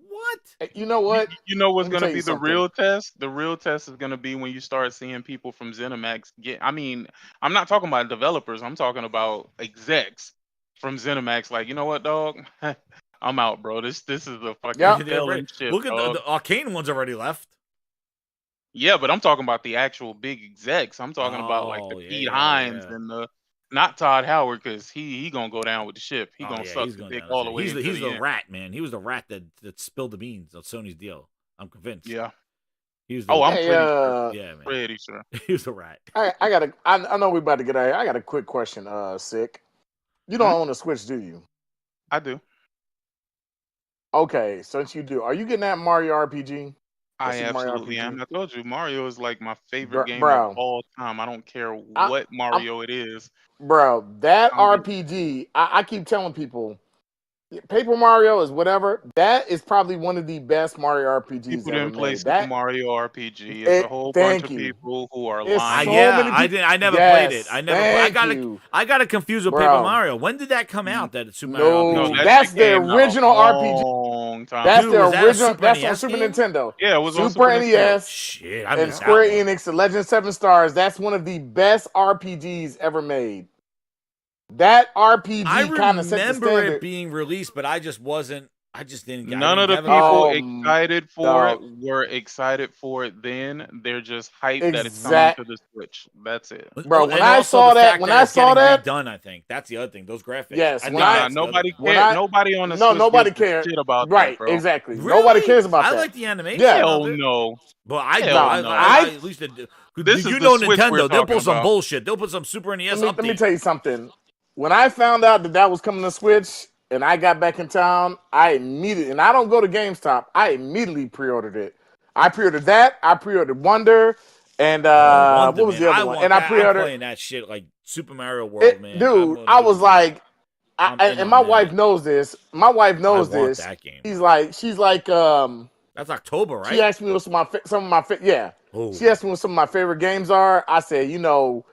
What? You know what? You know what's Let me gonna tell be you the something. real test? The real test is gonna be when you start seeing people from ZeniMax get. I mean, I'm not talking about developers. I'm talking about execs from ZeniMax. Like, you know what, dog? I'm out, bro. This is the fucking Yeah. failing shit. Look at dog. the Arcane one's already left. Yeah, but I'm talking about the actual big execs. I'm talking about like the Oh, yeah, Pete yeah, Hines yeah. and the not Todd Howard, because he gonna go down with the ship. He Oh, gonna yeah, suck he's the going dick down all the the way. He's into the end. rat, man. He was the rat that spilled the beans on Sony's deal. I'm convinced. Yeah. He was the Oh, I'm Hey, pretty sure. yeah, man. Pretty sure. He was a rat. I know we're about to get out of here. I got a quick question, Sick. You don't own a Switch, do you? I do. Okay, since you do, are you getting that Mario RPG? I Super Mario absolutely RPG? am. I told you, Mario is like my favorite game Bro. of all time. I don't care what Mario it is. Bro, that I'm RPG, I keep telling people, Paper Mario is whatever. That is probably one of the best Mario RPGs People ever didn't play made. Super That Mario RPG. It's a whole bunch of people who are It's lying. so Yeah, many I people- didn't. I never Yes, played it. I never. thank I got it confused with Bro. Paper Mario. When did that come out? That Super Mario No, RPG? that's shit the came out a original RPG. long time That's Dude, the was that a original. Super That's on NES Super game? Nintendo. Yeah, it was on Super Super NES. Shit, I And missed Square that one. Enix, The Legend of Seven Stars. That's one of the best RPGs ever made. That RPG I kind of set the remember standard. it being released, but I just wasn't. I just didn't. None of the have it. people excited for dog. it were excited for it then. They're just hyped that it's coming to the Switch. That's it. Bro, And when I also saw the that, fact when that I it's saw getting that, redone, I think that's the other thing. Those graphics. Yes, I when think I- that's the other Nobody thing. cares. Nobody on the no, Switch nobody gives a cares. shit about Right, that, bro. exactly. Really? Nobody cares about I that. like the animation. Yeah. of Hell it. no. But I Hell don't. no. I at least This you is know the Switch we're Nintendo. They'll talking pull some about. bullshit. They'll put some Super NES Let me update. tell you something. When I found out that was coming to Switch and I got back in town, I immediately, and I don't go to GameStop, I immediately pre-ordered it. I pre-ordered that. I pre-ordered Wonder, and Wonder, what was man. the other I one? want And that. I I'm pre-ordered. playing that shit like Super Mario World, man. Dude, I'm I was like, I'm in and on my that. wife knows this. My wife knows I want this. that game. She's like, That's October, right? She asked me what some of my yeah. Oh. She asked me what some of my favorite games are. I said, you know,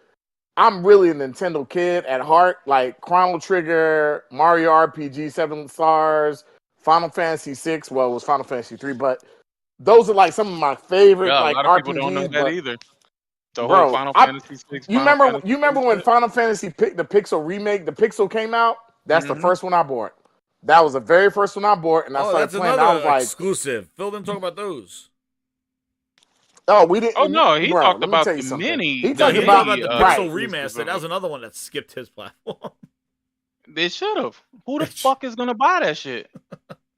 I'm really a Nintendo kid at heart. Like Chrono Trigger, Mario RPG, 7 Stars, Final Fantasy 6. Well, it was Final Fantasy 3, but those are like some of my favorite Yeah, a like lot of RPGs. people don't know that but, either. The bro, whole Final Fantasy 6. you remember when Final Fantasy the Pixel remake, the Pixel came out? That's the first one I bought. That was the very first one I bought, and I Oh, started that's playing. another I was like, exclusive. Phil didn't talk about those. oh, we didn't. Oh no, he bro, talked let me about tell you the something. mini. He the talked He mini, talked about the right. Pixel exclusive remaster. of That was it. another one that skipped his platform. They should have. Who the fuck is gonna buy that shit?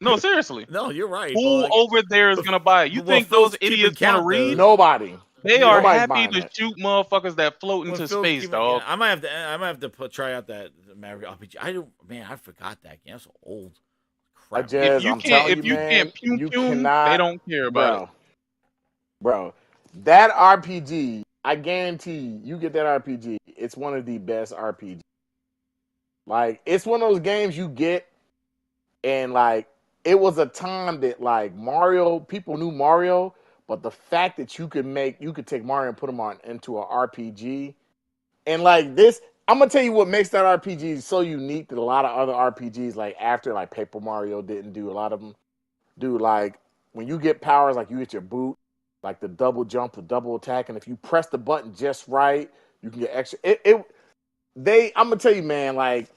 No, seriously. No, you're right. Who over there is gonna buy it? You well, think Phil's those keeping idiots gonna count, read? though. Nobody. They are Nobody's happy buying to that. shoot motherfuckers that float into Phil's space, keeping- dog. I might have to try out that Mario RPG. I forgot that game. That's old. Crap. Jazz, I'm telling If you, you man, can't pew you pew, cannot. they don't care about it. Bro, that RPG, I guarantee you get that RPG. It's one of the best RPGs. Like, it's one of those games you get, and like, it was a time that like Mario, people knew Mario, but the fact that you could take Mario and put him into an RPG, and like this, I'm gonna tell you what makes that RPG so unique that a lot of other RPGs, like after like Paper Mario didn't do, a lot of them do. Like when you get powers, like you get your boot, like the double jump, the double attack, and if you press the button just right, you can get extra. I'm gonna tell you, man, like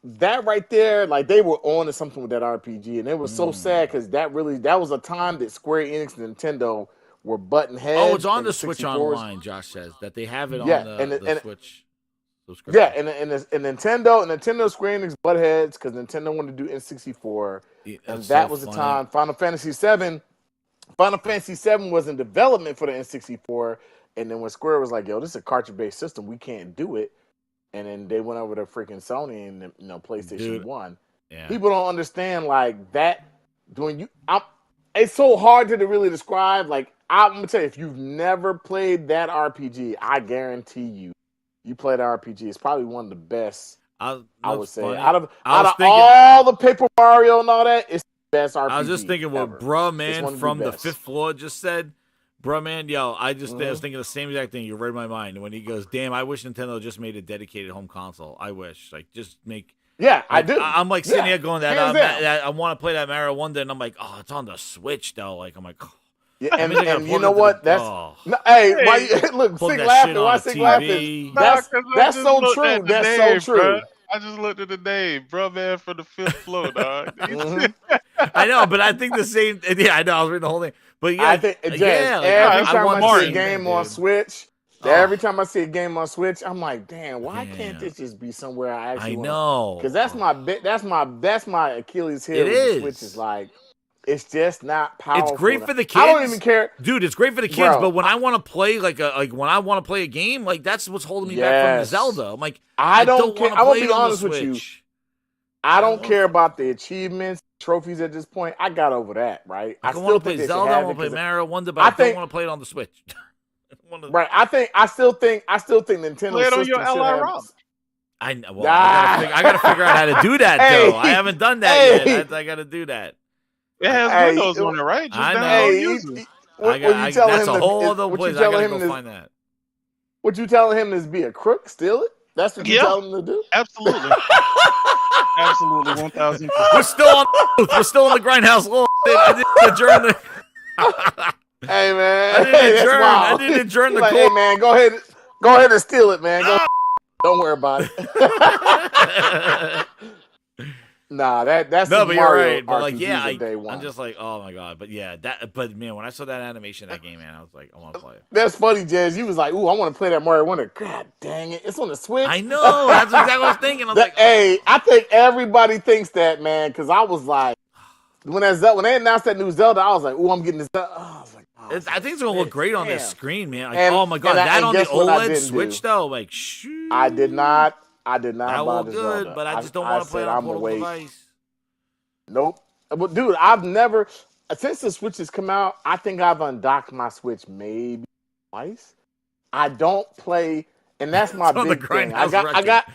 that right there, like they were on to something with that RPG, and it was so sad because that was a time that Square Enix and Nintendo were butting heads. Oh, it's on in the Switch 64s. Online. Josh says that they have it Yeah, on and the Switch. Yeah, and Nintendo Square Enix butt heads because Nintendo wanted to do N64, and that was the time Final Fantasy VII was in development for the N64, and then when Square was like, "Yo, this is a cartridge-based system, we can't do it," and then they went over to freaking Sony and PlayStation 1. Yeah. People don't understand like that. It's so hard to really describe. Like I'm gonna tell you, if you've never played that RPG, I guarantee you play the RPG. It's probably one of the best. I would say out of all the Paper Mario and all that, it's the best RPG. I was just thinking what bruh man from the best. fifth floor just said. Bruh man, yo, I was thinking the same exact thing. You read my mind when he goes, "Damn, I wish Nintendo just made a dedicated home console. I wish, like, just make." Yeah, like, I do. I'm like sitting here going that Hands I want to play that Mario Wonder, and I'm like, oh, it's on the Switch though. Like, I'm like, oh. Yeah, and you know what? That's hey, why you look sick laughing? Why sick laughing? That's so true. That's so true. Bro. I just looked at the name, bro, man, from the fifth floor, dog. I know, but I think the same. Yeah, I know. I was reading the whole thing, but yeah, I think every time I see a game on Switch, every time I see a game on Switch, I'm like, damn, why can't this just be somewhere I actually know? Because that's my Achilles heel. It is. The Switch is like. It's just not powerful. It's great for the kids. I don't even care, dude. It's great for the kids, but when I want to play when I want to play a game, like that's what's holding me back from the Zelda. I'm like, I don't care. I'm gonna be honest with you. I don't care about the achievements, trophies at this point. I got over that, right? I still want to play Zelda. I want to play Mario Wonder, but I don't want to play it on the Switch. Right? I still think Nintendo play it on your LR. I gotta figure out how to do that though. I haven't done that yet. I gotta do that. It has Windows on it, right? Just that's a whole other place. I gotta go find that. What you telling him is be a crook, steal it? That's what you telling him to do? Absolutely. Absolutely, 1,000%. We're still in the Grindhouse. I didn't adjourn the. Hey man, I didn't adjourn the court. Hey man, go ahead and steal it, man. Don't worry about it. Nah, that's no, but Mario you're right. But like, yeah, I'm just like, oh my god. But yeah, But man, when I saw that animation, that game, man, I was like, I want to play it. That's funny, Jazz. You was like, ooh, I want to play that Mario Wonder. God dang it, it's on the Switch. I know. That's exactly what I was thinking. I'm like, hey, I think everybody thinks that, man, because I was like, when they announced that new Zelda, I was like, ooh, I'm getting this. I was like, I think it's gonna look great on this screen, man. Like, oh my god, that on the OLED Switch though, like, shoot. I did not buy this good, Zelda. But I just don't want to play it on a portable device. Nope. But dude, I've never since the Switch has come out, I think I've undocked my Switch maybe twice. I don't play, and that's my big thing. I got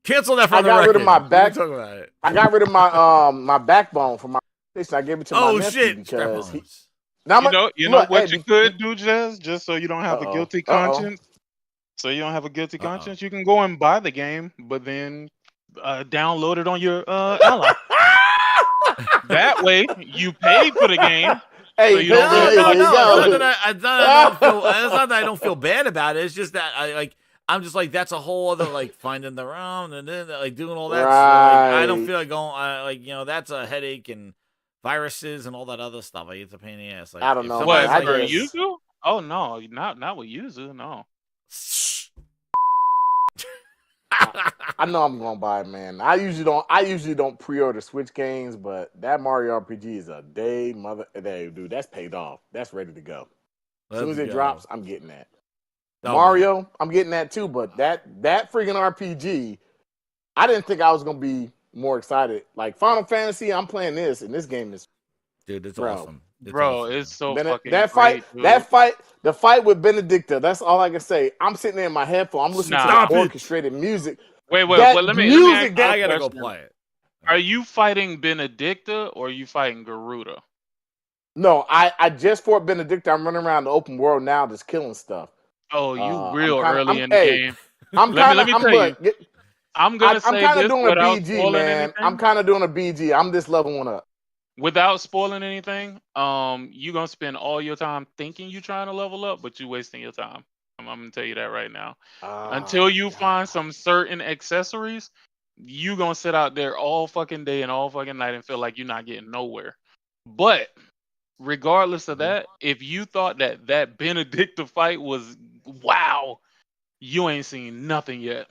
cancel that from the record. I got rid of my back. Talk about it. I got rid of my my backbone from my PlayStation. I gave it to my nephew because you know what you could do, Jez, just so you don't have a guilty conscience. So you don't have a guilty conscience. You can go and buy the game, but then download it on your Alot. That way, you paid for the game. Hey, so you don't it's not that I don't feel bad about it. It's just that I'm just like, that's a whole other like finding the ROM and then like doing all that. Right. So, I don't feel like going. That's a headache and viruses and all that other stuff. Like, it's a pain in the ass. Like, I don't know. What for Yuzu? Oh no, not with Yuzu. No. I know I'm gonna buy it, man. I usually don't pre-order Switch games, but that Mario RPG is a day, dude. That's paid off. That's ready to go. As soon as it drops, I'm getting that. Mario, I'm getting that too. But that freaking RPG, I didn't think I was gonna be more excited. Like Final Fantasy, I'm playing this, and this game is, dude, it's awesome. It's so fucking the fight with Benedicta. That's all I can say. I'm sitting there in my headphone. I'm listening to the orchestrated music. Wait. Let me I gotta go play it. Are you fighting Benedicta or are you fighting Garuda? No, I just fought Benedicta. I'm running around the open world now, just killing stuff. Oh, you early in the game. I'm kind of doing a BG, man. I'm kind of doing a BG. I'm this level 1 up. Without spoiling anything, you're gonna spend all your time thinking you're trying to level up, but you're wasting your time. I'm gonna tell you that right now. Until you find some certain accessories, you gonna sit out there all fucking day and all fucking night and feel like you're not getting nowhere. But regardless of that, if you thought that that Benedicta fight was wow, you ain't seen nothing yet.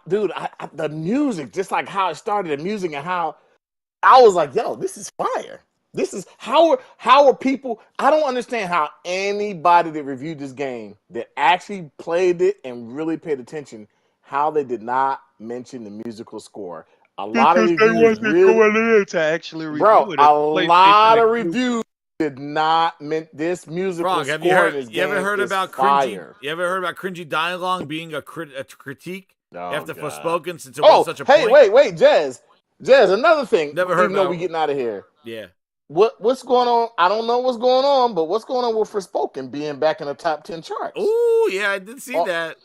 The music, just like how it started, the music and how I was like, yo, this is fire. This is how are people? I don't understand how anybody that reviewed this game that actually played it and really paid attention, how they did not mention the musical score. A lot of reviews going in to actually review bro, it. a lot of reviews did not meant this musical Frog, score. have you heard? In this You ever game heard is about fire. cringy? You ever heard about cringy dialogue being a critique after God. Forspoken? Since it was such a point. Wait, Jazz, another thing. Never heard even though about we getting out of here. Yeah. What's going on? I don't know what's going on, but what's going on with Forspoken being back in the top 10 charts? Oh, yeah, I did see that.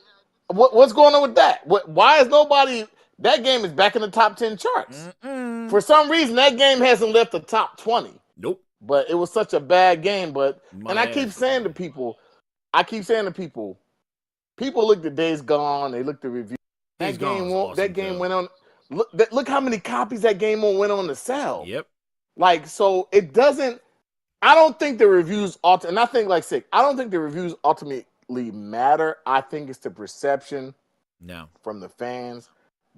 What's going on with that? Why is nobody? That game is back in the top 10 charts. For some reason, that game hasn't left the top 20. Nope. But it was such a bad game. And I ass. keep saying to people, people look at Days Gone, they look at reviews. Days Gone's That game awesome, went on. Look how many copies that game went on to sell. Yep. Like, so it doesn't. I don't think the reviews and I think I don't think the reviews ultimately matter. I think it's the perception. No. From the fans.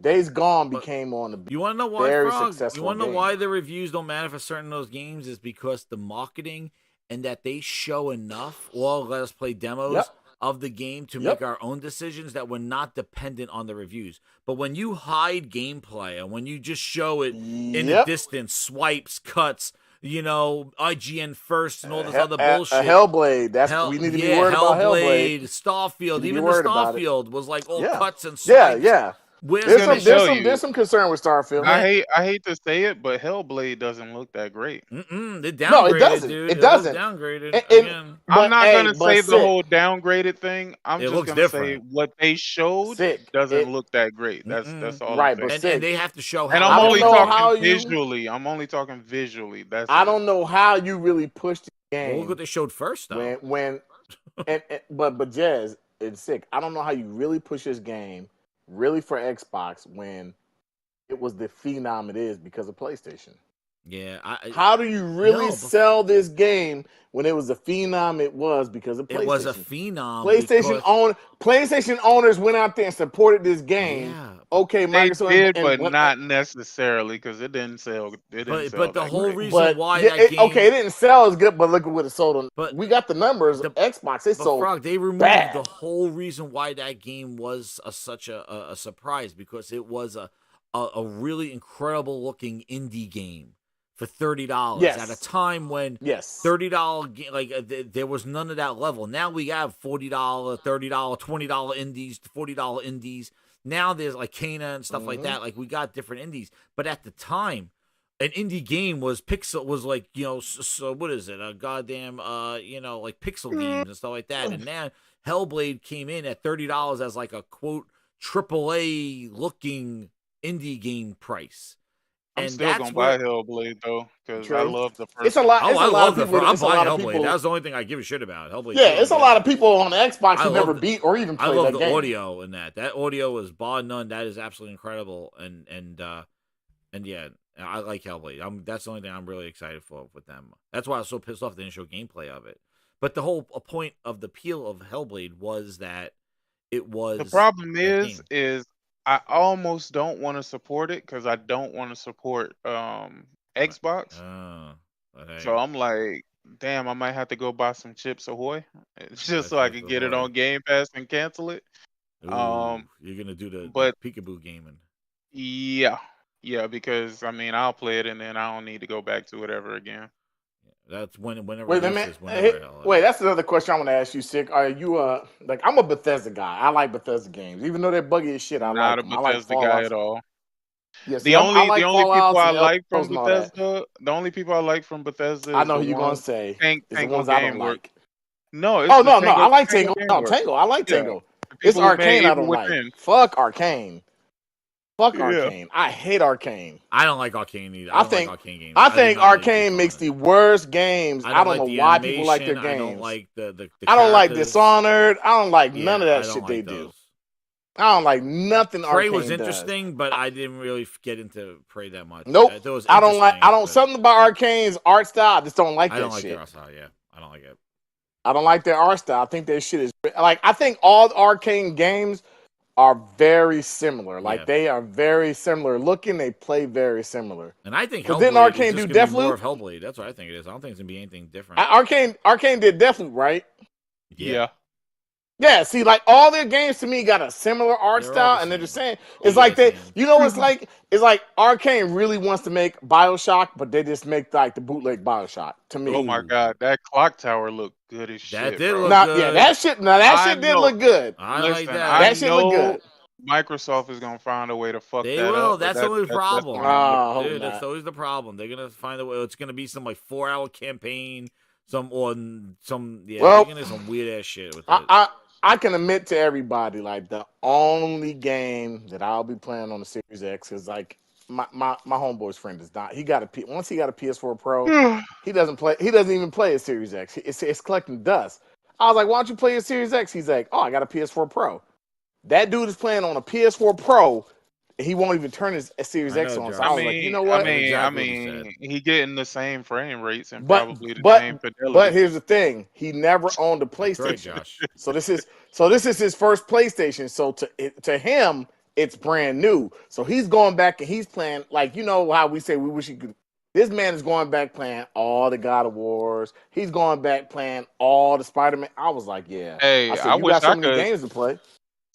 Days Gone became on the You want to know why, very Frog? successful You want to know game. why the reviews don't matter for certain of those games is because the marketing and that they show enough or let us play demos of the game to make our own decisions that we're not dependent on the reviews. But when you hide gameplay and when you just show it in the distance, swipes, cuts, IGN first and all this other bullshit. Hellblade. We need to be worried about Hellblade. Starfield. Even the Starfield was like all cuts and swipes. Yeah. There's some concern with Starfield. I hate to say it, but Hellblade doesn't look that great. They downgraded, no, it doesn't. Dude. It doesn't. Downgraded. I'm not gonna say the whole downgraded thing. I'm just gonna say what they showed doesn't look that great. That's all. Right, I'm but saying. and they have to show. And I'm only talking visually. I'm only talking visually. I don't know how you really pushed the game. Well, look what they showed first, though. But Jazz, it's sick. I don't know how you really push this game. Really for Xbox when it was the phenom it is because of PlayStation. Yeah. How do you really sell this game when it was the phenom it was because of PlayStation? It was a phenom. PlayStation owners went out there and supported this game. Yeah. Okay, Microsoft did, but not necessarily because it didn't sell. But the whole reason why that game... Okay, it didn't sell as good, but look at what it sold on. But we got the numbers. Xbox, it sold Frog, they removed the whole reason why that game was such a surprise because it was a really incredible looking indie game for $30 at a time when $30 there was none of that level. Now we have $40, $30, $20 indies, $40 indies. Now there's like Kana and stuff like that. Like we got different indies, but at the time, an indie game was like so what is it? A goddamn like pixel games and stuff like that. And now Hellblade came in at $30 as like a quote AAA looking indie game price. I'm still gonna buy Hellblade though because I love the first. It's a lot. I love the people. I'm buying Hellblade. That's the only thing I give a shit about. Hellblade. Yeah, it's a lot of people on the Xbox who never beat or even played that game. I love the audio in that. That audio is bar none. That is absolutely incredible. And yeah, I like Hellblade. That's the only thing I'm really excited for with them. That's why I was so pissed off they didn't show gameplay of it. But the whole point of the appeal of Hellblade was that it was. The problem is I almost don't want to support it because I don't want to support Xbox. So I'm like, damn, I might have to go buy some Chips Ahoy just so I can get it on Game Pass and cancel it. Ooh, you're gonna do the peekaboo gaming. Yeah, because I mean I'll play it and then I don't need to go back to it ever again. That's whenever. Wait a minute. Wait, that's another question I want to ask you, Sick. Are you like I'm a Bethesda guy. I like Bethesda games, even though they're buggy as shit. I'm not a Bethesda guy at all. Yes, the only people I like from Bethesda, the only people I like from Bethesda. I know who you're gonna say. Tango the ones I don't like. No, no, I like Tango. No, Tango. I like Tango. It's Arcane. I don't like. Fuck Arcane. Fuck Arcane. I hate Arcane. I don't like Arcane either. I think like Arcane games. I think Arcane makes the worst games. I don't know why people like their games. I don't like the I don't like Dishonored. I don't like none of that shit they do. I don't like nothing. Prey Arcane was does. interesting, but I didn't really get into Prey that much. Nope. It was I don't like. interesting, I don't. but Something about Arcane's art style. I just don't like I that don't like shit. their art style. Yeah, I don't like it. I don't like their art style. I think their shit is like. I think all the Arcane games are very similar. Like they are very similar looking. They play very similar. And I think Because Hellblade didn't Arcane is just do gonna be more Deathloop? of Hellblade. That's what I think it is. I don't think it's gonna be anything different. Arcane did Deathloop, right? Yeah. Yeah, see, like all their games to me got a similar art They're all style, the and they're just saying All it's the like they, same. you know, it's like Arcane really wants to make BioShock, but they just make like the bootleg BioShock. To me, Oh my god, that clock tower looked good as shit. That did bro. look now, good. yeah, that shit did know- look good. I Listen, like that. That shit look good. Microsoft is gonna find a way to fuck They that will. up. but That's the only problem. hope Dude, that's not. always the problem. They're gonna find a way. It's gonna be some like 4-hour campaign. Some yeah. Well, They're gonna do some weird ass shit with it. I can admit to everybody, like the only game that I'll be playing on the Series X is like my homeboy's friend is not. He got once he got a PS4 Pro, he doesn't even play a Series X. It's collecting dust. I was like, why don't you play a Series X? He's like, oh, I got a PS4 Pro. That dude is playing on a PS4 Pro. And he won't even turn his Series X on. So I was like, you know what? I mean, he getting the same frame rates and But probably the but same fidelity. but here's the thing: he never owned a PlayStation. Josh. So this is his first PlayStation. So to him, it's brand new. So he's going back and he's playing like you know how we say we wish he could. This man is going back playing all the God of Wars. He's going back playing all the Spider-Man. I was like, yeah. Hey, I said, I you wish got so I many could- games to play.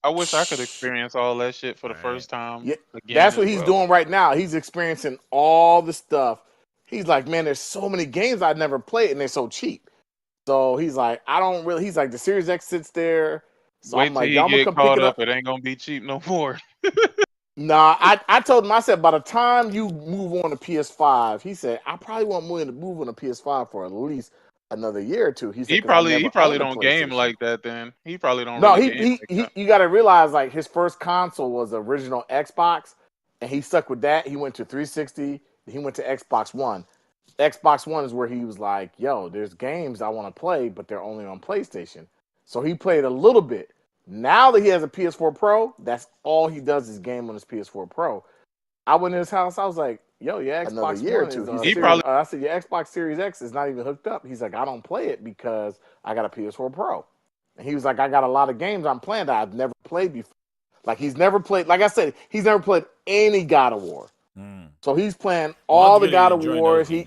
I wish I could experience all that shit for the first time. Yeah, again that's what as he's well. doing right now. He's experiencing all the stuff. He's like, man, there's so many games I've never played, and they're so cheap. So he's like, he's like, the Series X sits there. So Wait I'm till like, you I'm gonna get come caught pick it up. up. It ain't gonna be cheap no more. Nah, I told him, I said, by the time you move on to PS5, he said, I probably won't move on to PS5 for at least another year or two. He said, He 'cause I probably never owned a don't game PlayStation. like that. Then he probably don't. No, really game like that. you got to realize like his first console was the original Xbox, and he stuck with that. He went to 360. He went to Xbox One. Xbox One is where he was like, "Yo, there's games I want to play, but they're only on PlayStation." So he played a little bit. Now that he has a PS4 Pro, that's all he does is game on his PS4 Pro. I went in his house. I was like, "Yo, your Xbox year or One two, is, he probably- I said, your Xbox Series X is not even hooked up." He's like, "I don't play it because I got a PS4 Pro." And he was like, "I got a lot of games I'm playing that I've never played before." Like he's never played. Like I said, he's never played any God of War. So he's playing all the God of Wars. He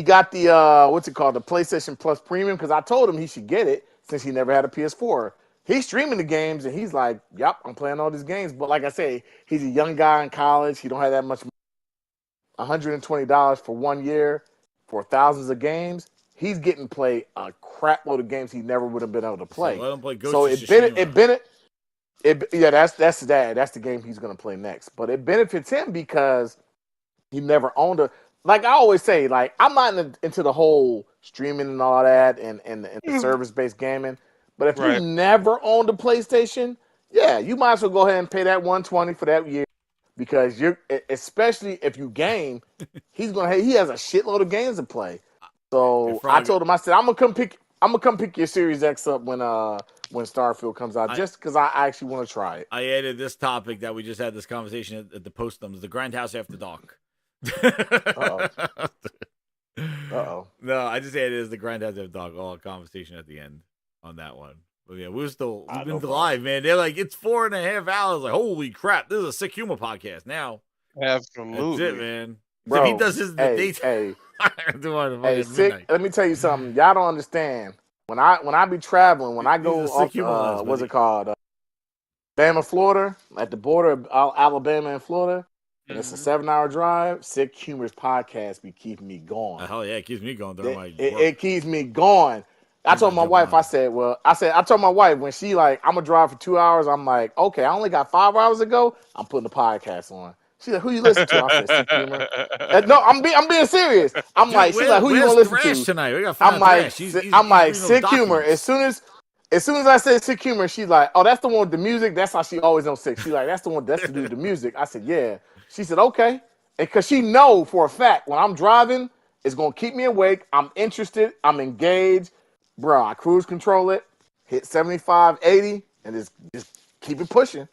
got the what's it called, the PlayStation Plus Premium, because I told him he should get it since he never had a PS4. He's streaming the games and he's like, "Yep, I'm playing all these games." But like I say, he's a young guy in college. He don't have that much money. $120 for 1 year for thousands of games. He's getting play a crap load of games he never would have been able to play. So let him play Ghost So of that's the game he's gonna play next. But it benefits him because he never owned a. Like I always say, like I'm not into the whole streaming and all that and the service-based gaming. But if you never owned a PlayStation, yeah, you might as well go ahead and pay that $120 for that year because especially if you game, he has a shitload of games to play. So I told him, I said, I'm gonna come pick your Series X up when Starfield comes out, just because I actually want to try it. I added this topic that we just had this conversation at the postums, the Grindhouse After Dark. Uh-oh. No, I just added it as the Grindhouse After Dark, all conversation at the end on that one. But yeah, we've been live, man. They're like, it's 4.5 hours. Like, holy crap, this is a sick humor podcast now. Absolutely. That's it, man. Bro, If he does his hey, sick. Let me tell you something. Y'all don't understand. When I be traveling, when I go off, what's it called? Bama, Florida, at the border of Alabama and Florida, and it's a 7-hour drive. Sick Humor's podcast be keeping me going. Hell yeah, it keeps me going during my it keeps me going. I told my wife, I told my wife when she like, I'm gonna drive for 2 hours. I'm like, okay, I only got 5 hours to go. I'm putting the podcast on. She's like, who you listen to? I said, Sick Humor. No, I'm being serious. I'm like, she's like, who you gonna listen to tonight? We got I'm like, Thrash. Sick Humor. As soon as I said Sick Humor, she's like, oh, that's the one with the music. That's how she always knows Sick. She's like, that's the one that's to do with the music. I said, yeah. She said, okay. And because she know for a fact when I'm driving, it's gonna keep me awake. I'm interested. I'm engaged. Bro, I cruise control it, hit 75, 80, and just keep it pushing.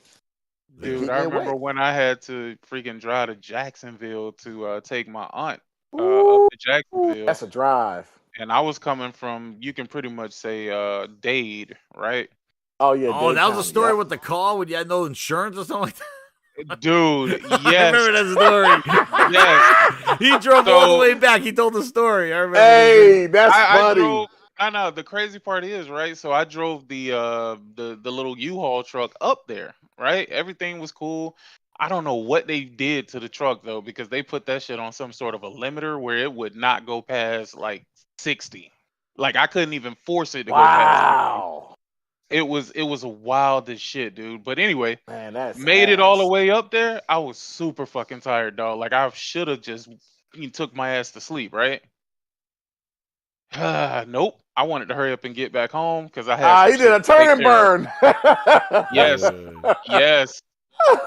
Dude, I remember when I had to freaking drive to Jacksonville to take my aunt up to Jacksonville. That's a drive. And I was coming from, you can pretty much say, Dade, right? Oh, yeah. Oh, that was a story with the car when you had no insurance or something like that? Dude, yes. I remember that story. Yes. He drove all the way back. He told the story. I remember. Hey, that's funny. I know. The crazy part is, right? So I drove the little U-Haul truck up there, right? Everything was cool. I don't know what they did to the truck though, because they put that shit on some sort of a limiter where it would not go past like 60. Like I couldn't even force it to go past 60. It was a wild as shit, dude. But anyway, man, that's made it all the way up there. I was super fucking tired, dog. Like I should have just took my ass to sleep, right? Nope. I wanted to hurry up and get back home because I had. He did a turn and burn. Yes, yes.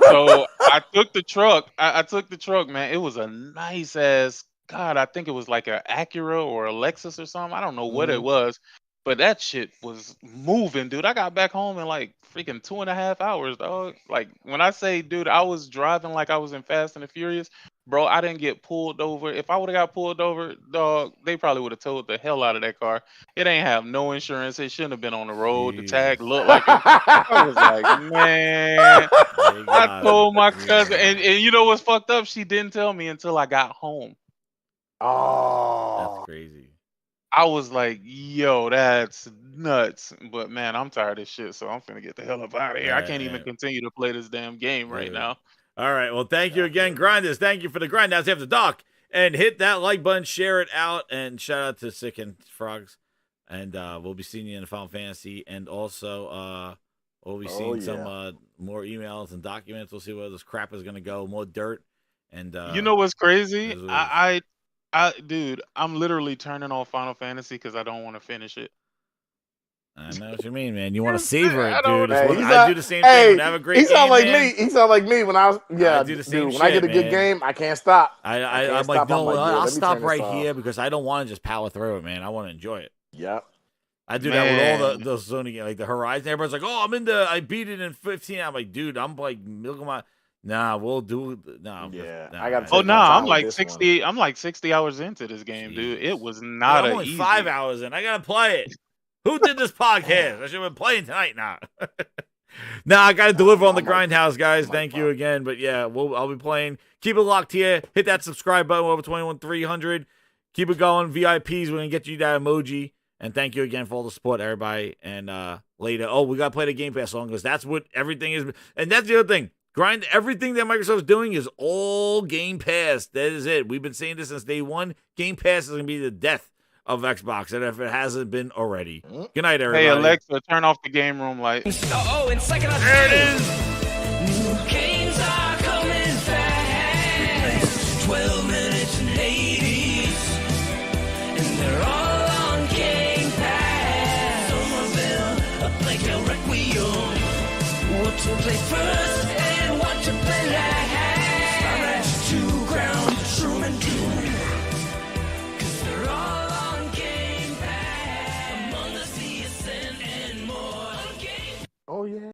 So I took the truck. I took the truck, man. It was a nice ass. God, I think it was like an Acura or a Lexus or something. I don't know what it was, but that shit was moving, dude. I got back home in like freaking 2.5 hours, dog. Like when I say, dude, I was driving like I was in Fast and the Furious. Bro, I didn't get pulled over. If I would have got pulled over, dog, they probably would have towed the hell out of that car. It ain't have no insurance. It shouldn't have been on the road. The tag looked like it. I was like, man. I told my cousin, and you know what's fucked up? She didn't tell me until I got home. Oh. That's crazy. I was like, yo, that's nuts. But man, I'm tired of shit, so I'm finna get the hell up out of here. I can't even continue to play this damn game right now. All right. Well, thank you again, Grinders. Thank you for the Grindhouse After Dark. And hit that like button, share it out, and shout out to Sick and Frogs. And we'll be seeing you in the Final Fantasy. And also, we'll be seeing some more emails and documents. We'll see where this crap is going to go. More dirt. And you know what's crazy? Dude, I'm literally turning off Final Fantasy because I don't want to finish it. I know what you mean, man. You want to savor it, dude. Hey, I do the same thing. When I have a great he sound game, like man. me. He sound like me when I was I do the same dude, when I get a good game, I can't stop. I'm like, no, I'll stop right here because I don't want to just power through it, man. I want to enjoy it. Yep. I do that with all the Sony games, like the Horizon. Everybody's like, oh, I beat it in 15. I'm like, dude, I'm like milking my. Nah, we'll do. Nah, yeah, nah, I got. Oh no, I'm like 60. I'm like 60 hours into this game, dude. It was not I'm only 5 hours in. I gotta play it. Who did this podcast? I should have been playing tonight now. Nah, I got to deliver on the Grindhouse, guys. Thank you again. But yeah, I'll be playing. Keep it locked here. Hit that subscribe button over 21,300. Keep it going. VIPs, we're going to get you that emoji. And thank you again for all the support, everybody. And later, we got to play the Game Pass song because that's what everything is. And that's the other thing. Everything that Microsoft's doing is all Game Pass. That is it. We've been saying this since day one. Game Pass is going to be the death of Xbox, and if it hasn't been already. Good night, everybody. Hey, Alexa, turn off the game room light. And second on there it is. New games are coming fast. 12 minutes and Hades. And they're all on Game Pass. Some of them are like a Requiem. What to play first?